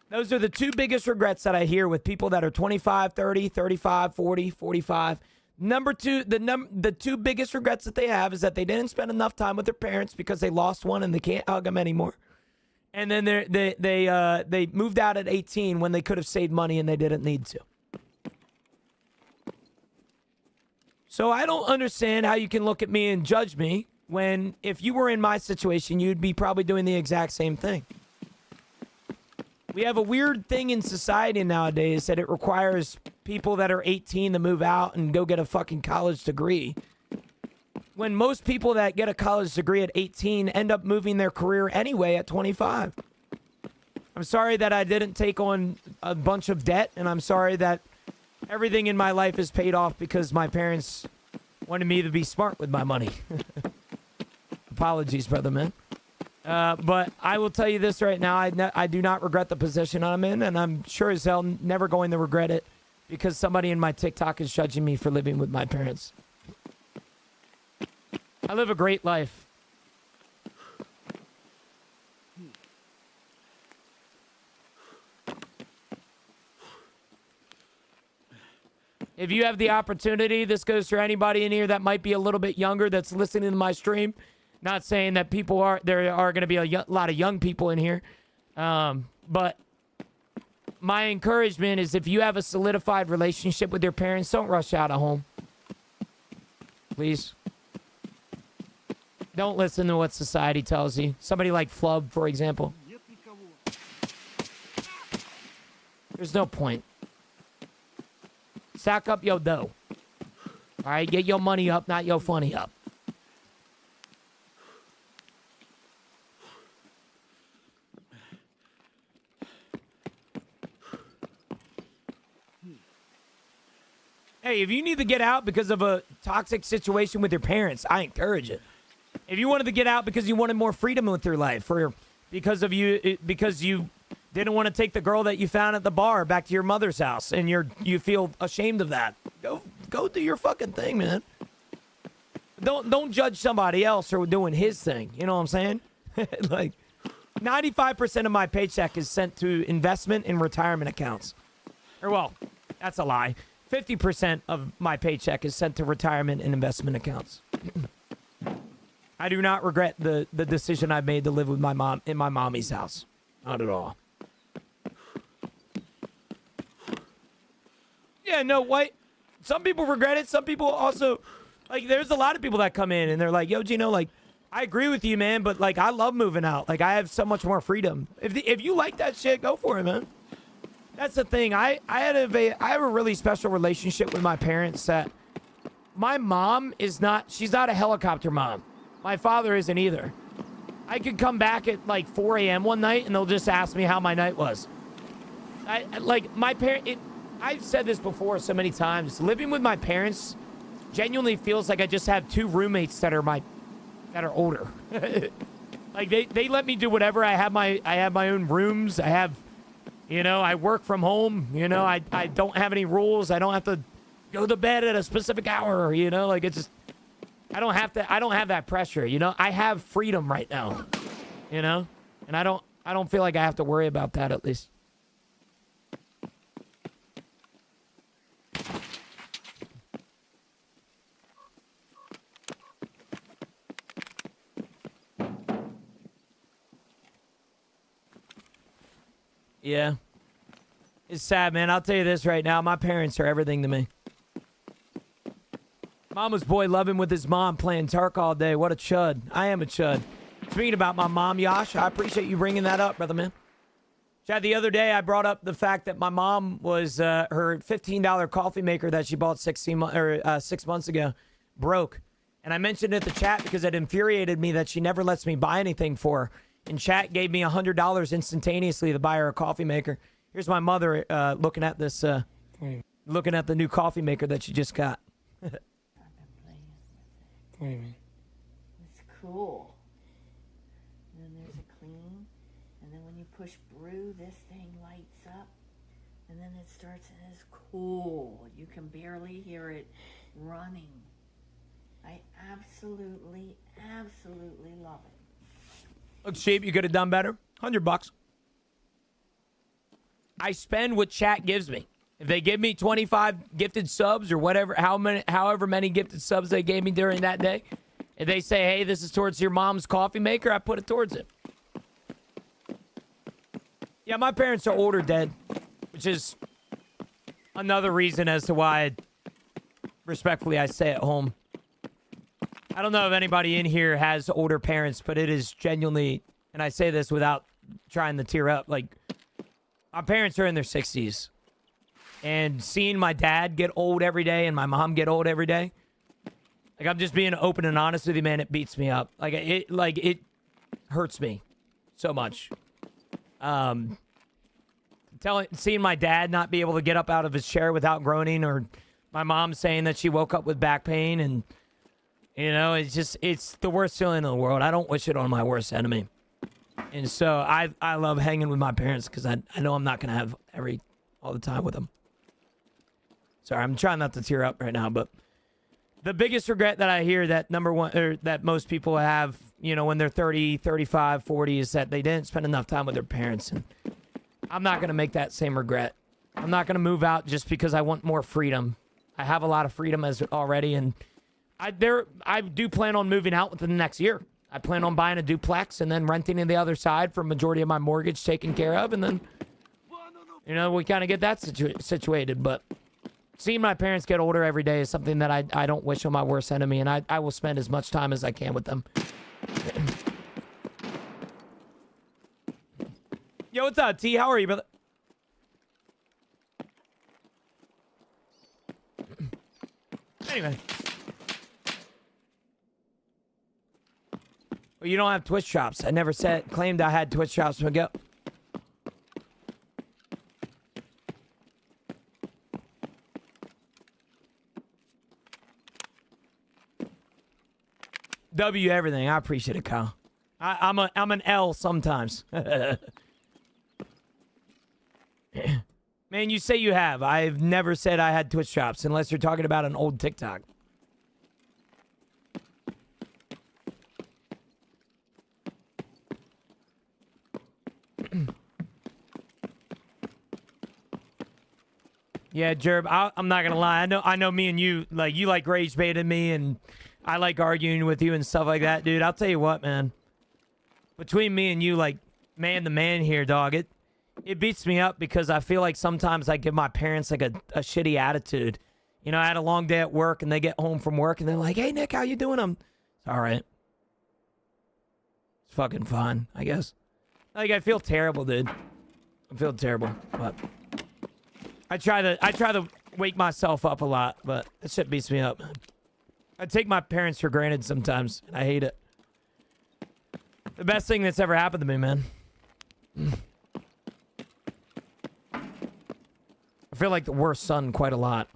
Those are the two biggest regrets that I hear with people that are 25, 30, 35, 40, 45. Number two, the two biggest regrets that they have is that they didn't spend enough time with their parents because they lost one and they can't hug them anymore. And then they moved out at 18 when they could have saved money and they didn't need to. So I don't understand how you can look at me and judge me when, if you were in my situation, you'd be probably doing the exact same thing. We have a weird thing in society nowadays that it requires people that are 18 to move out and go get a fucking college degree. When most people that get a college degree at 18 end up moving their career anyway at 25. I'm sorry that I didn't take on a bunch of debt, and I'm sorry that everything in my life is paid off because my parents wanted me to be smart with my money. Apologies, brother, man. But I will tell you this right now. I do not regret the position I'm in, and I'm sure as hell never going to regret it because somebody in my TikTok is judging me for living with my parents. I live a great life. If you have the opportunity, this goes for anybody in here that might be a little bit younger that's listening to my stream. Not saying that there are going to be a lot of young people in here. But my encouragement is if you have a solidified relationship with your parents, don't rush out of home. Please. Don't listen to what society tells you. Somebody like Flub, for example. There's no point. Stack up your dough. All right, get your money up, not your funny up. Hey, if you need to get out because of a toxic situation with your parents, I encourage it. If you wanted to get out because you wanted more freedom with your life, or because you didn't want to take the girl that you found at the bar back to your mother's house, and you feel ashamed of that, go do your fucking thing, man. Don't judge somebody else for doing his thing. You know what I'm saying? Like, 95% of my paycheck is sent to investment and retirement accounts. Or, well, that's a lie. 50% of my paycheck is sent to retirement and investment accounts. I do not regret the decision I made to live with my mom in my mommy's house. Not at all. Yeah, no, what? Some people regret it. Some people also, like, there's a lot of people that come in and they're like, yo, Gino, like, I agree with you, man, but, like, I love moving out. Like, I have so much more freedom. If you like that shit, go for it, man. That's the thing. I have a really special relationship with my parents that my mom she's not a helicopter mom. My father isn't either. I could come back at like 4 a.m. one night and they'll just ask me how my night was. I've said this before so many times. Living with my parents genuinely feels like I just have two roommates that are older. Like they let me do whatever. I have my own rooms. I work from home. I don't have any rules. I don't have to go to bed at a specific hour. Like it's just, I don't have that pressure. I have freedom right now. And I don't feel like I have to worry about that, at least. Yeah. It's sad, man. I'll tell you this right now. My parents are everything to me. Mama's boy loving with his mom playing Tark all day. What a chud. I am a chud. Speaking about my mom, Yash, I appreciate you bringing that up, brother, man. Chad, the other day I brought up the fact that my mom was, her $15 coffee maker that she bought 6 months ago broke. And I mentioned it in the chat because it infuriated me that she never lets me buy anything for her. And chat gave me $100 instantaneously to buy her a coffee maker. Here's my mother looking at this, looking at the new coffee maker that she just got. I've been playing with it. It's cool. And then there's a clean. And then when you push brew, this thing lights up. And then it starts and it's cool. You can barely hear it running. I absolutely love it. Looks cheap. You could have done better. $100. I spend what chat gives me. If they give me 25 gifted subs or whatever, however many gifted subs they gave me during that day, if they say, hey, this is towards your mom's coffee maker, I put it towards it. Yeah, my parents are older dead, which is another reason as to why, respectfully, I stay at home. I don't know if anybody in here has older parents, but it is genuinely, and I say this without trying to tear up, like, my parents are in their 60s. And seeing my dad get old every day and my mom get old every day, like, I'm just being open and honest with you, man, it beats me up. It hurts me so much. Seeing my dad not be able to get up out of his chair without groaning, or my mom saying that she woke up with back pain, and it's the worst feeling in the world. I don't wish it on my worst enemy. And so I love hanging with my parents because I know I'm not going to have all the time with them. Sorry, I'm trying not to tear up right now, but the biggest regret that I hear that that most people have, when they're 30, 35, 40 is that they didn't spend enough time with their parents. And I'm not going to make that same regret. I'm not going to move out just because I want more freedom. I have a lot of freedom already, and I do plan on moving out within the next year. I plan on buying a duplex and then renting in the other side for majority of my mortgage taken care of. And then, you know, we kind of get that situated. But seeing my parents get older every day is something that I don't wish on my worst enemy. And I will spend as much time as I can with them. Yo, what's up, T? How are you, brother? Anyway. Well, you don't have Twitch shops. I never claimed I had Twitch shops. Go. W everything. I appreciate it, Kyle. I'm an L sometimes. Man, you say you have. I've never said I had Twitch shops unless you're talking about an old TikTok. Yeah, Jerb, I'm not gonna lie. I know me and you like rage baiting me, and I like arguing with you and stuff like that, dude. I'll tell you what, man. Between me and you, like, man to man here, dog, it beats me up because I feel like sometimes I give my parents like a shitty attitude. You know, I had a long day at work and they get home from work and they're like, "Hey Nick, how you doing?" It's all right. It's fucking fine, I guess. Like, I feel terrible, dude. I feel terrible, but I try to wake myself up a lot, but that shit beats me up, man. I take my parents for granted sometimes, and I hate it. The best thing that's ever happened to me, man. I feel like the worst son quite a lot.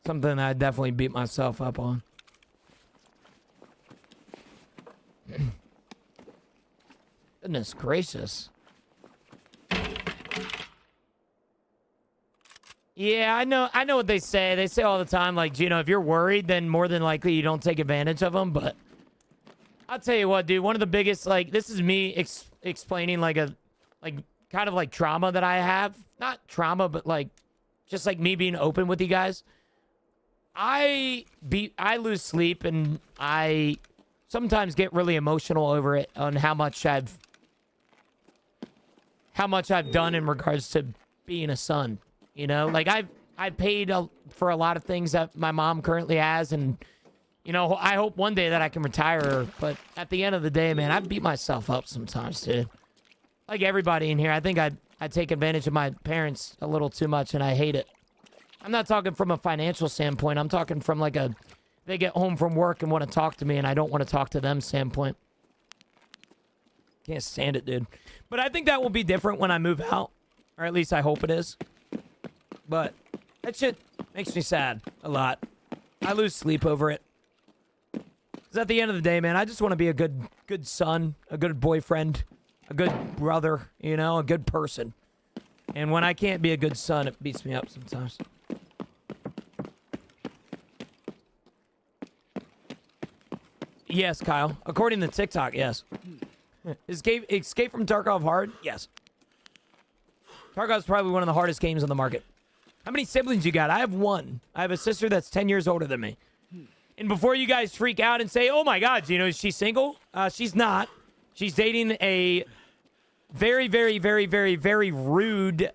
Something I definitely beat myself up on. Goodness gracious. Yeah, I know what they say. They say all the time, like, Gino, if you're worried, then more than likely you don't take advantage of them. But I'll tell you what, dude, one of the biggest, like, this is me explaining like kind of like trauma that I have. Not trauma, but like, just like me being open with you guys. I lose sleep and I sometimes get really emotional over it on how much I've done in regards to being a son. You know, like I've paid for a lot of things that my mom currently has, and you know, I hope one day that I can retire her. But at the end of the day, man, I beat myself up sometimes, dude. Like everybody in here, I think I take advantage of my parents a little too much, and I hate it. I'm not talking from a financial standpoint. I'm talking from like they get home from work and want to talk to me, and I don't want to talk to them standpoint. Can't stand it, dude. But I think that will be different when I move out, or at least I hope it is. But that shit makes me sad a lot. I lose sleep over it. Because at the end of the day, man, I just want to be a good son, a good boyfriend, a good brother, you know, a good person. And when I can't be a good son, it beats me up sometimes. Yes, Kyle. According to TikTok, yes. Escape from Tarkov hard? Yes. Tarkov's probably one of the hardest games on the market. How many siblings you got? I have one. I have a sister that's 10 years older than me. And before you guys freak out and say, "Oh my God, you know, is she single?" She's not. She's dating a very, very, very, very, very rude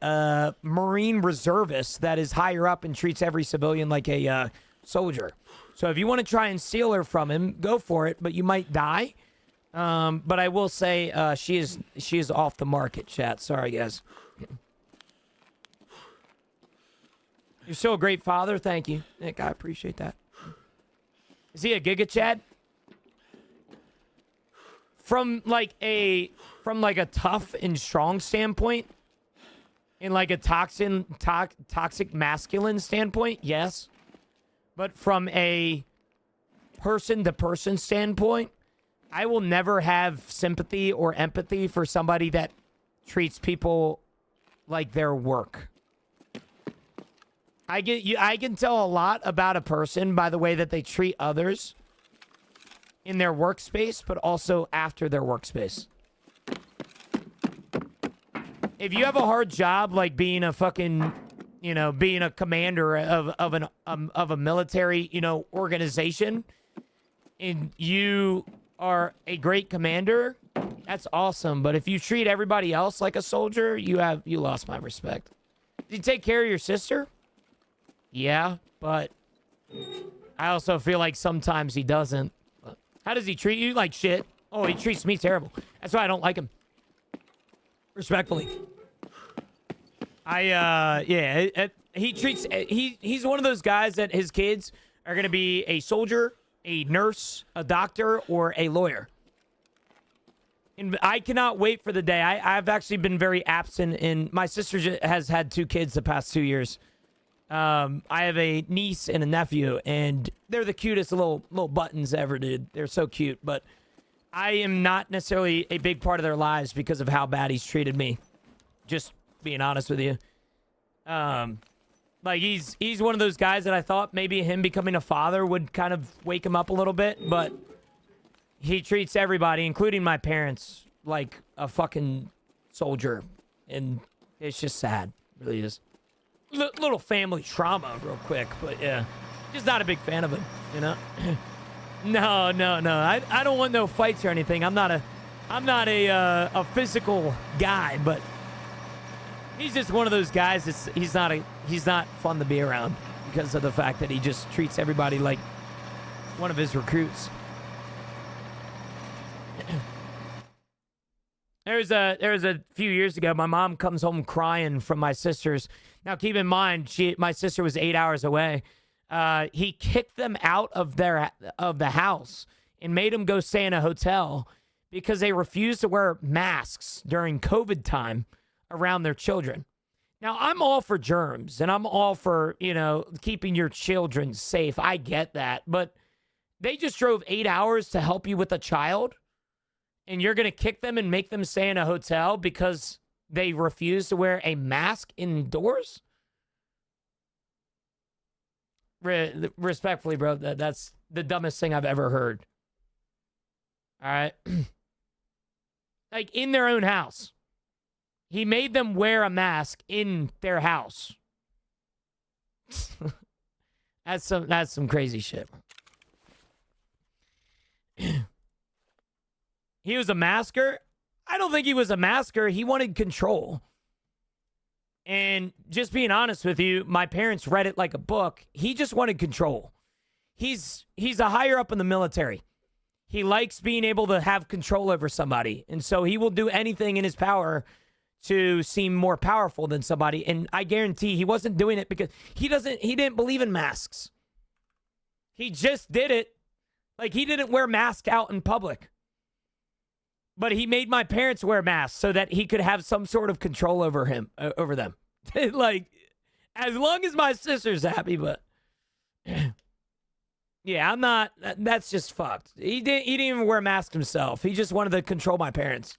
Marine reservist that is higher up and treats every civilian like a soldier. So if you want to try and steal her from him, go for it, but you might die. But I will say she is off the market, chat. Sorry, guys. You're still a great father. Thank you, Nick. I appreciate that. Is he a Giga Chad? From like a tough and strong standpoint, in like a toxic masculine standpoint, yes. But from a person-to-person standpoint, I will never have sympathy or empathy for somebody that treats people like their work. I can tell a lot about a person by the way that they treat others in their workspace, but also after their workspace. if you have a hard job like being a fucking, you know, being a commander of a military, you know, organization, and you are a great commander, that's awesome. But if you treat everybody else like a soldier, you lost my respect. Did you take care of your sister? Yeah, but I also feel like sometimes he doesn't. How does he treat you? Like shit. Oh, he treats me terrible. That's why I don't like him. Respectfully. He treats, he's one of those guys that his kids are going to be a soldier, a nurse, a doctor, or a lawyer. And I cannot wait for the day. I've actually been very absent, and my sister has had 2 kids the past 2 years. I have a niece and a nephew, and they're the cutest little buttons ever, dude. They're so cute, but I am not necessarily a big part of their lives because of how bad he's treated me. Just being honest with you. Like he's one of those guys that I thought maybe him becoming a father would kind of wake him up a little bit, but he treats everybody, including my parents, like a fucking soldier, and it's just sad. It really is. Little family trauma real quick, but yeah, just not a big fan of it, you know. No. I don't want no fights or anything. I'm not a physical guy, but he's just one of those guys. He's not fun to be around because of the fact that he just treats everybody like one of his recruits. There was a few years ago, my mom comes home crying from my sister's. Now, keep in mind, my sister was 8 hours away. He kicked them out of the house and made them go stay in a hotel because they refused to wear masks during COVID time around their children. Now, I'm all for germs, and I'm all for, you know, keeping your children safe. I get that. But they just drove 8 hours to help you with a child, and you're going to kick them and make them stay in a hotel because they refuse to wear a mask indoors? Respectfully, bro, that's the dumbest thing I've ever heard. All right? Like, in their own house. He made them wear a mask in their house. That's some crazy shit. He was a masker? I don't think he was a masker. He wanted control. And just being honest with you, my parents read it like a book. He just wanted control. He's a higher up in the military. He likes being able to have control over somebody. And so he will do anything in his power to seem more powerful than somebody. And I guarantee he wasn't doing it because he didn't believe in masks. He just did it. Like, he didn't wear masks out in public. But he made my parents wear masks so that he could have some sort of control over them. Like, as long as my sister's happy, but yeah, I'm not. That's just fucked. He didn't even wear a mask himself. He just wanted to control my parents.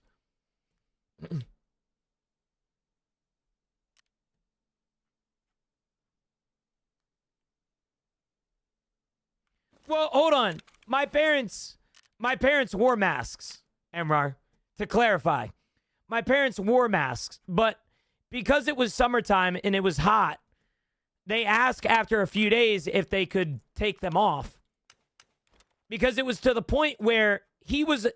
Well, hold on. My parents wore masks. Emrar, to clarify, my parents wore masks, but because it was summertime and it was hot, they asked after a few days if they could take them off. Because it was to the point where he was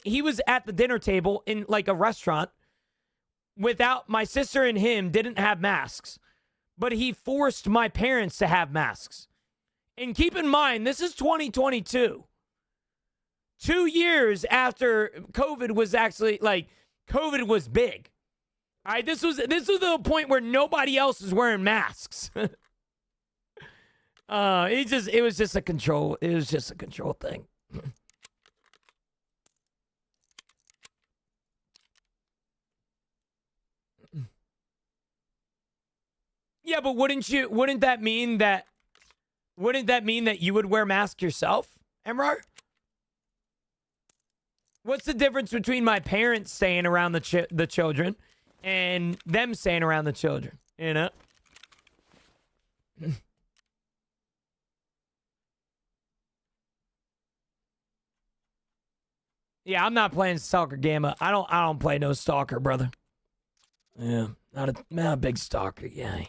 at the dinner table in like a restaurant without, my sister and him didn't have masks, but he forced my parents to have masks. And keep in mind, this is 2022. 2 years after COVID was actually, like, COVID was big. All right, this was the point where nobody else is wearing masks. It was just a control thing. Yeah, but wouldn't that mean that you would wear masks yourself, Emrar? What's the difference between my parents staying around the children and them staying around the children, you know? Yeah, I'm not playing Stalker Gamma. I don't play no Stalker, brother. Yeah, not a big stalker, yeah.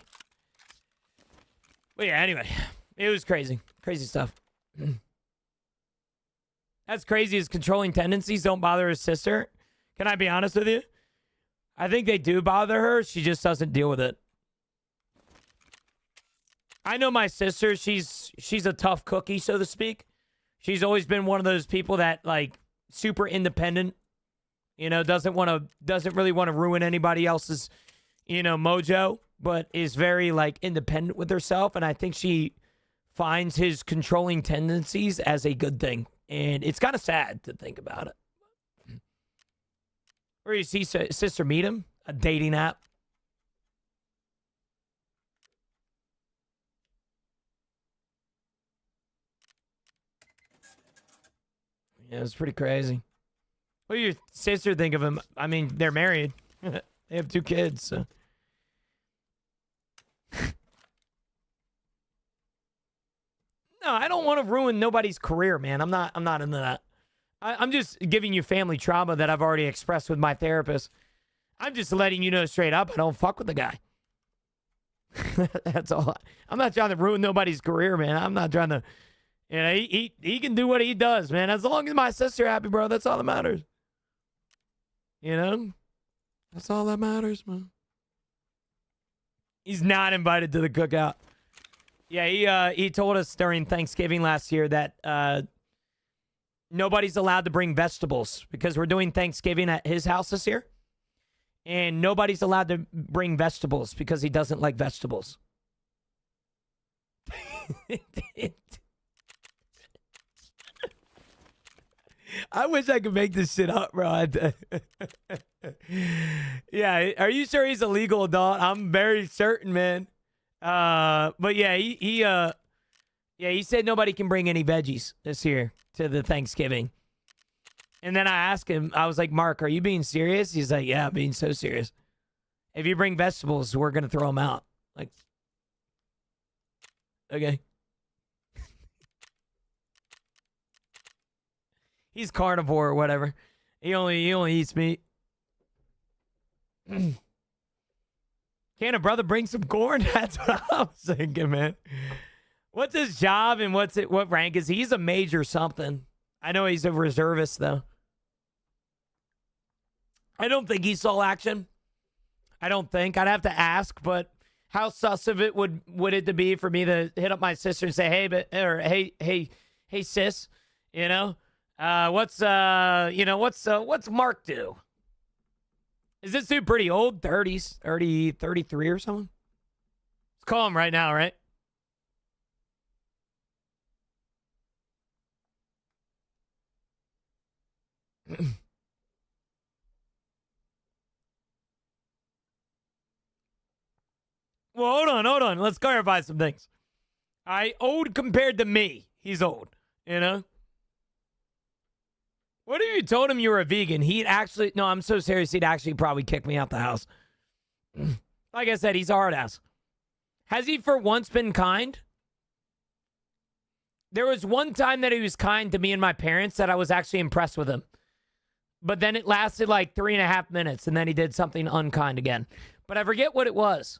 But yeah, anyway, it was crazy. Crazy stuff. That's crazy. His controlling tendencies don't bother his sister. Can I be honest with you? I think they do bother her. She just doesn't deal with it. I know my sister. She's a tough cookie, so to speak. She's always been one of those people that, like, super independent. You know, doesn't really want to ruin anybody else's, mojo, but is very, like, independent with herself. And I think she finds his controlling tendencies as a good thing. And it's kind of sad to think about it. Where you see sister meet him? A dating app. Yeah, it's pretty crazy. What do your sister think of him? I mean, they're married. They have 2 kids, so. No, I don't want to ruin nobody's career, man. I'm not into that. I'm just giving you family trauma that I've already expressed with my therapist. I'm just letting you know straight up, I don't fuck with the guy. That's all. I'm not trying to ruin nobody's career, man. I'm not trying to, he can do what he does, man. As long as my sister happy, bro, that's all that matters. That's all that matters, man. He's not invited to the cookout. Yeah, he told us during Thanksgiving last year that nobody's allowed to bring vegetables because we're doing Thanksgiving at his house this year. And nobody's allowed to bring vegetables because he doesn't like vegetables. I wish I could make this shit up, bro. Yeah, are you sure he's a legal adult? I'm very certain, man. But yeah, he said nobody can bring any veggies this year to the Thanksgiving. And then I asked him, I was like, Mark, are you being serious? He's like, yeah, I'm being so serious. If you bring vegetables, we're going to throw them out. Like, okay. He's carnivore or whatever. He only eats meat. Can a brother bring some corn? That's what I was thinking, man. What's his job and what rank is he? He's a major something. I know he's a reservist, though. I don't think he saw action. I don't think. I'd have to ask, but how sus of it would it to be for me to hit up my sister and say, hey, sis, what's Mark do? Is this dude pretty old? 30s, 30, 33 or something? Let's call him right now, right? Well, hold on. Let's clarify some things. Old compared to me. He's old, What if you told him you were a vegan? No, I'm so serious, he'd actually probably kick me out the house. Like I said, he's a hard ass. Has he for once been kind? There was one time that he was kind to me and my parents that I was actually impressed with him. But then it lasted like 3.5 minutes, and then he did something unkind again. But I forget what it was.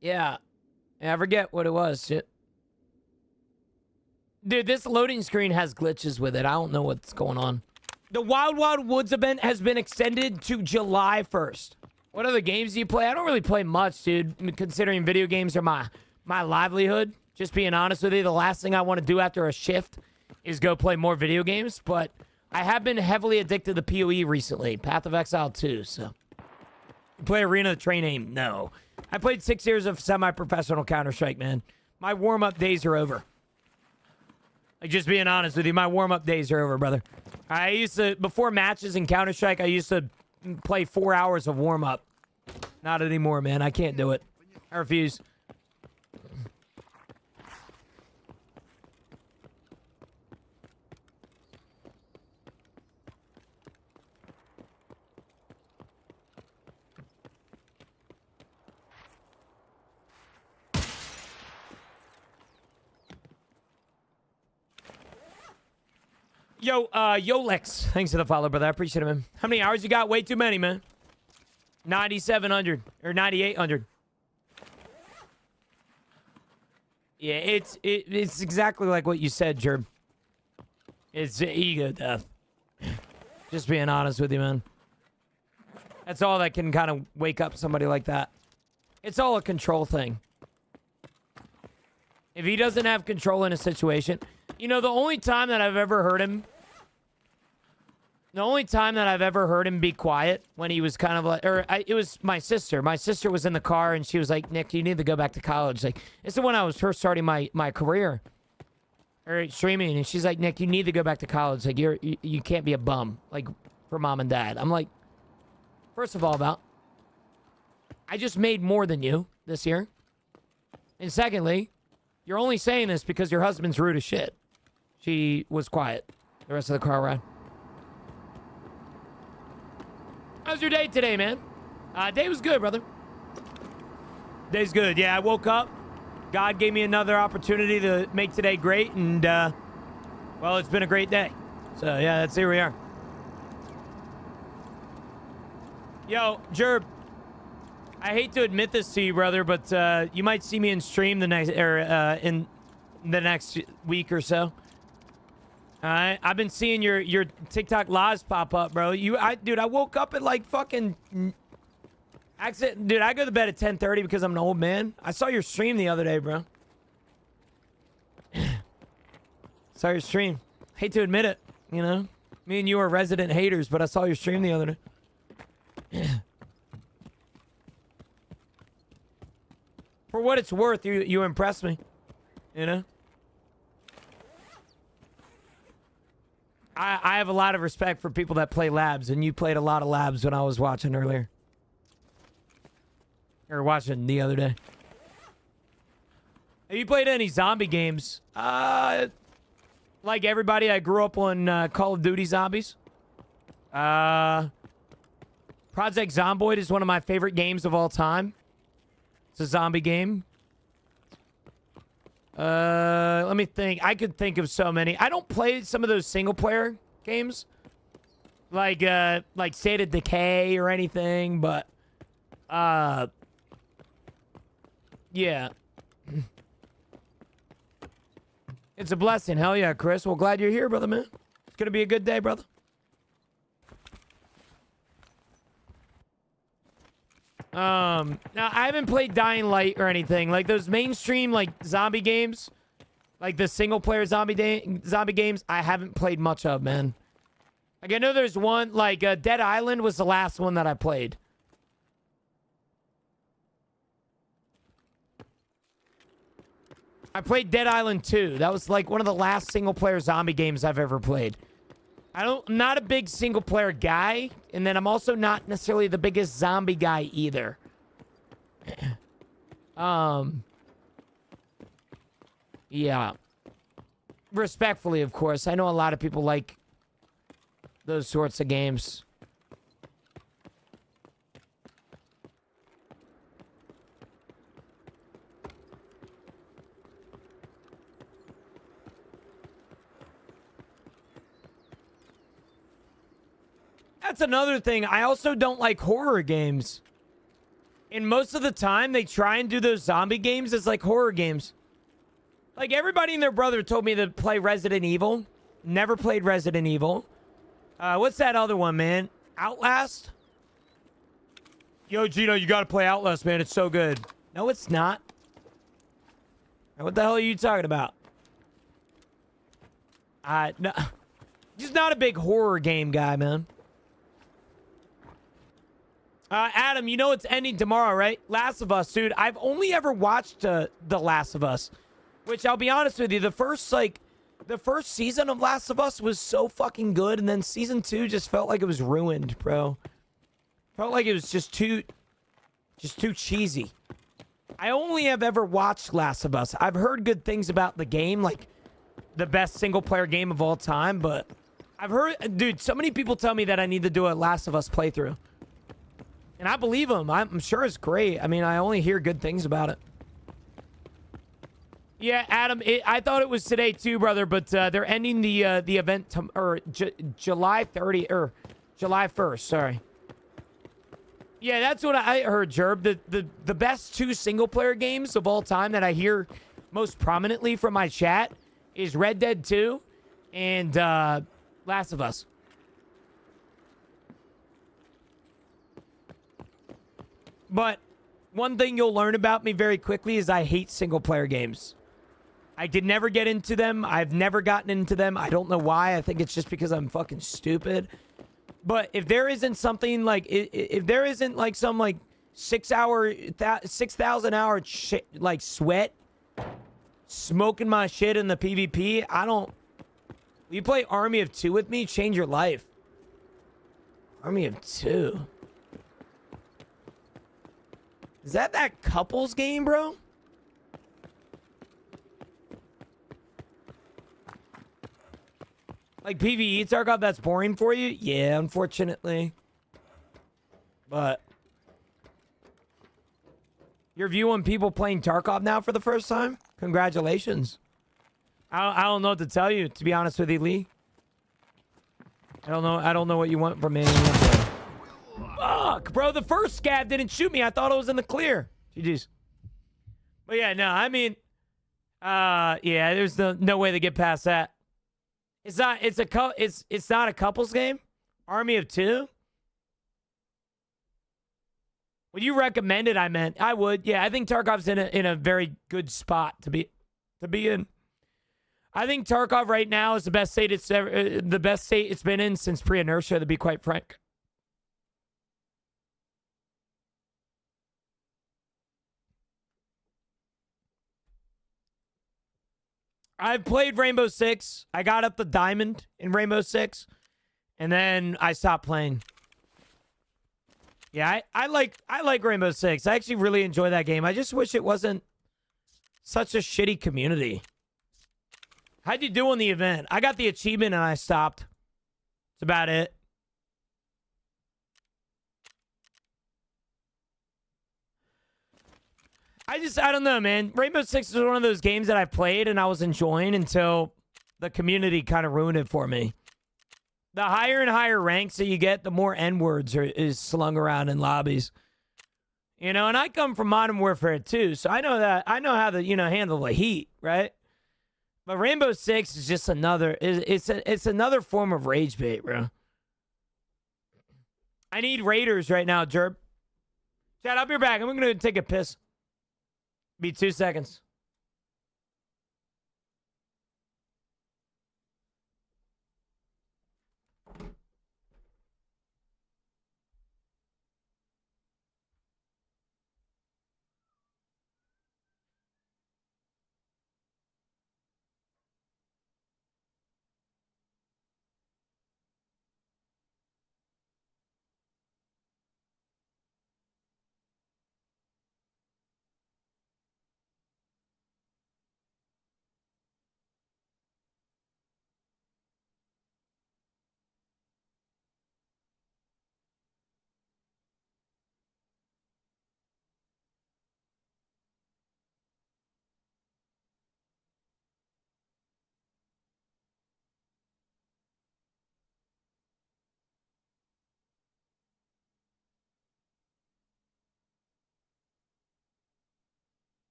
Yeah, I forget what it was. Shit. Dude, this loading screen has glitches with it. I don't know what's going on. The Wild Wild Woods event has been extended to July 1st. What other games do you play? I don't really play much, dude, considering video games are my livelihood. Just being honest with you, the last thing I want to do after a shift is go play more video games. But I have been heavily addicted to PoE recently. Path of Exile 2, so. Play Arena of the Train Aim? No. I played 6 years of semi-professional Counter-Strike, man. My warm-up days are over. Like, just being honest with you, my warm-up days are over, brother. I used to, before matches in Counter-Strike, I used to play 4 hours of warm-up. Not anymore, man. I can't do it. I refuse. Yo, Yolex. Thanks for the follow, brother. I appreciate it, man. How many hours you got? Way too many, man. 9,700 or 9,800. Yeah, it's exactly like what you said, Jerb. It's ego death. Just being honest with you, man. That's all that can kind of wake up somebody like that. It's all a control thing. If he doesn't have control in a situation... You know, the only time that I've ever heard him... The only time that I've ever heard him be quiet when he was kind of like... it was my sister. My sister was in the car and she was like, Nick, you need to go back to college. Like, this is when I was first starting my career. Or streaming. And she's like, Nick, you need to go back to college. Like, you can't be a bum. Like, for mom and dad. I'm like... First of all, I just made more than you this year. And secondly, you're only saying this because your husband's rude as shit. She was quiet the rest of the car ride. How's your day today, man? Day was good, brother. Day's good. Yeah, I woke up. God gave me another opportunity to make today great. And, well, it's been a great day. So, yeah, that's here we are. Yo, Jerb. I hate to admit this to you, brother, but you might see me in stream in the next week or so. I've been seeing your TikTok lives pop up, bro. Dude, I woke up at like fucking... Dude, I go to bed at 10:30 because I'm an old man. I saw your stream the other day, bro. Saw your stream. Hate to admit it, you know? Me and you are resident haters, but I saw your stream the other day. For what it's worth, you impressed me, you know? I have a lot of respect for people that play labs, and you played a lot of labs when I was watching earlier. Or watching the other day. Have you played any zombie games? Like everybody, I grew up on Call of Duty Zombies. Project Zomboid is one of my favorite games of all time. It's a zombie game. Let me think. I could think of so many. I don't play some of those single-player games. Like State of Decay or anything, but... yeah. It's a blessing. Hell yeah, Chris. Well, glad you're here, brother, man. It's gonna be a good day, brother. Now, I haven't played Dying Light or anything. Like, those mainstream, like, zombie games, like the single-player zombie games, I haven't played much of, man. Like, I know there's one, like, Dead Island was the last one that I played. I played Dead Island 2. That was, like, one of the last single-player zombie games I've ever played. I'm not a big single-player guy, and then I'm also not necessarily the biggest zombie guy either. Yeah. Respectfully, of course. I know a lot of people like those sorts of games. That's another thing. I also don't like horror games. And most of the time, they try and do those zombie games as like horror games. Like, everybody and their brother told me to play Resident Evil. Never played Resident Evil. What's that other one, man? Outlast? Yo, Gino, you gotta play Outlast, man. It's so good. No, it's not. What the hell are you talking about? No. Just not a big horror game guy, man. Adam, you know it's ending tomorrow, right? Last of Us, dude. I've only ever watched The Last of Us. Which, I'll be honest with you, the first season of Last of Us was so fucking good, and then season 2 just felt like it was ruined, bro. Felt like it was just too cheesy. I only have ever watched Last of Us. I've heard good things about the game, like the best single-player game of all time, but I've heard... Dude, so many people tell me that I need to do a Last of Us playthrough. And I believe them. I'm sure it's great. I mean, I only hear good things about it. Yeah, Adam, I thought it was today too, brother, but they're ending the event July 30 or July 1st, sorry. Yeah, that's what I heard, Jerb. The best 2 single-player games of all time that I hear most prominently from my chat is Red Dead 2 and Last of Us. But one thing you'll learn about me very quickly is I hate single-player games. I did never get into them. I've never gotten into them. I don't know why. I think it's just because I'm fucking stupid. But if there isn't something like, if there isn't like some like 6,000 hour like sweat, smoking my shit in the PvP, I don't. You play Army of 2 with me, change your life. Army of 2. Is that couples game, bro? Like PvE, Tarkov, that's boring for you? Yeah, unfortunately. But your view on people playing Tarkov now for the first time? Congratulations. I don't know what to tell you, to be honest with you, Lee. I don't know what you want from me. Fuck, bro, the first scab didn't shoot me. I thought it was in the clear. GG's. But yeah, no, I mean, yeah, there's no way to get past that. It's not a couples game. Army of 2. Would you recommend it? I meant I would. Yeah, I think Tarkov's in a very good spot to be in. I think Tarkov right now is the best state it's been in since pre-inertia, to be quite frank. I've played Rainbow Six. I got up the diamond in Rainbow Six, and then I stopped playing. Yeah, I like Rainbow Six. I actually really enjoy that game. I just wish it wasn't such a shitty community. How'd you do on the event? I got the achievement and I stopped. That's about it. I don't know, man. Rainbow Six is one of those games that I played and I was enjoying until the community kind of ruined it for me. The higher and higher ranks that you get, the more N-words is slung around in lobbies. You know, and I come from Modern Warfare 2, so I know how to, handle the heat, right? But Rainbow Six is just another, it's another form of rage bait, bro. I need raiders right now, Jerb. Chad, I'll be back. I'm going to take a piss. Be 2 seconds.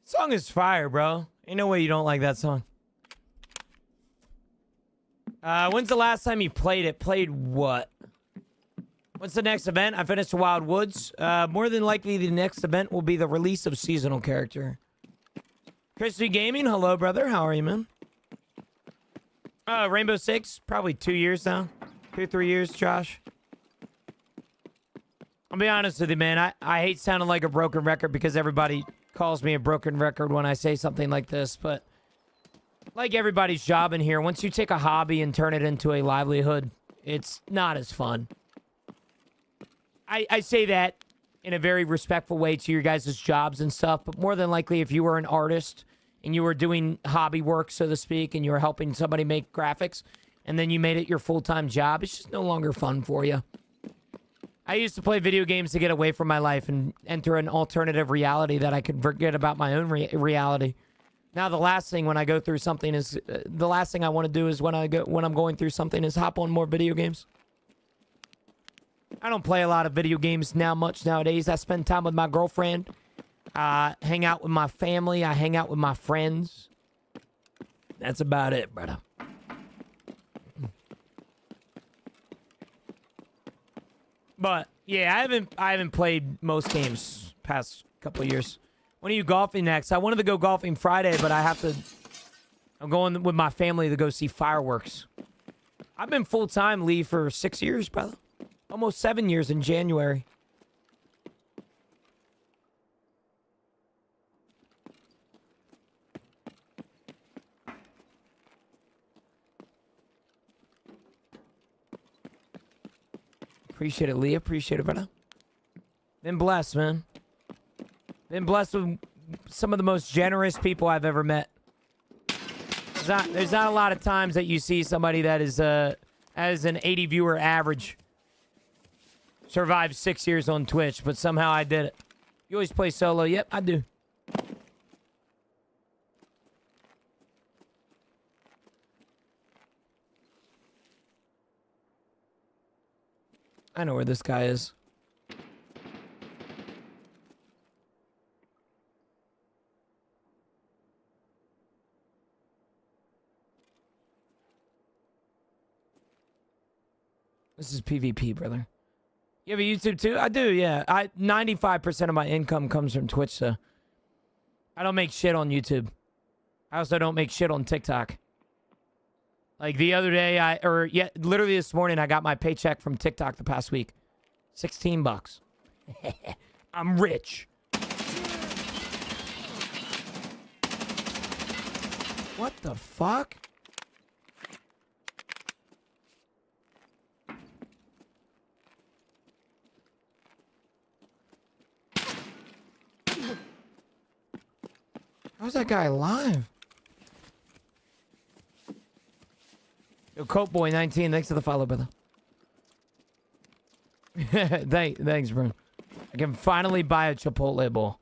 Song is fire, bro. Ain't no way you don't like that song. When's the last time you played it? Played what? What's the next event? I finished Wild Woods. More than likely, the next event will be the release of seasonal character. Crispy Gaming, hello, brother. How are you, man? Rainbow Six, probably 2 years now. 2-3 years, Josh. I'll be honest with you, man. I hate sounding like a broken record because everybody calls me a broken record when I say something like this, but like everybody's job in here, once you take a hobby and turn it into a livelihood, it's not as fun. I say that in a very respectful way to your guys' jobs and stuff, but more than likely if you were an artist and you were doing hobby work, so to speak, and you were helping somebody make graphics, and then you made it your full-time job, it's just no longer fun for you. I used to play video games to get away from my life and enter an alternative reality that I could forget about my own reality. Now the last thing when I go through something is the last thing I want to do is when I'm going through something is hop on more video games. I don't play a lot of video games much nowadays. I spend time with my girlfriend. Hang out with my family. I hang out with my friends. That's about it, brother. But yeah, I haven't played most games past couple of years. When are you golfing next? I wanted to go golfing Friday, but I'm going with my family to go see fireworks. I've been full-time, Lee, for 6 years, brother. Almost 7 years in January. Appreciate it, Lee. Appreciate it, brother. Been blessed, man. Been blessed with some of the most generous people I've ever met. There's not a lot of times that you see somebody that is as an 80 viewer average survived 6 years on Twitch, but somehow I did it. You always play solo? Yep, I do. I know where this guy is. This is PvP, brother. You have a YouTube too? I do, yeah. 95% of my income comes from Twitch, so I don't make shit on YouTube. I also don't make shit on TikTok. Like the other day, literally this morning, I got my paycheck from TikTok the past week. $16. I'm rich. What the fuck? How's that guy alive? Yo, Coat Boy 19, thanks for the follow, brother. Thanks, bro. I can finally buy a Chipotle bowl.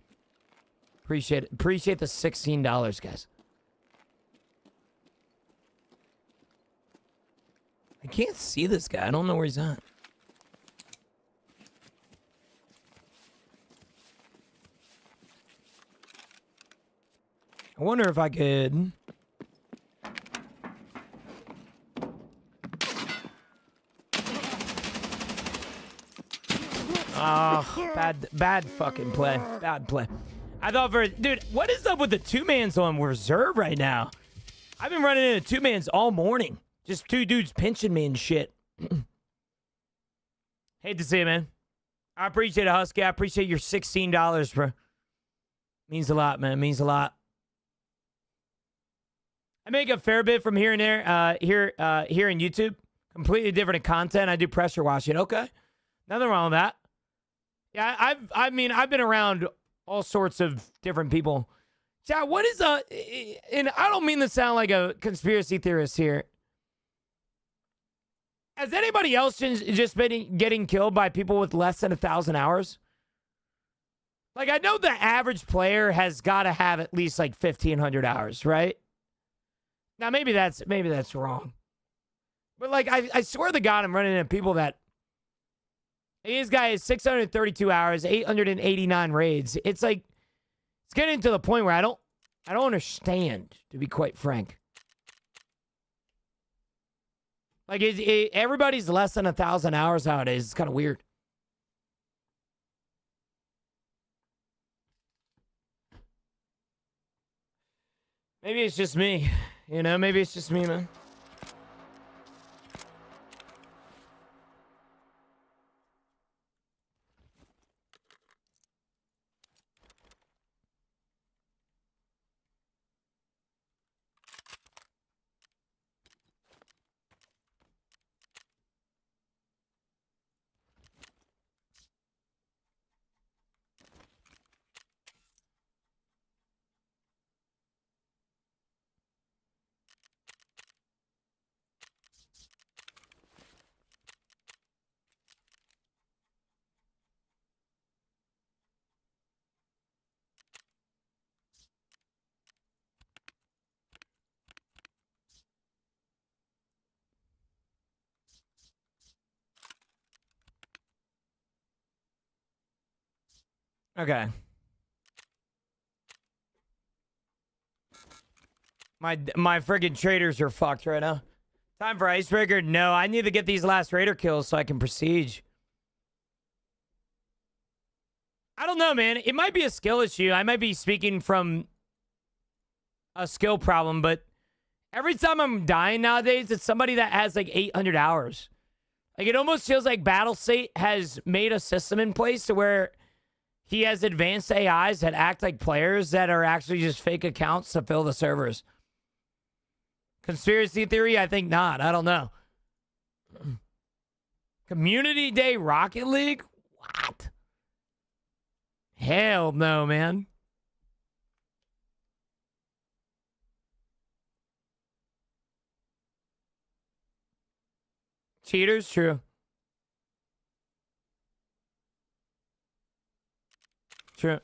Appreciate it. Appreciate the $16, guys. I can't see this guy. I don't know where he's at. I wonder if I could... Oh, bad fucking play. Bad play. I thought dude, what is up with the two-mans on reserve right now? I've been running into two-mans all morning. Just two dudes pinching me and shit. Hate to see it, man. I appreciate it, Husky. I appreciate your $16, bro. Means a lot, man. Means a lot. I make a fair bit from here and there, here in YouTube. Completely different content. I do pressure washing. Okay. Nothing wrong with that. Yeah, I've been around all sorts of different people. Chad, what is and I don't mean to sound like a conspiracy theorist here. Has anybody else just been getting killed by people with less than 1,000 hours? Like, I know the average player has got to have at least like 1,500 hours, right? Now maybe that's wrong. But like, I swear to God, I'm running into people that this guy has 632 hours, 889 raids. It's like, it's getting to the point where I don't understand, to be quite frank. Like, everybody's less than 1,000 hours nowadays. It's kind of weird. Maybe it's just me. You know, maybe it's just me, man. Okay. My friggin' traders are fucked right now. Time for icebreaker? No, I need to get these last raider kills so I can prestige. I don't know, man. It might be a skill issue. I might be speaking from a skill problem, but every time I'm dying nowadays, it's somebody that has like 800 hours. Like, it almost feels like Battlestate has made a system in place to where he has advanced AIs that act like players that are actually just fake accounts to fill the servers. Conspiracy theory? I think not. I don't know. Community Day Rocket League? What? Hell no, man. Cheaters? True. True.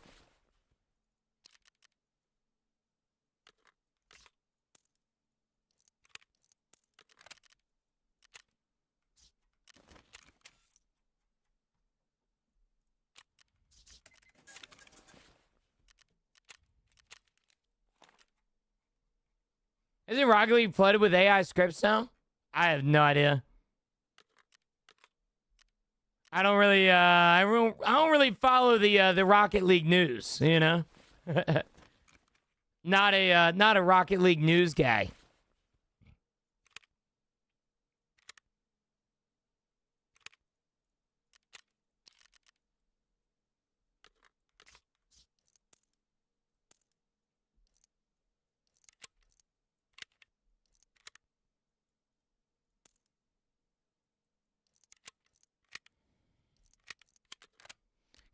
Isn't Rocket League flooded with AI scripts now? I have no idea. I don't really I don't really follow the Rocket League news, you know? Not a Rocket League news guy.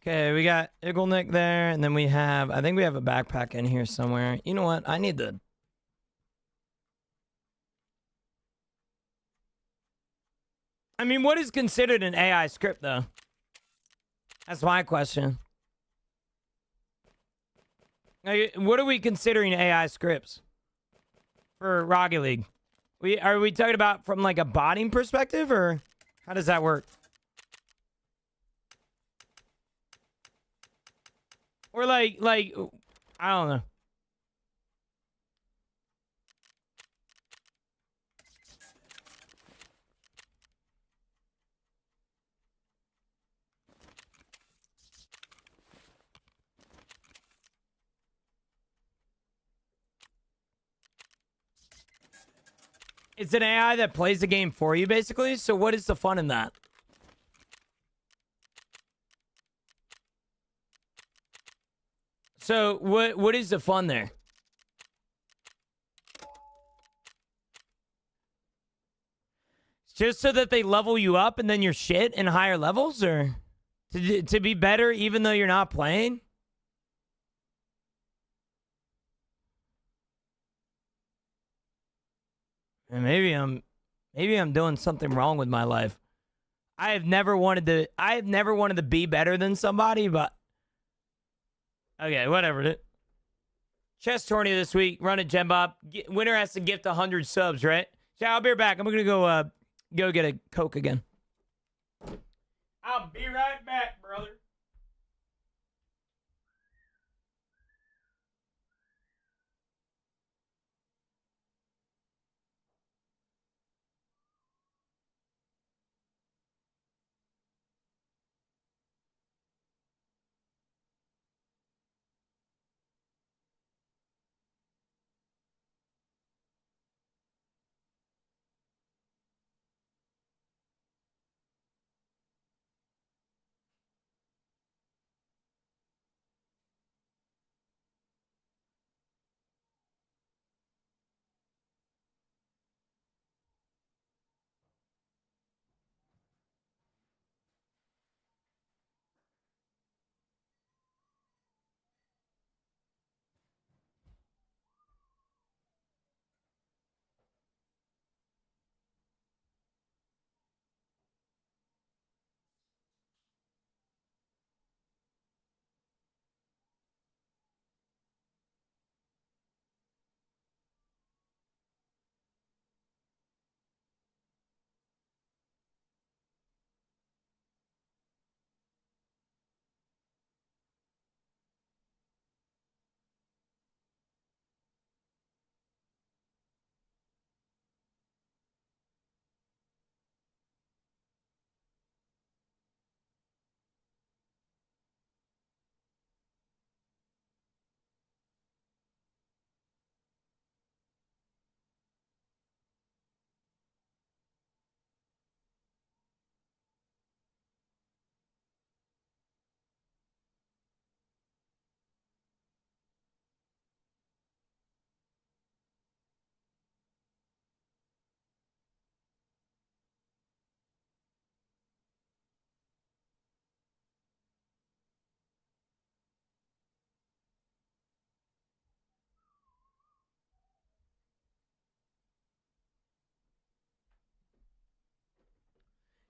Okay, we got Eagleneck there, and then I think we have a backpack in here somewhere. You know what? I need to... I mean, what is considered an AI script, though? That's my question. Like, what are we considering AI scripts for Rocket League? Are we talking about from, like, a botting perspective, or how does that work? Or like, I don't know. It's an AI that plays the game for you, basically. So what is the fun in that? So what is the fun there? Just so that they level you up and then you're shit in higher levels, or to be better even though you're not playing? And maybe I'm doing something wrong with my life. I have never wanted to be better than somebody, but okay, whatever. Chess tourney this week. Run a gem bob. Winner has to gift 100 subs, right? So I'll be right back. I'm gonna go get a Coke again. I'll be right back, brother.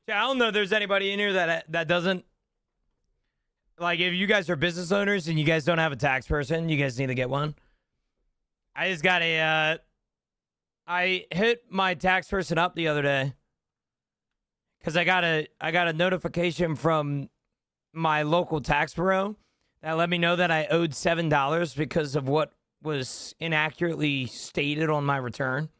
Yeah, I don't know if there's anybody in here that doesn't. Like, if you guys are business owners and you guys don't have a tax person, you guys need to get one. I just got I hit my tax person up the other day because I got a notification from my local tax bureau that let me know that I owed $7 because of what was inaccurately stated on my return.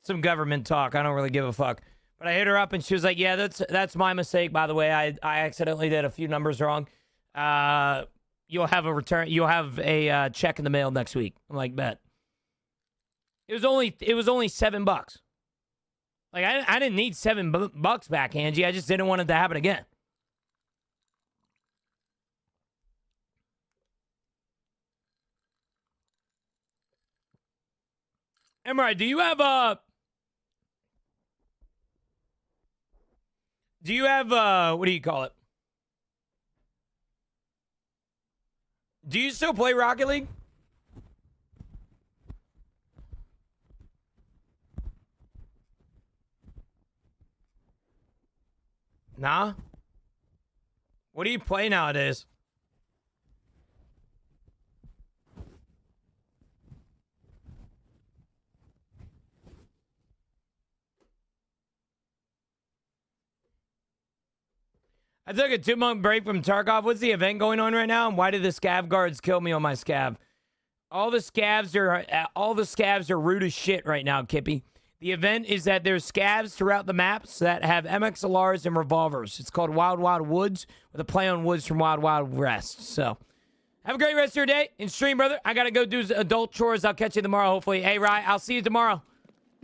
Some government talk. I don't really give a fuck. But I hit her up and she was like, "Yeah, that's my mistake, by the way. I accidentally did a few numbers wrong. You'll have a return. You'll have a check in the mail next week." I'm like, "Bet." It was only $7. Like, I didn't need $7 back, Angie. I just didn't want it to happen again. Emerald, do you have what do you call it? Do you still play Rocket League? Nah? What do you play nowadays? I took a 2-month break from Tarkov. What's the event going on right now? And why did the scav guards kill me on my scav? All the scavs are rude as shit right now, Kippy. The event is that there's scavs throughout the maps that have MXLRs and revolvers. It's called Wild Wild Woods, with a play on Woods from Wild Wild West. So, have a great rest of your day and stream, brother. I gotta go do adult chores. I'll catch you tomorrow, hopefully. Hey, Rye, I'll see you tomorrow.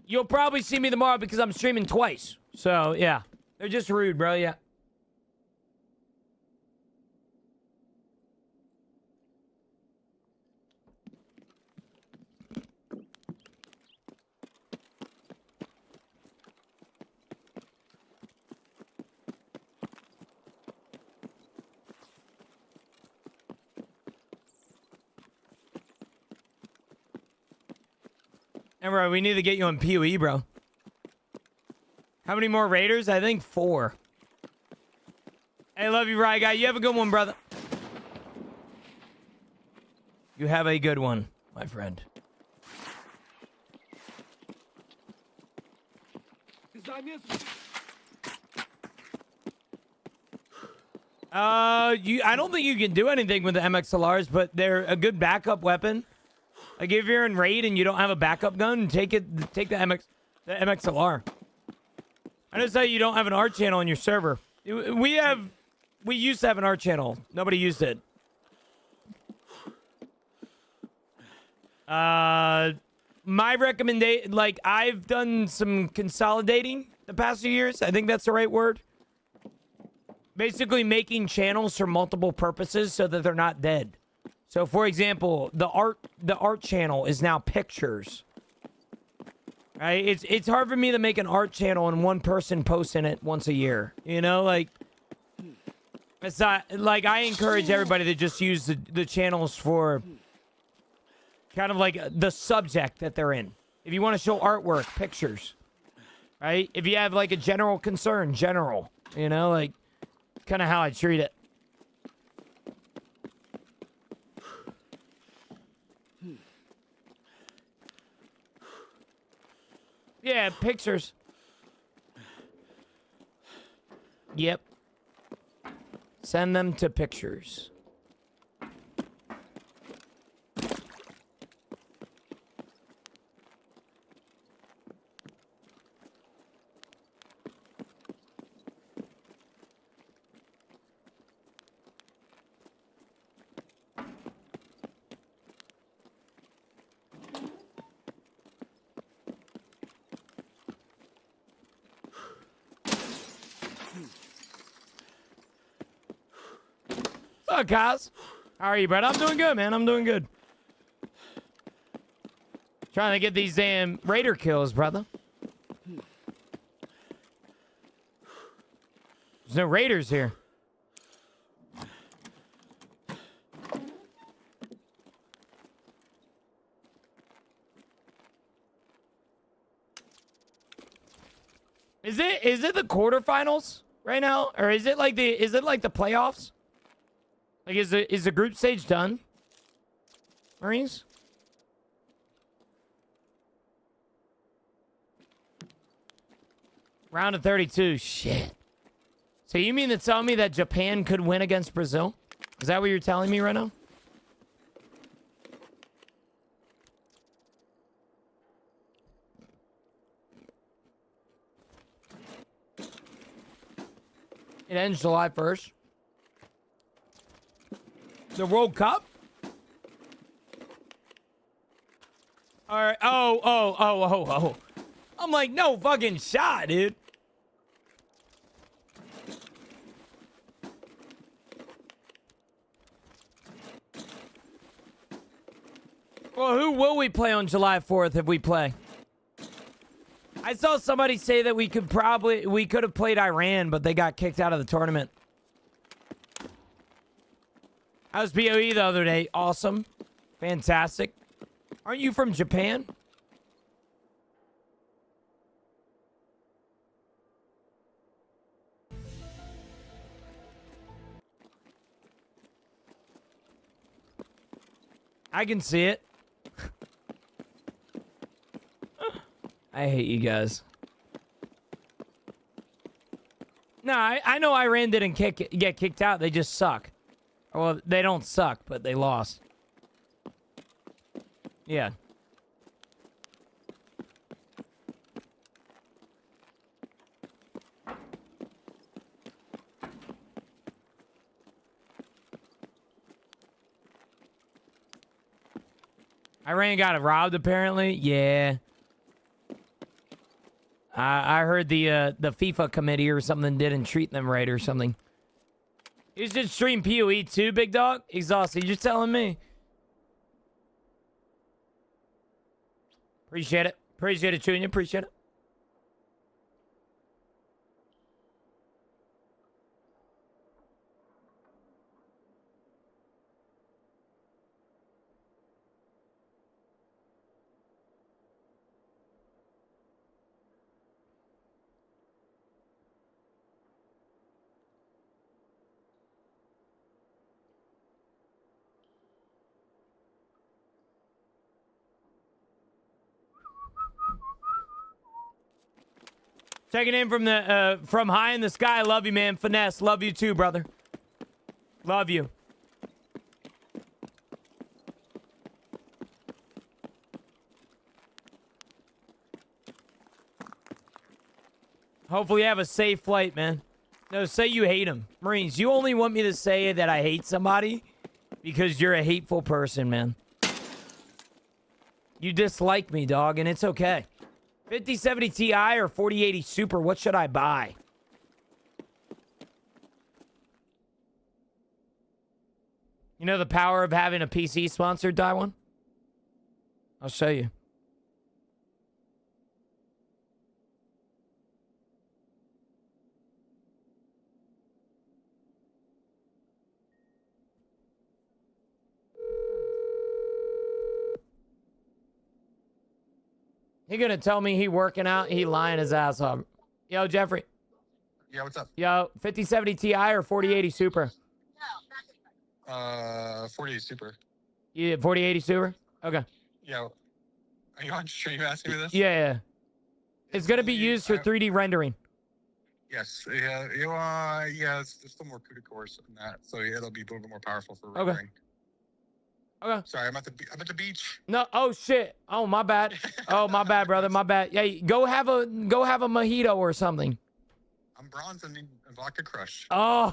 You'll probably see me tomorrow because I'm streaming twice. So, yeah. They're just rude, bro. Yeah. And bro, we need to get you on PoE, bro. How many more raiders? I think 4. Hey, love you, Rye Guy. You have a good one, brother. You have a good one, my friend. I don't think you can do anything with the MXLRs, but they're a good backup weapon. Like, if you're in raid and you don't have a backup gun, take the MXLR. I just say you don't have an art channel on your server. We used to have an art channel. Nobody used it. My recommendation, like, I've done some consolidating the past few years. I think that's the right word. Basically making channels for multiple purposes so that they're not dead. So, for example, the art channel is now pictures. Right? It's hard for me to make an art channel and one person posts in it once a year. You know, like, it's not like I encourage everybody to just use the channels for kind of like the subject that they're in. If you want to show artwork, pictures, right? If you have like a general concern, you know, like, kind of how I treat it. Yeah, pictures. Yep. Send them to pictures. What's up, Kaz? How are you, bro? I'm doing good, man. I'm doing good. Trying to get these damn raider kills, brother. There's no raiders here. Is it the quarterfinals right now, or is it like the playoffs? Like, is the group stage done? Marines? Round of 32. Shit. So you mean to tell me that Japan could win against Brazil? Is that what you're telling me right now? It ends July 1st. The World Cup? All right. Oh. I'm like, no fucking shot, dude. Well, who will we play on July 4th if we play? I saw somebody say that we could have played Iran, but they got kicked out of the tournament. I was BOE the other day. Awesome. Fantastic. Aren't you from Japan? I can see it. I hate you guys. No, I know Iran didn't get kicked out. They just suck. Well, they don't suck, but they lost. Yeah. Iran got robbed, apparently. Yeah. I heard the FIFA committee or something didn't treat them right or something. You should stream PoE too, big dog? Exhausted. You're telling me. Appreciate it. Appreciate it, Junior. Appreciate it. Checking in from high in the sky. Love you, man. Finesse. Love you too, brother. Love you. Hopefully you have a safe flight, man. No, say you hate him. Marines, you only want me to say that I hate somebody because you're a hateful person, man. You dislike me, dog, and it's okay. 5070 Ti or 4080 Super, what should I buy? You know the power of having a PC sponsored, Taiwan? I'll show you. He gonna tell me he working out, he lying his ass off. Yo, Jeffrey. Yeah, what's up? Yo, 5070 Ti or 4080 Super? 4080 Super. Yeah, 4080 Super? Okay. Yeah. Are you on stream asking me this? Yeah. It's gonna be used for 3D rendering. Yes. Yeah. Yeah. There's still more CUDA cores in that, so yeah, it'll be a little bit more powerful for rendering. Okay. Sorry, I'm at the beach. No. Oh shit. Oh my bad. Oh my bad, brother. My bad. Yeah. Go have a mojito or something. I'm bronze and need a vodka crush. Oh,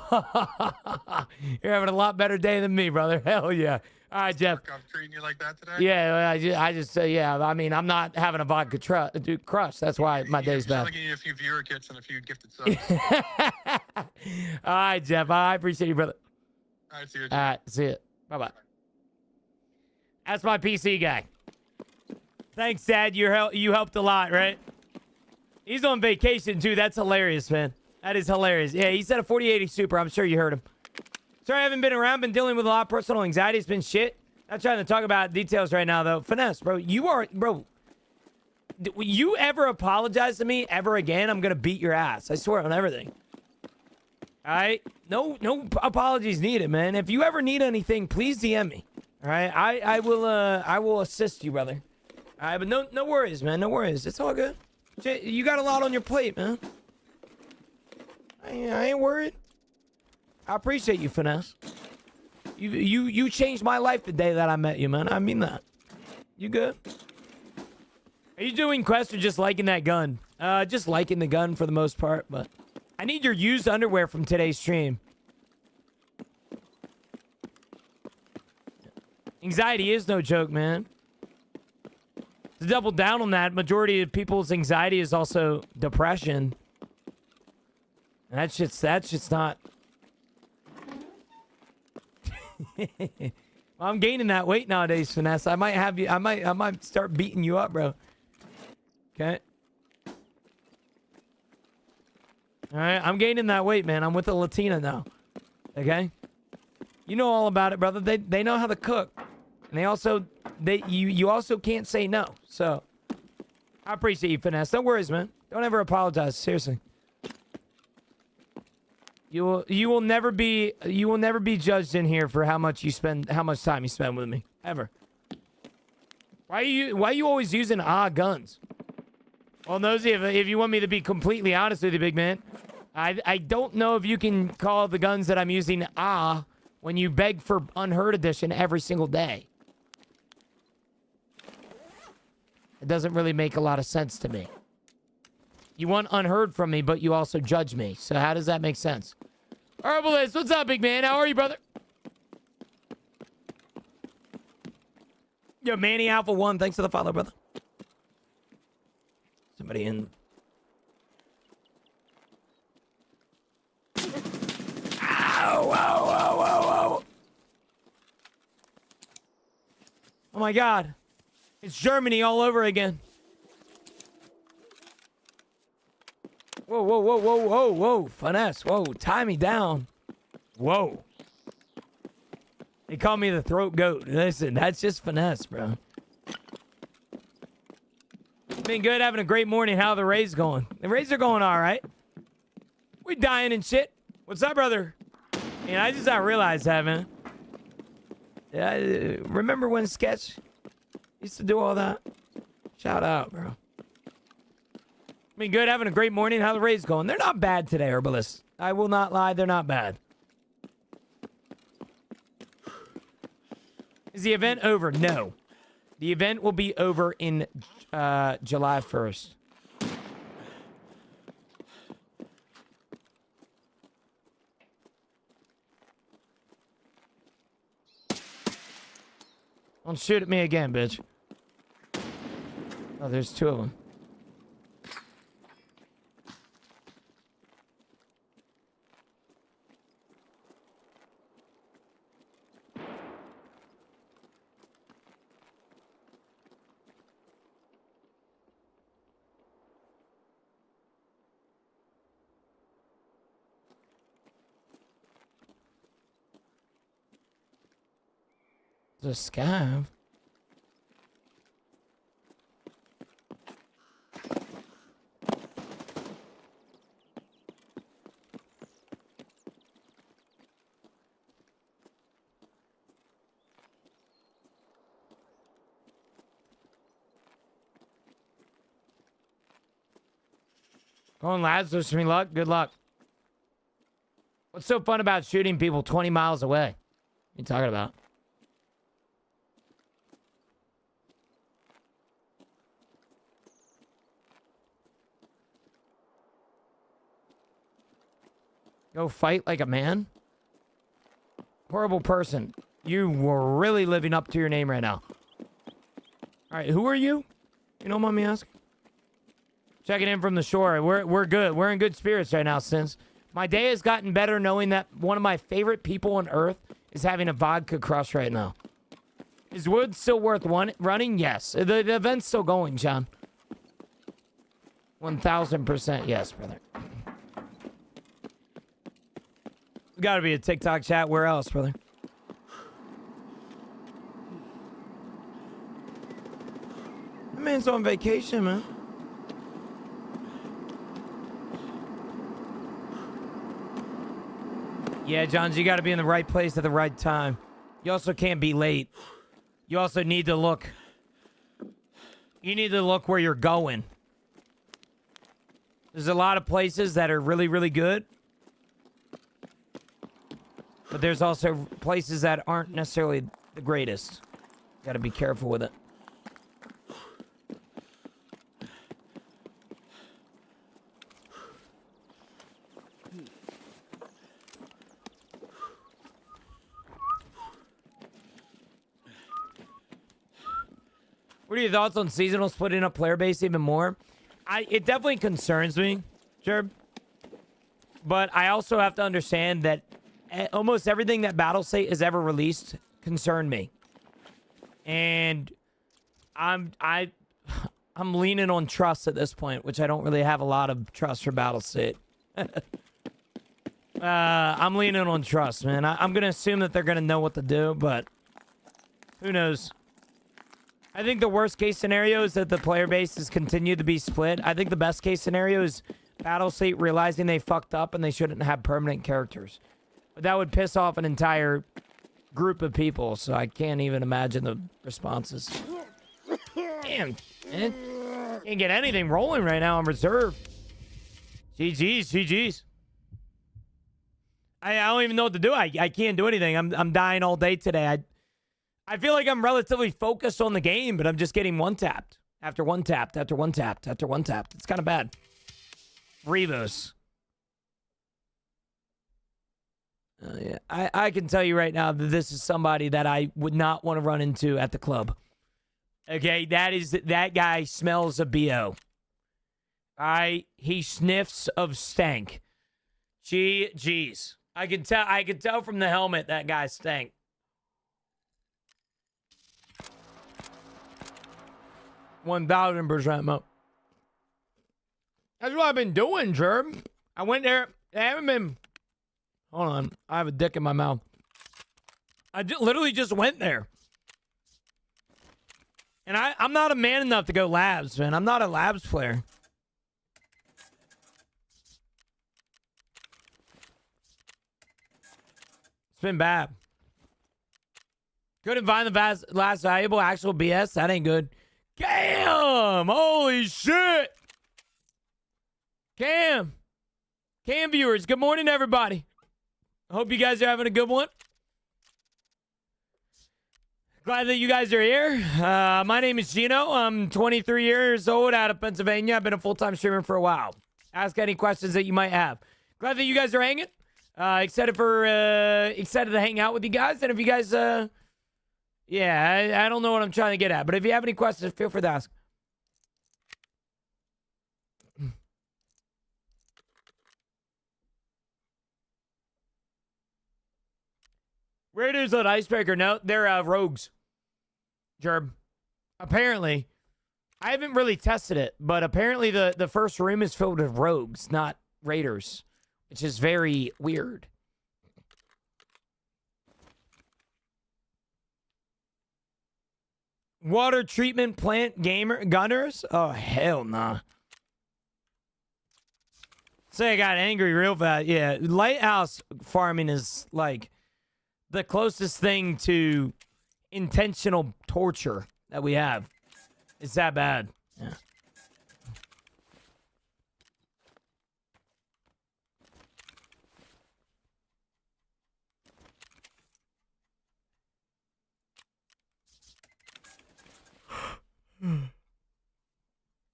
you're having a lot better day than me, brother. Hell yeah. All right, Jeff. I'm treating you like that today. Yeah. I just say yeah. I mean, I'm not having a vodka crush. That's why my day's bad. I'm giving you a few viewer kits and a few gifted subs. All right, Jeff. I appreciate you, brother. All right, see you. All right. See you. Bye. That's my PC guy. Thanks, Dad. You helped a lot, right? He's on vacation, too. That's hilarious, man. That is hilarious. Yeah, he said a 4080 Super. I'm sure you heard him. Sorry I haven't been around. Been dealing with a lot of personal anxiety. It's been shit. Not trying to talk about details right now, though. Finesse, bro. You are... Bro. you ever apologize to me ever again, I'm gonna beat your ass. I swear on everything. All right? No apologies needed, man. If you ever need anything, please DM me. All right? I will assist you, brother. All right, but no worries, man. No worries. It's all good. You got a lot on your plate, man. I ain't worried. I appreciate you, Finesse. You changed my life the day that I met you, man. I mean that. You good? Are you doing quests or just liking that gun? Just liking the gun for the most part, but I need your used underwear from today's stream. Anxiety is no joke, man. To double down on that, majority of people's anxiety is also depression. That's just not. Well, I'm gaining that weight nowadays, Finesse. I might start beating you up, bro. Okay. All right, I'm gaining that weight, man. I'm with a Latina now. Okay. You know all about it, brother. They know how to cook, and you also can't say no. So I appreciate you, Finesse. No worries, man. Don't ever apologize. Seriously. You will never be judged in here for how much time you spend with me ever. Why you always using guns? Well, Nosy, if you want me to be completely honest with you, big man, I don't know if you can call the guns that I'm using when you beg for Unheard Edition every single day. It doesn't really make a lot of sense to me. You want Unheard from me, but you also judge me. So how does that make sense? Herbalist, what's up, big man? How are you, brother? Yo, Manny Alpha 1, thanks for the follow, brother. Somebody in. Ow. Oh my God. It's Germany all over again. Whoa. Finesse. Whoa, tie me down. Whoa. They call me the throat goat. Listen, that's just finesse, bro. Been good, having a great morning. How are the Rays going? The Rays are going all right. We dying and shit. What's up, brother? Man, I just not realized that, man. Yeah, remember when Sketch used to do all that? Shout out, bro. Been good, having a great morning. How the Rays going? They're not bad today, Herbalist. I will not lie, they're not bad. Is the event over? No. The event will be over in July 1st. Don't shoot at me again, bitch. Oh, there's two of them. The scav. Go on, lads. Wish me luck. Good luck. What's so fun about shooting people 20 miles away? What are you talking about? Go fight like a man? Horrible person. You were really living up to your name right now. Alright, who are you? You don't mind me asking? Checking in from the shore. We're good. We're in good spirits right now, Sins. My day has gotten better knowing that one of my favorite people on earth is having a vodka crush right now. Is Wood still worth running? Yes. The event's still going, John. 1000% yes, brother. Gotta be a TikTok chat. Where else, brother? man's on vacation, man. Yeah, Johns, you got to be in the right place at the right time. You also can't be late. You also need to look. You need to look where you're going. There's a lot of places that are really, really good. But there's also places that aren't necessarily the greatest. Got to be careful with it. What are your thoughts on seasonal splitting up player base even more? It definitely concerns me, sure. But I also have to understand that almost everything that BattleState has ever released concerned me. And I'm leaning on trust at this point, which I don't really have a lot of trust for BattleState. I'm leaning on trust, man. I'm going to assume that they're going to know what to do, but who knows? I think the worst case scenario is that the player base has continued to be split. I think the best case scenario is BattleState realizing they fucked up and they shouldn't have permanent characters. But that would piss off an entire group of people, so I can't even imagine the responses. Damn, man. Can't get anything rolling right now on reserve. GG's, GG's. I don't even know what to do. I can't do anything. I'm dying all day today. I feel like I'm relatively focused on the game, but I'm just getting one-tapped. After one-tapped, after one-tapped, after one-tapped. It's kind of bad. Revos. Yeah. I can tell you right now that this is somebody that I would not want to run into at the club. Okay, that guy smells of BO. He sniffs of stank. Jeez. I can tell from the helmet that guy stank. $1,000% Mo. That's what I've been doing, Jerb. I went there. I haven't been. Hold on. I have a dick in my mouth. I literally just went there. And I'm not a man enough to go labs, man. I'm not a labs player. It's been bad. Couldn't find the last valuable actual BS. That ain't good. Cam! Holy shit! Cam viewers, good morning, everybody. I hope you guys are having a good one. Glad that you guys are here. My name is Gino. I'm 23 years old out of Pennsylvania. I've been a full-time streamer for a while. Ask any questions that you might have. Glad that you guys are hanging. Excited to hang out with you guys. And if you guys, yeah, I don't know what I'm trying to get at, but if you have any questions, feel free to ask. Raiders on Icebreaker. No, they're rogues. Gerb. Apparently. I haven't really tested it, but apparently the first room is filled with rogues, not raiders, which is very weird. Water treatment plant gunners? Oh, hell nah. Say I got angry real fast. Yeah, lighthouse farming is like the closest thing to intentional torture that we have. It's that bad. Yeah.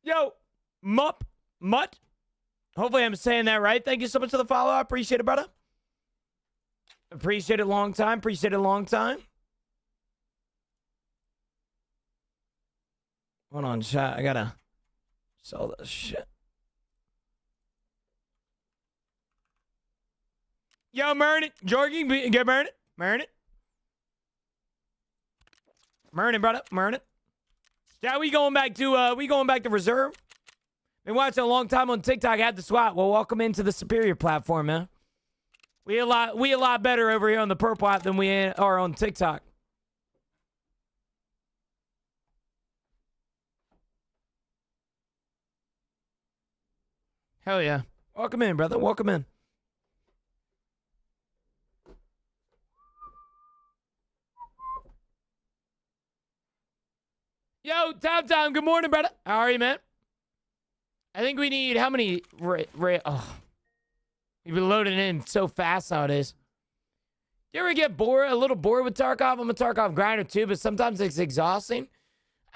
Yo, Mutt. Hopefully I'm saying that right. Thank you so much for the follow. I appreciate it, brother. Appreciate it long time. Hold on, chat. I gotta sell this shit. Yo, Mern it. Jorgie, get Mern it. Mern it, brother. Mern it. Yeah, we going back to reserve. Been watching a long time on TikTok. Had the SWAT. Well, welcome into the superior platform, man. We a lot better over here on the Purple app than we are on TikTok. Hell yeah. Welcome in, brother. Welcome in. Yo, Tom, good morning, brother. How are you, man? I think we need how many? Oh, you've been loading in so fast nowadays. You ever get bored, a little bored with Tarkov? I'm a Tarkov grinder too, but sometimes it's exhausting.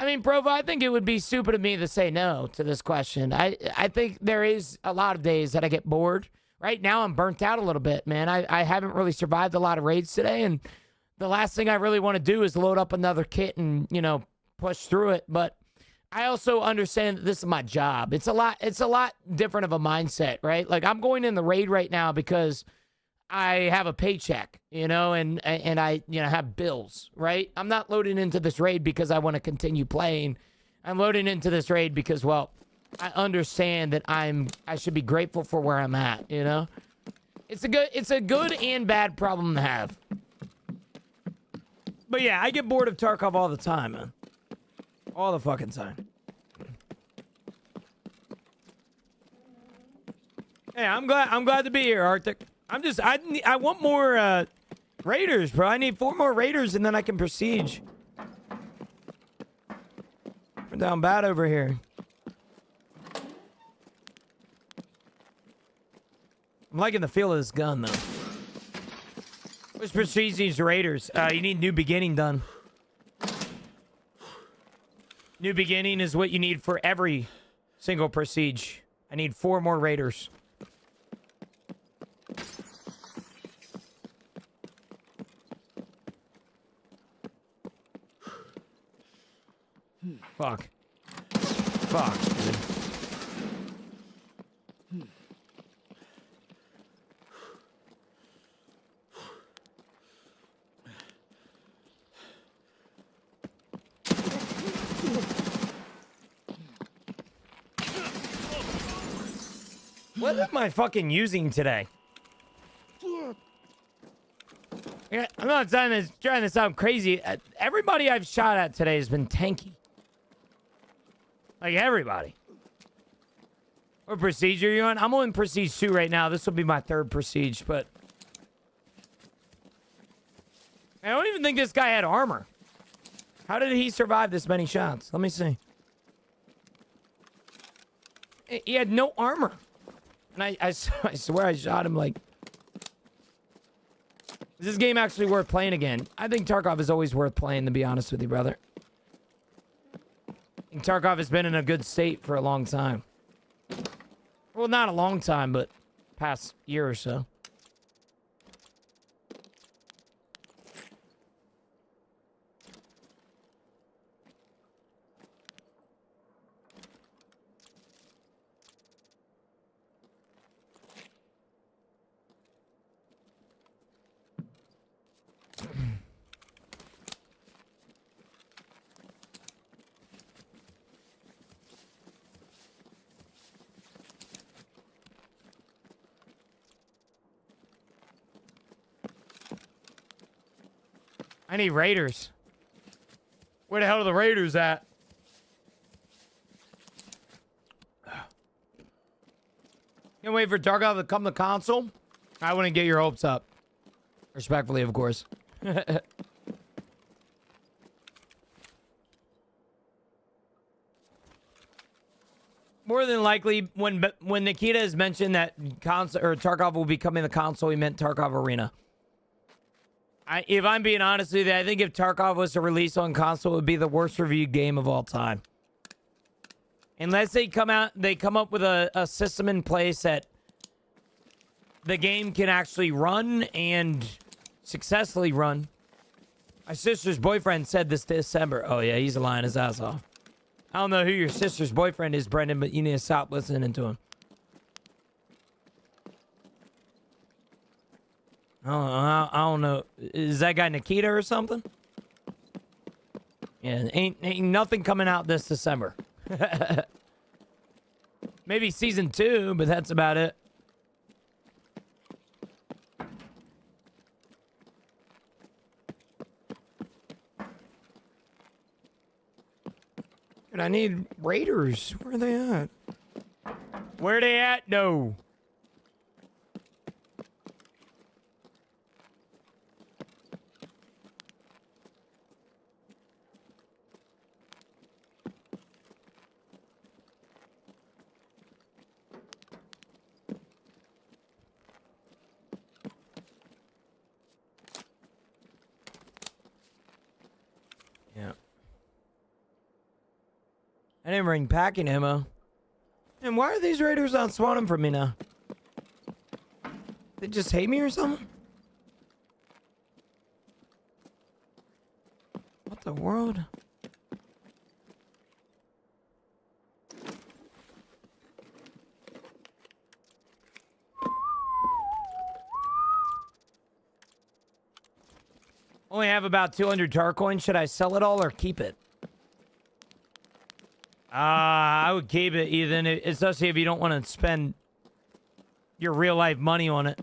I mean, Provo, I think it would be stupid of me to say no to this question. I think there is a lot of days that I get bored. Right now, I'm burnt out a little bit, man. I haven't really survived a lot of raids today, and the last thing I really want to do is load up another kit and, you know, push through it. But I also understand that this is my job. It's a lot different of a mindset, right? Like, I'm going in the raid right now because I have a paycheck, you know, and I, you know, have bills, right? I'm not loading into this raid because I want to continue playing. I'm loading into this raid because, well, I understand that I should be grateful for where I'm at, you know? It's a good and bad problem to have. But yeah, I get bored of Tarkov all the time, man. All the fucking time. Hey, I'm glad to be here, Arctic. I want more raiders, bro. I need 4 more raiders and then I can prestige. We're down bad over here. I'm liking the feel of this gun, though. What's prestige these raiders? You need new beginning done. New beginning is what you need for every single prestige. I need 4 more raiders. Fuck. Fuck, dude. What am I fucking using today? Yeah, I'm not trying to sound crazy. Everybody I've shot at today has been tanky. Like, everybody. What prestige are you on? I'm on prestige 2 right now. This will be my 3rd prestige, but I don't even think this guy had armor. How did he survive this many shots? Let me see. He had no armor. And I swear I shot him like... Is this game actually worth playing again? I think Tarkov is always worth playing, to be honest with you, brother. I think Tarkov has been in a good state for a long time. Well, not a long time, but past year or so. I need raiders. Where the hell are the raiders at? Can't wait for Tarkov to come to console. I wouldn't get your hopes up. Respectfully, of course. More than likely, when Nikita has mentioned that console or Tarkov will be coming to console, he meant Tarkov Arena. If I'm being honest with you, I think if Tarkov was to release on console, it would be the worst reviewed game of all time. Unless they come up with a system in place that the game can actually run and successfully run. My sister's boyfriend said this December. Oh yeah, he's lying his ass off. I don't know who your sister's boyfriend is, Brendan, but you need to stop listening to him. I don't know. Is that guy Nikita or something? Yeah, ain't nothing coming out this December. Maybe season 2, but that's about it. And I need raiders. Where are they at? Where they at? No. Yeah. I didn't bring packing ammo. And why are these raiders not spawning for me now? They just hate me or something? What the world? Only have about 200 tar coins. Should I sell it all or keep it? I would keep it, Ethan, especially if you don't want to spend your real life money on it.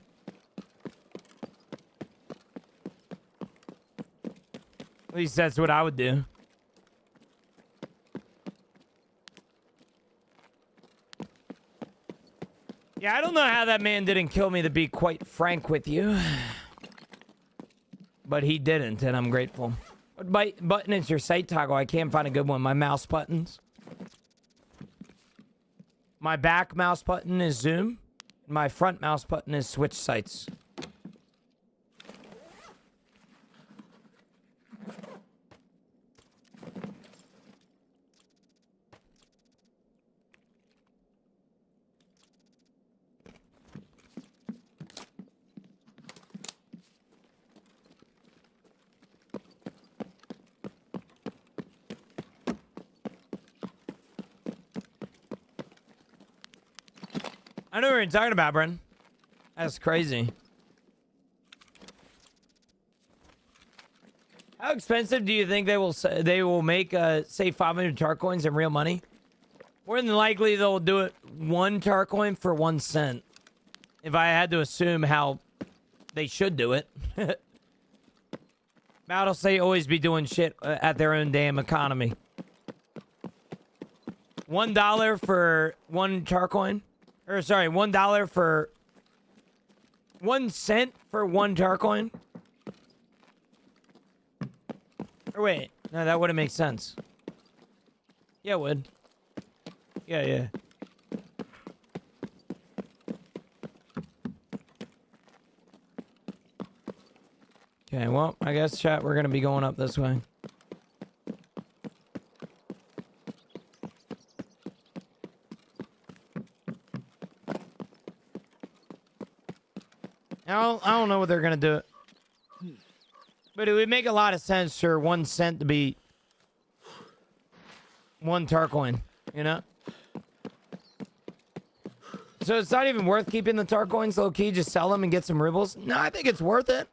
At least that's what I would do. Yeah, I don't know how that man didn't kill me, to be quite frank with you. But he didn't, and I'm grateful. What button is your sight toggle? I can't find a good one. My mouse buttons. My back mouse button is zoom. My front mouse button is switch sights. I know what you're talking about, Bren. That's crazy. How expensive do you think they will make say 500 tar coins in real money? More than likely they'll do it 1 tar coin for 1 cent. If I had to assume how they should do it. Battle say always be doing shit at their own damn economy. $1 for 1 tar coin? Or sorry, $1 for 1 cent for 1 tar coin? Or wait, no, that wouldn't make sense. Yeah, it would. Yeah. Okay, well, I guess, chat, we're gonna be going up this way. I don't know what they're gonna do. But it would make a lot of sense for 1 cent to be 1 tar coin, you know? So it's not even worth keeping the tar coins low key, just sell them and get some rubles? No, I think it's worth it.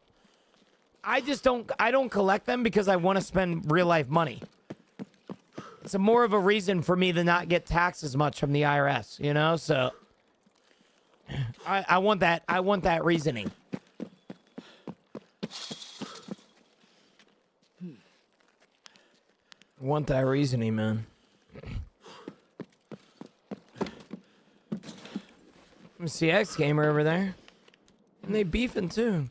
I don't collect them because I want to spend real life money. It's more of a reason for me to not get taxed as much from the IRS, you know? So I want that reasoning. I want that reasoning, man. CX gamer over there. And they beefing too.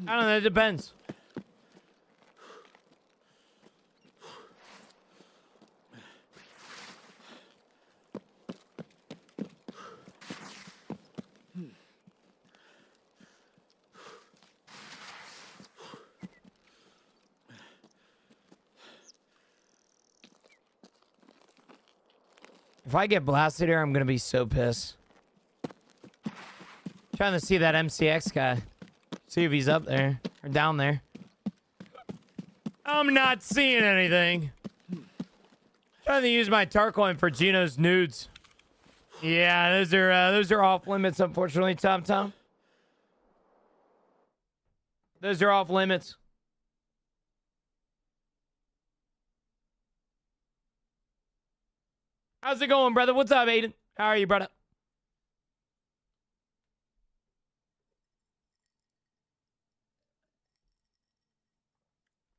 I don't know, it depends. If I get blasted here, I'm gonna be so pissed. Trying to see that MCX guy. See if he's up there or down there. I'm not seeing anything. Trying to use my tar coin for Gino's nudes. Yeah, those are off limits, unfortunately, Tom. Those are off limits. How's it going, brother? What's up, Aiden? How are you, brother?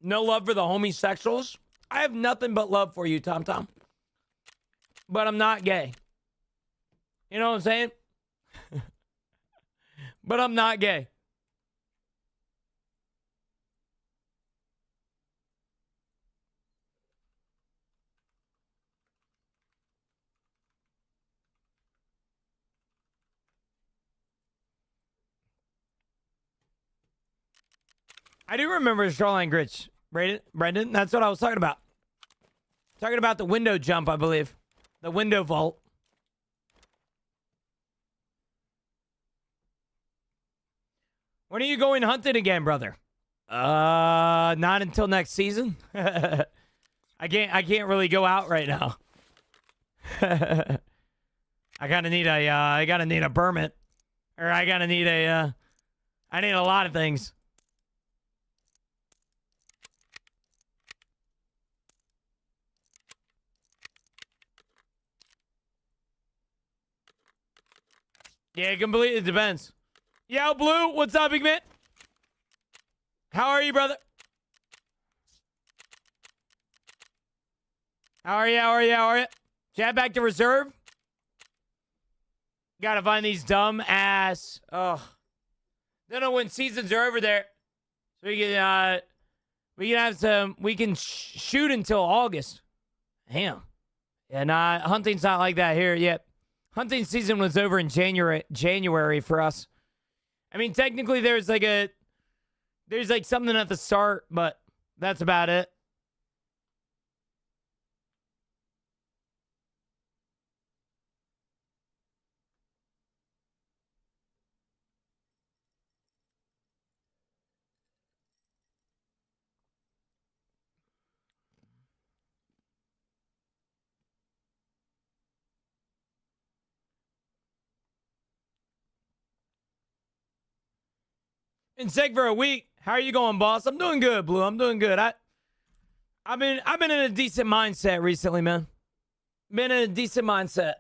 No love for the homosexuals? I have nothing but love for you, Tom Tom. But I'm not gay. You know what I'm saying? But I'm not gay. I do remember Shoreline Grits, Brendan. That's what I was talking about. Talking about the window jump, I believe. The window vault. When are you going hunting again, brother? Not until next season. I can't really go out right now. I gotta need a permit. Or I need a lot of things. Yeah, it completely depends. Yo, Blue, what's up, big man? How are you, brother? How are you? Chat back to reserve? Gotta find these dumb ass. Oh. Don't know when seasons are over there. So we can shoot until August. Damn. Yeah, nah, hunting's not like that here yet. Hunting season was over in January for us. I mean, technically there's like something at the start, but that's about it. Been sick for a week. How are you going, boss? I'm doing good, Blue. I'm doing good. I've been in a decent mindset recently, man. Been in a decent mindset.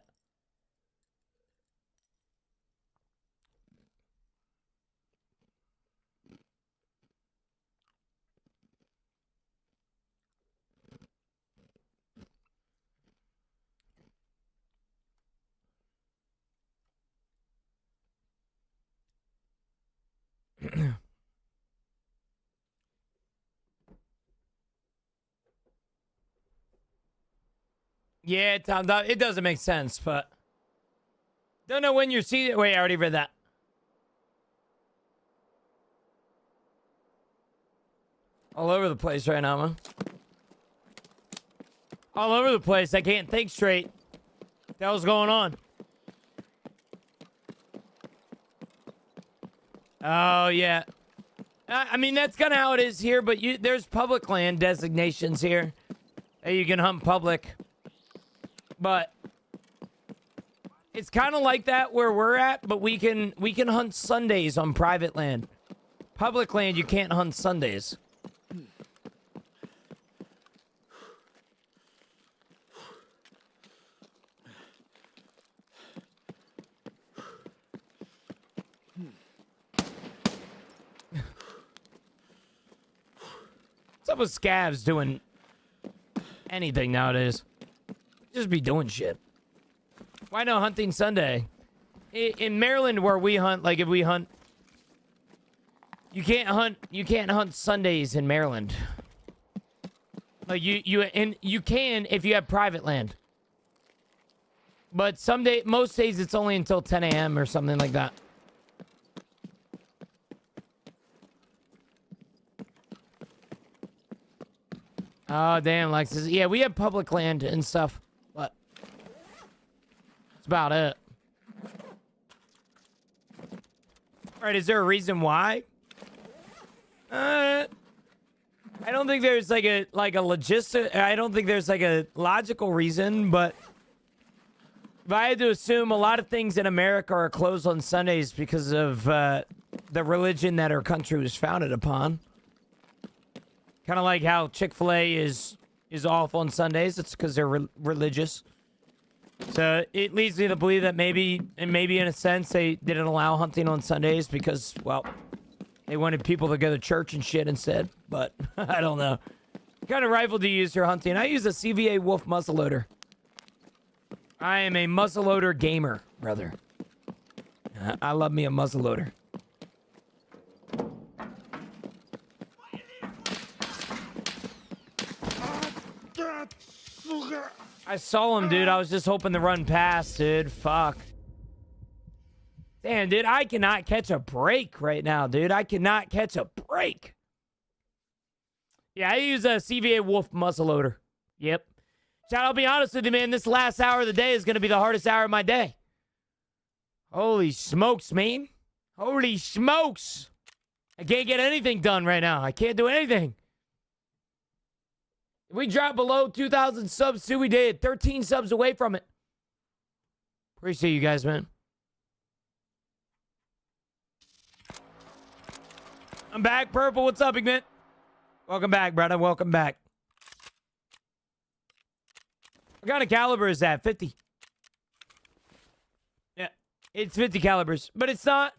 Yeah, Tom, it doesn't make sense, but don't know when you're seeing it. Wait, I already read that. All over the place right now, man. All over the place. I can't think straight. What the hell's going on? Oh, yeah. I mean, that's kind of how it is here, but there's public land designations here that you can hunt public. But it's kind of like that where we're at, but we can hunt Sundays on private land. Public land, you can't hunt Sundays. What's up with scavs doing anything nowadays? Just be doing shit. Why no hunting Sunday? In Maryland where we hunt, like if we hunt, you can't hunt Sundays in Maryland. Like you can if you have private land. But most days it's only until 10 a.m. or something like that. Oh, damn, Lexus. Yeah, we have public land and stuff, but that's about it. All right, is there a reason why? I don't think there's like a logistic. I don't think there's like a logical reason, but if I had to assume, a lot of things in America are closed on Sundays because of the religion that our country was founded upon. Kind of like how Chick-fil-A is off on Sundays. It's because they're religious. So it leads me to believe that maybe in a sense, they didn't allow hunting on Sundays because, well, they wanted people to go to church and shit instead. But I don't know. What kind of rifle do you use for hunting? I use a CVA Wolf muzzleloader. I am a muzzleloader gamer, brother. I love me a muzzleloader. I saw him, dude. I was just hoping to run past, dude. Fuck. Damn, dude. I cannot catch a break right now, dude. I cannot catch a break. Yeah, I use a CVA Wolf muzzleloader. Yep. Chad, I'll be honest with you, man. This last hour of the day is going to be the hardest hour of my day. Holy smokes, man. Holy smokes. I can't get anything done right now. I can't do anything. If we drop below 2,000 subs, too, we did. 13 subs away from it. Appreciate you guys, man. I'm back, Purple. What's up, big man? Welcome back, brother. Welcome back. What kind of caliber is that? 50. Yeah, it's 50 calibers, but it's not.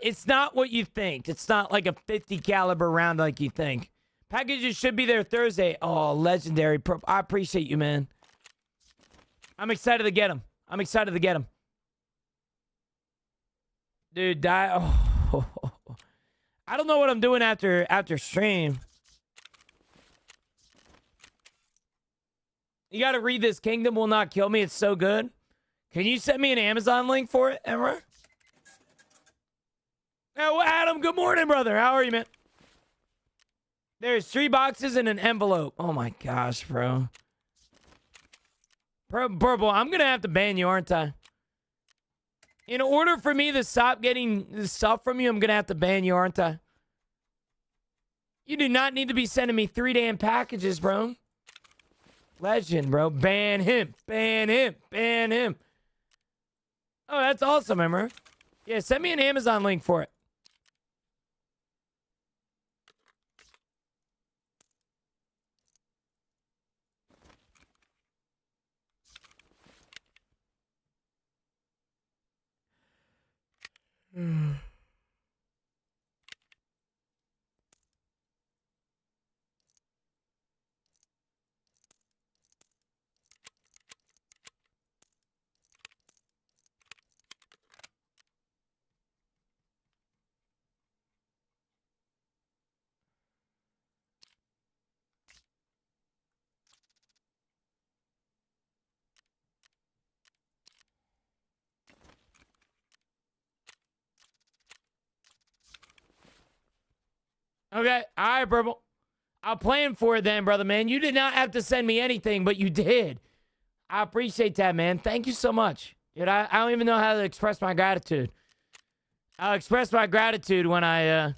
It's not what you think. It's not like a 50 caliber round like you think. Packages should be there Thursday. Oh, legendary. I appreciate you, man. I'm excited to get them. I'm excited to get them. Dude, oh. I don't know what I'm doing after stream. You got to read this. Kingdom Will Not Kill Me. It's so good. Can you send me an Amazon link for it, Emra? Oh, Adam, good morning, brother. How are you, man? There's 3 boxes and an envelope. Oh, my gosh, bro. Purple, I'm going to have to ban you, aren't I? In order for me to stop getting this stuff from you, I'm going to have to ban you, aren't I? You do not need to be sending me 3 damn packages, bro. Legend, bro. Ban him. Ban him. Ban him. Oh, that's awesome, Emma. Yeah, send me an Amazon link for it. Okay. All right, Purple. I'll plan for it then, brother, man. You did not have to send me anything, but you did. I appreciate that, man. Thank you so much. Dude, I don't even know how to express my gratitude. I'll express my gratitude when I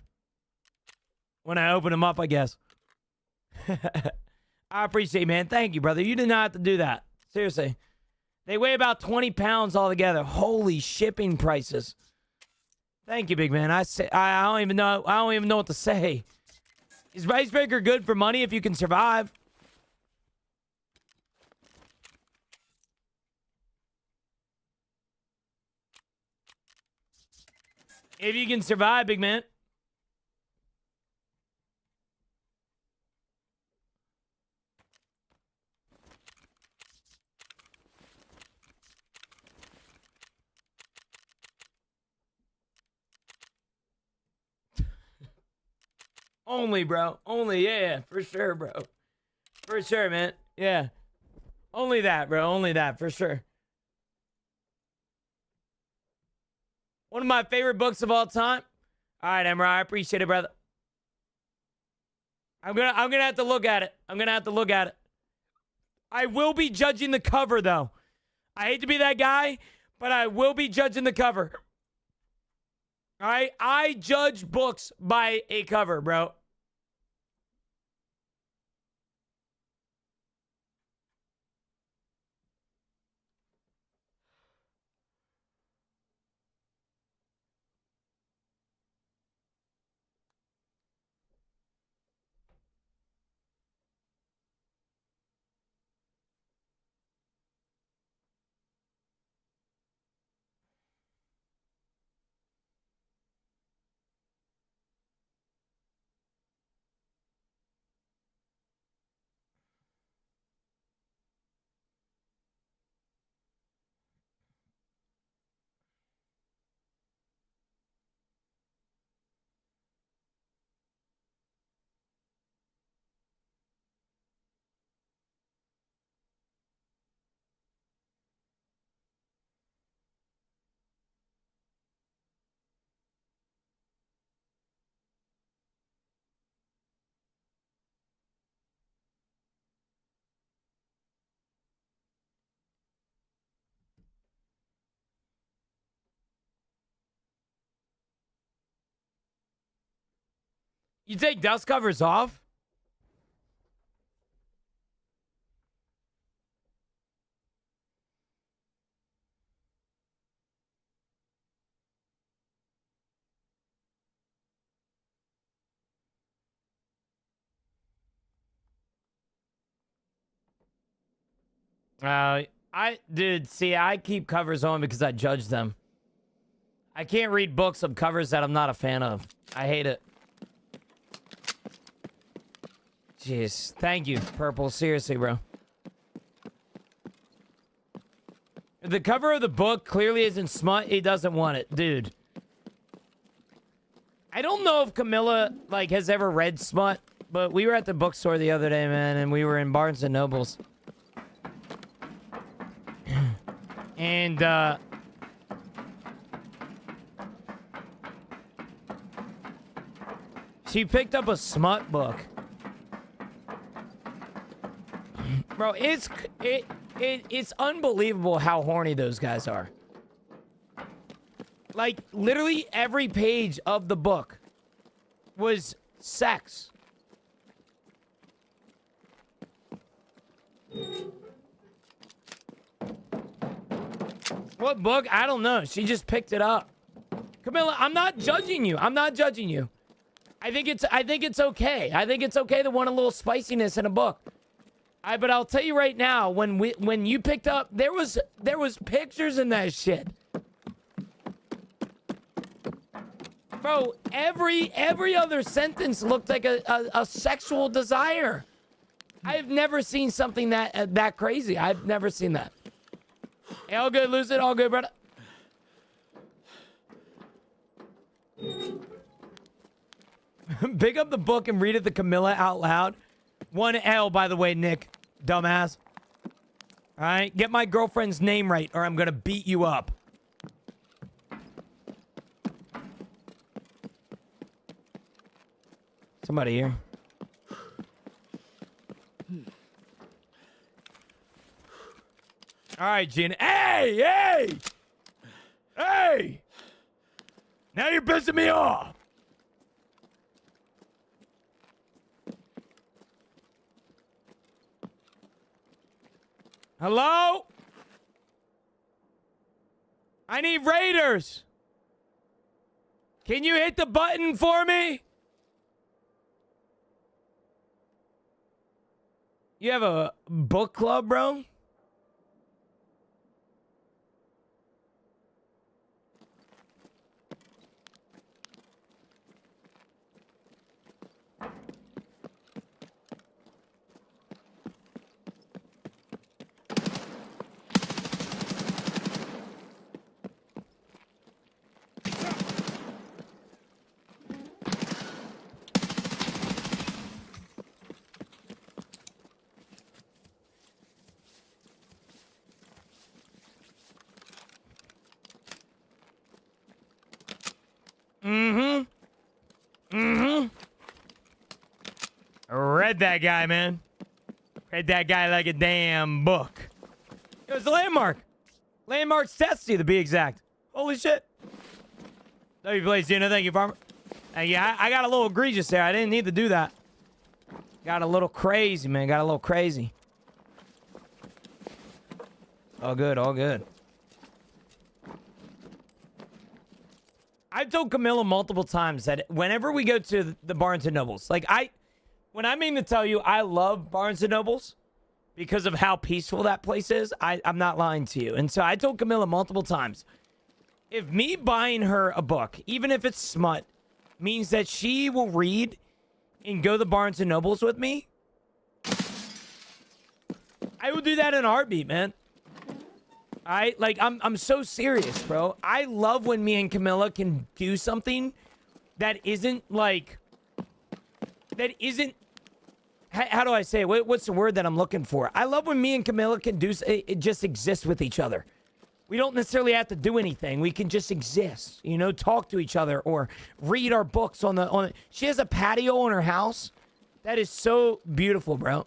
open them up, I guess. I appreciate it, man. Thank you, brother. You did not have to do that. Seriously. They weigh about 20 pounds altogether. Holy shipping prices. Thank you, big man. I don't even know what to say. Is Ricebreaker good for money if you can survive? If you can survive, big man. Only, bro. Only, yeah, for sure, bro. For sure, man. Yeah. Only that, bro. Only that, for sure. One of my favorite books of all time. All right, Emra, I appreciate it, brother. I'm gonna have to look at it. I'm gonna have to look at it. I will be judging the cover, though. I hate to be that guy, but I will be judging the cover. All right? I judge books by a cover, bro. You take dust covers off? Dude, see, I keep covers on because I judge them. I can't read books of covers that I'm not a fan of. I hate it. Jeez, thank you, Purple. Seriously, bro. If the cover of the book clearly isn't smut, he doesn't want it, dude. I don't know if Camilla, like, has ever read smut, but we were at the bookstore the other day, man, and we were in Barnes and Nobles. And, she picked up a smut book. Bro, it's unbelievable how horny those guys are. Like, literally every page of the book was sex. What book? I don't know. She just picked it up. Camilla, I'm not judging you. I'm not judging you. I think it's okay. I think it's okay to want a little spiciness in a book. But I'll tell you right now, when you picked up, there was pictures in that shit. Bro, every other sentence looked like a sexual desire. I've never seen something that crazy. I've never seen that. Hey, all good, lose it, all good, brother. Pick up the book and read it to Camilla out loud. 1L, by the way, Nick. Dumbass. All right? Get my girlfriend's name right, or I'm going to beat you up. Somebody here. All right, Gina. Hey! Hey! Hey! Now you're pissing me off. Hello? I need raiders. Can you hit the button for me? You have a book club, bro? Read that guy, man. Read that guy like a damn book. It was a landmark. Landmark's testy, to be exact. Holy shit. Thank you, please, Gina. Thank you, Farmer. Yeah, I got a little egregious there. I didn't need to do that. Got a little crazy, man. Got a little crazy. All good, all good. I've told Camilla multiple times that whenever we go to the Barnes & Nobles, like when I mean to tell you I love Barnes & Nobles because of how peaceful that place is, I'm not lying to you. And so I told Camilla multiple times, if me buying her a book, even if it's smut, means that she will read and go to Barnes & Nobles with me, I will do that in a heartbeat, man. I'm so serious, bro. I love when me and Camilla can do something that isn't how do I say it? What's the word that I'm looking for? I love when me and Camilla can just exist with each other. We don't necessarily have to do anything. We can just exist, you know, talk to each other or read our books she has a patio in her house. That is so beautiful, bro.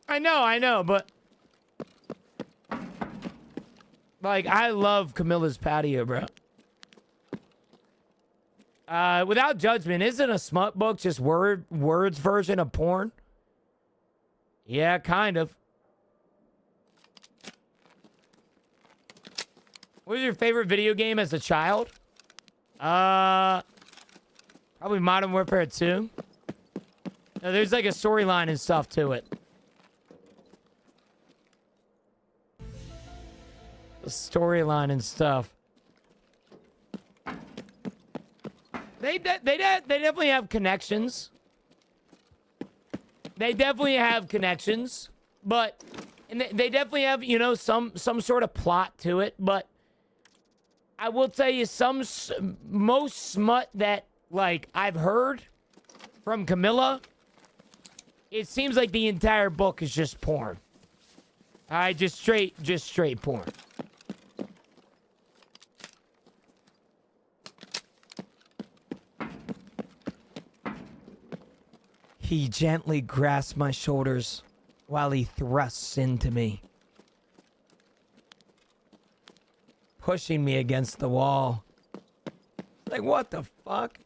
I know, but like, I love Camilla's patio, bro. Without judgment, isn't a smut book just words version of porn? Yeah, kind of. What was your favorite video game as a child? Probably Modern Warfare 2. No, there's like a storyline and stuff to it. The storyline and stuff. They definitely have connections. They definitely have connections, but and they definitely have, you know, some sort of plot to it. But I will tell you, most smut that like I've heard from Camilla, it seems like the entire book is just porn. All right, just straight porn. He gently grasps my shoulders while he thrusts into me, pushing me against the wall. Like, what the fuck?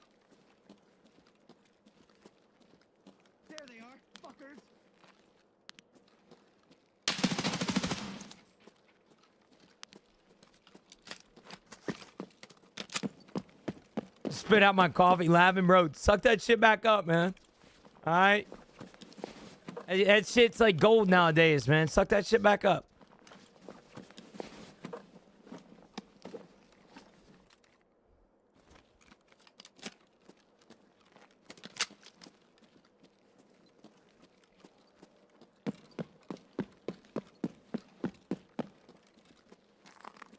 There they are, fuckers. Spit out my coffee, laughing, bro. Suck that shit back up, man. All right. That shit's like gold nowadays, man. Suck that shit back up.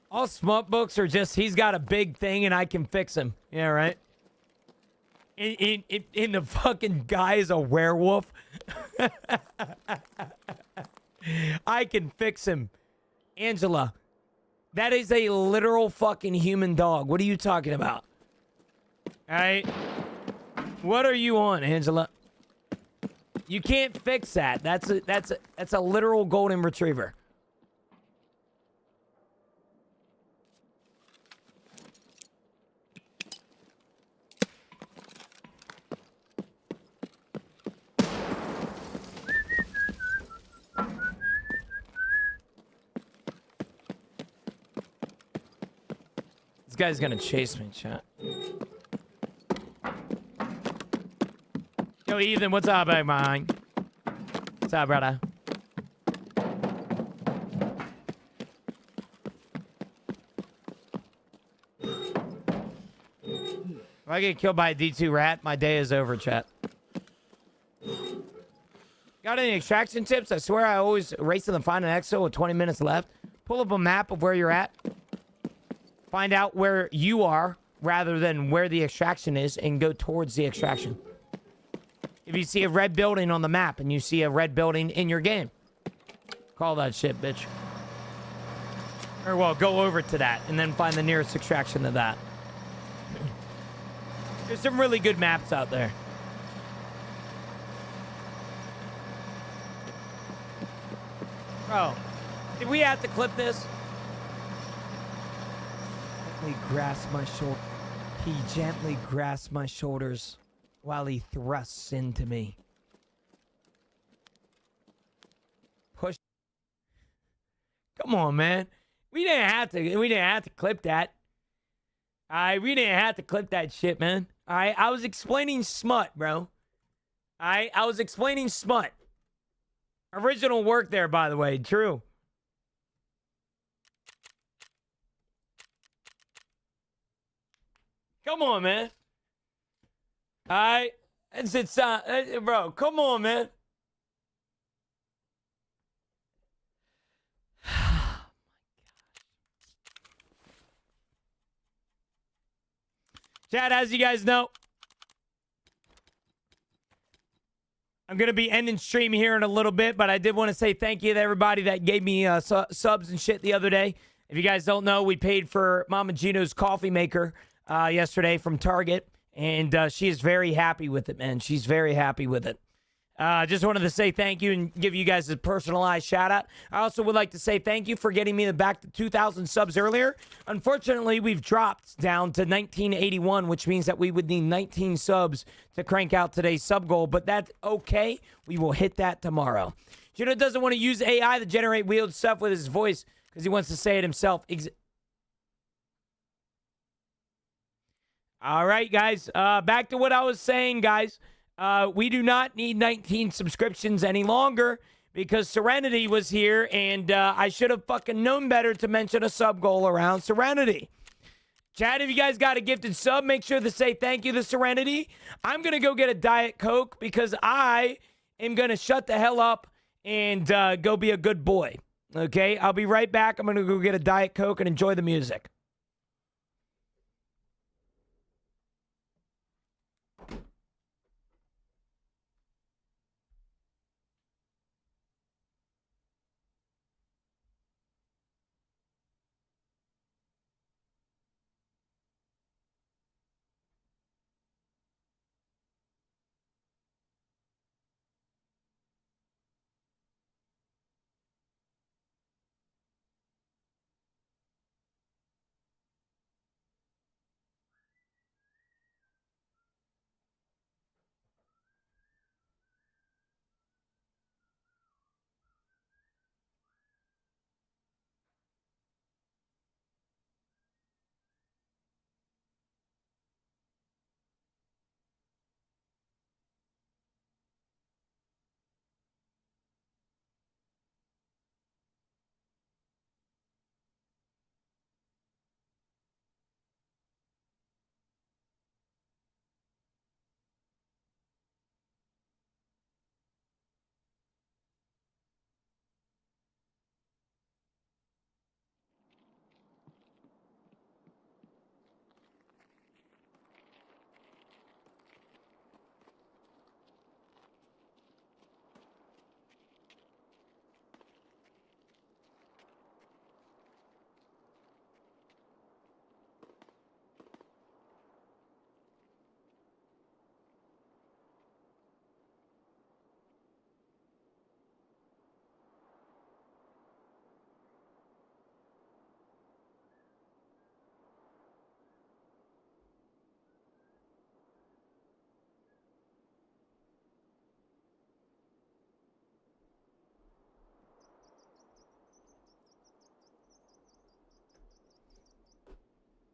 All smut books are just, he's got a big thing and I can fix him. Yeah, right? In the fucking guy is a werewolf. I can fix him. Angela, that is a literal fucking human dog. What are you talking about? All right? What are you on, Angela? You can't fix that. That's a literal golden retriever. This guy's gonna chase me, chat. Yo, Ethan, what's up, big man? What's up, brother? If I get killed by a D2 rat, my day is over, chat. Got any extraction tips? I swear I always race to the final exo with 20 minutes left. Pull up a map of where you're at. Find out where you are rather than where the extraction is and go towards the extraction. If you see a red building on the map and you see a red building in your game, call that shit, bitch. Or, well, go over to that and then find the nearest extraction to that. There's some really good maps out there. Bro, did we have to clip this? He grasps my shoulder. He gently grasps my shoulders while he thrusts into me. Push. Come on, man. We didn't have to clip that. We didn't have to clip that shit, man. I was explaining smut, bro. I was explaining smut. Original work there, by the way. True. Come on, man. It's bro, come on, man. Chat, as you guys know, I'm going to be ending stream here in a little bit, but I did want to say thank you to everybody that gave me subs and shit the other day. If you guys don't know, we paid for Mama Gino's coffee maker yesterday from Target, and she is very happy with it, man. She's very happy with it. Just wanted to say thank you and give you guys a personalized shout out. I also would like to say thank you for getting me back to 2,000 subs earlier. Unfortunately, we've dropped down to 1981, which means that we would need 19 subs to crank out today's sub goal, but that's okay. We will hit that tomorrow. Juno doesn't want to use AI to generate weird stuff with his voice because he wants to say it himself. All right, guys. Back to what I was saying, guys. We do not need 19 subscriptions any longer because Serenity was here, and I should have fucking known better to mention a sub goal around Serenity. Chat, if you guys got a gifted sub, make sure to say thank you to Serenity. I'm going to go get a Diet Coke because I am going to shut the hell up and go be a good boy. Okay? I'll be right back. I'm going to go get a Diet Coke and enjoy the music.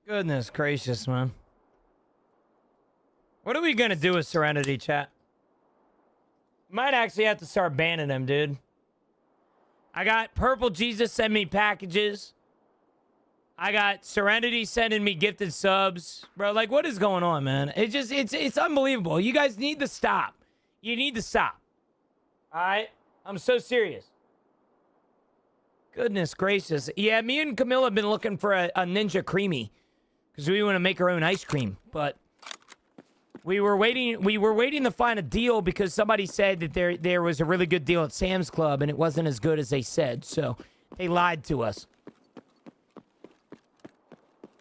Goodness gracious, man. What are we going to do with Serenity, chat? Might actually have to start banning him, dude. I got Purple Jesus send me packages. I got Serenity sending me gifted subs. Bro, like, what is going on, man? It's unbelievable. You guys need to stop. You need to stop. All right? I'm so serious. Goodness gracious. Yeah, me and Camilla have been looking for a Ninja Creamy because we want to make our own ice cream. But we were waiting to find a deal because somebody said that there was a really good deal at Sam's Club and it wasn't as good as they said. So they lied to us.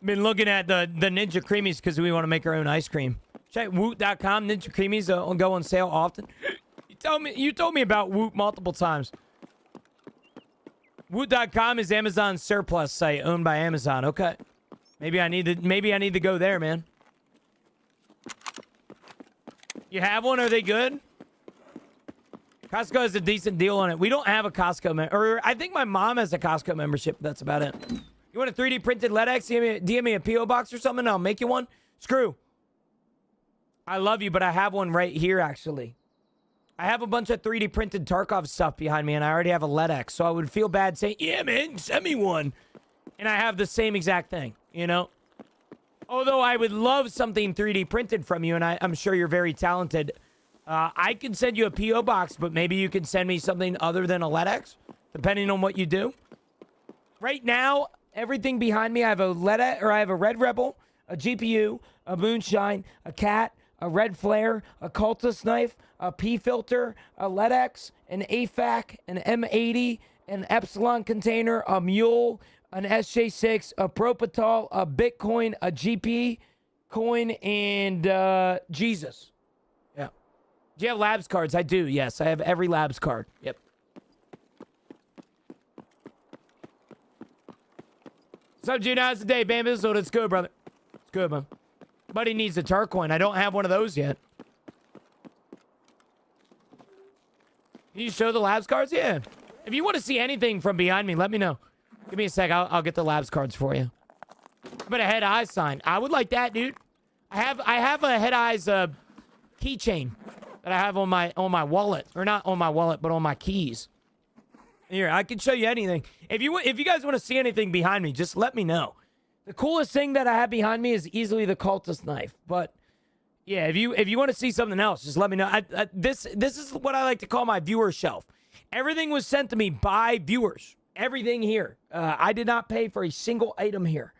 Been looking at the Ninja Creamies because we want to make our own ice cream. Check Woot.com. Ninja Creamies go on sale often. You told me about Woot multiple times. Woot.com is Amazon's surplus site owned by Amazon. Okay. Maybe I need to go there, man. You have one? Are they good? Costco has a decent deal on it. We don't have a Costco or I think my mom has a Costco membership. That's about it. You want a 3D printed LEDX? DM me a P.O. box or something. I'll make you one. Screw. I love you, but I have one right here, actually. I have a bunch of 3D printed Tarkov stuff behind me, and I already have a LEDX, so I would feel bad saying, yeah, man, send me one. And I have the same exact thing, you know? Although I would love something 3D printed from you, and I'm sure you're very talented. I could send you a P.O. box, but maybe you can send me something other than a LEDX, depending on what you do. Right now, everything behind me, I have a Red Rebel, a GPU, a Moonshine, a Cat, a Red Flare, a Cultist Knife, a P-Filter, a LEDX, an AFAC, an M80, an Epsilon container, a Mule, an SJ6, a Propital, a Bitcoin, a GP coin, and Jesus. Yeah. Do you have labs cards? I do, yes. I have every labs card. Yep. What's up, June? How's the day, Bambizzle? It's good, brother. It's good, man. Buddy needs a tar coin. I don't have one of those yet. Can you show the labs cards? Yeah. If you want to see anything from behind me, let me know. Give me a sec. I'll get the labs cards for you. But a head eyes sign. I would like that, dude. I have a head eyes keychain that I have on my wallet, or not on my wallet, but on my keys. Here, I can show you anything. If you guys want to see anything behind me, just let me know. The coolest thing that I have behind me is easily the cultist knife, but. Yeah, if you want to see something else, just let me know. This is what I like to call my viewer shelf. Everything was sent to me by viewers. Everything here. I did not pay for a single item here.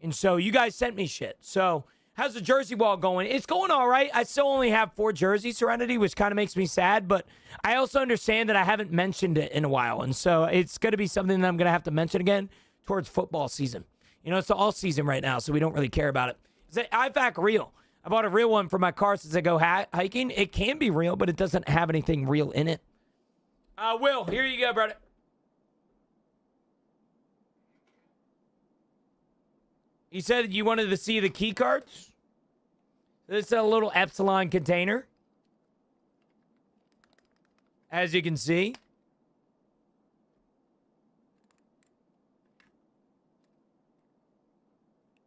And so you guys sent me shit. So how's the jersey wall going? It's going all right. I still only have 4 jerseys, Serenity, which kind of makes me sad. But I also understand that I haven't mentioned it in a while. And so it's going to be something that I'm going to have to mention again towards football season. You know, it's the all season right now, so we don't really care about it. It's an IFAC real. I bought a real one for my car since I go hiking. It can be real, but it doesn't have anything real in it. Will, here you go, brother. You said you wanted to see the key cards? This is a little Epsilon container. As you can see.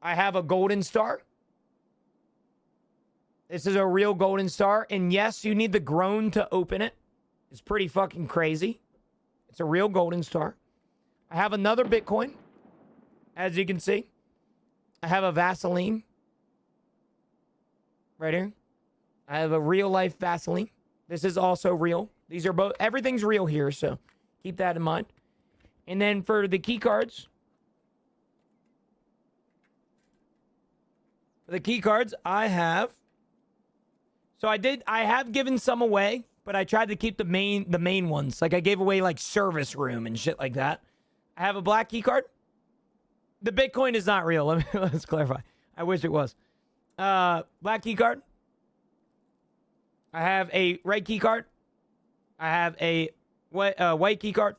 I have a golden star. This is a real golden star. And yes, you need the groan to open it. It's pretty fucking crazy. It's a real golden star. I have another Bitcoin. As you can see. I have a Vaseline. Right here. I have a real life Vaseline. This is also real. These are both, everything's real here, so keep that in mind. And then for the key cards. For the key cards, I have. So I have given some away, but I tried to keep the main ones. Like I gave away like service room and shit like that. I have a black key card. The Bitcoin is not real. Let's clarify. I wish it was. Black key card. I have a red key card. I have a white key card.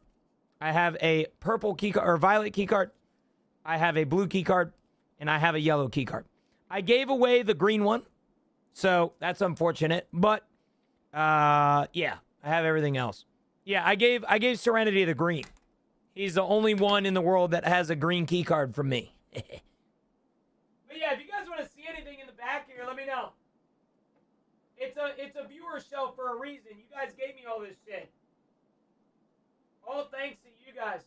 I have a purple key card or violet key card. I have a blue key card, and I have a yellow key card. I gave away the green one. So that's unfortunate, but yeah, I have everything else. Yeah, I gave Serenity the green. He's the only one in the world that has a green key card from me. But yeah, if you guys want to see anything in the back here, let me know. It's a viewer shelf for a reason. You guys gave me all this shit. All thanks to you guys.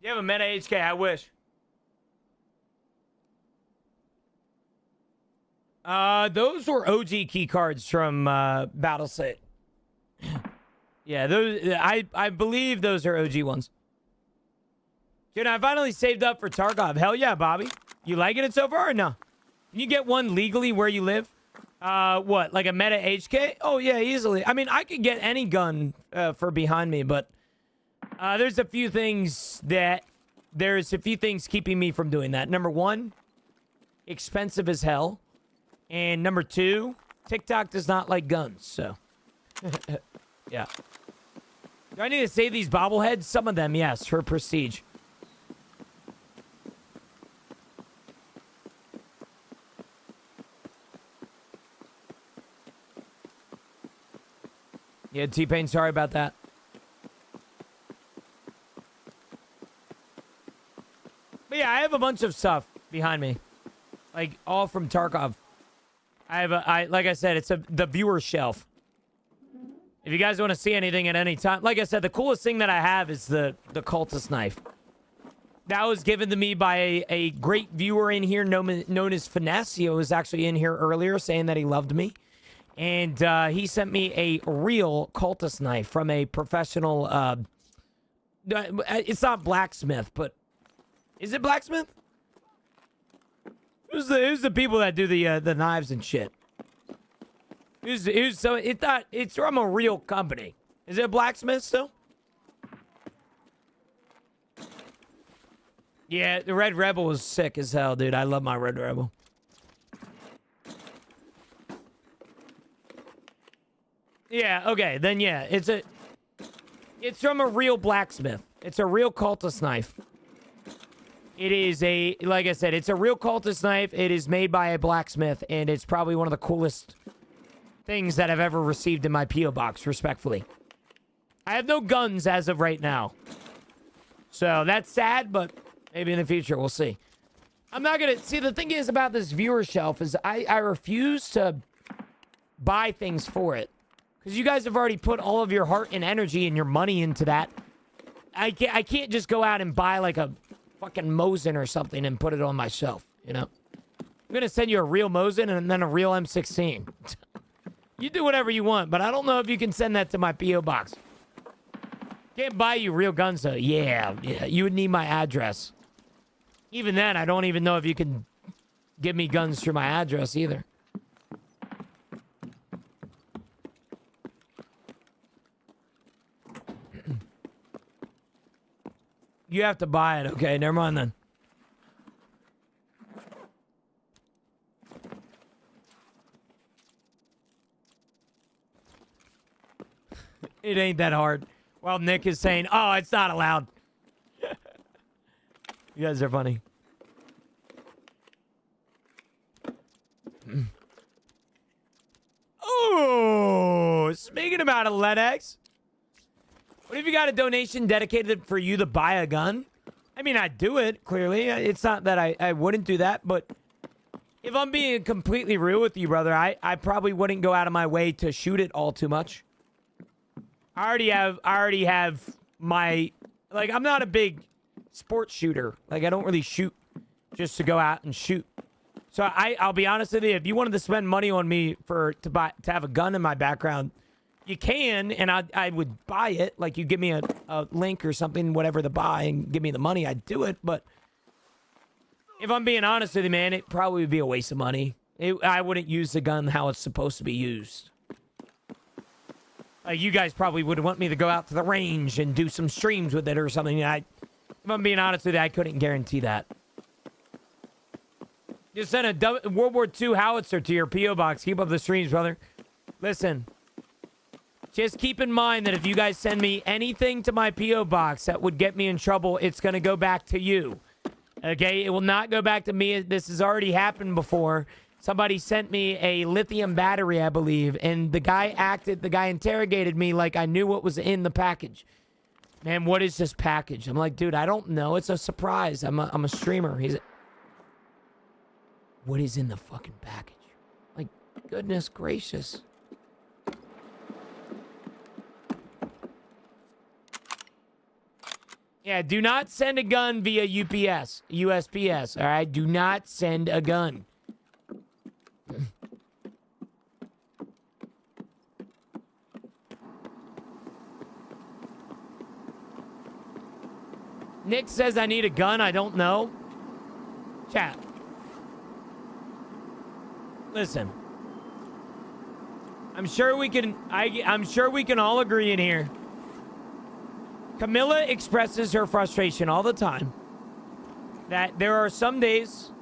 You have a Meta HK, I wish. Those were OG key cards from Battleset. Yeah, those I believe those are OG ones. Dude, I finally saved up for TARKOV. Hell yeah, Bobby. You liking it so far or no? Can you get one legally where you live? What, like a Meta HK? Oh yeah, easily. I mean, I could get any gun for behind me, but there's a few things keeping me from doing that. Number 1, expensive as hell. And number 2, TikTok does not like guns, so. Yeah. Do I need to save these bobbleheads? Some of them, yes, for prestige. Yeah, T-Pain, sorry about that. But yeah, I have a bunch of stuff behind me. Like, all from TARKOV. Like I said, it's the viewer shelf. If you guys want to see anything at any time, like I said, the coolest thing that I have is the cultist knife. That was given to me by a great viewer in here known as Finesse. He was actually in here earlier saying that he loved me. And he sent me a real cultist knife from a professional, it's not blacksmith, but Is it blacksmith? Who's the people that do the knives and shit? So it's from a real company. Is it a blacksmith still? Yeah, the Red Rebel is sick as hell, dude. I love my Red Rebel. Yeah, okay, then yeah, it's from a real blacksmith. It's a real cultist knife. It is like I said, it's a real cultist knife. It is made by a blacksmith, and it's probably one of the coolest things that I've ever received in my P.O. box, respectfully. I have no guns as of right now. So that's sad, but maybe in the future, we'll see. I'm not gonna... See, the thing is about this viewer shelf is I refuse to buy things for it. Because you guys have already put all of your heart and energy and your money into that. I can't just go out and buy like a fucking Mosin or something and put it on my shelf, you know? I'm gonna send you a real Mosin and then a real M16. You do whatever you want, but I don't know if you can send that to my P.O. box. Can't buy you real guns, though. Yeah, you would need my address. Even then, I don't even know if you can give me guns through my address either. You have to buy it. Okay, never mind then. It ain't that hard. Well, Nick is saying, oh, it's not allowed. You guys are funny. Oh, speaking about it, LedX. What if you got a donation dedicated for you to buy a gun? I mean, I'd do it, clearly. It's not that I wouldn't do that, but if I'm being completely real with you, brother, I probably wouldn't go out of my way to shoot it all too much. I already have my... Like, I'm not a big sports shooter. Like, I don't really shoot just to go out and shoot. So I'll be honest with you, if you wanted to spend money on me to have a gun in my background, you can, and I would buy it. Like, you give me a link or something, whatever to buy, and give me the money, I'd do it. But if I'm being honest with you, man, it probably would be a waste of money. I wouldn't use the gun how it's supposed to be used. Like, you guys probably would want me to go out to the range and do some streams with it or something. If I'm being honest with you, I couldn't guarantee that. Just send a World War II howitzer to your P.O. box. Keep up the streams, brother. Listen. Just keep in mind that if you guys send me anything to my P.O. box that would get me in trouble, it's going to go back to you. Okay? It will not go back to me. This has already happened before. Somebody sent me a lithium battery, I believe, and the guy interrogated me like I knew what was in the package. Man, what is this package? I'm like, dude, I don't know. It's a surprise. I'm a streamer. What is in the fucking package? Like, goodness gracious. Yeah, do not send a gun via USPS, all right? Do not send a gun. Nick says I need a gun. I don't know. Chat. Listen. I'm sure we can all agree in here. Camilla expresses her frustration all the time that there are some days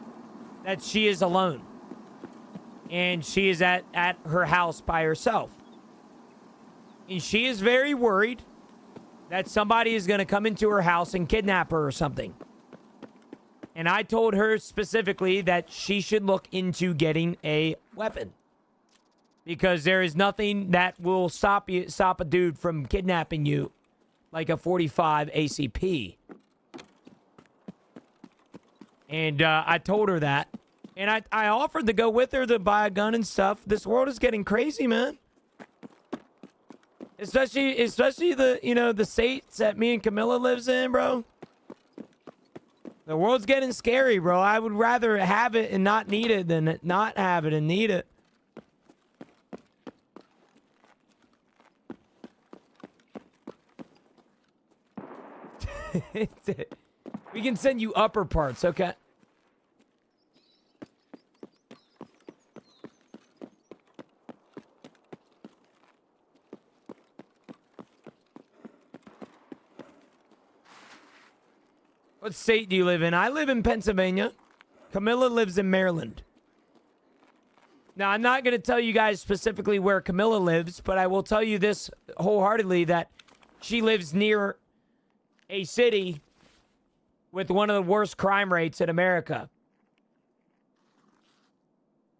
that she is alone and she is at her house by herself. And she is very worried that somebody is going to come into her house and kidnap her or something. And I told her specifically that she should look into getting a weapon. Because there is nothing that will stop a dude from kidnapping you like a 45 ACP. And I told her that. And I offered to go with her to buy a gun and stuff. This world is getting crazy, man. Especially the states that me and Camilla lives in, bro. The world's getting scary, bro. I would rather have it and not need it than not have it and need it. We can send you upper parts, okay? What state do you live in? I live in Pennsylvania. Camilla lives in Maryland. Now, I'm not going to tell you guys specifically where Camilla lives, but I will tell you this wholeheartedly, that she lives near a city with one of the worst crime rates in America.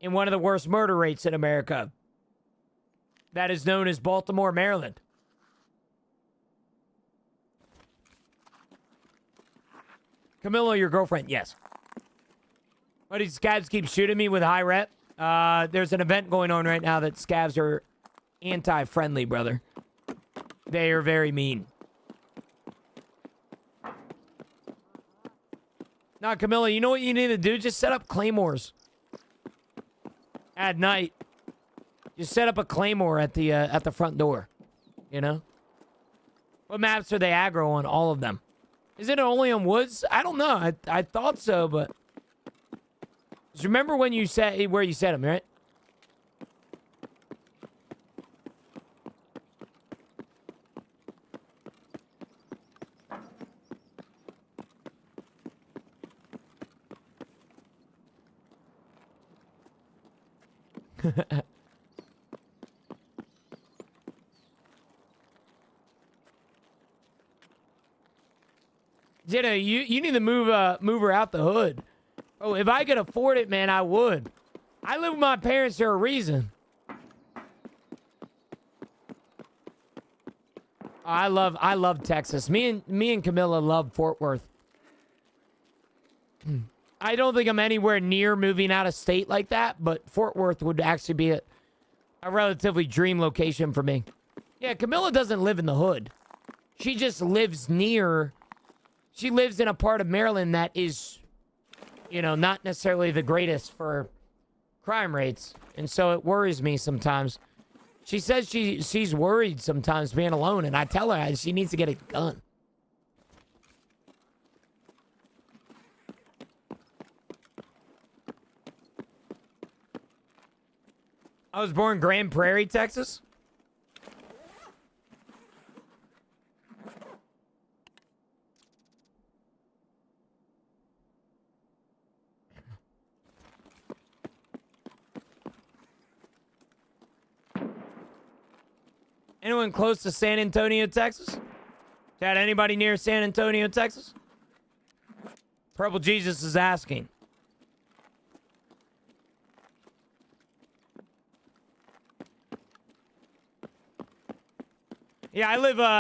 And one of the worst murder rates in America. That is known as Baltimore, Maryland. Camilla, your girlfriend? Yes. But these scabs keep shooting me with high rep. There's an event going on right now that scabs are anti-friendly, brother. They are very mean. Now, Camilla, you know what you need to do? Just set up claymores. At night. Just set up a claymore at the front door. You know? What maps are they aggro on? All of them. Is it only on woods? I don't know. I thought so, but... Just remember when you said where you set them, right? Jenna, you need to move her out the hood. Oh, if I could afford it, man, I would. I live with my parents for a reason. I love Texas. Me and Camilla love Fort Worth. I don't think I'm anywhere near moving out of state like that, but Fort Worth would actually be a relatively dream location for me. Yeah, Camilla doesn't live in the hood. She just lives near... She lives in a part of Maryland that is, you know, not necessarily the greatest for crime rates. And so it worries me sometimes. She says she's worried sometimes being alone, and I tell her she needs to get a gun. I was born Grand Prairie, Texas. Anyone close to San Antonio, Texas? Got anybody near San Antonio, Texas? Purple Jesus is asking. Yeah, I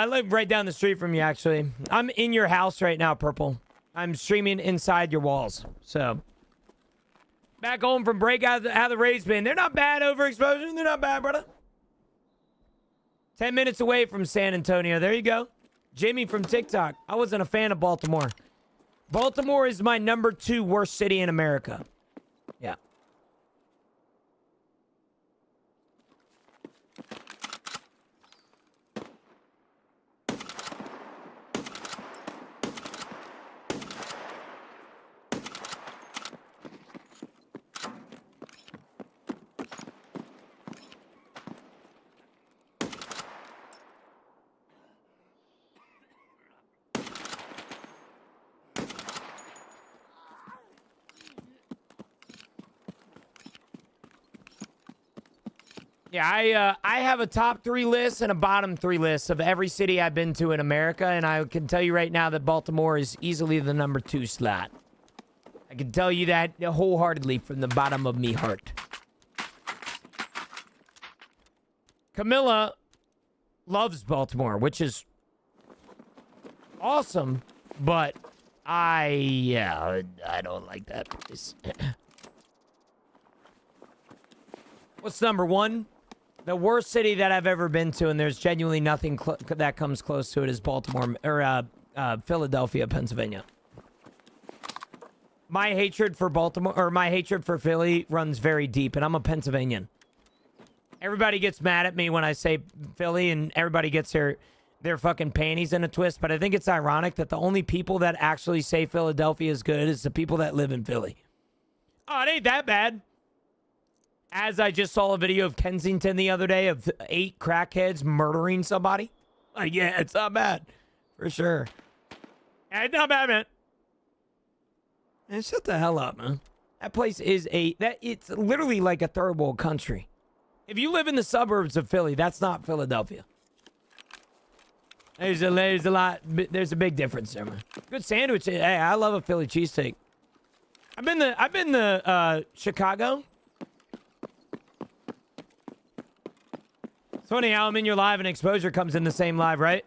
live right down the street from you, actually. I'm in your house right now, Purple. I'm streaming inside your walls. So, back home from break out of the Rays bin. They're not bad, overexposure. They're not bad, brother. 10 minutes away from San Antonio. There you go. Jimmy from TikTok. I wasn't a fan of Baltimore. Baltimore is my number 2 worst city in America. Yeah. Yeah, I have a top 3 list and a bottom 3 list of every city I've been to in America, and I can tell you right now that Baltimore is easily the number 2 slot. I can tell you that wholeheartedly from the bottom of me heart. Camilla loves Baltimore, which is awesome, but I don't like that place. What's number 1? The worst city that I've ever been to, and there's genuinely nothing that comes close to it, is Baltimore, or Philadelphia, Pennsylvania. My hatred for Baltimore, or my hatred for Philly runs very deep, and I'm a Pennsylvanian. Everybody gets mad at me when I say Philly, and everybody gets their their fucking panties in a twist, but I think it's ironic that the only people that actually say Philadelphia is good is the people that live in Philly. Oh, it ain't that bad. As I just saw a video of Kensington the other day of 8 crackheads murdering somebody. Like, yeah, it's not bad. For sure. It's not bad, man. Man, shut the hell up, man. That place is it's literally like a third world country. If you live in the suburbs of Philly, that's not Philadelphia. There's a big difference there, man. Good sandwich. Hey, I love a Philly cheesesteak. I've been to Chicago. It's funny how I'm in your live and exposure comes in the same live, right?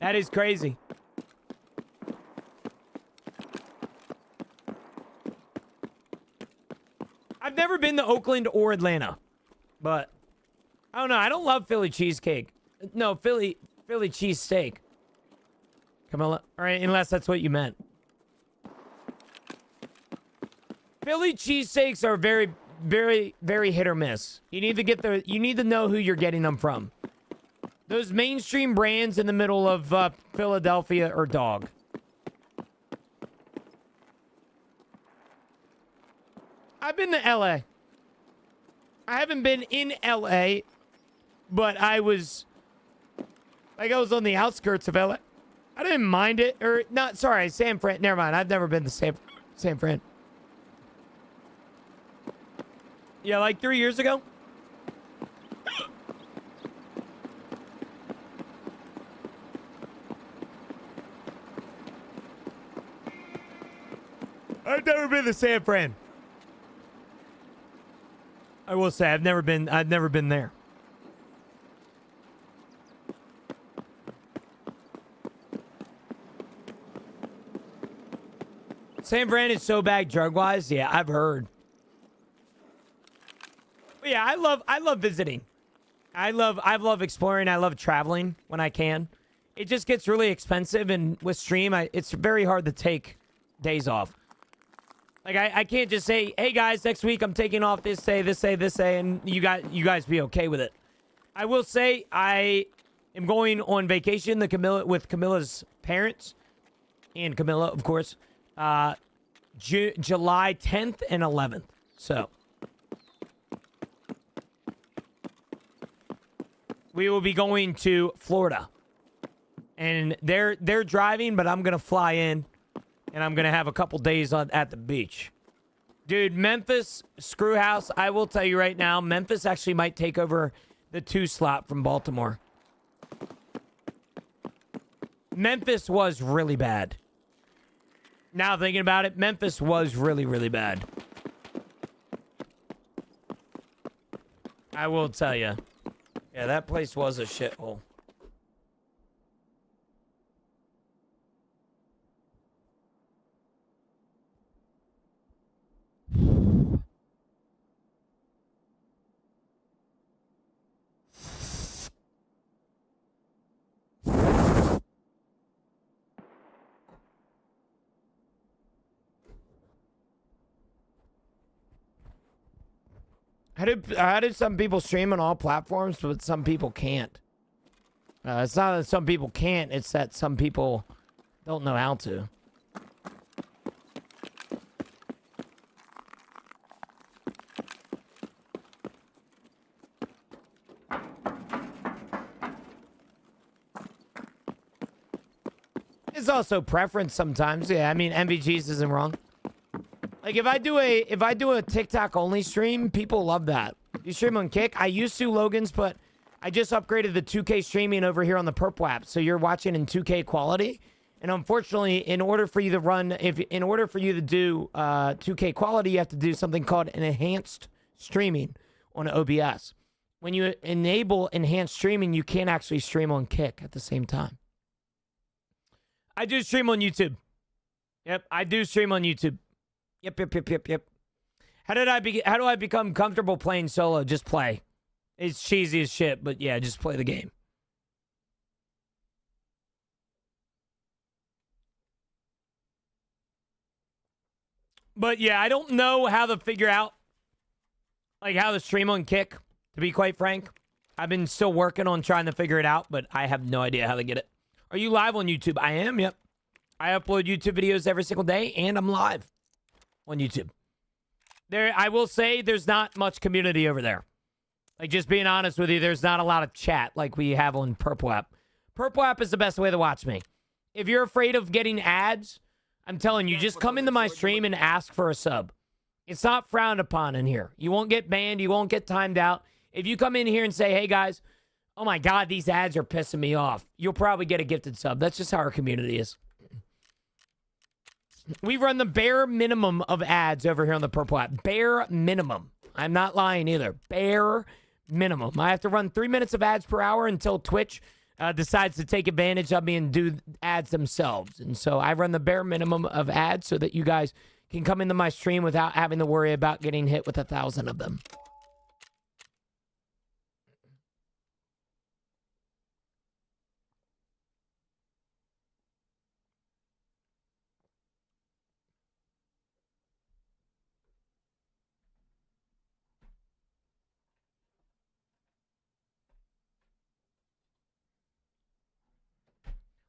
That is crazy. I've never been to Oakland or Atlanta, but I don't know. I don't love Philly cheesecake. No, Philly cheesesteak. Camilla, all right, unless that's what you meant. Philly cheesesteaks are very, very, very hit or miss. You need to know who you're getting them from. Those mainstream brands in the middle of Philadelphia are dog. I've been to LA. I haven't been in LA, but I was on the outskirts of LA. I didn't mind it. Or not, sorry, San Fran. Never mind. I've never been to San Fran. Yeah, like 3 years ago. I've never been to San Fran. I will say I've never been there. San Fran is so bad drug-wise. Yeah, I've heard. But yeah, I love visiting. I love exploring. I love traveling when I can. It just gets really expensive, and with stream, it's very hard to take days off. Like I can't just say, "Hey guys, next week I'm taking off this day, and you guys be okay with it." I will say I am going on vacation with Camilla's parents and Camilla, of course, July 10th and 11th. So we will be going to Florida, and they're driving, but I'm gonna fly in. And I'm going to have a couple days at the beach. Dude, Memphis, Screwhouse, I will tell you right now, Memphis actually might take over the 2 slot from Baltimore. Memphis was really bad. Now thinking about it, Memphis was really, really bad. I will tell you. Yeah, that place was a shithole. How did some people stream on all platforms, but some people can't? It's not that some people can't, it's that some people don't know how to. It's also preference sometimes. Yeah, I mean, MVGs isn't wrong. Like if I do a TikTok only stream, people love that. You stream on Kick? I used to, Logan's, but I just upgraded the 2K streaming over here on the Purple app, so you're watching in 2K quality. And unfortunately, in order for you to do 2K quality, you have to do something called an enhanced streaming on OBS. When you enable enhanced streaming, you can't actually stream on Kick at the same time. I do stream on YouTube. Yep, I do stream on YouTube. Yep. How do I become comfortable playing solo? Just play. It's cheesy as shit, but yeah, just play the game. But yeah, I don't know how to figure out like how to stream on Kick, to be quite frank. I've been still working on trying to figure it out, but I have no idea how to get it. Are you live on YouTube? I am, yep. I upload YouTube videos every single day, and I'm live on YouTube. I will say there's not much community over there. Like, just being honest with you, there's not a lot of chat like we have on Purple App. Purple App is the best way to watch me. If you're afraid of getting ads, I'm telling you, just come into my stream and ask for a sub. It's not frowned upon in here. You won't get banned. You won't get timed out. If you come in here and say, hey, guys, oh, my God, these ads are pissing me off, you'll probably get a gifted sub. That's just how our community is. We run the bare minimum of ads over here on the Purple App. Bare minimum. I'm not lying either. Bare minimum. I have to run 3 minutes of ads per hour until Twitch decides to take advantage of me and do ads themselves. And so I run the bare minimum of ads so that you guys can come into my stream without having to worry about getting hit with 1,000 of them.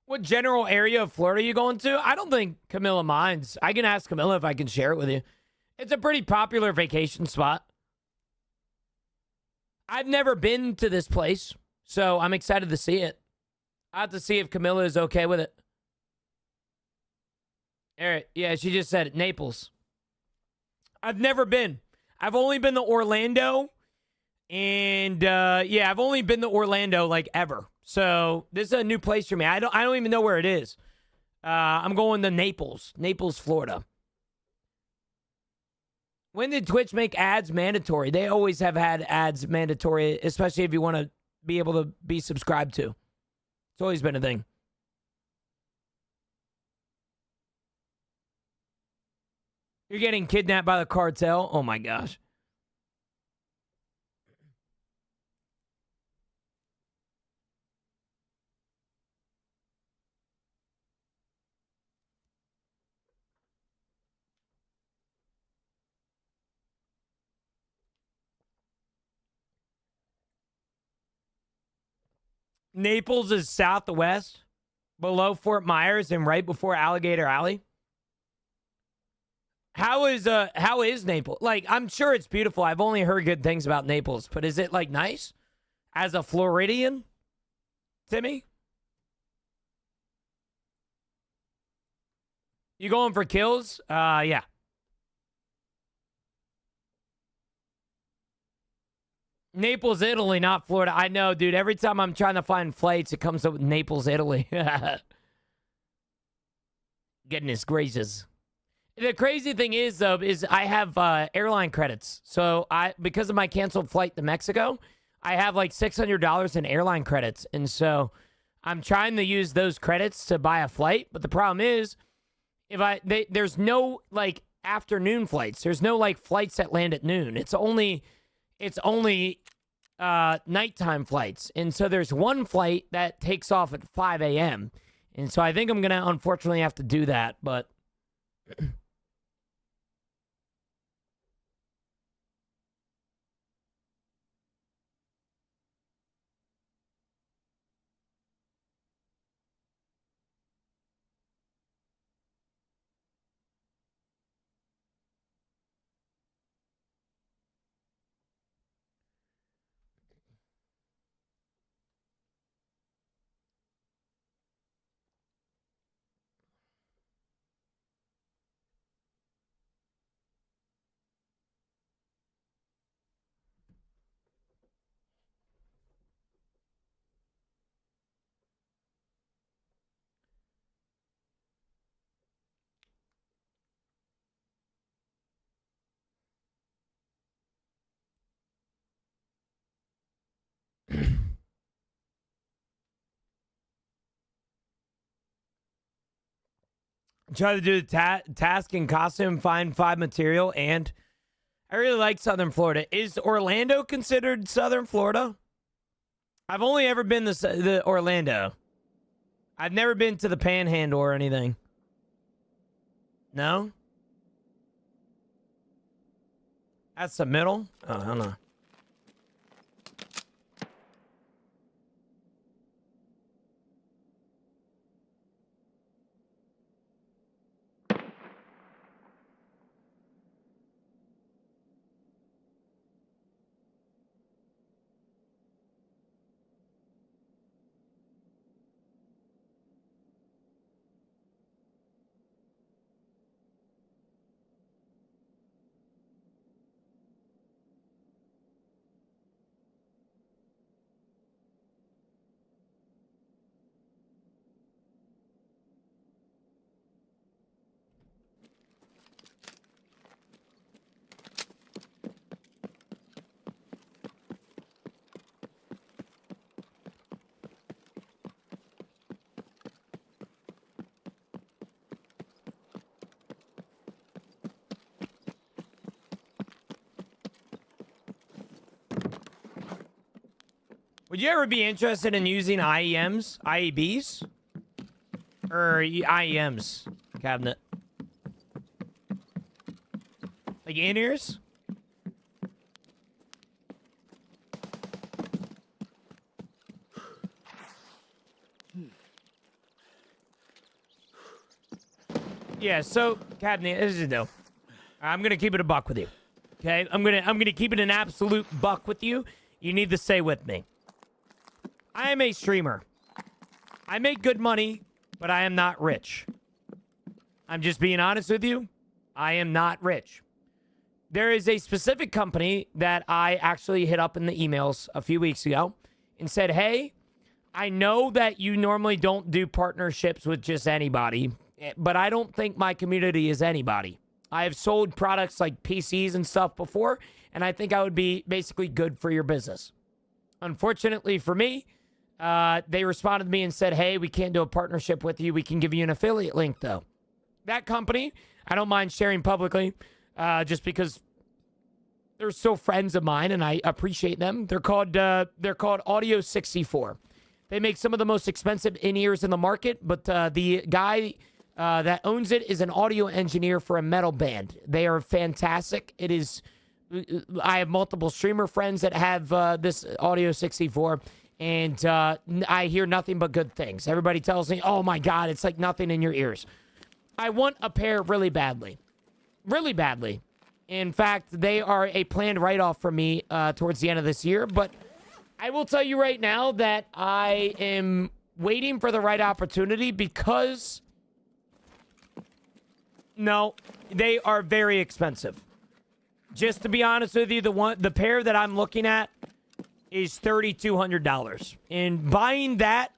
What general area of Florida are you going to? I don't think Camilla minds. I can ask Camilla if I can share it with you. It's a pretty popular vacation spot. I've never been to this place, so I'm excited to see it. I have to see if Camilla is okay with it. Eric, yeah, she just said it. Naples. I've never been. I've only been to Orlando. And, yeah, I've only been to Orlando, like, ever. So, this is a new place for me. I don't even know where it is. I'm going to Naples. Naples, Florida. When did Twitch make ads mandatory? They always have had ads mandatory, especially if you want to be able to be subscribed to. It's always been a thing. You're getting kidnapped by the cartel? Oh, my gosh. Naples is southwest, below Fort Myers and right before Alligator Alley. How is Naples? Like, I'm sure it's beautiful. I've only heard good things about Naples, but is it, like, nice? As a Floridian? Timmy? You going for kills? Yeah. Naples, Italy, not Florida. I know, dude. Every time I'm trying to find flights, it comes up with Naples, Italy. Goodness gracious. The crazy thing is, though, is I have airline credits. So because of my canceled flight to Mexico, I have like $600 in airline credits. And so I'm trying to use those credits to buy a flight. But the problem is, there's no like afternoon flights. There's no like flights that land at noon. It's only nighttime flights. And so there's one flight that takes off at 5 a.m. And so I think I'm going to unfortunately have to do that. But try to do the task in costume, find 5 material, and I really like Southern Florida. Is Orlando considered Southern Florida? I've only ever been to the Orlando. I've never been to the Panhandle or anything. No? That's the middle? Oh, I don't know. Would you ever be interested in using IEMs, IEBs, or IEMs cabinet? Like in-ears? Yeah, so, cabinet, this is the deal. I'm gonna keep it a buck with you. Okay? I'm gonna keep it an absolute buck with you. You need to stay with me. I am a streamer. I make good money, but I am not rich. I'm just being honest with you. I am not rich. There is a specific company that I actually hit up in the emails a few weeks ago and said, hey, I know that you normally don't do partnerships with just anybody, but I don't think my community is anybody. I have sold products like PCs and stuff before, and I think I would be basically good for your business. Unfortunately for me, they responded to me and said, hey, we can't do a partnership with you. We can give you an affiliate link, though. That company, I don't mind sharing publicly, just because they're still friends of mine, and I appreciate them. They're called Audio 64. They make some of the most expensive in-ears in the market, but the guy that owns it is an audio engineer for a metal band. They are fantastic. It is. I have multiple streamer friends that have this Audio 64, and I hear nothing but good things. Everybody tells me, oh my God, it's like nothing in your ears. I want a pair really badly. Really badly. In fact, they are a planned write-off for me towards the end of this year, but I will tell you right now that I am waiting for the right opportunity because... No, they are very expensive. Just to be honest with you, the pair that I'm looking at is $3,200. And buying that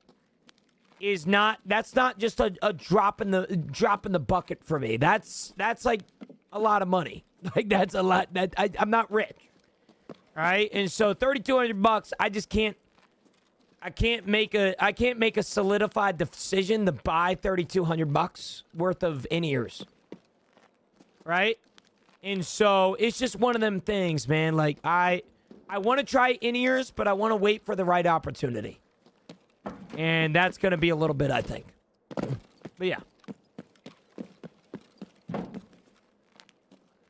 is not, that's not just a drop in the bucket for me. That's like a lot of money. Like that's a lot. I'm not rich. All right? And so $3,200, I just can't make a solidified decision to buy $3,200 worth of in-ears. Right? And so it's just one of them things, man. Like I want to try in-ears, but I want to wait for the right opportunity. And that's going to be a little bit, I think. But yeah.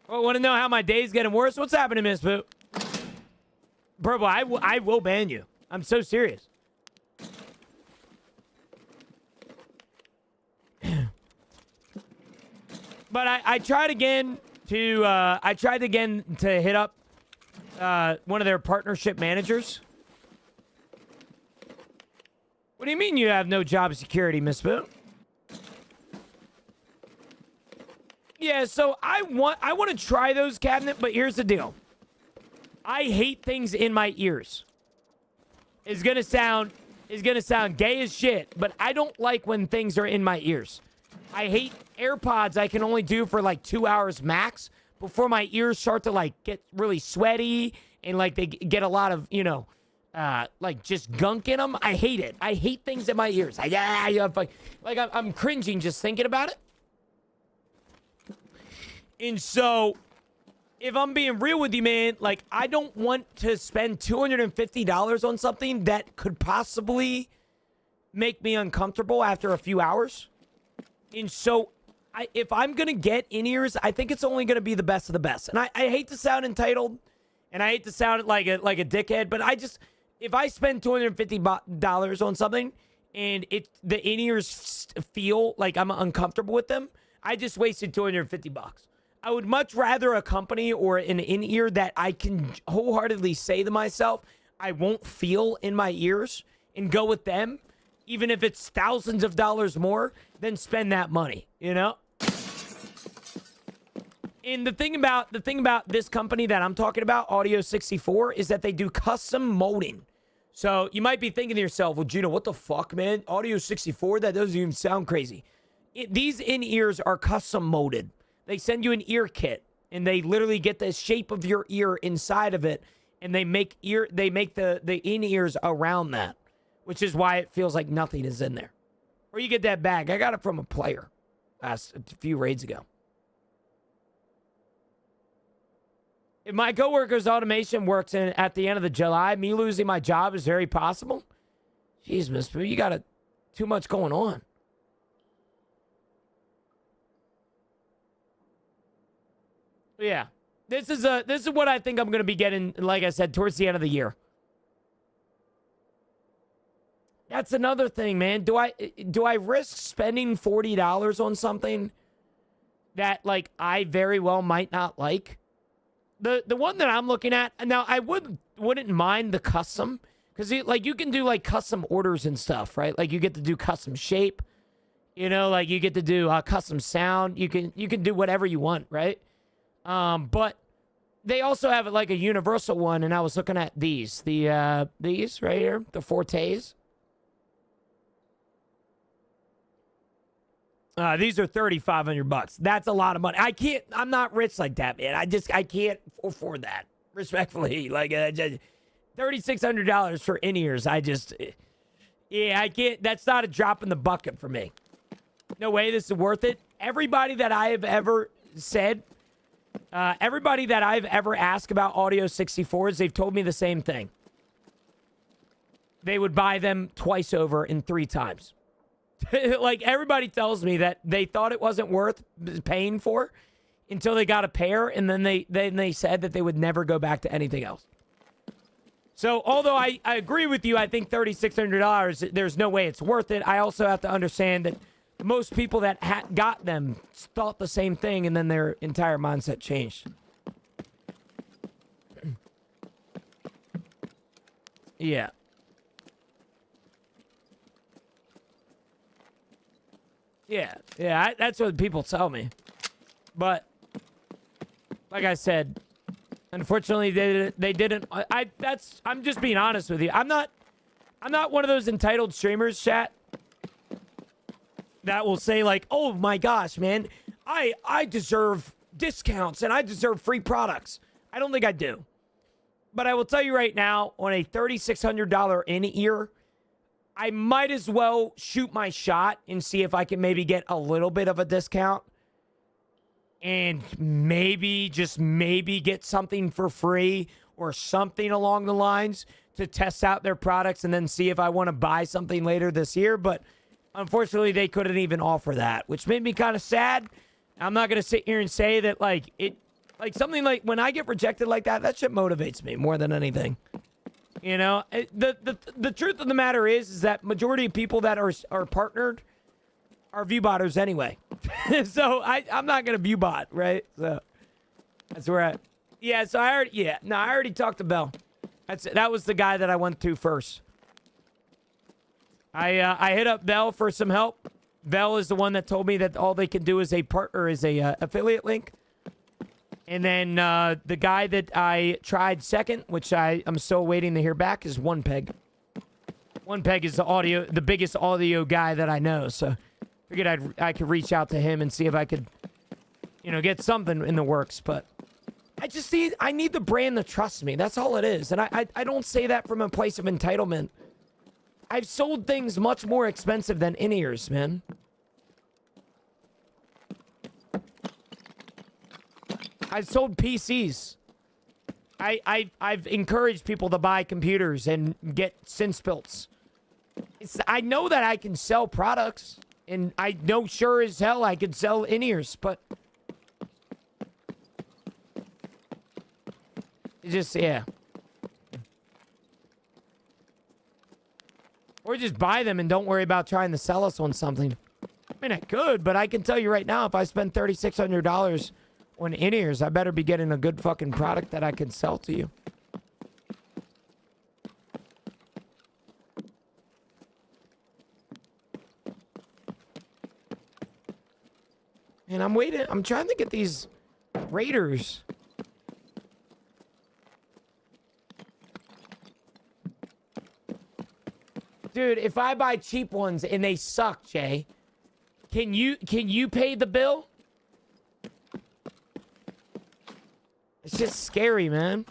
Oh, want to know how my day's getting worse? What's happening, Miss Boo? Bro, I will ban you. I'm so serious. But I tried again to hit up one of their partnership managers. What do you mean you have no job security, Miss Boo? Yeah, so I want to try those, cabinet, but here's the deal. I hate things in my ears. It's gonna sound gay as shit, but I don't like when things are in my ears. I hate AirPods I can only do for like 2 hours max before my ears start to like get really sweaty and like they get a lot of, like just gunk in them. I hate it. I hate things in my ears. I'm cringing just thinking about it. And so, if I'm being real with you, man, like, I don't want to spend $250 on something that could possibly make me uncomfortable after a few hours. And so, if I'm going to get in-ears, I think it's only going to be the best of the best. And I hate to sound entitled, and I hate to sound like a dickhead, but if I spend $250 on something, and the in-ears feel like I'm uncomfortable with them, I just wasted $250. I would much rather a company or an in-ear that I can wholeheartedly say to myself, I won't feel in my ears, and go with them, even if it's thousands of dollars more, than spend that money, you know? And the thing about this company that I'm talking about, Audio 64, is that they do custom molding. So you might be thinking to yourself, well, Gino, what the fuck, man? Audio 64? That doesn't even sound crazy. These in-ears are custom molded. They send you an ear kit, and they literally get the shape of your ear inside of it, and they make the in-ears around that, which is why it feels like nothing is in there. Or you get that bag. I got it from a player a few raids ago. If my coworker's automation works in at the end of the July, me losing my job is very possible. Jeez, Miss Boo, you got too much going on. Yeah. This is what I think I'm going to be getting, like I said, towards the end of the year. That's another thing, man. Do I risk spending $40 on something that, like, I very well might not like? The one that I'm looking at now, I wouldn't mind the custom, because like you can do like custom orders and stuff, right? Like you get to do custom shape, you know, like you get to do custom sound. You can do whatever you want, right? But they also have like a universal one, and I was looking at these right here, the Fortes. These are $3,500. That's a lot of money. I'm not rich like that, man. I can't afford that. Respectfully, like $3,600 for in-ears. I can't. That's not a drop in the bucket for me. No way. This is worth it. Everybody that I have ever said, everybody that I've ever asked about Audio 64s, they've told me the same thing. They would buy them twice over and 3 times. Like, everybody tells me that they thought it wasn't worth paying for until they got a pair, and then they said that they would never go back to anything else. So, although I agree with you, I think $3,600, there's no way it's worth it. I also have to understand that most people that got them thought the same thing, and then their entire mindset changed. Yeah. Yeah, that's what people tell me. But like I said, unfortunately, they didn't. I'm just being honest with you. I'm not one of those entitled streamers, chat, that will say like, "Oh my gosh, man, I deserve discounts and I deserve free products." I don't think I do. But I will tell you right now, on a $3,600 in-ear, I might as well shoot my shot and see if I can maybe get a little bit of a discount and maybe, just maybe, get something for free or something along the lines to test out their products and then see if I want to buy something later this year. But unfortunately, they couldn't even offer that, which made me kind of sad. I'm not going to sit here and say that like something like when I get rejected like that, that shit motivates me more than anything. You know, the truth of the matter is that majority of people that are partnered are viewbotters anyway. So I'm not gonna viewbot, right? So that's where I already talked to Bell. That was the guy that I went to first. I hit up Bell for some help. Bell is the one that told me that all they can do is a affiliate link. And then the guy that I tried second, which I'm still waiting to hear back, is One Peg. One Peg is the biggest audio guy that I know. So figured I could reach out to him and see if I could, get something in the works. But I need the brand to trust me. That's all it is. And I don't say that from a place of entitlement. I've sold things much more expensive than in-ears, man. I've sold PCs. I've encouraged people to buy computers and get synth builds. I know that I can sell products, and I know sure as hell I could sell in-ears, but it's just, yeah. Or just buy them and don't worry about trying to sell us on something. I mean, I could, but I can tell you right now, if I spend $3,600 on in-ears, I better be getting a good fucking product that I can sell to you. And I'm waiting. I'm trying to get these Raiders. Dude, if I buy cheap ones and they suck, Jay, can you pay the bill? It's just scary, man.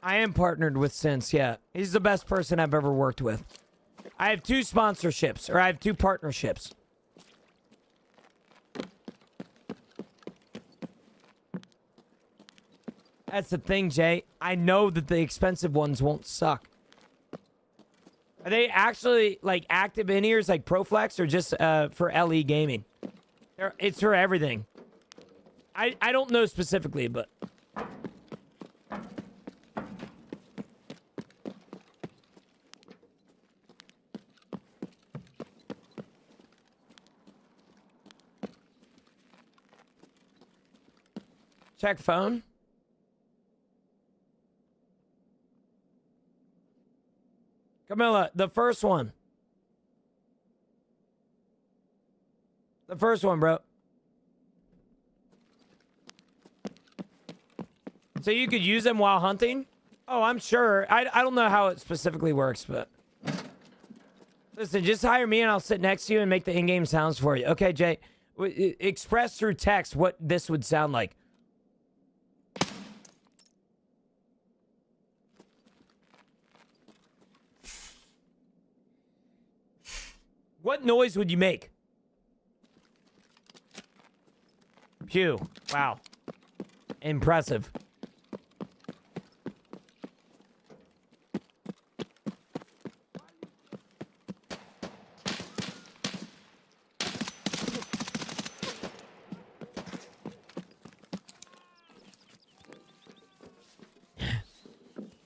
I am partnered with Since, yeah. He's the best person I've ever worked with. I have 2 sponsorships, or I have 2 partnerships. That's the thing, Jay. I know that the expensive ones won't suck. Are they actually, like, active in-ears, like ProFlex, or just for LE gaming? It's for everything. I don't know specifically, but... Check phone. Camilla, the first one. The first one, bro. So you could use them while hunting? Oh, I'm sure. I don't know how it specifically works, but... Listen, just hire me and I'll sit next to you and make the in-game sounds for you. Okay, Jay. Express through text what this would sound like. What noise would you make? Pew. Wow. Impressive.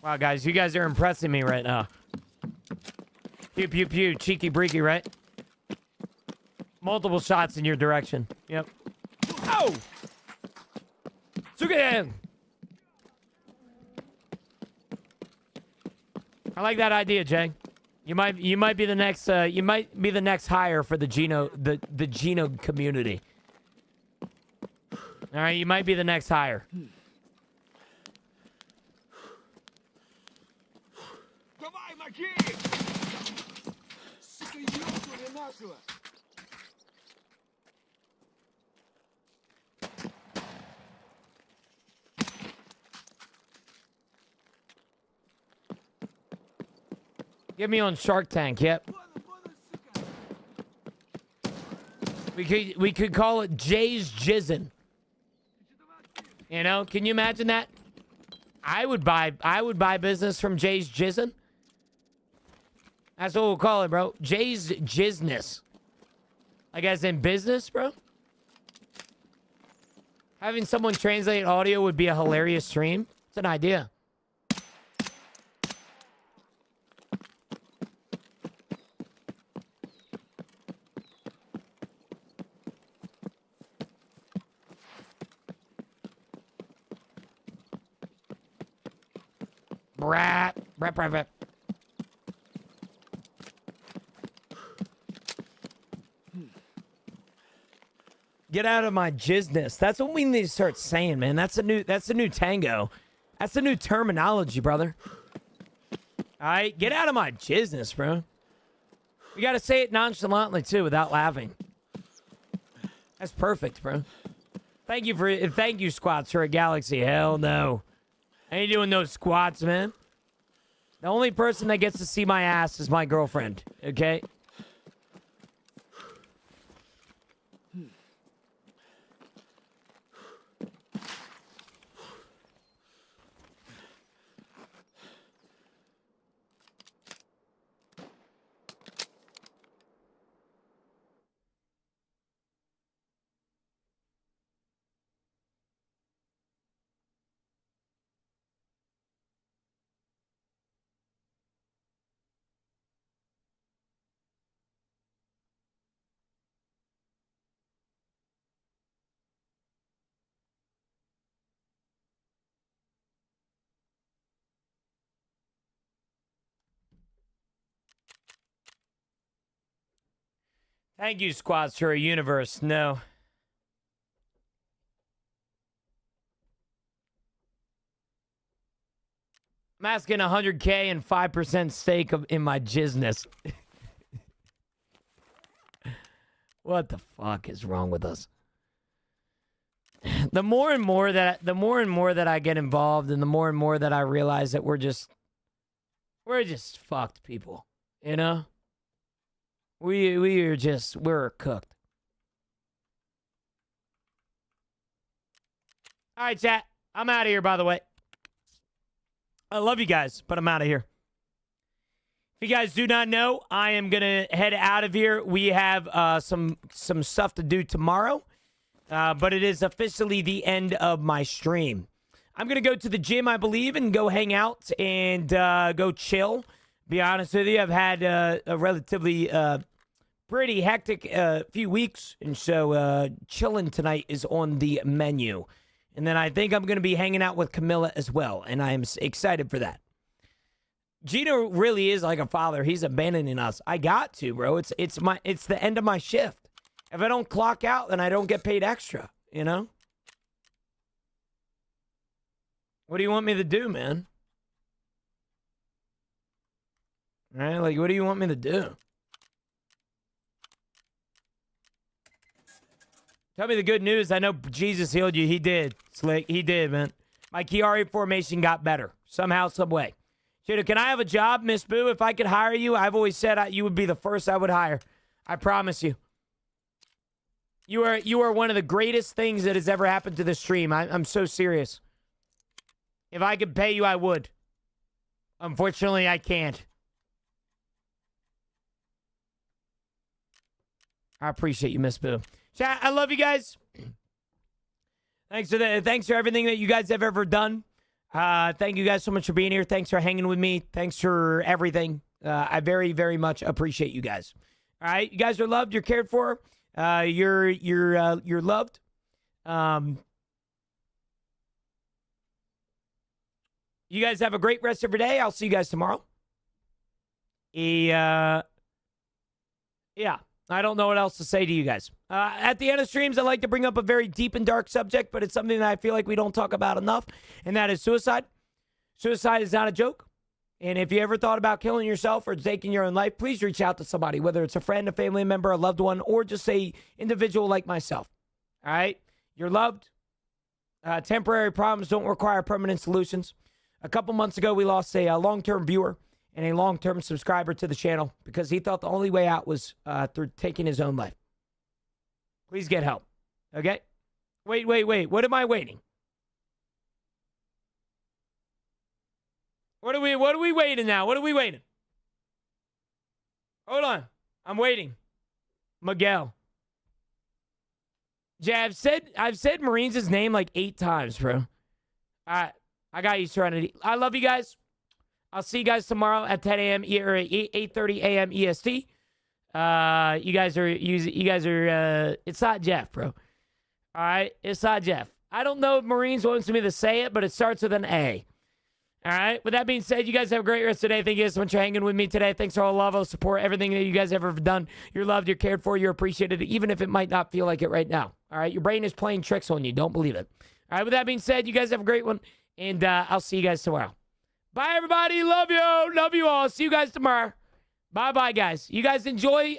Wow, guys, you guys are impressing me right now. Pew, pew, pew. Cheeky breaky, right? Multiple shots in your direction. Yep. Oh! Sugan! I like that idea, Jay. You might be the next hire for the Geno community. All right, you might be the next hire. Давай, мочи! Сука, ёбаный нахуй! Get me on Shark Tank, yep. We could call it Jay's Jizzin'. You know, can you imagine that? I would buy business from Jay's Jizzin'. That's what we'll call it, bro. Jay's Jizness. Like as in business, bro. Having someone translate audio would be a hilarious stream. It's an idea. Brat. Brat, brat, brat. Get out of my jizness. That's what we need to start saying, man. That's a new tango. That's a new terminology, brother. All right, get out of my jizness, bro. We got to say it nonchalantly too, without laughing. That's perfect, bro. Thank you, squats for a galaxy. Hell no. I ain't doing no squats, man. The only person that gets to see my ass is my girlfriend. Okay. Thank you, squats, for a universe. No. I'm asking 100K and 5% stake in my jizness. What the fuck is wrong with us? the more and more that I get involved, and the more that I realize that we're just fucked people, you know. We're cooked. All right, chat. I'm out of here. By the way, I love you guys, but I'm out of here. If you guys do not know, I am gonna head out of here. We have some stuff to do tomorrow. But it is officially the end of my stream. I'm going to go to the gym, I believe, and go hang out and go chill. Be honest with you, I've had a relatively pretty hectic few weeks. And so chilling tonight is on the menu. And then I think I'm going to be hanging out with Camilla as well. And I am excited for that. Gino really is like a father. He's abandoning us. I got to, bro. It's the end of my shift. If I don't clock out, then I don't get paid extra, you know? What do you want me to do, man? Right? Like, what do you want me to do? Tell me the good news. I know Jesus healed you. He did. Slick. He did, man. My Kiari formation got better. Somehow, some way. Cheetah, can I have a job, Miss Boo? If I could hire you, I've always said you would be the first I would hire. I promise you. You are one of the greatest things that has ever happened to this stream. I'm so serious. If I could pay you, I would. Unfortunately, I can't. I appreciate you, Miss Boo. Chat, I love you guys. Thanks for everything that you guys have ever done. Thank you guys so much for being here. Thanks for hanging with me. Thanks for everything. I very, very much appreciate you guys. All right, you guys are loved. You're cared for. You're loved. You guys have a great rest of your day. I'll see you guys tomorrow. Yeah, I don't know what else to say to you guys. At the end of streams, I like to bring up a very deep and dark subject, but it's something that I feel like we don't talk about enough, and that is suicide. Suicide is not a joke. And if you ever thought about killing yourself or taking your own life, please reach out to somebody, whether it's a friend, a family member, a loved one, or just a individual like myself. All right? You're loved. Temporary problems don't require permanent solutions. A couple months ago, we lost a long-term viewer and a long-term subscriber to the channel because he thought the only way out was through taking his own life. Please get help. Okay? Wait. What am I waiting? What are we waiting now? What are we waiting? Hold on. I'm waiting. Miguel. Yeah, I've said Marines' name like 8 times, bro. All right. I got you, Serenity. I love you guys. I'll see you guys tomorrow at 10 a.m. or 8:30 a.m. EST. You guys are it's not Jeff, bro. All right? It's not Jeff. I don't know if Marines wants me to say it, but it starts with an A. All right. With that being said, you guys have a great rest of the day. Thank you guys so much for hanging with me today. Thanks for all the love, all the support, everything that you guys have ever done. You're loved, you're cared for, you're appreciated, even if it might not feel like it right now. All right. Your brain is playing tricks on you. Don't believe it. All right. With that being said, you guys have a great one, and I'll see you guys tomorrow. Bye, everybody. Love you. Love you all. See you guys tomorrow. Bye-bye, guys. You guys enjoy.